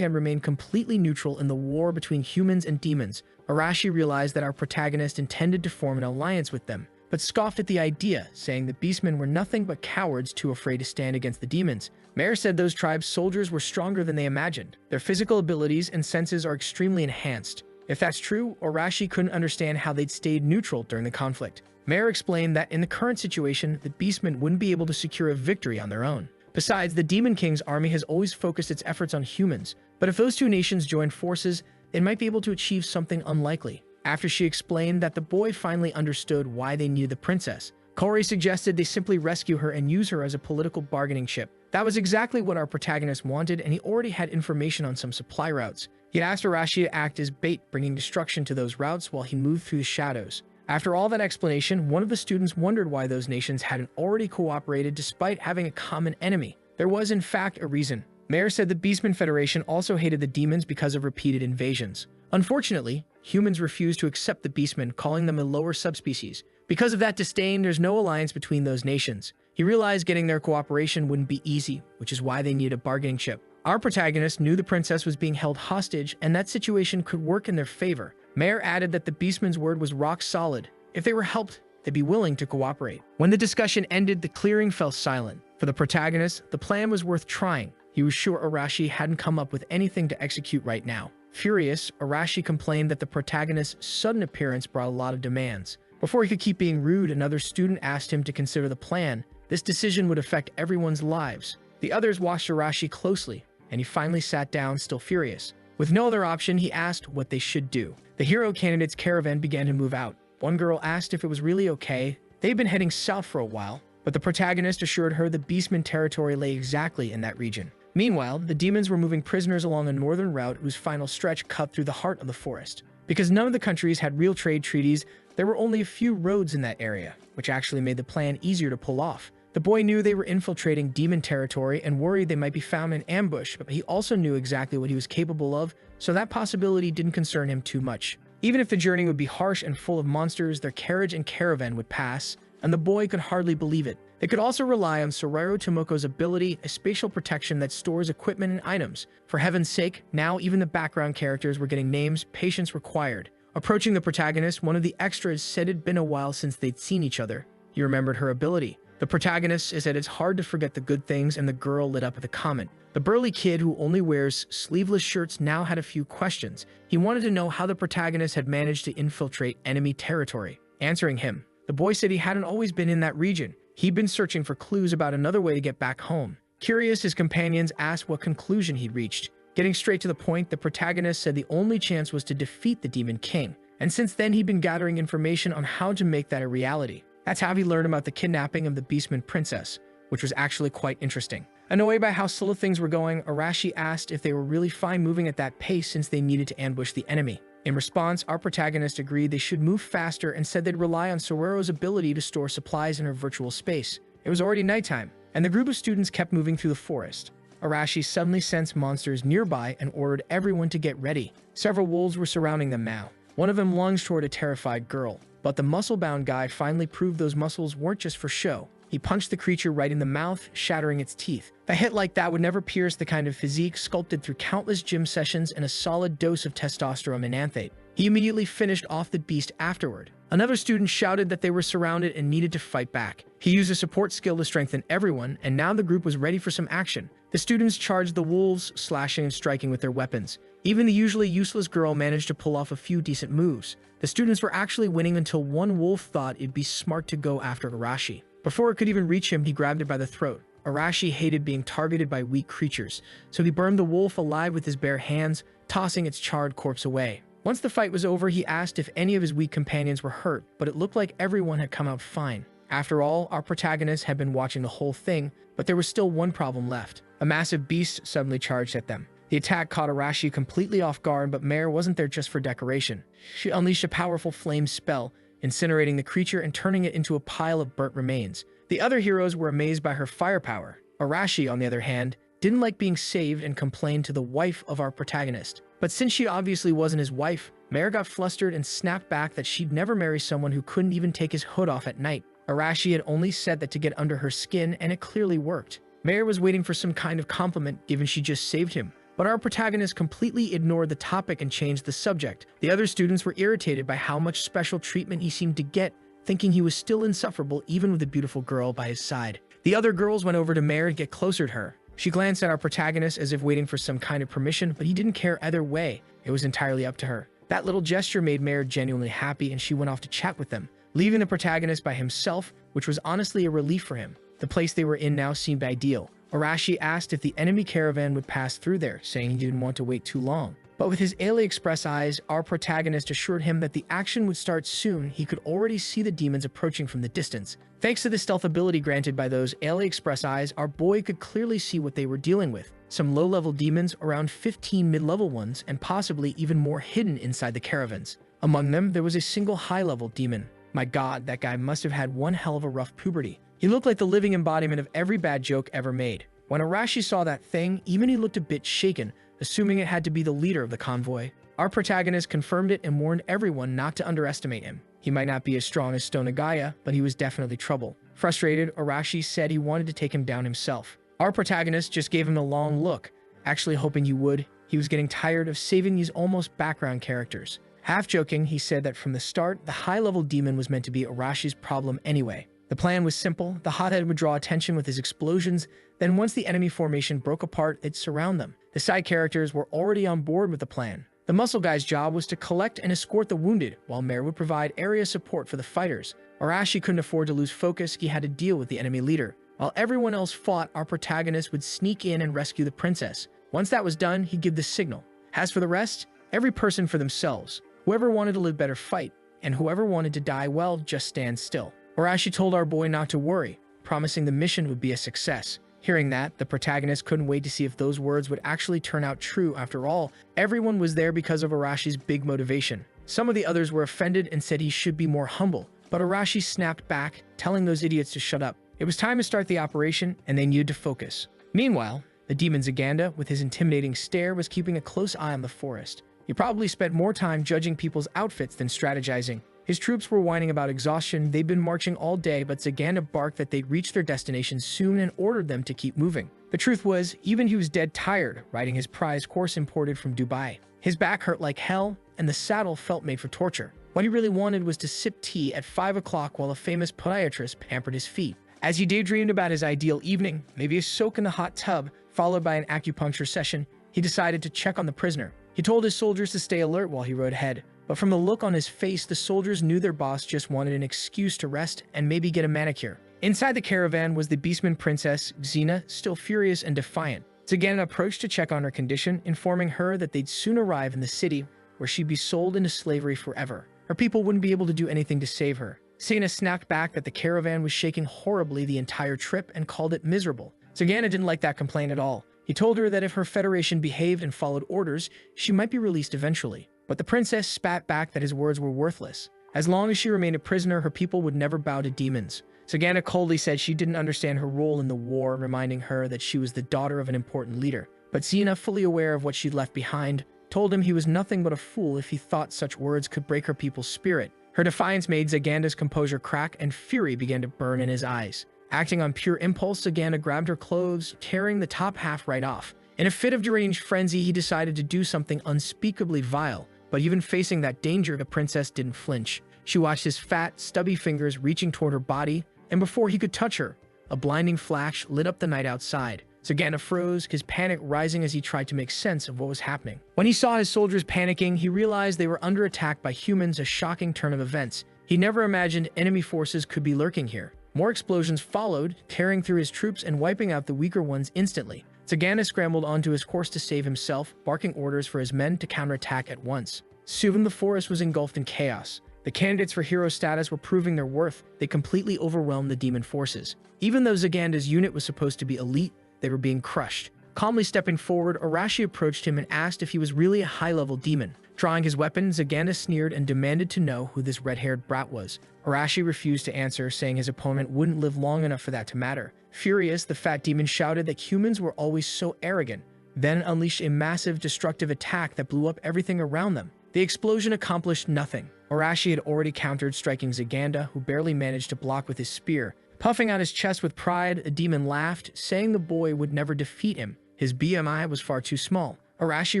S1: had remained completely neutral in the war between humans and demons. Arashi realized that our protagonist intended to form an alliance with them, but scoffed at the idea, saying the Beastmen were nothing but cowards too afraid to stand against the demons. Mare said those tribes' soldiers were stronger than they imagined. Their physical abilities and senses are extremely enhanced. If that's true, Arashi couldn't understand how they'd stayed neutral during the conflict. Mare explained that in the current situation, the Beastmen wouldn't be able to secure a victory on their own. Besides, the Demon King's army has always focused its efforts on humans, but if those two nations joined forces, they might be able to achieve something unlikely. After she explained that the boy finally understood why they needed the princess, Corey suggested they simply rescue her and use her as a political bargaining chip. That was exactly what our protagonist wanted, and he already had information on some supply routes. He had asked Arashi to act as bait, bringing destruction to those routes while he moved through the shadows. After all that explanation, one of the students wondered why those nations hadn't already cooperated despite having a common enemy. There was, in fact, a reason. Mare said the Beastman Federation also hated the demons because of repeated invasions. Unfortunately, humans refused to accept the Beastmen, calling them a lower subspecies. Because of that disdain, there's no alliance between those nations. He realized getting their cooperation wouldn't be easy, which is why they needed a bargaining chip. Our protagonist knew the princess was being held hostage, and that situation could work in their favor. Mare added that the Beastman's word was rock solid. If they were helped, they'd be willing to cooperate. When the discussion ended, the clearing fell silent. For the protagonist, the plan was worth trying. He was sure Arashi hadn't come up with anything to execute right now. Furious, Arashi complained that the protagonist's sudden appearance brought a lot of demands. Before he could keep being rude, another student asked him to consider the plan. This decision would affect everyone's lives. The others watched Arashi closely, and he finally sat down, still furious. With no other option, he asked what they should do. The hero candidate's caravan began to move out. One girl asked if it was really okay. They'd been heading south for a while, but the protagonist assured her the Beastman territory lay exactly in that region. Meanwhile, the demons were moving prisoners along a northern route whose final stretch cut through the heart of the forest. Because none of the countries had real trade treaties, there were only a few roads in that area, which actually made the plan easier to pull off. The boy knew they were infiltrating demon territory and worried they might be found in ambush, but he also knew exactly what he was capable of, so that possibility didn't concern him too much. Even if the journey would be harsh and full of monsters, their carriage and caravan would pass, and the boy could hardly believe it. They could also rely on Sorero Tomoko's ability, a spatial protection that stores equipment and items. For heaven's sake, now even the background characters were getting names, patience required. Approaching the protagonist, one of the extras said it'd been a while since they'd seen each other. He remembered her ability. The protagonist said it's hard to forget the good things, and the girl lit up at the comment. The burly kid who only wears sleeveless shirts now had a few questions. He wanted to know how the protagonist had managed to infiltrate enemy territory. Answering him, the boy said he hadn't always been in that region. He'd been searching for clues about another way to get back home. Curious, his companions asked what conclusion he'd reached. Getting straight to the point, the protagonist said the only chance was to defeat the Demon King, and since then he'd been gathering information on how to make that a reality. That's how he learned about the kidnapping of the Beastman Princess, which was actually quite interesting. Annoyed by how slow things were going, Arashi asked if they were really fine moving at that pace since they needed to ambush the enemy. In response, our protagonist agreed they should move faster and said they'd rely on Sorero's ability to store supplies in her virtual space. It was already nighttime, and the group of students kept moving through the forest. Arashi suddenly sensed monsters nearby and ordered everyone to get ready. Several wolves were surrounding them now. One of them lunged toward a terrified girl, but the muscle-bound guy finally proved those muscles weren't just for show. He punched the creature right in the mouth, shattering its teeth. A hit like that would never pierce the kind of physique sculpted through countless gym sessions and a solid dose of testosterone menanthate. He immediately finished off the beast afterward. Another student shouted that they were surrounded and needed to fight back. He used a support skill to strengthen everyone, and now the group was ready for some action. The students charged the wolves, slashing and striking with their weapons. Even the usually useless girl managed to pull off a few decent moves. The students were actually winning until one wolf thought it'd be smart to go after Arashi. Before it could even reach him, he grabbed it by the throat. Arashi hated being targeted by weak creatures, so he burned the wolf alive with his bare hands, tossing its charred corpse away. Once the fight was over, he asked if any of his weak companions were hurt, but it looked like everyone had come out fine. After all, our protagonist had been watching the whole thing, but there was still one problem left. A massive beast suddenly charged at them. The attack caught Arashi completely off guard, but Mare wasn't there just for decoration. She unleashed a powerful flame spell, incinerating the creature and turning it into a pile of burnt remains. The other heroes were amazed by her firepower. Arashi, on the other hand, didn't like being saved and complained to the wife of our protagonist. But since she obviously wasn't his wife, Mare got flustered and snapped back that she'd never marry someone who couldn't even take his hood off at night. Arashi had only said that to get under her skin, and it clearly worked. Mare was waiting for some kind of compliment given she just saved him. But our protagonist completely ignored the topic and changed the subject. The other students were irritated by how much special treatment he seemed to get, thinking he was still insufferable even with a beautiful girl by his side. The other girls went over to Mare to get closer to her. She glanced at our protagonist as if waiting for some kind of permission, but he didn't care either way. It was entirely up to her. That little gesture made Mare genuinely happy, and she went off to chat with them, leaving the protagonist by himself, which was honestly a relief for him. The place they were in now seemed ideal. Arashi asked if the enemy caravan would pass through there, saying he didn't want to wait too long. But with his AliExpress eyes, our protagonist assured him that the action would start soon. He could already see the demons approaching from the distance. Thanks to the stealth ability granted by those AliExpress eyes, our boy could clearly see what they were dealing with. Some low-level demons, around 15 mid-level ones, and possibly even more hidden inside the caravans. Among them, there was a single high-level demon. My god, that guy must have had one hell of a rough puberty. He looked like the living embodiment of every bad joke ever made. When Arashi saw that thing, even he looked a bit shaken, assuming it had to be the leader of the convoy. Our protagonist confirmed it and warned everyone not to underestimate him. He might not be as strong as Stonagaya, but he was definitely trouble. Frustrated, Arashi said he wanted to take him down himself. Our protagonist just gave him a long look, actually hoping he would. He was getting tired of saving these almost background characters. Half joking, he said that from the start, the high-level demon was meant to be Arashi's problem anyway. The plan was simple. The hothead would draw attention with his explosions, then once the enemy formation broke apart, it'd surround them. The side characters were already on board with the plan. The muscle guy's job was to collect and escort the wounded, while Mare would provide area support for the fighters. Arashi couldn't afford to lose focus. He had to deal with the enemy leader. While everyone else fought, our protagonist would sneak in and rescue the princess. Once that was done, he'd give the signal. As for the rest, every person for themselves. Whoever wanted to live better fight, and whoever wanted to die, well, just stand still. Arashi told our boy not to worry, promising the mission would be a success. Hearing that, the protagonist couldn't wait to see if those words would actually turn out true. After all, everyone was there because of Arashi's big motivation. Some of the others were offended and said he should be more humble, but Arashi snapped back, telling those idiots to shut up. It was time to start the operation, and they needed to focus. Meanwhile, the demon Zaganda, with his intimidating stare, was keeping a close eye on the forest. He probably spent more time judging people's outfits than strategizing. His troops were whining about exhaustion. They'd been marching all day, but Zaganda barked that they'd reach their destination soon and ordered them to keep moving. The truth was, even he was dead tired, riding his prized horse imported from Dubai. His back hurt like hell, and the saddle felt made for torture. What he really wanted was to sip tea at 5 o'clock while a famous podiatrist pampered his feet. As he daydreamed about his ideal evening, maybe a soak in the hot tub, followed by an acupuncture session, he decided to check on the prisoner. He told his soldiers to stay alert while he rode ahead, but from the look on his face, the soldiers knew their boss just wanted an excuse to rest and maybe get a manicure. Inside the caravan was the Beastman princess, Xena, still furious and defiant. Zagana approached to check on her condition, informing her that they'd soon arrive in the city, where she'd be sold into slavery forever. Her people wouldn't be able to do anything to save her. Xena snapped back that the caravan was shaking horribly the entire trip and called it miserable. Zagana didn't like that complaint at all. He told her that if her federation behaved and followed orders, she might be released eventually. But the princess spat back that his words were worthless. As long as she remained a prisoner, her people would never bow to demons. Zagana coldly said she didn't understand her role in the war, reminding her that she was the daughter of an important leader. But Xena, fully aware of what she'd left behind, told him he was nothing but a fool if he thought such words could break her people's spirit. Her defiance made Zaganda's composure crack, and fury began to burn in his eyes. Acting on pure impulse, Zaganda grabbed her clothes, tearing the top half right off. In a fit of deranged frenzy, he decided to do something unspeakably vile, but even facing that danger, the princess didn't flinch. She watched his fat, stubby fingers reaching toward her body, and before he could touch her, a blinding flash lit up the night outside. Zaganda froze, his panic rising as he tried to make sense of what was happening. When he saw his soldiers panicking, he realized they were under attack by humans, a shocking turn of events. He never imagined enemy forces could be lurking here. More explosions followed, tearing through his troops and wiping out the weaker ones instantly. Zaganda scrambled onto his horse to save himself, barking orders for his men to counterattack at once. Soon the forest was engulfed in chaos. The candidates for hero status were proving their worth. They completely overwhelmed the demon forces. Even though Zaganda's unit was supposed to be elite, they were being crushed. Calmly stepping forward, Arashi approached him and asked if he was really a high-level demon. Drawing his weapon, Zaganda sneered and demanded to know who this red-haired brat was. Arashi refused to answer, saying his opponent wouldn't live long enough for that to matter. Furious, the fat demon shouted that humans were always so arrogant, then unleashed a massive, destructive attack that blew up everything around them. The explosion accomplished nothing. Arashi had already countered, striking Zaganda, who barely managed to block with his spear. Puffing out his chest with pride, the demon laughed, saying the boy would never defeat him. His BMI was far too small. Arashi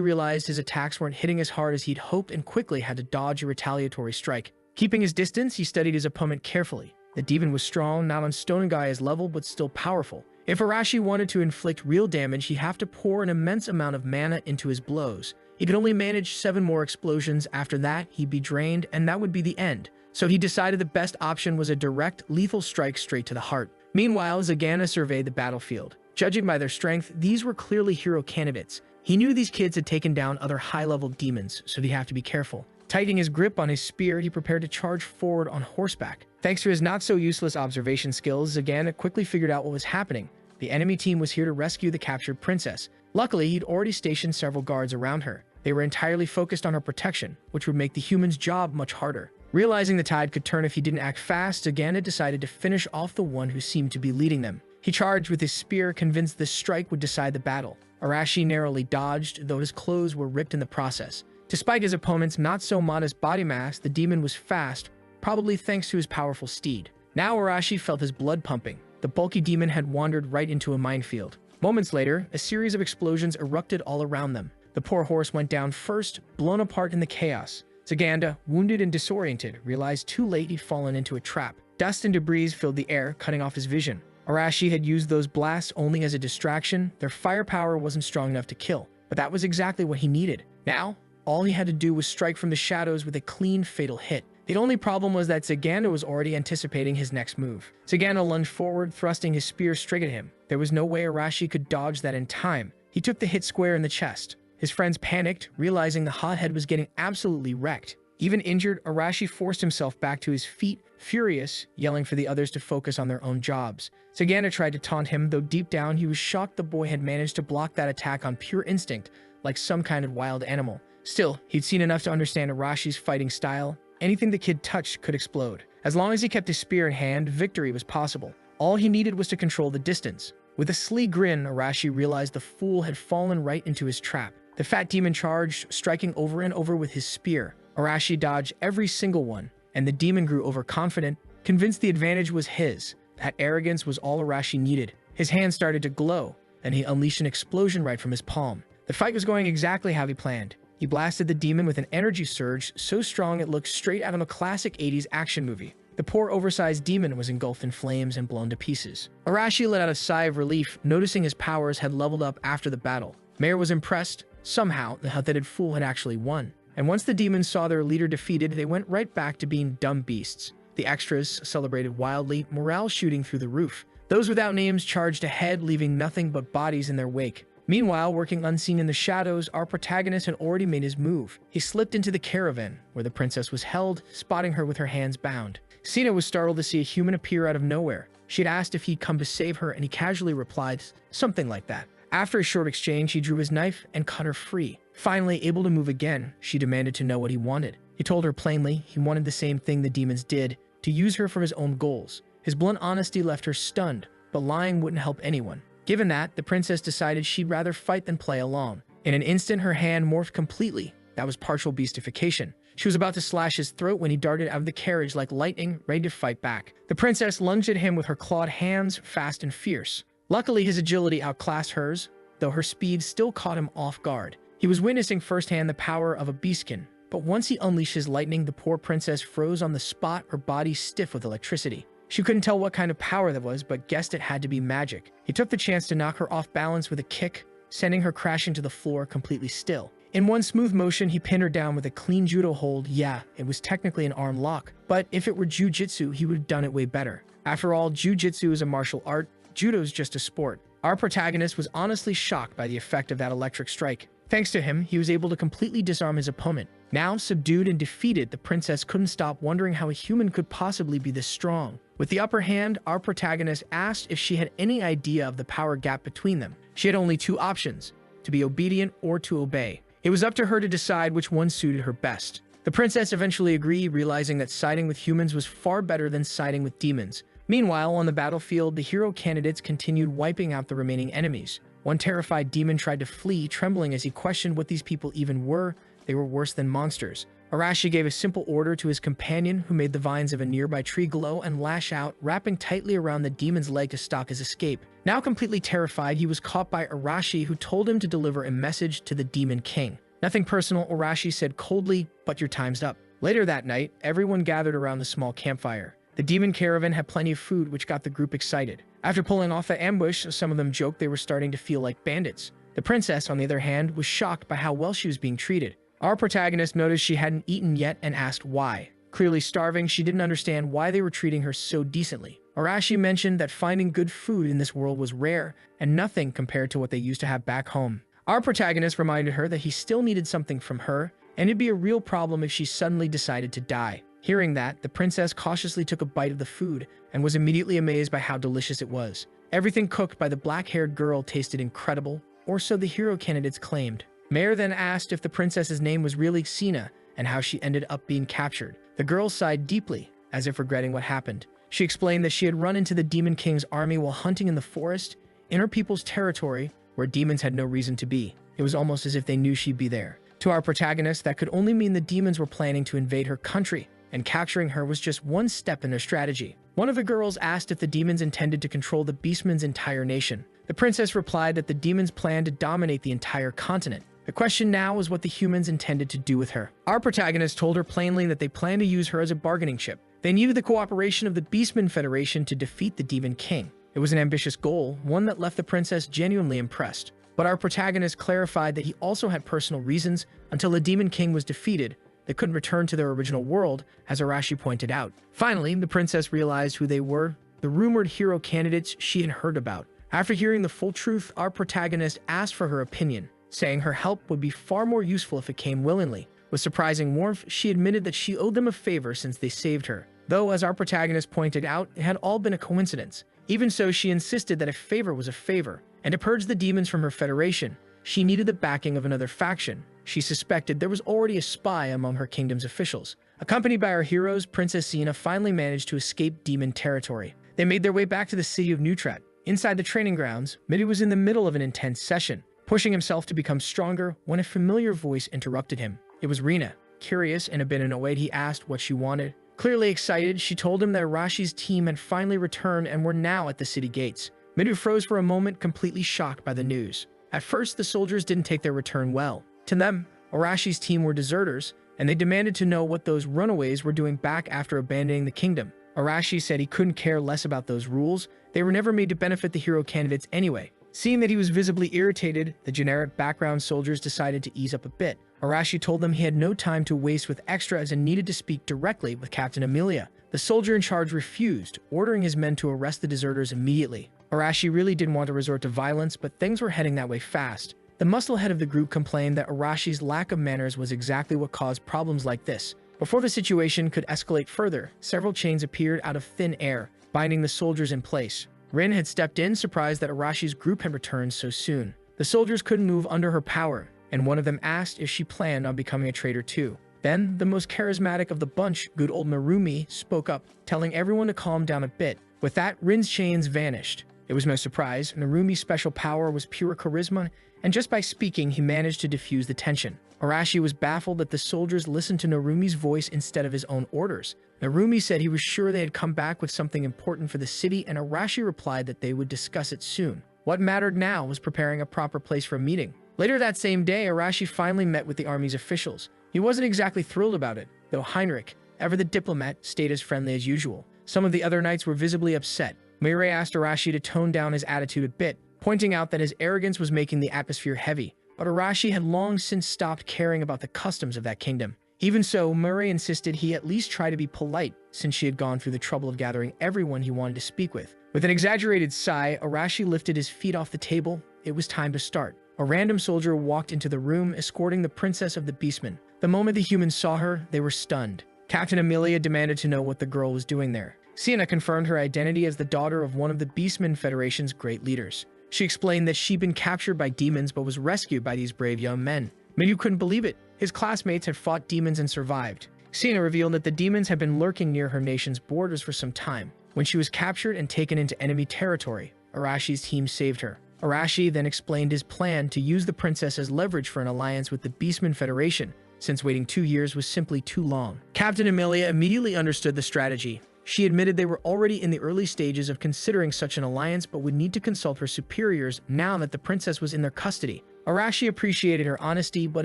S1: realized his attacks weren't hitting as hard as he'd hoped and quickly had to dodge a retaliatory strike. Keeping his distance, he studied his opponent carefully. The demon was strong, not on Stone Gaia's level, but still powerful. If Arashi wanted to inflict real damage, he'd have to pour an immense amount of mana into his blows. He could only manage 7 more explosions. After that, he'd be drained, and that would be the end. So he decided the best option was a direct, lethal strike straight to the heart. Meanwhile, Zaganda surveyed the battlefield. Judging by their strength, these were clearly hero candidates. He knew these kids had taken down other high-level demons, so he'd have to be careful. Tightening his grip on his spear, he prepared to charge forward on horseback. Thanks to his not-so-useless observation skills, Zaganda quickly figured out what was happening. The enemy team was here to rescue the captured princess. Luckily, he'd already stationed several guards around her. They were entirely focused on her protection, which would make the human's job much harder. Realizing the tide could turn if he didn't act fast, Zaganda decided to finish off the one who seemed to be leading them. He charged with his spear, convinced this strike would decide the battle. Arashi narrowly dodged, though his clothes were ripped in the process. Despite his opponent's not-so-modest body mass, the demon was fast, probably thanks to his powerful steed. Now Arashi felt his blood pumping. The bulky demon had wandered right into a minefield. Moments later, a series of explosions erupted all around them. The poor horse went down first, blown apart in the chaos. Zaganda, wounded and disoriented, realized too late he'd fallen into a trap. Dust and debris filled the air, cutting off his vision. Arashi had used those blasts only as a distraction. Their firepower wasn't strong enough to kill, but that was exactly what he needed. Now, all he had to do was strike from the shadows with a clean, fatal hit. The only problem was that Zaganda was already anticipating his next move. Zaganda lunged forward, thrusting his spear straight at him. There was no way Arashi could dodge that in time. He took the hit square in the chest. His friends panicked, realizing the hothead was getting absolutely wrecked. Even injured, Arashi forced himself back to his feet, furious, yelling for the others to focus on their own jobs. Zaganda tried to taunt him, though deep down he was shocked the boy had managed to block that attack on pure instinct, like some kind of wild animal. Still, he'd seen enough to understand Arashi's fighting style. Anything the kid touched could explode. As long as he kept his spear in hand, victory was possible. All he needed was to control the distance. With a sly grin, Arashi realized the fool had fallen right into his trap. The fat demon charged, striking over and over with his spear. Arashi dodged every single one, and the demon grew overconfident, convinced the advantage was his. That arrogance was all Arashi needed. His hand started to glow, and he unleashed an explosion right from his palm. The fight was going exactly how he planned. He blasted the demon with an energy surge so strong it looked straight out of a classic 80s action movie. The poor oversized demon was engulfed in flames and blown to pieces. Arashi let out a sigh of relief, noticing his powers had leveled up after the battle. Mayor was impressed, somehow, the hot-headed fool had actually won. And once the demons saw their leader defeated, they went right back to being dumb beasts. The extras celebrated wildly, morale shooting through the roof. Those without names charged ahead, leaving nothing but bodies in their wake. Meanwhile, working unseen in the shadows, our protagonist had already made his move. He slipped into the caravan, where the princess was held, spotting her with her hands bound. Sina was startled to see a human appear out of nowhere. She had asked if he'd come to save her, and he casually replied, something like that. After a short exchange, he drew his knife and cut her free. Finally, able to move again, she demanded to know what he wanted. He told her plainly he wanted the same thing the demons did, to use her for his own goals. His blunt honesty left her stunned, but lying wouldn't help anyone. Given that, the princess decided she'd rather fight than play along. In an instant, her hand morphed completely. That was partial beastification. She was about to slash his throat when he darted out of the carriage like lightning, ready to fight back. The princess lunged at him with her clawed hands, fast and fierce. Luckily, his agility outclassed hers, though her speed still caught him off guard. He was witnessing firsthand the power of a beastkin, but once he unleashed his lightning, the poor princess froze on the spot, her body stiff with electricity. She couldn't tell what kind of power that was, but guessed it had to be magic. He took the chance to knock her off balance with a kick, sending her crashing to the floor completely still. In one smooth motion, he pinned her down with a clean judo hold. Yeah, it was technically an arm lock, but if it were jujitsu, he would have done it way better. After all, jujitsu is a martial art, judo's just a sport. Our protagonist was honestly shocked by the effect of that electric strike. Thanks to him, he was able to completely disarm his opponent. Now, subdued and defeated, the princess couldn't stop wondering how a human could possibly be this strong. With the upper hand, our protagonist asked if she had any idea of the power gap between them. She had only two options, to be obedient or to obey. It was up to her to decide which one suited her best. The princess eventually agreed, realizing that siding with humans was far better than siding with demons. Meanwhile, on the battlefield, the hero candidates continued wiping out the remaining enemies. One terrified demon tried to flee, trembling as he questioned what these people even were. They were worse than monsters. Arashi gave a simple order to his companion, who made the vines of a nearby tree glow and lash out, wrapping tightly around the demon's leg to stop his escape. Now completely terrified, he was caught by Arashi, who told him to deliver a message to the Demon King. Nothing personal, Arashi said coldly, but your time's up. Later that night, everyone gathered around the small campfire. The demon caravan had plenty of food, which got the group excited. After pulling off the ambush, some of them joked they were starting to feel like bandits. The princess, on the other hand, was shocked by how well she was being treated. Our protagonist noticed she hadn't eaten yet and asked why. Clearly starving, she didn't understand why they were treating her so decently. Arashi mentioned that finding good food in this world was rare and nothing compared to what they used to have back home. Our protagonist reminded her that he still needed something from her, and it'd be a real problem if she suddenly decided to die. Hearing that, the princess cautiously took a bite of the food and was immediately amazed by how delicious it was. Everything cooked by the black-haired girl tasted incredible, or so the hero candidates claimed. Mayor then asked if the princess's name was really Sina and how she ended up being captured. The girl sighed deeply, as if regretting what happened. She explained that she had run into the Demon King's army while hunting in the forest, in her people's territory, where demons had no reason to be. It was almost as if they knew she'd be there. To our protagonist, that could only mean the demons were planning to invade her country, and capturing her was just one step in their strategy. One of the girls asked if the demons intended to control the Beastman's entire nation. The princess replied that the demons planned to dominate the entire continent. The question now was what the humans intended to do with her. Our protagonist told her plainly that they planned to use her as a bargaining chip. They needed the cooperation of the Beastman Federation to defeat the Demon King. It was an ambitious goal, one that left the princess genuinely impressed. But our protagonist clarified that he also had personal reasons. Until the Demon King was defeated, they couldn't return to their original world, as Arashi pointed out. Finally, the princess realized who they were, the rumored hero candidates she had heard about. After hearing the full truth, our protagonist asked for her opinion, saying her help would be far more useful if it came willingly. With surprising warmth, she admitted that she owed them a favor since they saved her. Though, as our protagonist pointed out, it had all been a coincidence. Even so, she insisted that a favor was a favor, and to purge the demons from her federation, she needed the backing of another faction. She suspected there was already a spy among her kingdom's officials. Accompanied by our heroes, Princess Sina finally managed to escape demon territory. They made their way back to the city of Neutrat. Inside the training grounds, Midi was in the middle of an intense session, pushing himself to become stronger when a familiar voice interrupted him. It was Rina. Curious and a bit annoyed, he asked what she wanted. Clearly excited, she told him that Arashi's team had finally returned and were now at the city gates. Midu froze for a moment, completely shocked by the news. At first, the soldiers didn't take their return well. To them, Arashi's team were deserters, and they demanded to know what those runaways were doing back after abandoning the kingdom. Arashi said he couldn't care less about those rules. They were never made to benefit the hero candidates anyway. Seeing that he was visibly irritated, the generic background soldiers decided to ease up a bit. Arashi told them he had no time to waste with extras and needed to speak directly with Captain Amelia. The soldier in charge refused, ordering his men to arrest the deserters immediately. Arashi really didn't want to resort to violence, but things were heading that way fast. The muscle head of the group complained that Arashi's lack of manners was exactly what caused problems like this. Before the situation could escalate further, several chains appeared out of thin air, binding the soldiers in place. Rin had stepped in, surprised that Arashi's group had returned so soon. The soldiers couldn't move under her power, and one of them asked if she planned on becoming a traitor too. Then, the most charismatic of the bunch, good old Narumi, spoke up, telling everyone to calm down a bit. With that, Rin's chains vanished. It was no surprise. Narumi's special power was pure charisma, and just by speaking, he managed to diffuse the tension. Arashi was baffled that the soldiers listened to Narumi's voice instead of his own orders. Narumi said he was sure they had come back with something important for the city, and Arashi replied that they would discuss it soon. What mattered now was preparing a proper place for a meeting. Later that same day, Arashi finally met with the army's officials. He wasn't exactly thrilled about it, though Heinrich, ever the diplomat, stayed as friendly as usual. Some of the other knights were visibly upset. Meirei asked Arashi to tone down his attitude a bit, pointing out that his arrogance was making the atmosphere heavy. But Arashi had long since stopped caring about the customs of that kingdom. Even so, Meirei insisted he at least try to be polite, since she had gone through the trouble of gathering everyone he wanted to speak with. With an exaggerated sigh, Arashi lifted his feet off the table. It was time to start. A random soldier walked into the room, escorting the princess of the beastmen. The moment the humans saw her, they were stunned. Captain Amelia demanded to know what the girl was doing there. Sienna confirmed her identity as the daughter of one of the Beastmen Federation's great leaders. She explained that she'd been captured by demons but was rescued by these brave young men. Minyu couldn't believe it. His classmates had fought demons and survived. Sienna revealed that the demons had been lurking near her nation's borders for some time. When she was captured and taken into enemy territory, Arashi's team saved her. Arashi then explained his plan to use the princess as leverage for an alliance with the Beastmen Federation, since waiting 2 years was simply too long. Captain Amelia immediately understood the strategy. She admitted they were already in the early stages of considering such an alliance but would need to consult her superiors now that the princess was in their custody. Arashi appreciated her honesty, but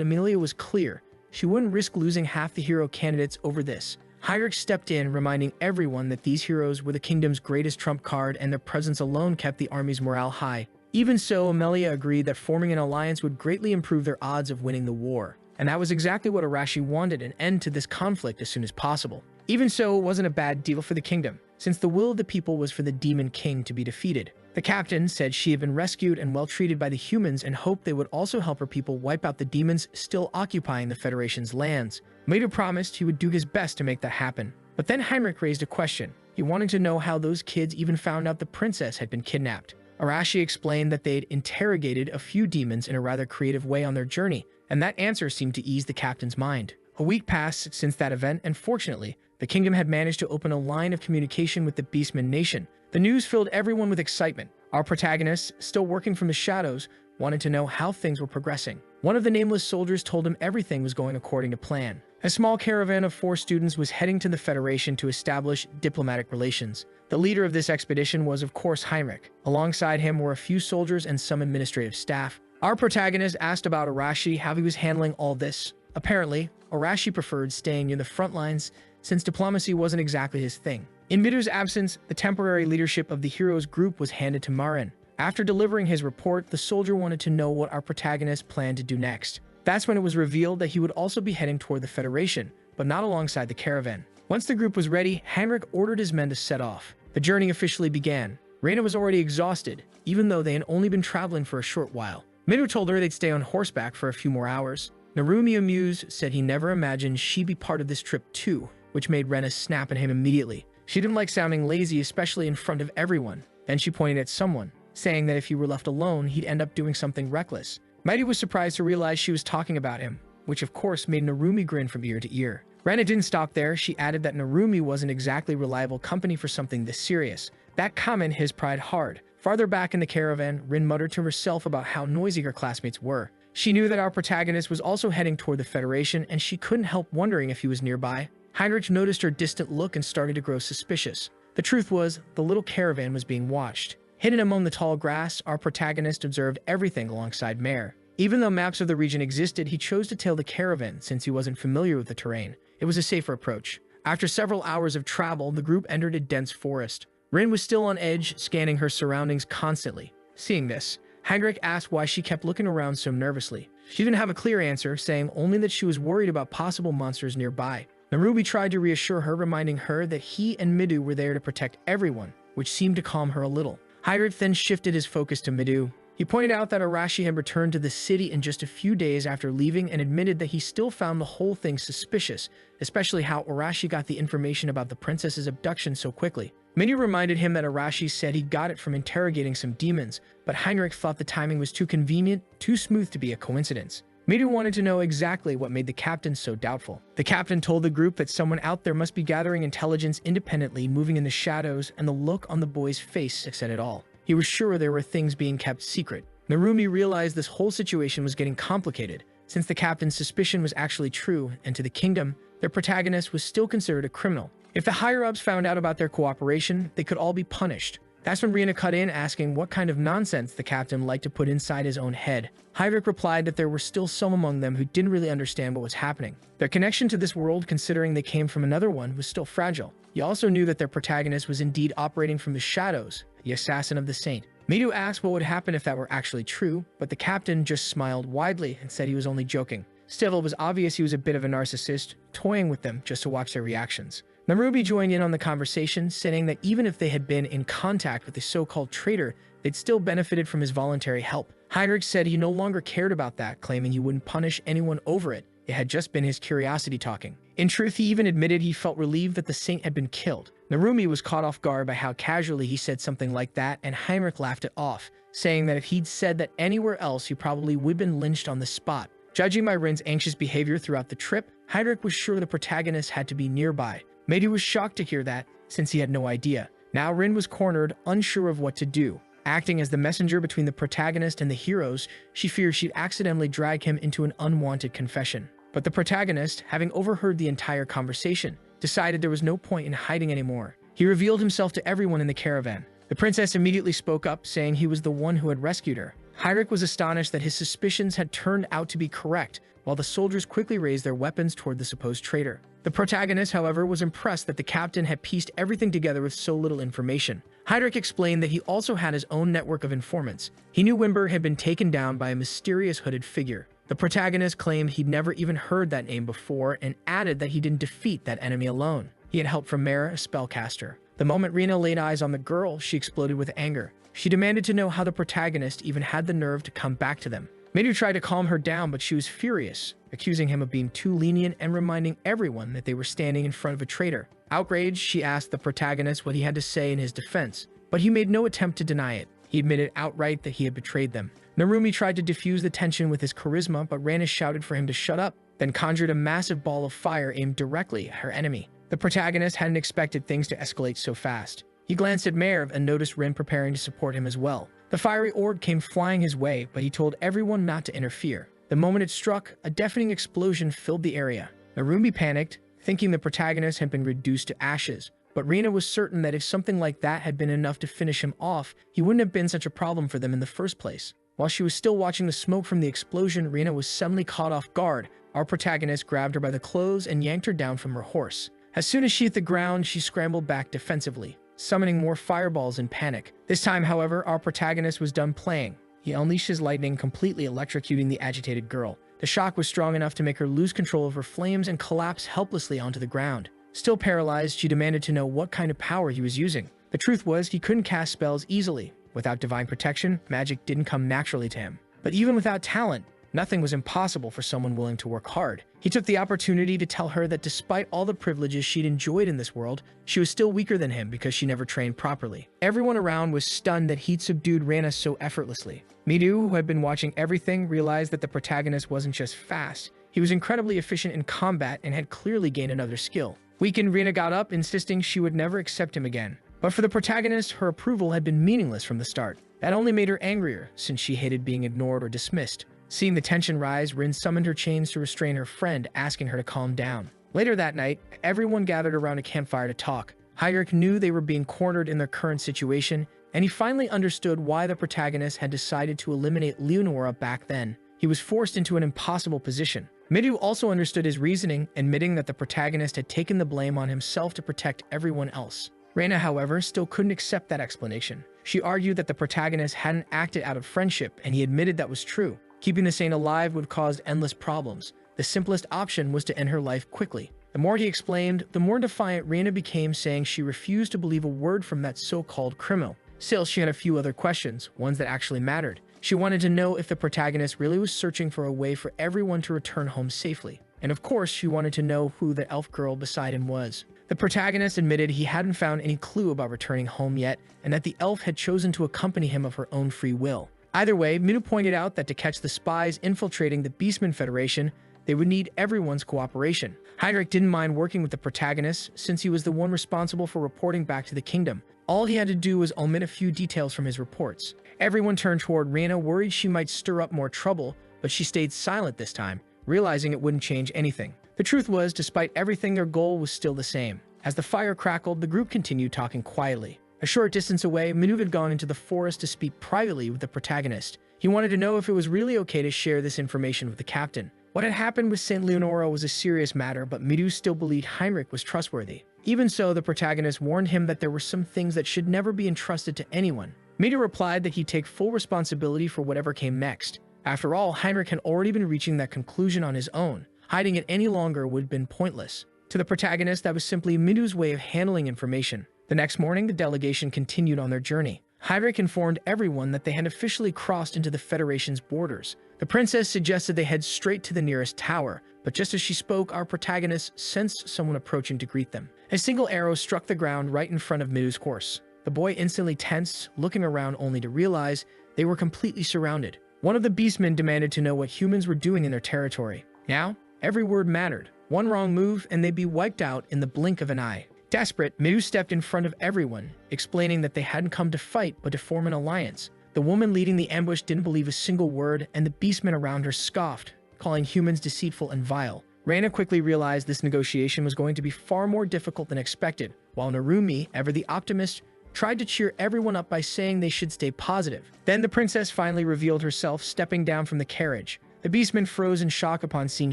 S1: Amelia was clear. She wouldn't risk losing half the hero candidates over this. Heinrich stepped in, reminding everyone that these heroes were the kingdom's greatest trump card and their presence alone kept the army's morale high. Even so, Amelia agreed that forming an alliance would greatly improve their odds of winning the war. And that was exactly what Arashi wanted, an end to this conflict as soon as possible. Even so, it wasn't a bad deal for the kingdom, since the will of the people was for the Demon King to be defeated. The captain said she had been rescued and well treated by the humans and hoped they would also help her people wipe out the demons still occupying the Federation's lands. Maida promised he would do his best to make that happen. But then Heinrich raised a question. He wanted to know how those kids even found out the princess had been kidnapped. Arashi explained that they'd interrogated a few demons in a rather creative way on their journey, and that answer seemed to ease the captain's mind. A week passed since that event, and fortunately, the kingdom had managed to open a line of communication with the Beastmen Nation. The news filled everyone with excitement. Our protagonists, still working from the shadows, wanted to know how things were progressing. One of the nameless soldiers told him everything was going according to plan. A small caravan of 4 students was heading to the Federation to establish diplomatic relations. The leader of this expedition was, of course, Heinrich. Alongside him were a few soldiers and some administrative staff. Our protagonist asked about Arashi, how he was handling all this. Apparently, Arashi preferred staying near the front lines, since diplomacy wasn't exactly his thing. In Miru's absence, the temporary leadership of the heroes group was handed to Marin. After delivering his report, the soldier wanted to know what our protagonist planned to do next. That's when it was revealed that he would also be heading toward the Federation, but not alongside the caravan. Once the group was ready, Heinrich ordered his men to set off. The journey officially began. Reina was already exhausted, even though they had only been traveling for a short while. Miru told her they'd stay on horseback for a few more hours. Narumi, amused, said he never imagined she'd be part of this trip too, which made Rena snap at him immediately. She didn't like sounding lazy, especially in front of everyone. Then she pointed at someone, saying that if he were left alone, he'd end up doing something reckless. Mighty was surprised to realize she was talking about him, which of course made Narumi grin from ear to ear. Rena didn't stop there. She added that Narumi wasn't exactly reliable company for something this serious. That comment hit his pride hard. Farther back in the caravan, Rin muttered to herself about how noisy her classmates were. She knew that our protagonist was also heading toward the Federation, and she couldn't help wondering if he was nearby. Heinrich noticed her distant look and started to grow suspicious. The truth was, the little caravan was being watched. Hidden among the tall grass, our protagonist observed everything alongside Mare. Even though maps of the region existed, he chose to tail the caravan since he wasn't familiar with the terrain. It was a safer approach. After several hours of travel, the group entered a dense forest. Rin was still on edge, scanning her surroundings constantly. Seeing this, Heinrich asked why she kept looking around so nervously. She didn't have a clear answer, saying only that she was worried about possible monsters nearby. Narubi tried to reassure her, reminding her that he and Midu were there to protect everyone, which seemed to calm her a little. Heinrich then shifted his focus to Midu. He pointed out that Arashi had returned to the city in just a few days after leaving and admitted that he still found the whole thing suspicious, especially how Arashi got the information about the princess's abduction so quickly. Midu reminded him that Arashi said he got it from interrogating some demons, but Heinrich thought the timing was too convenient, too smooth to be a coincidence. Midu wanted to know exactly what made the captain so doubtful. The captain told the group that someone out there must be gathering intelligence independently, moving in the shadows, and the look on the boy's face said it all. He was sure there were things being kept secret. Narumi realized this whole situation was getting complicated, since the captain's suspicion was actually true, and to the kingdom, their protagonist was still considered a criminal. If the higher-ups found out about their cooperation, they could all be punished. That's when Rina cut in, asking what kind of nonsense the captain liked to put inside his own head. Heinrich replied that there were still some among them who didn't really understand what was happening. Their connection to this world, considering they came from another one, was still fragile. He also knew that their protagonist was indeed operating from the shadows, the assassin of the saint. Midu asked what would happen if that were actually true, but the captain just smiled widely and said he was only joking. Still, it was obvious he was a bit of a narcissist, toying with them just to watch their reactions. Narubi joined in on the conversation, saying that even if they had been in contact with the so-called traitor, they'd still benefited from his voluntary help. Heinrich said he no longer cared about that, claiming he wouldn't punish anyone over it. It had just been his curiosity talking. In truth, he even admitted he felt relieved that the saint had been killed. Narumi was caught off guard by how casually he said something like that, and Heinrich laughed it off, saying that if he'd said that anywhere else, he probably would have been lynched on the spot. Judging by Rin's anxious behavior throughout the trip, Heinrich was sure the protagonist had to be nearby. Meidi was shocked to hear that, since he had no idea. Now Rin was cornered, unsure of what to do. Acting as the messenger between the protagonist and the heroes, she feared she'd accidentally drag him into an unwanted confession. But the protagonist, having overheard the entire conversation, decided there was no point in hiding anymore. He revealed himself to everyone in the caravan. The princess immediately spoke up, saying he was the one who had rescued her. Heinrich was astonished that his suspicions had turned out to be correct, while the soldiers quickly raised their weapons toward the supposed traitor. The protagonist, however, was impressed that the captain had pieced everything together with so little information. Heinrich explained that he also had his own network of informants. He knew Wimber had been taken down by a mysterious hooded figure. The protagonist claimed he'd never even heard that name before and added that he didn't defeat that enemy alone. He had help from Mara, a spellcaster. The moment Rina laid eyes on the girl, she exploded with anger. She demanded to know how the protagonist even had the nerve to come back to them. Midu tried to calm her down, but she was furious, accusing him of being too lenient and reminding everyone that they were standing in front of a traitor. Outraged, she asked the protagonist what he had to say in his defense, but he made no attempt to deny it. He admitted outright that he had betrayed them. Narumi tried to diffuse the tension with his charisma, but Rana shouted for him to shut up, then conjured a massive ball of fire aimed directly at her enemy. The protagonist hadn't expected things to escalate so fast. He glanced at Merv and noticed Rin preparing to support him as well. The fiery orb came flying his way, but he told everyone not to interfere. The moment it struck, a deafening explosion filled the area. Narumi panicked, thinking the protagonist had been reduced to ashes. But Rina was certain that if something like that had been enough to finish him off, he wouldn't have been such a problem for them in the first place. While she was still watching the smoke from the explosion, Rina was suddenly caught off guard. Our protagonist grabbed her by the clothes and yanked her down from her horse. As soon as she hit the ground, she scrambled back defensively, summoning more fireballs in panic. This time, however, our protagonist was done playing. He unleashed his lightning, completely electrocuting the agitated girl. The shock was strong enough to make her lose control of her flames and collapse helplessly onto the ground. Still paralyzed, she demanded to know what kind of power he was using. The truth was, he couldn't cast spells easily. Without divine protection, magic didn't come naturally to him. But even without talent, nothing was impossible for someone willing to work hard. He took the opportunity to tell her that despite all the privileges she'd enjoyed in this world, she was still weaker than him because she never trained properly. Everyone around was stunned that he'd subdued Rana so effortlessly. Midu, who had been watching everything, realized that the protagonist wasn't just fast. He was incredibly efficient in combat and had clearly gained another skill. Weakened, Rina got up, insisting she would never accept him again. But for the protagonist, her approval had been meaningless from the start. That only made her angrier, since she hated being ignored or dismissed. Seeing the tension rise, Rin summoned her chains to restrain her friend, asking her to calm down. Later that night, everyone gathered around a campfire to talk. Heinrich knew they were being cornered in their current situation, and he finally understood why the protagonist had decided to eliminate Leonora back then. He was forced into an impossible position. Midu also understood his reasoning, admitting that the protagonist had taken the blame on himself to protect everyone else. Reina, however, still couldn't accept that explanation. She argued that the protagonist hadn't acted out of friendship, and he admitted that was true. Keeping the saint alive would cause endless problems. The simplest option was to end her life quickly. The more he explained, the more defiant Reina became, saying she refused to believe a word from that so-called criminal. Still, she had a few other questions, ones that actually mattered. She wanted to know if the protagonist really was searching for a way for everyone to return home safely. And of course, she wanted to know who the elf girl beside him was. The protagonist admitted he hadn't found any clue about returning home yet, and that the elf had chosen to accompany him of her own free will. Either way, Midu pointed out that to catch the spies infiltrating the Beastmen Federation, they would need everyone's cooperation. Heinrich didn't mind working with the protagonist, since he was the one responsible for reporting back to the kingdom. All he had to do was omit a few details from his reports. Everyone turned toward Reina, worried she might stir up more trouble, but she stayed silent this time, realizing it wouldn't change anything. The truth was, despite everything, their goal was still the same. As the fire crackled, the group continued talking quietly. A short distance away, Manu had gone into the forest to speak privately with the protagonist. He wanted to know if it was really okay to share this information with the captain. What had happened with Saint Leonora was a serious matter, but Midu still believed Heinrich was trustworthy. Even so, the protagonist warned him that there were some things that should never be entrusted to anyone. Midu replied that he'd take full responsibility for whatever came next. After all, Heinrich had already been reaching that conclusion on his own. Hiding it any longer would have been pointless. To the protagonist, that was simply Midu's way of handling information. The next morning, the delegation continued on their journey. Heinrich informed everyone that they had officially crossed into the Federation's borders. The princess suggested they head straight to the nearest tower, but just as she spoke, our protagonist sensed someone approaching to greet them. A single arrow struck the ground right in front of Midu's course. The boy instantly tensed, looking around only to realize they were completely surrounded. One of the beastmen demanded to know what humans were doing in their territory. Now, every word mattered. One wrong move and they'd be wiped out in the blink of an eye. Desperate, Midu stepped in front of everyone, explaining that they hadn't come to fight but to form an alliance. The woman leading the ambush didn't believe a single word, and the beastmen around her scoffed, calling humans deceitful and vile. Reina quickly realized this negotiation was going to be far more difficult than expected, while Narumi, ever the optimist, tried to cheer everyone up by saying they should stay positive. Then the princess finally revealed herself, stepping down from the carriage. The beastmen froze in shock upon seeing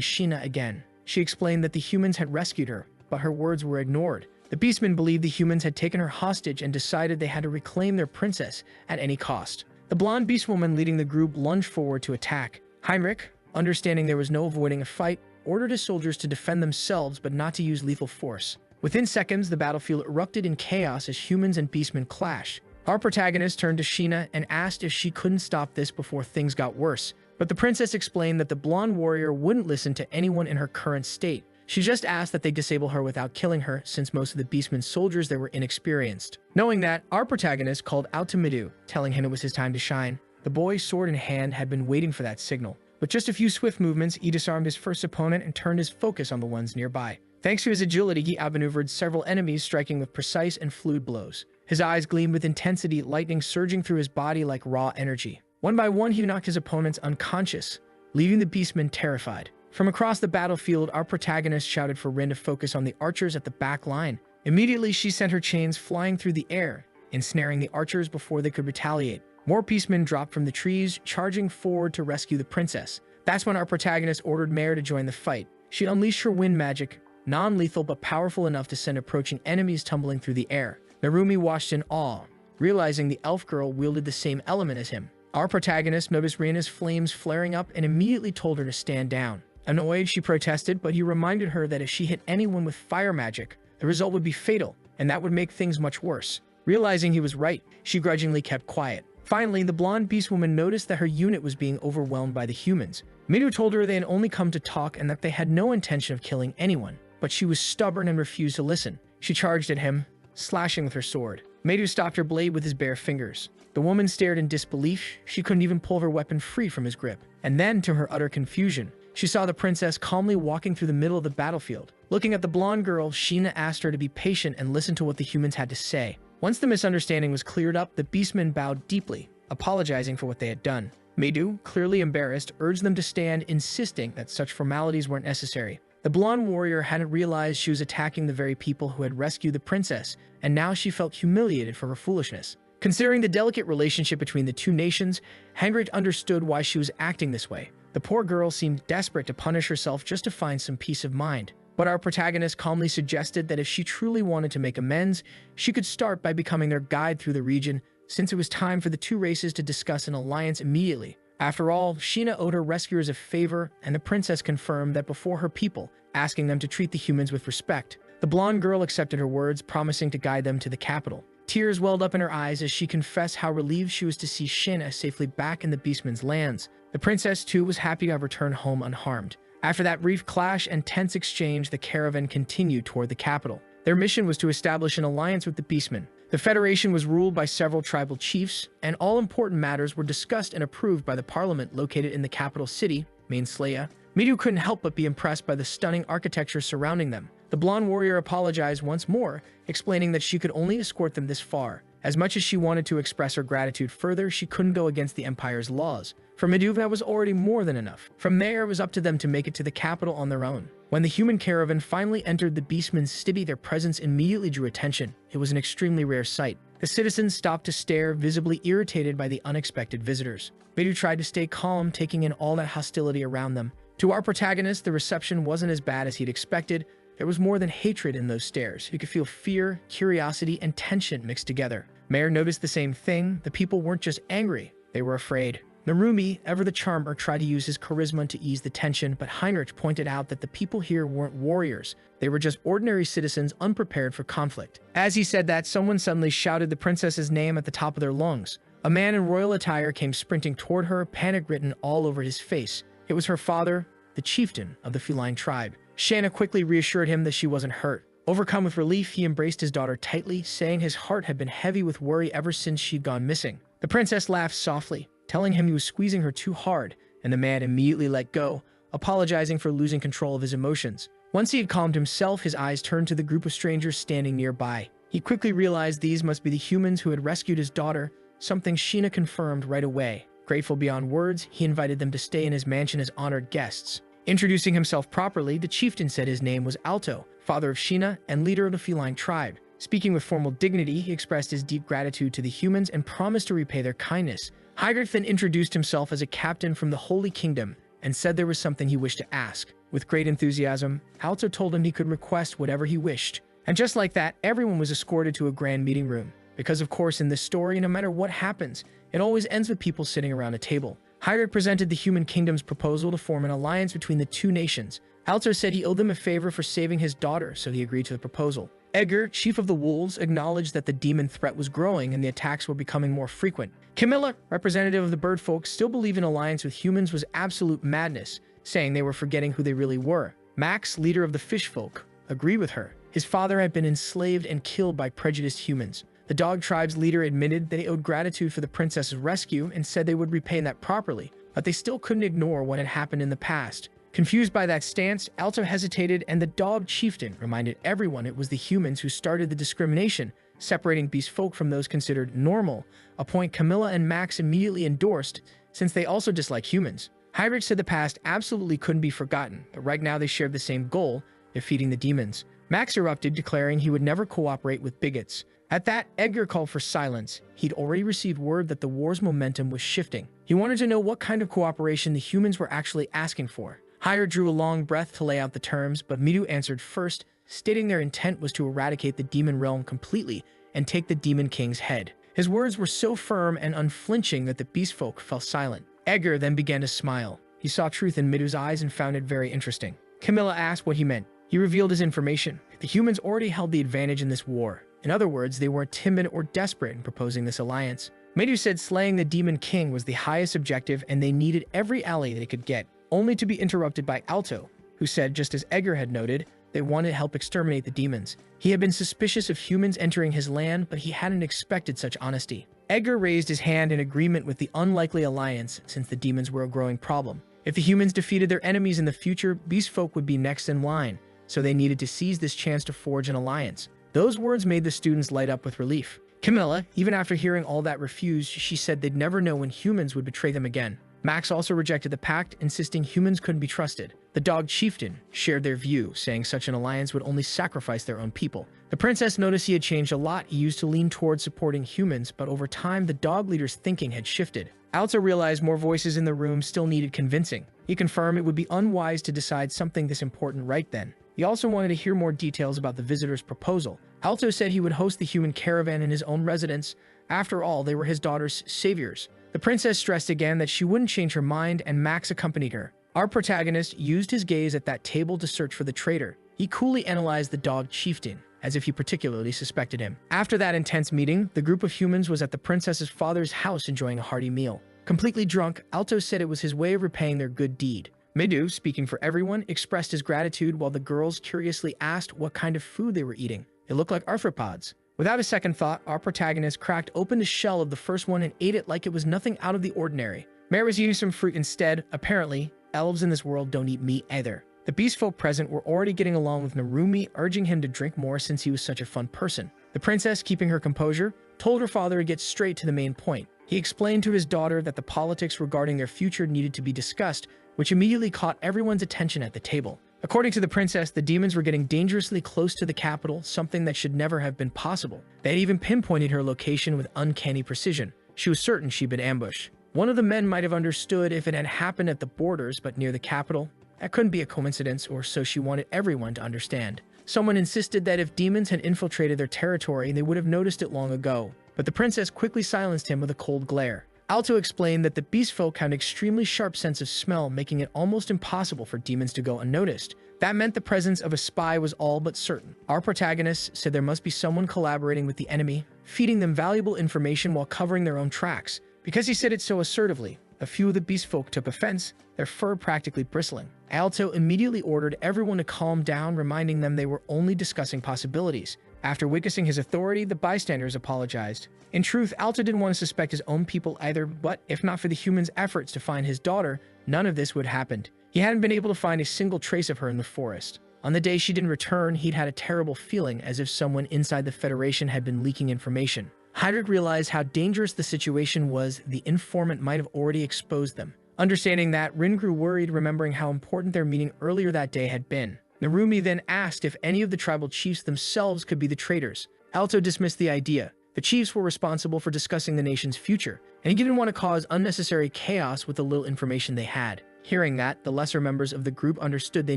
S1: Sheena again. She explained that the humans had rescued her, but her words were ignored. The beastmen believed the humans had taken her hostage and decided they had to reclaim their princess at any cost. The blonde beastwoman leading the group lunged forward to attack. Heinrich, understanding there was no avoiding a fight, ordered his soldiers to defend themselves but not to use lethal force. Within seconds, the battlefield erupted in chaos as humans and beastmen clashed. Our protagonist turned to Sheena and asked if she couldn't stop this before things got worse, but the princess explained that the blonde warrior wouldn't listen to anyone in her current state. She just asked that they disable her without killing her, since most of the beastmen's soldiers there were inexperienced. Knowing that, our protagonist called out to Midu, telling him it was his time to shine. The boy, sword in hand, had been waiting for that signal. With just a few swift movements, he disarmed his first opponent and turned his focus on the ones nearby. Thanks to his agility, he outmaneuvered several enemies, striking with precise and fluid blows. His eyes gleamed with intensity, lightning surging through his body like raw energy. One by one, he knocked his opponents unconscious, leaving the beastmen terrified. From across the battlefield, our protagonist shouted for Rin to focus on the archers at the back line. Immediately, she sent her chains flying through the air, ensnaring the archers before they could retaliate. More beastmen dropped from the trees, charging forward to rescue the princess. That's when our protagonist ordered Mare to join the fight. She unleashed her wind magic, non-lethal but powerful enough to send approaching enemies tumbling through the air. Narumi watched in awe, realizing the elf girl wielded the same element as him. Our protagonist noticed Reina's flames flaring up and immediately told her to stand down. Annoyed, she protested, but he reminded her that if she hit anyone with fire magic, the result would be fatal, and that would make things much worse. Realizing he was right, she grudgingly kept quiet. Finally, the blonde beastwoman noticed that her unit was being overwhelmed by the humans. Midu told her they had only come to talk and that they had no intention of killing anyone, but she was stubborn and refused to listen. She charged at him, slashing with her sword. Midu stopped her blade with his bare fingers. The woman stared in disbelief. She couldn't even pull her weapon free from his grip. And then, to her utter confusion, she saw the princess calmly walking through the middle of the battlefield. Looking at the blonde girl, Sheena asked her to be patient and listen to what the humans had to say. Once the misunderstanding was cleared up, the beastmen bowed deeply, apologizing for what they had done. Midu, clearly embarrassed, urged them to stand, insisting that such formalities weren't necessary. The blonde warrior hadn't realized she was attacking the very people who had rescued the princess, and now she felt humiliated for her foolishness. Considering the delicate relationship between the two nations, Heinrich understood why she was acting this way. The poor girl seemed desperate to punish herself just to find some peace of mind. But our protagonist calmly suggested that if she truly wanted to make amends, she could start by becoming their guide through the region, since it was time for the two races to discuss an alliance immediately. After all, Sheena owed her rescuers a favor, and the princess confirmed that before her people, asking them to treat the humans with respect. The blonde girl accepted her words, promising to guide them to the capital. Tears welled up in her eyes as she confessed how relieved she was to see Sheena safely back in the beastman's lands. The princess, too, was happy to have returned home unharmed. After that brief clash and tense exchange, the caravan continued toward the capital. Their mission was to establish an alliance with the beastmen. The Federation was ruled by several tribal chiefs, and all important matters were discussed and approved by the parliament located in the capital city, Manhwa. Midu couldn't help but be impressed by the stunning architecture surrounding them. The blonde warrior apologized once more, explaining that she could only escort them this far. As much as she wanted to express her gratitude further, she couldn't go against the Empire's laws. For Midu, that was already more than enough. From there, it was up to them to make it to the capital on their own. When the human caravan finally entered the beastman's city, their presence immediately drew attention. It was an extremely rare sight. The citizens stopped to stare, visibly irritated by the unexpected visitors. Midu tried to stay calm, taking in all that hostility around them. To our protagonist, the reception wasn't as bad as he'd expected. There was more than hatred in those stares. You could feel fear, curiosity, and tension mixed together. Mayor noticed the same thing. The people weren't just angry, they were afraid. Narumi, ever the charmer, tried to use his charisma to ease the tension, but Heinrich pointed out that the people here weren't warriors. They were just ordinary citizens unprepared for conflict. As he said that, someone suddenly shouted the princess's name at the top of their lungs. A man in royal attire came sprinting toward her, panic written all over his face. It was her father, the chieftain of the feline tribe. Shanna quickly reassured him that she wasn't hurt. Overcome with relief, he embraced his daughter tightly, saying his heart had been heavy with worry ever since she'd gone missing. The princess laughed softly, telling him he was squeezing her too hard, and the man immediately let go, apologizing for losing control of his emotions. Once he had calmed himself, his eyes turned to the group of strangers standing nearby. He quickly realized these must be the humans who had rescued his daughter, something Sheena confirmed right away. Grateful beyond words, he invited them to stay in his mansion as honored guests. Introducing himself properly, the chieftain said his name was Alto, father of Sheena and leader of the feline tribe. Speaking with formal dignity, he expressed his deep gratitude to the humans and promised to repay their kindness. Heinrich then introduced himself as a captain from the Holy Kingdom and said there was something he wished to ask. With great enthusiasm, Alto told him he could request whatever he wished. And just like that, everyone was escorted to a grand meeting room. Because of course in this story, no matter what happens, it always ends with people sitting around a table. Heinrich presented the human kingdom's proposal to form an alliance between the two nations. Alto said he owed them a favor for saving his daughter, so he agreed to the proposal. Edgar, chief of the wolves, acknowledged that the demon threat was growing and the attacks were becoming more frequent. Camilla, representative of the bird folk, still believed an alliance with humans was absolute madness, saying they were forgetting who they really were. Max, leader of the fish folk, agreed with her. His father had been enslaved and killed by prejudiced humans. The dog tribe's leader admitted that they owed gratitude for the princess's rescue and said they would repay that properly, but they still couldn't ignore what had happened in the past. Confused by that stance, Alto hesitated, and the dog chieftain reminded everyone it was the humans who started the discrimination, separating beast folk from those considered normal, a point Camilla and Max immediately endorsed since they also dislike humans. Heinrich said the past absolutely couldn't be forgotten, but right now they shared the same goal, defeating the demons. Max erupted, declaring he would never cooperate with bigots. At that, Edgar called for silence. He'd already received word that the war's momentum was shifting. He wanted to know what kind of cooperation the humans were actually asking for. Hire drew a long breath to lay out the terms, but Midu answered first, stating their intent was to eradicate the demon realm completely and take the demon king's head. His words were so firm and unflinching that the beast folk fell silent. Edgar then began to smile. He saw truth in Midu's eyes and found it very interesting. Camilla asked what he meant. He revealed his information. The humans already held the advantage in this war. In other words, they weren't timid or desperate in proposing this alliance. Midu said slaying the demon king was the highest objective and they needed every ally they could get, only to be interrupted by Alto, who said, just as Edgar had noted, they wanted to help exterminate the demons. He had been suspicious of humans entering his land, but he hadn't expected such honesty. Edgar raised his hand in agreement with the unlikely alliance since the demons were a growing problem. If the humans defeated their enemies in the future, beast folk would be next in line, so they needed to seize this chance to forge an alliance. Those words made the students light up with relief. Camilla, even after hearing all that, refused. She said they'd never know when humans would betray them again. Max also rejected the pact, insisting humans couldn't be trusted. The dog chieftain shared their view, saying such an alliance would only sacrifice their own people. The princess noticed he had changed a lot. He used to lean towards supporting humans, but over time the dog leader's thinking had shifted. Alto realized more voices in the room still needed convincing. He confirmed it would be unwise to decide something this important right then. He also wanted to hear more details about the visitor's proposal. Alto said he would host the human caravan in his own residence. After all, they were his daughter's saviors. The princess stressed again that she wouldn't change her mind, and Max accompanied her. Our protagonist used his gaze at that table to search for the traitor. He coolly analyzed the dog chieftain, as if he particularly suspected him. After that intense meeting, the group of humans was at the princess's father's house enjoying a hearty meal. Completely drunk, Alto said it was his way of repaying their good deed. Midu, speaking for everyone, expressed his gratitude while the girls curiously asked what kind of food they were eating. It looked like arthropods. Without a second thought, our protagonist cracked open the shell of the first one and ate it like it was nothing out of the ordinary. Mare was eating some fruit instead. Apparently, elves in this world don't eat meat either. The beast folk present were already getting along with Narumi, urging him to drink more since he was such a fun person. The princess, keeping her composure, told her father to get straight to the main point. He explained to his daughter that the politics regarding their future needed to be discussed, which immediately caught everyone's attention at the table. According to the princess, the demons were getting dangerously close to the capital, something that should never have been possible. They had even pinpointed her location with uncanny precision. She was certain she'd been ambushed. One of the men might have understood if it had happened at the borders, but near the capital, that couldn't be a coincidence, or so she wanted everyone to understand. Someone insisted that if demons had infiltrated their territory, they would have noticed it long ago. But the princess quickly silenced him with a cold glare. Alto explained that the beast folk had an extremely sharp sense of smell, making it almost impossible for demons to go unnoticed. That meant the presence of a spy was all but certain. Our protagonist said there must be someone collaborating with the enemy, feeding them valuable information while covering their own tracks. Because he said it so assertively, a few of the beast folk took offense, their fur practically bristling. Alto immediately ordered everyone to calm down, reminding them they were only discussing possibilities. After witnessing his authority, the bystanders apologized. In truth, Alto didn't want to suspect his own people either, but if not for the humans' efforts to find his daughter, none of this would have happened. He hadn't been able to find a single trace of her in the forest. On the day she didn't return, he'd had a terrible feeling, as if someone inside the Federation had been leaking information. Heinrich realized how dangerous the situation was. The informant might have already exposed them. Understanding that, Rin grew worried, remembering how important their meeting earlier that day had been. Narumi then asked if any of the tribal chiefs themselves could be the traitors. Alto dismissed the idea. The chiefs were responsible for discussing the nation's future, and he didn't want to cause unnecessary chaos with the little information they had. Hearing that, the lesser members of the group understood they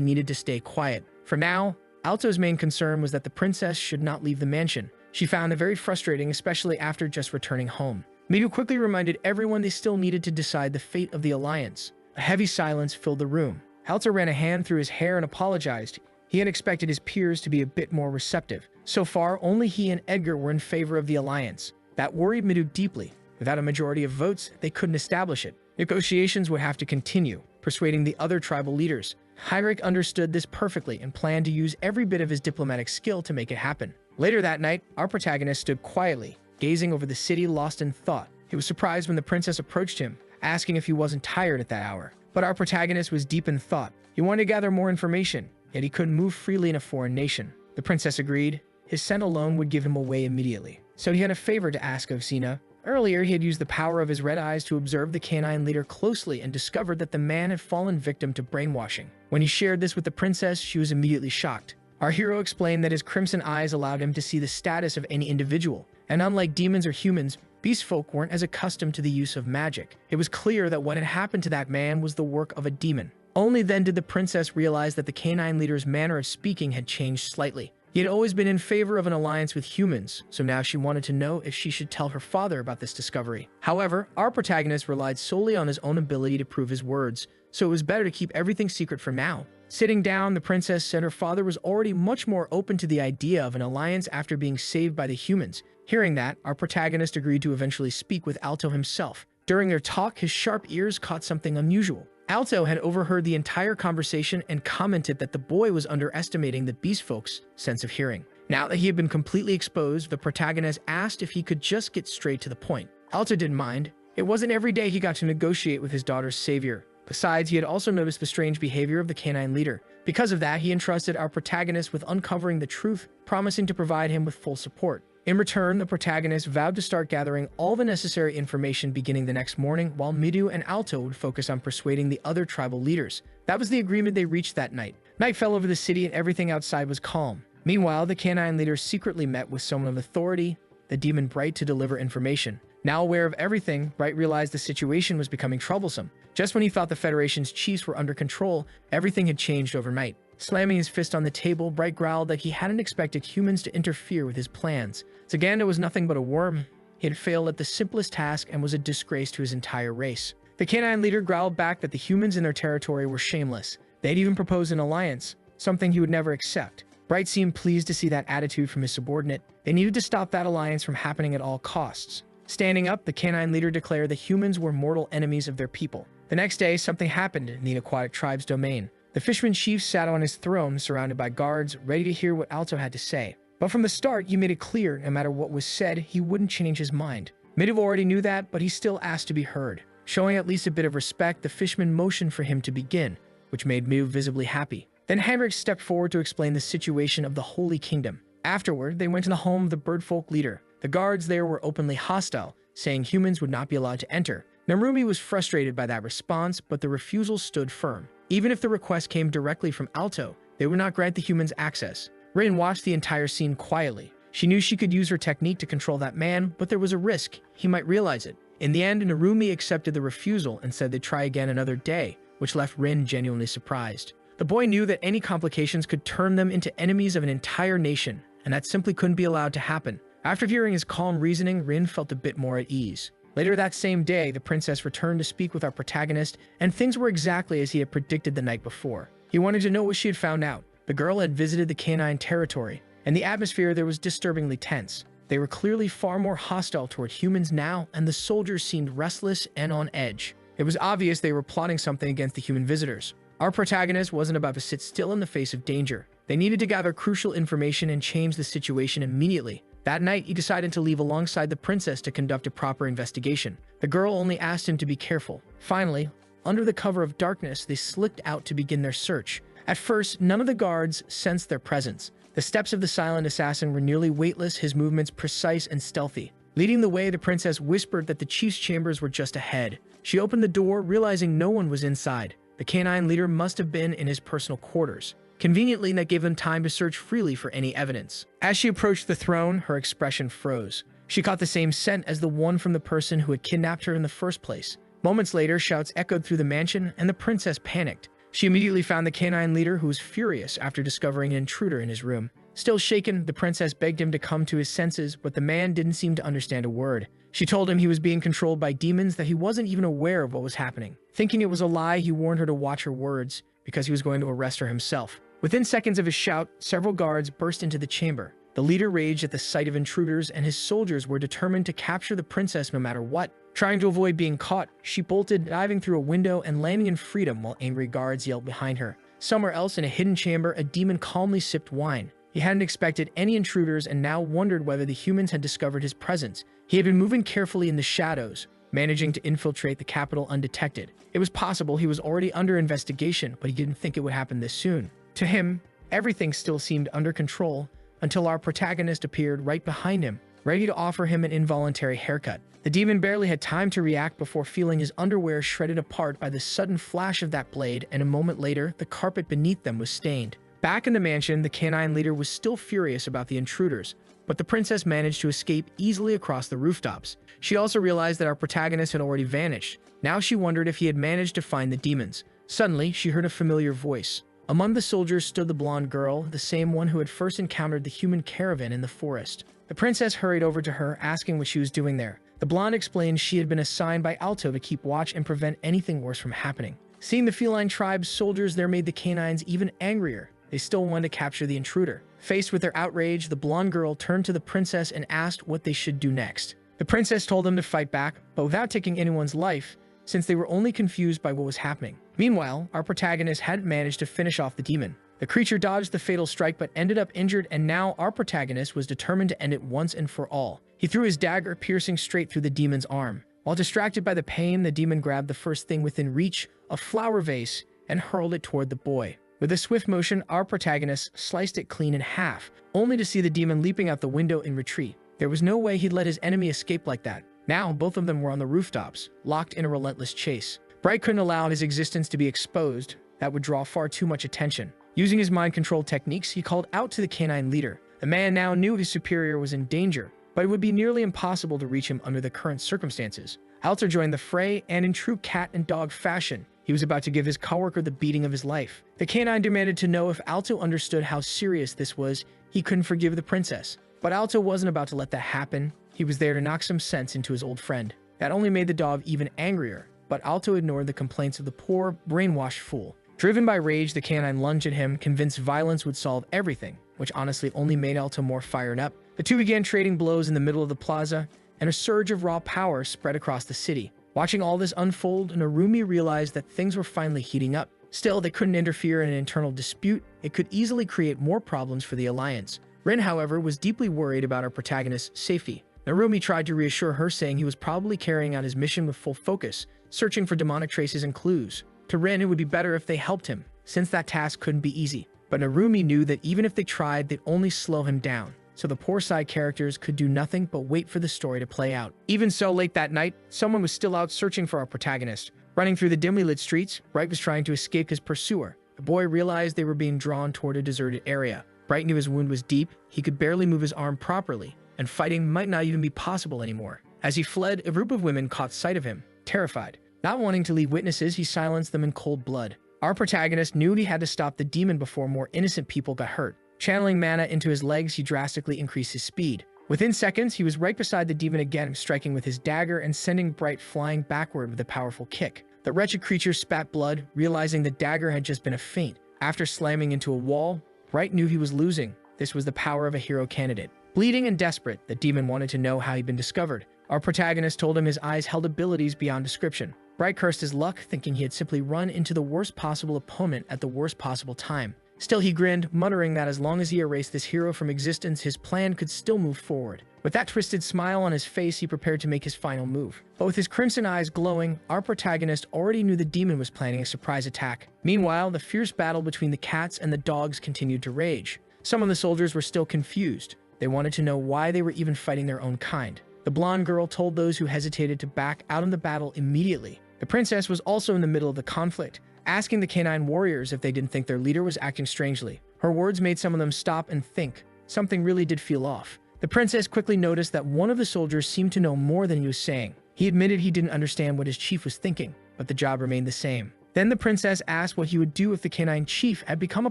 S1: needed to stay quiet. For now, Alto's main concern was that the princess should not leave the mansion. She found it very frustrating, especially after just returning home. Midu quickly reminded everyone they still needed to decide the fate of the alliance. A heavy silence filled the room. Alto ran a hand through his hair and apologized. He had expected his peers to be a bit more receptive. So far, only he and Edgar were in favor of the alliance. That worried Midu deeply. Without a majority of votes, they couldn't establish it. Negotiations would have to continue, persuading the other tribal leaders. Heinrich understood this perfectly and planned to use every bit of his diplomatic skill to make it happen. Later that night, our protagonist stood quietly, gazing over the city lost in thought. He was surprised when the princess approached him, asking if he wasn't tired at that hour. But our protagonist was deep in thought. He wanted to gather more information, yet he couldn't move freely in a foreign nation. The princess agreed. His scent alone would give him away immediately. So he had a favor to ask of Xena. Earlier, he had used the power of his red eyes to observe the canine leader closely and discovered that the man had fallen victim to brainwashing. When he shared this with the princess, she was immediately shocked. Our hero explained that his crimson eyes allowed him to see the status of any individual, and unlike demons or humans, beast folk weren't as accustomed to the use of magic. It was clear that what had happened to that man was the work of a demon. Only then did the princess realize that the canine leader's manner of speaking had changed slightly. He had always been in favor of an alliance with humans, so now she wanted to know if she should tell her father about this discovery. However, our protagonist relied solely on his own ability to prove his words, so it was better to keep everything secret for now. Sitting down, the princess said her father was already much more open to the idea of an alliance after being saved by the humans. Hearing that, our protagonist agreed to eventually speak with Alto himself. During their talk, his sharp ears caught something unusual. Alto had overheard the entire conversation and commented that the boy was underestimating the beast folks' sense of hearing. Now that he had been completely exposed, the protagonist asked if he could just get straight to the point. Alto didn't mind. It wasn't every day he got to negotiate with his daughter's savior. Besides, he had also noticed the strange behavior of the canine leader. Because of that, he entrusted our protagonist with uncovering the truth, promising to provide him with full support. In return, the protagonist vowed to start gathering all the necessary information beginning the next morning, while Midu and Alto would focus on persuading the other tribal leaders. That was the agreement they reached that night. Night fell over the city and everything outside was calm. Meanwhile, the canine leader secretly met with someone of authority, the demon Bright, to deliver information. Now aware of everything, Bright realized the situation was becoming troublesome. Just when he thought the Federation's chiefs were under control, everything had changed overnight. Slamming his fist on the table, Bright growled that he hadn't expected humans to interfere with his plans. Zaganda was nothing but a worm. He had failed at the simplest task and was a disgrace to his entire race. The canine leader growled back that the humans in their territory were shameless. They'd even proposed an alliance, something he would never accept. Bright seemed pleased to see that attitude from his subordinate. They needed to stop that alliance from happening at all costs. Standing up, the canine leader declared that humans were mortal enemies of their people. The next day, something happened in the aquatic tribe's domain. The fisherman chief sat on his throne, surrounded by guards, ready to hear what Alto had to say. But from the start, he made it clear, no matter what was said, he wouldn't change his mind. Midiv already knew that, but he still asked to be heard. Showing at least a bit of respect, the fisherman motioned for him to begin, which made Midiv visibly happy. Then Hendrik stepped forward to explain the situation of the Holy Kingdom. Afterward, they went to the home of the birdfolk leader. The guards there were openly hostile, saying humans would not be allowed to enter. Narumi was frustrated by that response, but the refusal stood firm. Even if the request came directly from Alto, they would not grant the humans access. Rin watched the entire scene quietly. She knew she could use her technique to control that man, but there was a risk. He might realize it. In the end, Narumi accepted the refusal and said they'd try again another day, which left Rin genuinely surprised. The boy knew that any complications could turn them into enemies of an entire nation, and that simply couldn't be allowed to happen. After hearing his calm reasoning, Rin felt a bit more at ease. Later that same day, the princess returned to speak with our protagonist, and things were exactly as he had predicted the night before. He wanted to know what she had found out. The girl had visited the canine territory, and the atmosphere there was disturbingly tense. They were clearly far more hostile toward humans now, and the soldiers seemed restless and on edge. It was obvious they were plotting something against the human visitors. Our protagonist wasn't about to sit still in the face of danger. They needed to gather crucial information and change the situation immediately. That night, he decided to leave alongside the princess to conduct a proper investigation. The girl only asked him to be careful. Finally, under the cover of darkness, they slipped out to begin their search. At first, none of the guards sensed their presence. The steps of the silent assassin were nearly weightless, his movements precise and stealthy. Leading the way, the princess whispered that the chief's chambers were just ahead. She opened the door, realizing no one was inside. The canine leader must have been in his personal quarters. Conveniently, that gave them time to search freely for any evidence. As she approached the throne, her expression froze. She caught the same scent as the one from the person who had kidnapped her in the first place. Moments later, shouts echoed through the mansion, and the princess panicked. She immediately found the canine leader, who was furious after discovering an intruder in his room. Still shaken, the princess begged him to come to his senses, but the man didn't seem to understand a word. She told him he was being controlled by demons, that he wasn't even aware of what was happening. Thinking it was a lie, he warned her to watch her words, because he was going to arrest her himself. Within seconds of his shout, several guards burst into the chamber. The leader raged at the sight of intruders, and his soldiers were determined to capture the princess no matter what. Trying to avoid being caught, she bolted, diving through a window and landing in freedom while angry guards yelled behind her. Somewhere else in a hidden chamber, a demon calmly sipped wine. He hadn't expected any intruders and now wondered whether the humans had discovered his presence. He had been moving carefully in the shadows, managing to infiltrate the capital undetected. It was possible he was already under investigation, but he didn't think it would happen this soon. To him, everything still seemed under control until our protagonist appeared right behind him, ready to offer him an involuntary haircut. The demon barely had time to react before feeling his underwear shredded apart by the sudden flash of that blade, and a moment later, the carpet beneath them was stained. Back in the mansion, the canine leader was still furious about the intruders, but the princess managed to escape easily across the rooftops. She also realized that our protagonist had already vanished. Now she wondered if he had managed to find the demons. Suddenly, she heard a familiar voice. Among the soldiers stood the blonde girl, the same one who had first encountered the human caravan in the forest. The princess hurried over to her, asking what she was doing there. The blonde explained she had been assigned by Alto to keep watch and prevent anything worse from happening. Seeing the feline tribe's soldiers there made the canines even angrier. They still wanted to capture the intruder. Faced with their outrage, the blonde girl turned to the princess and asked what they should do next. The princess told them to fight back, but without taking anyone's life, since they were only confused by what was happening. Meanwhile, our protagonist hadn't managed to finish off the demon. The creature dodged the fatal strike but ended up injured, and now our protagonist was determined to end it once and for all. He threw his dagger, piercing straight through the demon's arm. While distracted by the pain, the demon grabbed the first thing within reach, a flower vase, and hurled it toward the boy. With a swift motion, our protagonist sliced it clean in half, only to see the demon leaping out the window in retreat. There was no way he'd let his enemy escape like that. Now, both of them were on the rooftops, locked in a relentless chase. Bright couldn't allow his existence to be exposed. That would draw far too much attention. Using his mind control techniques, he called out to the canine leader. The man now knew his superior was in danger, but it would be nearly impossible to reach him under the current circumstances. Alto joined the fray, and in true cat and dog fashion, he was about to give his coworker the beating of his life. The canine demanded to know if Alto understood how serious this was. He couldn't forgive the princess. But Alto wasn't about to let that happen. He was there to knock some sense into his old friend. That only made the dog even angrier, but Alto ignored the complaints of the poor, brainwashed fool. Driven by rage, the canine lunged at him, convinced violence would solve everything, which honestly only made Alto more fired up. The two began trading blows in the middle of the plaza, and a surge of raw power spread across the city. Watching all this unfold, Narumi realized that things were finally heating up. Still, they couldn't interfere in an internal dispute. It could easily create more problems for the Alliance. Rin, however, was deeply worried about our protagonist's safety. Narumi tried to reassure her, saying he was probably carrying out his mission with full focus, searching for demonic traces and clues. To Rin, it would be better if they helped him, since that task couldn't be easy. But Narumi knew that even if they tried, they'd only slow him down. So the poor side characters could do nothing but wait for the story to play out. Even so, late that night, someone was still out searching for our protagonist. Running through the dimly lit streets, Bright was trying to escape his pursuer. The boy realized they were being drawn toward a deserted area. Bright knew his wound was deep, he could barely move his arm properly, and fighting might not even be possible anymore. As he fled, a group of women caught sight of him, terrified. Not wanting to leave witnesses, he silenced them in cold blood. Our protagonist knew he had to stop the demon before more innocent people got hurt. Channeling mana into his legs, he drastically increased his speed. Within seconds, he was right beside the demon again, striking with his dagger and sending Bright flying backward with a powerful kick. The wretched creature spat blood, realizing the dagger had just been a feint. After slamming into a wall, Bright knew he was losing. This was the power of a hero candidate. Bleeding and desperate, the demon wanted to know how he'd been discovered. Our protagonist told him his eyes held abilities beyond description. Bright cursed his luck, thinking he had simply run into the worst possible opponent at the worst possible time. Still, he grinned, muttering that as long as he erased this hero from existence, his plan could still move forward. With that twisted smile on his face, he prepared to make his final move. But with his crimson eyes glowing, our protagonist already knew the demon was planning a surprise attack. Meanwhile, the fierce battle between the cats and the dogs continued to rage. Some of the soldiers were still confused. They wanted to know why they were even fighting their own kind. The blonde girl told those who hesitated to back out of the battle immediately. The princess was also in the middle of the conflict, asking the canine warriors if they didn't think their leader was acting strangely. Her words made some of them stop and think. Something really did feel off. The princess quickly noticed that one of the soldiers seemed to know more than he was saying. He admitted he didn't understand what his chief was thinking, but the job remained the same. Then the princess asked what he would do if the canine chief had become a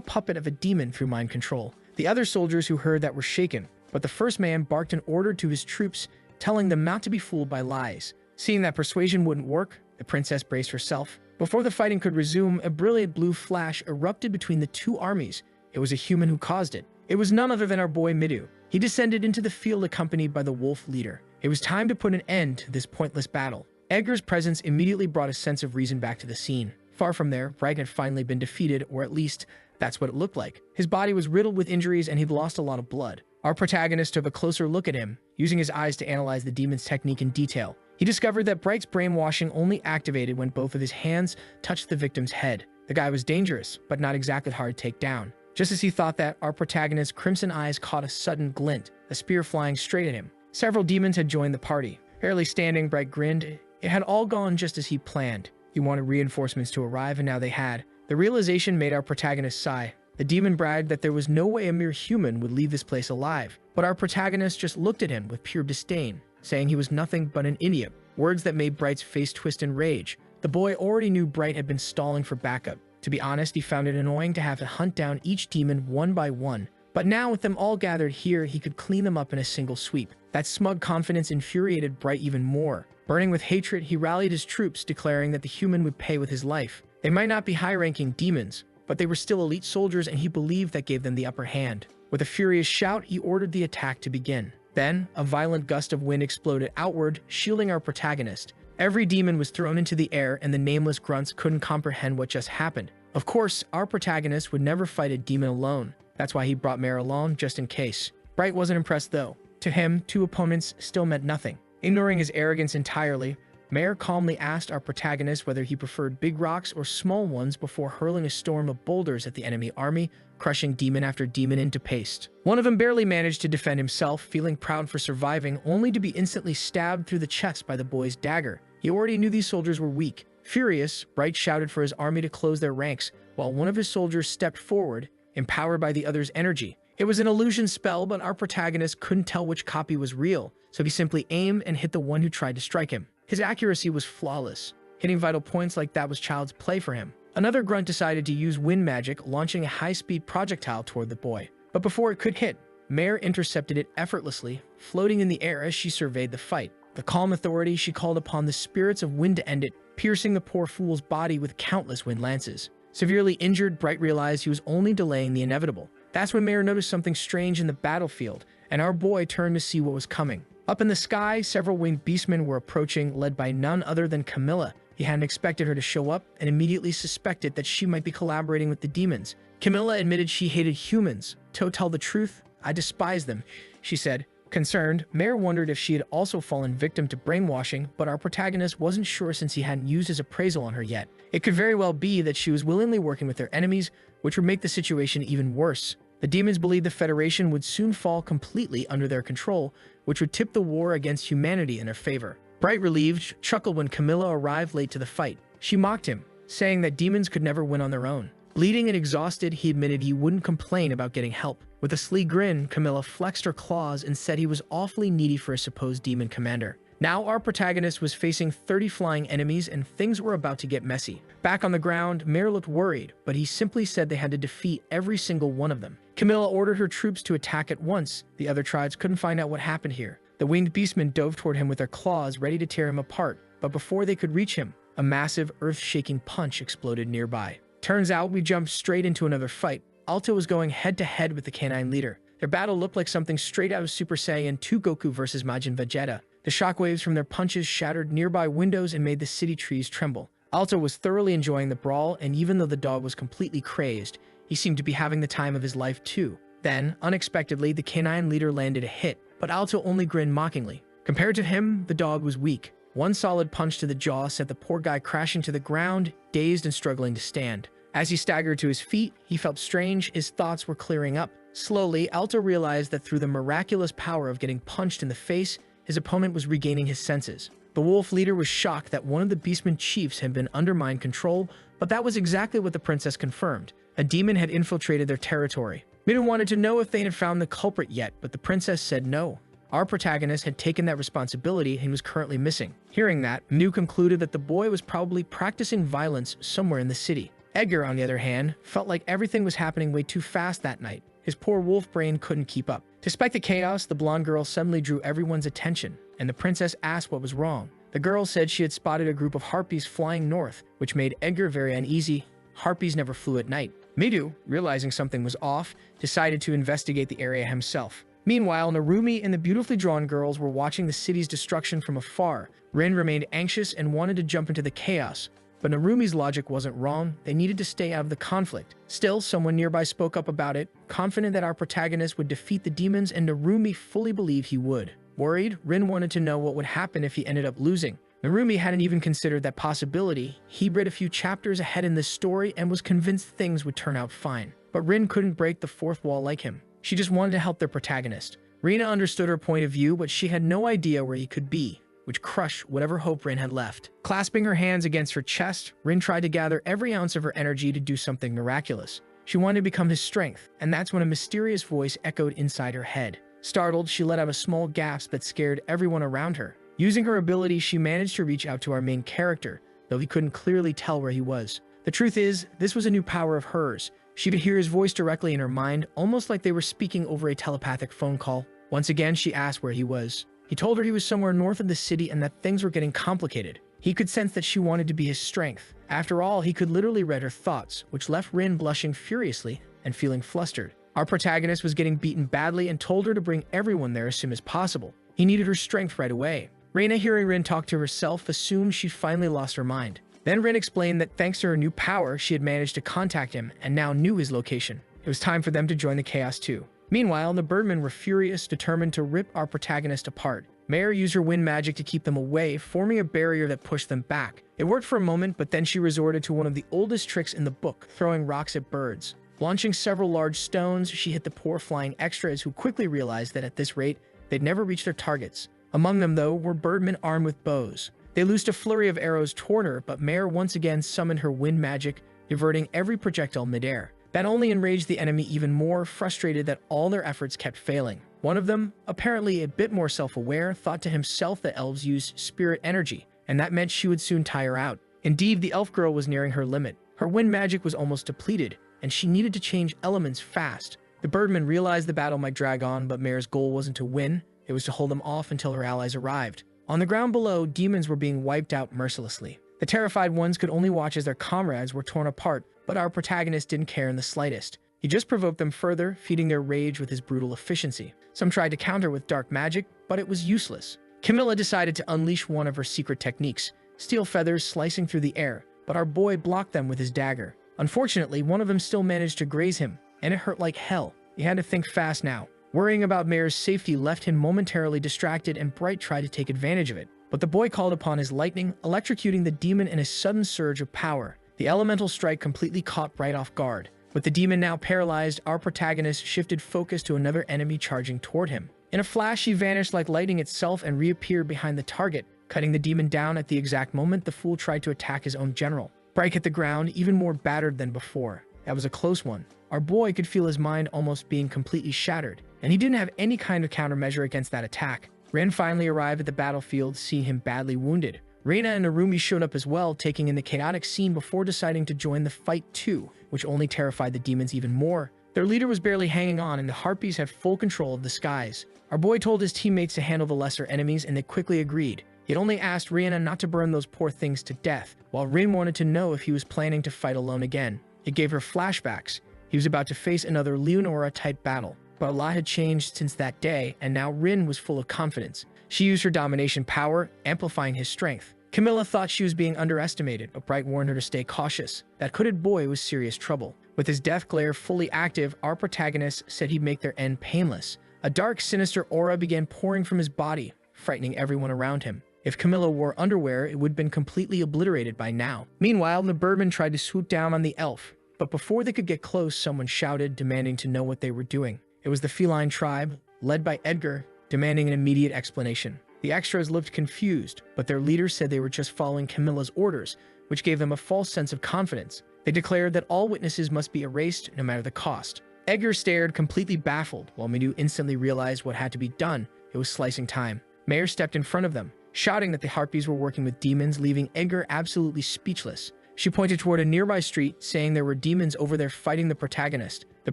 S1: puppet of a demon through mind control. The other soldiers who heard that were shaken, but the first man barked an order to his troops, telling them not to be fooled by lies. Seeing that persuasion wouldn't work, the princess braced herself. Before the fighting could resume, a brilliant blue flash erupted between the two armies. It was a human who caused it. It was none other than our boy Midu. He descended into the field accompanied by the wolf leader. It was time to put an end to this pointless battle. Edgar's presence immediately brought a sense of reason back to the scene. Far from there, Bright had finally been defeated, or at least, that's what it looked like. His body was riddled with injuries and he'd lost a lot of blood. Our protagonist took a closer look at him, using his eyes to analyze the demon's technique in detail. He discovered that Bright's brainwashing only activated when both of his hands touched the victim's head. The guy was dangerous, but not exactly hard to take down. Just as he thought that, our protagonist's crimson eyes caught a sudden glint, a spear flying straight at him. Several demons had joined the party. Barely standing, Bright grinned. It had all gone just as he planned. He wanted reinforcements to arrive, and now they had. The realization made our protagonist sigh. The demon bragged that there was no way a mere human would leave this place alive, but our protagonist just looked at him with pure disdain, saying he was nothing but an idiot, words that made Bright's face twist in rage. The boy already knew Bright had been stalling for backup. To be honest, he found it annoying to have to hunt down each demon one by one, but now with them all gathered here, he could clean them up in a single sweep. That smug confidence infuriated Bright even more. Burning with hatred, he rallied his troops, declaring that the human would pay with his life. They might not be high-ranking demons, but they were still elite soldiers, and he believed that gave them the upper hand. With a furious shout, he ordered the attack to begin. Then, a violent gust of wind exploded outward, shielding our protagonist. Every demon was thrown into the air, and the nameless grunts couldn't comprehend what just happened. Of course, our protagonist would never fight a demon alone. That's why he brought Mare along, just in case. Bright wasn't impressed, though. To him, two opponents still meant nothing. Ignoring his arrogance entirely, Mare calmly asked our protagonist whether he preferred big rocks or small ones before hurling a storm of boulders at the enemy army, crushing demon after demon into paste. One of them barely managed to defend himself, feeling proud for surviving, only to be instantly stabbed through the chest by the boy's dagger. He already knew these soldiers were weak. Furious, Bright shouted for his army to close their ranks, while one of his soldiers stepped forward, empowered by the other's energy. It was an illusion spell, but our protagonist couldn't tell which copy was real, so he simply aimed and hit the one who tried to strike him. His accuracy was flawless. Hitting vital points like that was child's play for him. Another grunt decided to use wind magic, launching a high-speed projectile toward the boy. But before it could hit, Mare intercepted it effortlessly, floating in the air as she surveyed the fight. The calm authority, she called upon the spirits of wind to end it, piercing the poor fool's body with countless wind lances. Severely injured, Bright realized he was only delaying the inevitable. That's when Mare noticed something strange in the battlefield, and our boy turned to see what was coming. Up in the sky, several winged beastmen were approaching, led by none other than Camilla. He hadn't expected her to show up and immediately suspected that she might be collaborating with the demons. Camilla admitted she hated humans. To tell the truth, I despise them, she said. Concerned, Mare wondered if she had also fallen victim to brainwashing, but our protagonist wasn't sure since he hadn't used his appraisal on her yet. It could very well be that she was willingly working with their enemies, which would make the situation even worse. The demons believed the Federation would soon fall completely under their control, which would tip the war against humanity in their favor. Bright, relieved, chuckled when Camilla arrived late to the fight. She mocked him, saying that demons could never win on their own. Bleeding and exhausted, he admitted he wouldn't complain about getting help. With a sly grin, Camilla flexed her claws and said he was awfully needy for a supposed demon commander. Now our protagonist was facing 30 flying enemies and things were about to get messy. Back on the ground, Mare looked worried, but he simply said they had to defeat every single one of them. Camilla ordered her troops to attack at once. The other tribes couldn't find out what happened here. The winged beastmen dove toward him with their claws, ready to tear him apart, but before they could reach him, a massive, earth-shaking punch exploded nearby. Turns out we jumped straight into another fight. Alto was going head-to-head with the canine leader. Their battle looked like something straight out of Super Saiyan 2 Goku versus Majin Vegeta. The shockwaves from their punches shattered nearby windows and made the city trees tremble. Alto was thoroughly enjoying the brawl, and even though the dog was completely crazed, he seemed to be having the time of his life too. Then, unexpectedly, the canine leader landed a hit, but Alto only grinned mockingly. Compared to him, the dog was weak. One solid punch to the jaw sent the poor guy crashing to the ground, dazed and struggling to stand. As he staggered to his feet, he felt strange. His thoughts were clearing up. Slowly, Alto realized that through the miraculous power of getting punched in the face, his opponent was regaining his senses. The wolf leader was shocked that one of the beastmen chiefs had been under mind control, but that was exactly what the princess confirmed. A demon had infiltrated their territory. Midun wanted to know if they had found the culprit yet, but the princess said no. Our protagonist had taken that responsibility and was currently missing. Hearing that, Midun concluded that the boy was probably practicing violence somewhere in the city. Edgar, on the other hand, felt like everything was happening way too fast that night. His poor wolf brain couldn't keep up. Despite the chaos, the blonde girl suddenly drew everyone's attention, and the princess asked what was wrong. The girl said she had spotted a group of harpies flying north, which made Edgar very uneasy. Harpies never flew at night. Midun, realizing something was off, decided to investigate the area himself. Meanwhile, Narumi and the beautifully drawn girls were watching the city's destruction from afar. Rin remained anxious and wanted to jump into the chaos. But Narumi's logic wasn't wrong. They needed to stay out of the conflict. Still, someone nearby spoke up about it, confident that our protagonist would defeat the demons, and Narumi fully believed he would. Worried, Rin wanted to know what would happen if he ended up losing. Narumi hadn't even considered that possibility. He read a few chapters ahead in this story and was convinced things would turn out fine. But Rin couldn't break the fourth wall like him. She just wanted to help their protagonist. Rina understood her point of view, but she had no idea where he could be, which crushed whatever hope Rin had left. Clasping her hands against her chest, Rin tried to gather every ounce of her energy to do something miraculous. She wanted to become his strength, and that's when a mysterious voice echoed inside her head. Startled, she let out a small gasp that scared everyone around her. Using her ability, she managed to reach out to our main character, though he couldn't clearly tell where he was. The truth is, this was a new power of hers. She could hear his voice directly in her mind, almost like they were speaking over a telepathic phone call. Once again, she asked where he was. He told her he was somewhere north of the city and that things were getting complicated. He could sense that she wanted to be his strength. After all, he could literally read her thoughts, which left Rin blushing furiously and feeling flustered. Our protagonist was getting beaten badly and told her to bring everyone there as soon as possible. He needed her strength right away. Reina, hearing Rin talk to herself, assumed she'd finally lost her mind. Then Rin explained that thanks to her new power, she had managed to contact him and now knew his location. It was time for them to join the chaos too. Meanwhile, the Birdmen were furious, determined to rip our protagonist apart. Mare used her wind magic to keep them away, forming a barrier that pushed them back. It worked for a moment, but then she resorted to one of the oldest tricks in the book, throwing rocks at birds. Launching several large stones, she hit the poor flying extras, who quickly realized that at this rate, they'd never reach their targets. Among them, though, were Birdmen armed with bows. They loosed a flurry of arrows toward her, but Mare once again summoned her wind magic, diverting every projectile midair. That only enraged the enemy even more, frustrated that all their efforts kept failing. One of them, apparently a bit more self-aware, thought to himself that elves use spirit energy, and that meant she would soon tire out. Indeed, the elf girl was nearing her limit. Her wind magic was almost depleted, and she needed to change elements fast. The birdmen realized the battle might drag on, but Mare's goal wasn't to win, it was to hold them off until her allies arrived. On the ground below, demons were being wiped out mercilessly. The terrified ones could only watch as their comrades were torn apart, but our protagonist didn't care in the slightest. He just provoked them further, feeding their rage with his brutal efficiency. Some tried to counter with dark magic, but it was useless. Camilla decided to unleash one of her secret techniques, steel feathers slicing through the air, but our boy blocked them with his dagger. Unfortunately, one of them still managed to graze him, and it hurt like hell. He had to think fast now. Worrying about Mare's safety left him momentarily distracted, and Bright tried to take advantage of it. But the boy called upon his lightning, electrocuting the demon in a sudden surge of power. The elemental strike completely caught Bright off guard. With the demon now paralyzed, our protagonist shifted focus to another enemy charging toward him. In a flash, he vanished like lightning itself and reappeared behind the target, cutting the demon down at the exact moment the fool tried to attack his own general. Bright hit the ground, even more battered than before. That was a close one. Our boy could feel his mind almost being completely shattered, and he didn't have any kind of countermeasure against that attack. Rin finally arrived at the battlefield, seeing him badly wounded. Reina and Narumi showed up as well, taking in the chaotic scene before deciding to join the fight too, which only terrified the demons even more. Their leader was barely hanging on, and the Harpies had full control of the skies. Our boy told his teammates to handle the lesser enemies, and they quickly agreed. He had only asked Reina not to burn those poor things to death, while Rin wanted to know if he was planning to fight alone again. It gave her flashbacks. He was about to face another Leonora-type battle. But a lot had changed since that day, and now Rin was full of confidence. She used her domination power, amplifying his strength. Camilla thought she was being underestimated, but Bright warned her to stay cautious. That hooded boy was serious trouble. With his death glare fully active, our protagonist said he'd make their end painless. A dark, sinister aura began pouring from his body, frightening everyone around him. If Camilla wore underwear, it would have been completely obliterated by now. Meanwhile, the birdmen tried to swoop down on the elf, but before they could get close, someone shouted, demanding to know what they were doing. It was the feline tribe, led by Edgar, demanding an immediate explanation. The extras looked confused, but their leader said they were just following Camilla's orders, which gave them a false sense of confidence. They declared that all witnesses must be erased no matter the cost. Edgar stared, completely baffled, while Midu instantly realized what had to be done. It was slicing time. Mayor stepped in front of them, shouting that the Harpies were working with demons, leaving Edgar absolutely speechless. She pointed toward a nearby street, saying there were demons over there fighting the protagonist. The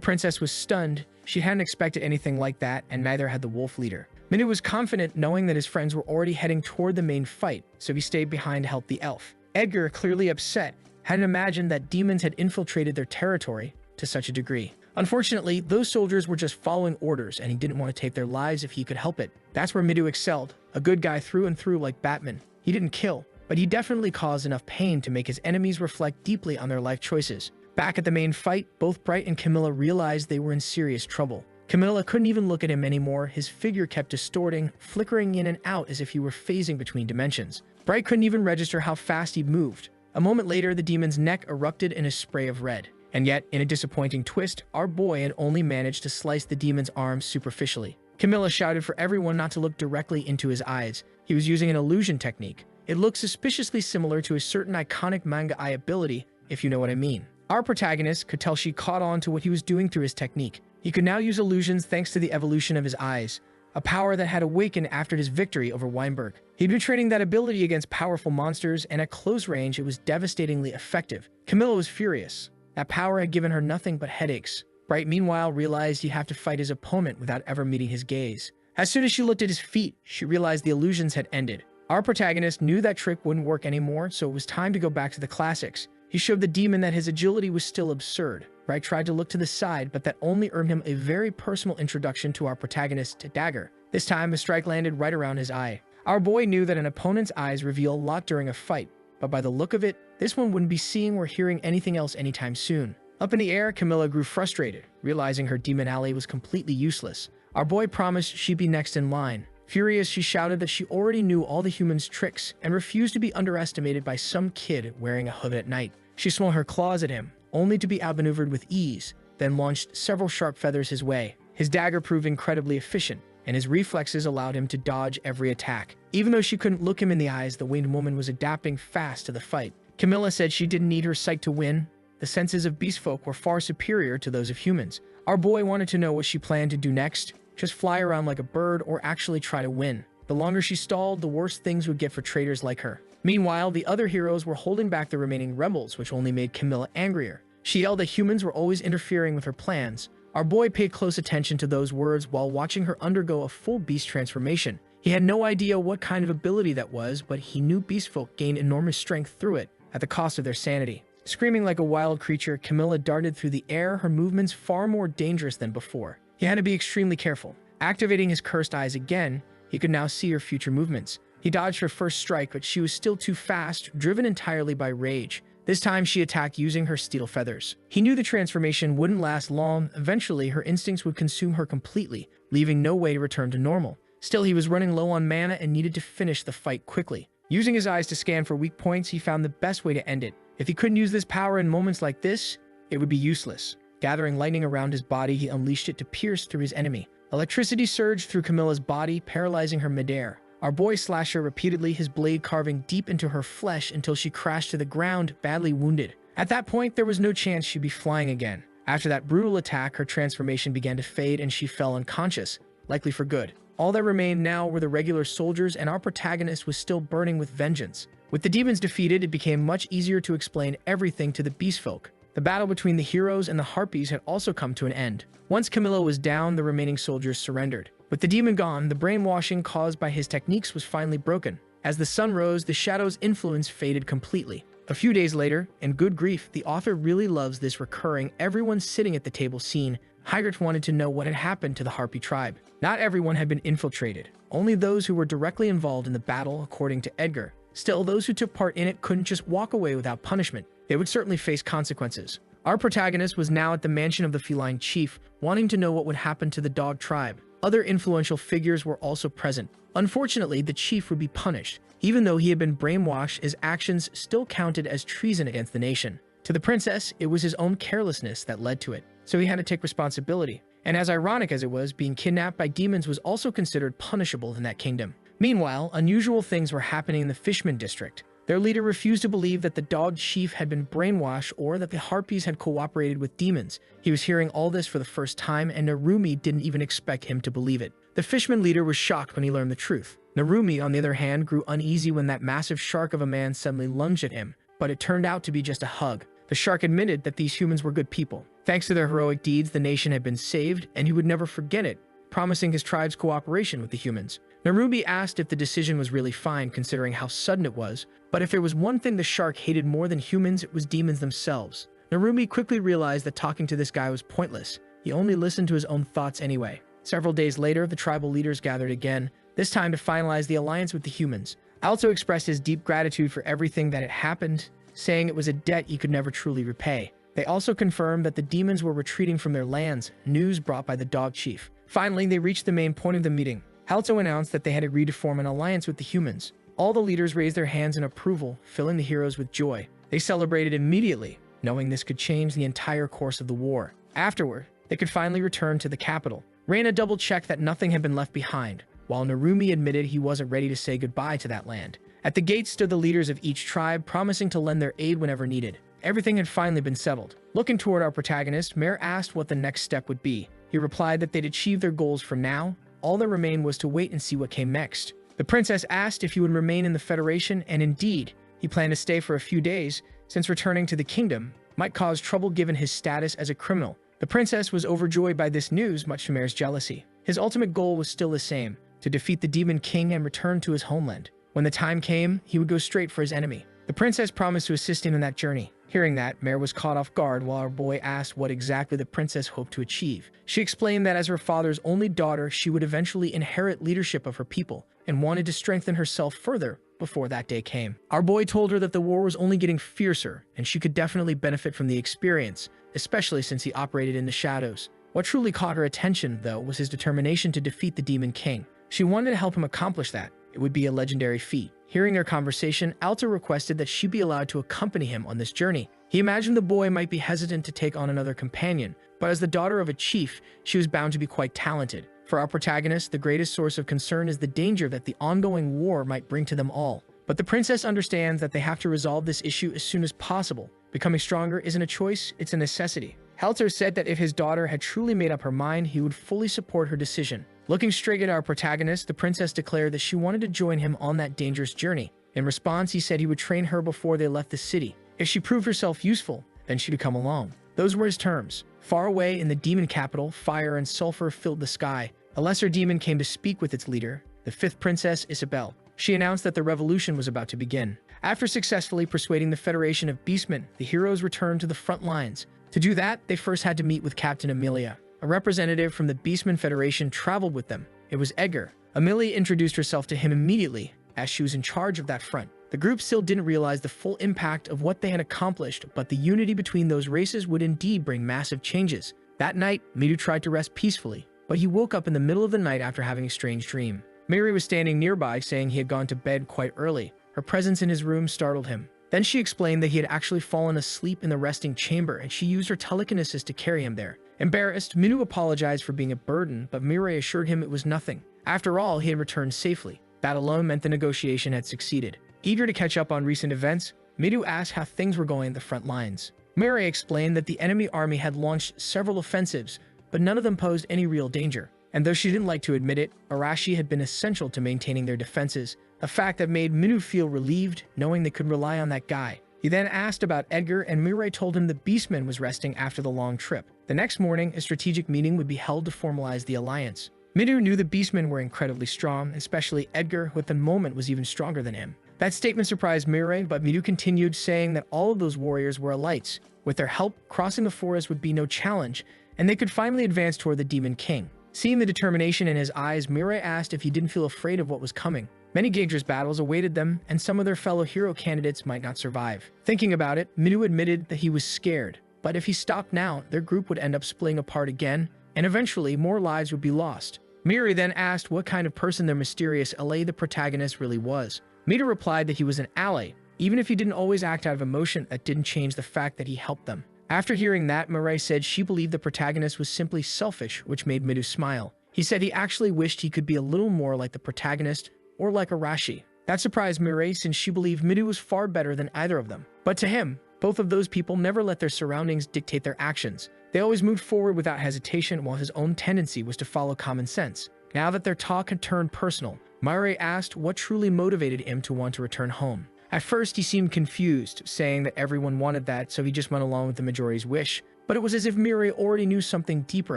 S1: princess was stunned. She hadn't expected anything like that, and neither had the wolf leader. Minu was confident, knowing that his friends were already heading toward the main fight, so he stayed behind to help the elf. Edgar, clearly upset, hadn't imagined that demons had infiltrated their territory to such a degree. Unfortunately, those soldiers were just following orders, and he didn't want to take their lives if he could help it. That's where Midu excelled, a good guy through and through like Batman. He didn't kill, but he definitely caused enough pain to make his enemies reflect deeply on their life choices. Back at the main fight, both Bright and Camilla realized they were in serious trouble. Camilla couldn't even look at him anymore. His figure kept distorting, flickering in and out as if he were phasing between dimensions. Bright couldn't even register how fast he moved. A moment later, the demon's neck erupted in a spray of red. And yet, in a disappointing twist, our boy had only managed to slice the demon's arm superficially. Camilla shouted for everyone not to look directly into his eyes. He was using an illusion technique. It looked suspiciously similar to a certain iconic manga eye ability, if you know what I mean. Our protagonist could tell she caught on to what he was doing through his technique. He could now use illusions thanks to the evolution of his eyes, a power that had awakened after his victory over Weinberg. He'd been training that ability against powerful monsters, and at close range, it was devastatingly effective. Camilla was furious. That power had given her nothing but headaches. Bright, meanwhile, realized he'd have to fight his opponent without ever meeting his gaze. As soon as she looked at his feet, she realized the illusions had ended. Our protagonist knew that trick wouldn't work anymore, so it was time to go back to the classics. He showed the demon that his agility was still absurd. Bright tried to look to the side, but that only earned him a very personal introduction to our protagonist, Dagger. This time, a strike landed right around his eye. Our boy knew that an opponent's eyes reveal a lot during a fight, but by the look of it, this one wouldn't be seeing or hearing anything else anytime soon. Up in the air, Camilla grew frustrated, realizing her demon ally was completely useless. Our boy promised she'd be next in line. Furious, she shouted that she already knew all the humans' tricks and refused to be underestimated by some kid wearing a hood at night. She swung her claws at him, only to be outmaneuvered with ease, then launched several sharp feathers his way. His dagger proved incredibly efficient, and his reflexes allowed him to dodge every attack. Even though she couldn't look him in the eyes, the winged woman was adapting fast to the fight. Camilla said she didn't need her sight to win, the senses of beast folk were far superior to those of humans. Our boy wanted to know what she planned to do next, just fly around like a bird or actually try to win. The longer she stalled, the worse things would get for traitors like her. Meanwhile, the other heroes were holding back the remaining rebels, which only made Camilla angrier. She yelled that humans were always interfering with her plans. Our boy paid close attention to those words while watching her undergo a full beast transformation. He had no idea what kind of ability that was, but he knew beast folk gained enormous strength through it, at the cost of their sanity. Screaming like a wild creature, Camilla darted through the air, her movements far more dangerous than before. He had to be extremely careful. Activating his cursed eyes again, he could now see her future movements. He dodged her first strike, but she was still too fast, driven entirely by rage. This time she attacked using her steel feathers. He knew the transformation wouldn't last long. Eventually, her instincts would consume her completely, leaving no way to return to normal. Still, he was running low on mana and needed to finish the fight quickly. Using his eyes to scan for weak points, he found the best way to end it. If he couldn't use this power in moments like this, it would be useless. Gathering lightning around his body, he unleashed it to pierce through his enemy. Electricity surged through Camilla's body, paralyzing her midair. Our boy slashed her repeatedly, his blade carving deep into her flesh until she crashed to the ground, badly wounded. At that point, there was no chance she'd be flying again. After that brutal attack, her transformation began to fade and she fell unconscious, likely for good. All that remained now were the regular soldiers, and our protagonist was still burning with vengeance. With the demons defeated, it became much easier to explain everything to the beast folk. The battle between the heroes and the harpies had also come to an end. Once Camilla was down, the remaining soldiers surrendered. With the demon gone, the brainwashing caused by his techniques was finally broken. As the sun rose, the shadow's influence faded completely. A few days later, and good grief, the author really loves this recurring everyone sitting at the table scene. Hygert wanted to know what had happened to the Harpy tribe. Not everyone had been infiltrated, only those who were directly involved in the battle, according to Edgar. Still, those who took part in it couldn't just walk away without punishment. They would certainly face consequences. Our protagonist was now at the mansion of the feline chief, wanting to know what would happen to the dog tribe. Other influential figures were also present. Unfortunately, the chief would be punished. Even though he had been brainwashed, his actions still counted as treason against the nation. To the princess, it was his own carelessness that led to it, so he had to take responsibility. And as ironic as it was, being kidnapped by demons was also considered punishable in that kingdom. Meanwhile, unusual things were happening in the Fishman district. Their leader refused to believe that the dog chief had been brainwashed or that the harpies had cooperated with demons. He was hearing all this for the first time, and Narumi didn't even expect him to believe it. The Fishman leader was shocked when he learned the truth. Narumi, on the other hand, grew uneasy when that massive shark of a man suddenly lunged at him, but it turned out to be just a hug. The shark admitted that these humans were good people. Thanks to their heroic deeds, the nation had been saved, and he would never forget it, promising his tribe's cooperation with the humans. Narumi asked if the decision was really fine considering how sudden it was, but if there was one thing the shark hated more than humans, it was demons themselves. Narumi quickly realized that talking to this guy was pointless. He only listened to his own thoughts anyway. Several days later, the tribal leaders gathered again, this time to finalize the alliance with the humans. Alto expressed his deep gratitude for everything that had happened, saying it was a debt he could never truly repay. They also confirmed that the demons were retreating from their lands, news brought by the dog chief. Finally, they reached the main point of the meeting. Halto announced that they had agreed to form an alliance with the humans. All the leaders raised their hands in approval, filling the heroes with joy. They celebrated immediately, knowing this could change the entire course of the war. Afterward, they could finally return to the capital. Reina double-checked that nothing had been left behind, while Narumi admitted he wasn't ready to say goodbye to that land. At the gate stood the leaders of each tribe, promising to lend their aid whenever needed. Everything had finally been settled. Looking toward our protagonist, Mare asked what the next step would be. He replied that they'd achieved their goals for now. All that remained was to wait and see what came next. The princess asked if he would remain in the Federation, and indeed, he planned to stay for a few days, since returning to the kingdom might cause trouble given his status as a criminal. The princess was overjoyed by this news, much to Mare's jealousy. His ultimate goal was still the same, to defeat the Demon King and return to his homeland. When the time came, he would go straight for his enemy. The princess promised to assist him in that journey. Hearing that, Mare was caught off guard while our boy asked what exactly the princess hoped to achieve. She explained that as her father's only daughter, she would eventually inherit leadership of her people and wanted to strengthen herself further before that day came. Our boy told her that the war was only getting fiercer and she could definitely benefit from the experience, especially since he operated in the shadows. What truly caught her attention, though, was his determination to defeat the Demon King. She wanted to help him accomplish that. It would be a legendary feat. Hearing their conversation, Alta requested that she be allowed to accompany him on this journey. He imagined the boy might be hesitant to take on another companion, but as the daughter of a chief, she was bound to be quite talented. For our protagonist, the greatest source of concern is the danger that the ongoing war might bring to them all. But the princess understands that they have to resolve this issue as soon as possible. Becoming stronger isn't a choice, it's a necessity. Helter said that if his daughter had truly made up her mind, he would fully support her decision. Looking straight at our protagonist, the princess declared that she wanted to join him on that dangerous journey. In response, he said he would train her before they left the city. If she proved herself useful, then she'd come along. Those were his terms. Far away in the demon capital, fire and sulfur filled the sky. A lesser demon came to speak with its leader, the fifth princess, Isabel. She announced that the revolution was about to begin. After successfully persuading the Federation of Beastmen, the heroes returned to the front lines. To do that, they first had to meet with Captain Amelia. A representative from the Beastmen Federation traveled with them. It was Edgar. Amelia introduced herself to him immediately, as she was in charge of that front. The group still didn't realize the full impact of what they had accomplished, but the unity between those races would indeed bring massive changes. That night, Midu tried to rest peacefully, but he woke up in the middle of the night after having a strange dream. Mary was standing nearby, saying he had gone to bed quite early. Her presence in his room startled him. Then she explained that he had actually fallen asleep in the resting chamber, and she used her telekinesis to carry him there. Embarrassed, Midu apologized for being a burden, but Mirai assured him it was nothing. After all, he had returned safely. That alone meant the negotiation had succeeded. Eager to catch up on recent events, Midu asked how things were going at the front lines. Mirai explained that the enemy army had launched several offensives, but none of them posed any real danger. And though she didn't like to admit it, Arashi had been essential to maintaining their defenses, a fact that made Midu feel relieved, knowing they could rely on that guy. He then asked about Edgar, and Mirai told him the Beastman was resting after the long trip. The next morning, a strategic meeting would be held to formalize the alliance. Midu knew the Beastmen were incredibly strong, especially Edgar, who at the moment was even stronger than him. That statement surprised Mirai, but Midu continued, saying that all of those warriors were elites. With their help, crossing the forest would be no challenge, and they could finally advance toward the Demon King. Seeing the determination in his eyes, Mirai asked if he didn't feel afraid of what was coming. Many dangerous battles awaited them, and some of their fellow hero candidates might not survive. Thinking about it, Midu admitted that he was scared, but if he stopped now, their group would end up splitting apart again, and eventually more lives would be lost. Mirai then asked what kind of person their mysterious ally, the protagonist, really was. Midu replied that he was an ally. Even if he didn't always act out of emotion, that didn't change the fact that he helped them. After hearing that, Mirai said she believed the protagonist was simply selfish, which made Midu smile. He said he actually wished he could be a little more like the protagonist, or like Arashi. That surprised Mirai, since she believed Midu was far better than either of them. But to him, both of those people never let their surroundings dictate their actions. They always moved forward without hesitation, while his own tendency was to follow common sense. Now that their talk had turned personal, Mirai asked what truly motivated him to want to return home. At first, he seemed confused, saying that everyone wanted that, so he just went along with the majority's wish. But it was as if Mirai already knew something deeper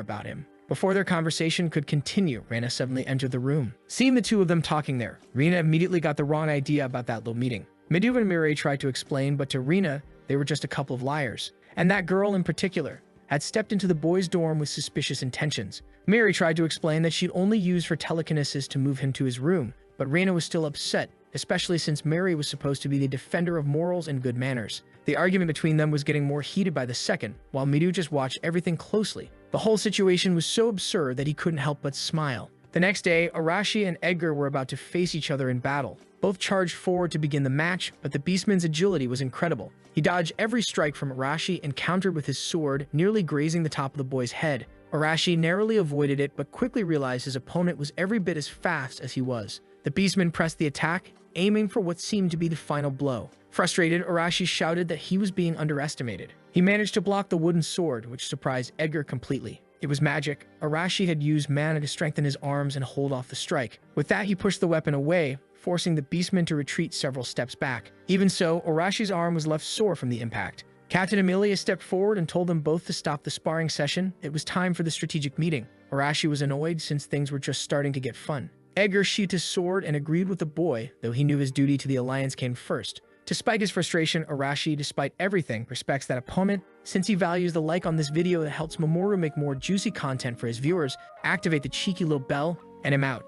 S1: about him. Before their conversation could continue, Rena suddenly entered the room. Seeing the two of them talking there, Rena immediately got the wrong idea about that little meeting. Midu and Mirai tried to explain, but to Rena, they were just a couple of liars. And that girl in particular had stepped into the boys' dorm with suspicious intentions. Mirai tried to explain that she'd only used her telekinesis to move him to his room, but Rena was still upset, especially since Mary was supposed to be the defender of morals and good manners. The argument between them was getting more heated by the second, while Midu just watched everything closely. The whole situation was so absurd that he couldn't help but smile. The next day, Arashi and Edgar were about to face each other in battle. Both charged forward to begin the match, but the Beastman's agility was incredible. He dodged every strike from Arashi and countered with his sword, nearly grazing the top of the boy's head. Arashi narrowly avoided it, but quickly realized his opponent was every bit as fast as he was. The Beastman pressed the attack, aiming for what seemed to be the final blow. Frustrated, Arashi shouted that he was being underestimated. He managed to block the wooden sword, which surprised Edgar completely. It was magic. Arashi had used mana to strengthen his arms and hold off the strike. With that, he pushed the weapon away, forcing the Beastman to retreat several steps back. Even so, Arashi's arm was left sore from the impact. Captain Amelia stepped forward and told them both to stop the sparring session. It was time for the strategic meeting. Arashi was annoyed since things were just starting to get fun. Edgar sheathed his sword and agreed with the boy, though he knew his duty to the alliance came first. Despite his frustration, Arashi, despite everything, respects that opponent. Since he values the like on this video that helps Mamoru make more juicy content for his viewers, activate the cheeky little bell, and I'm out.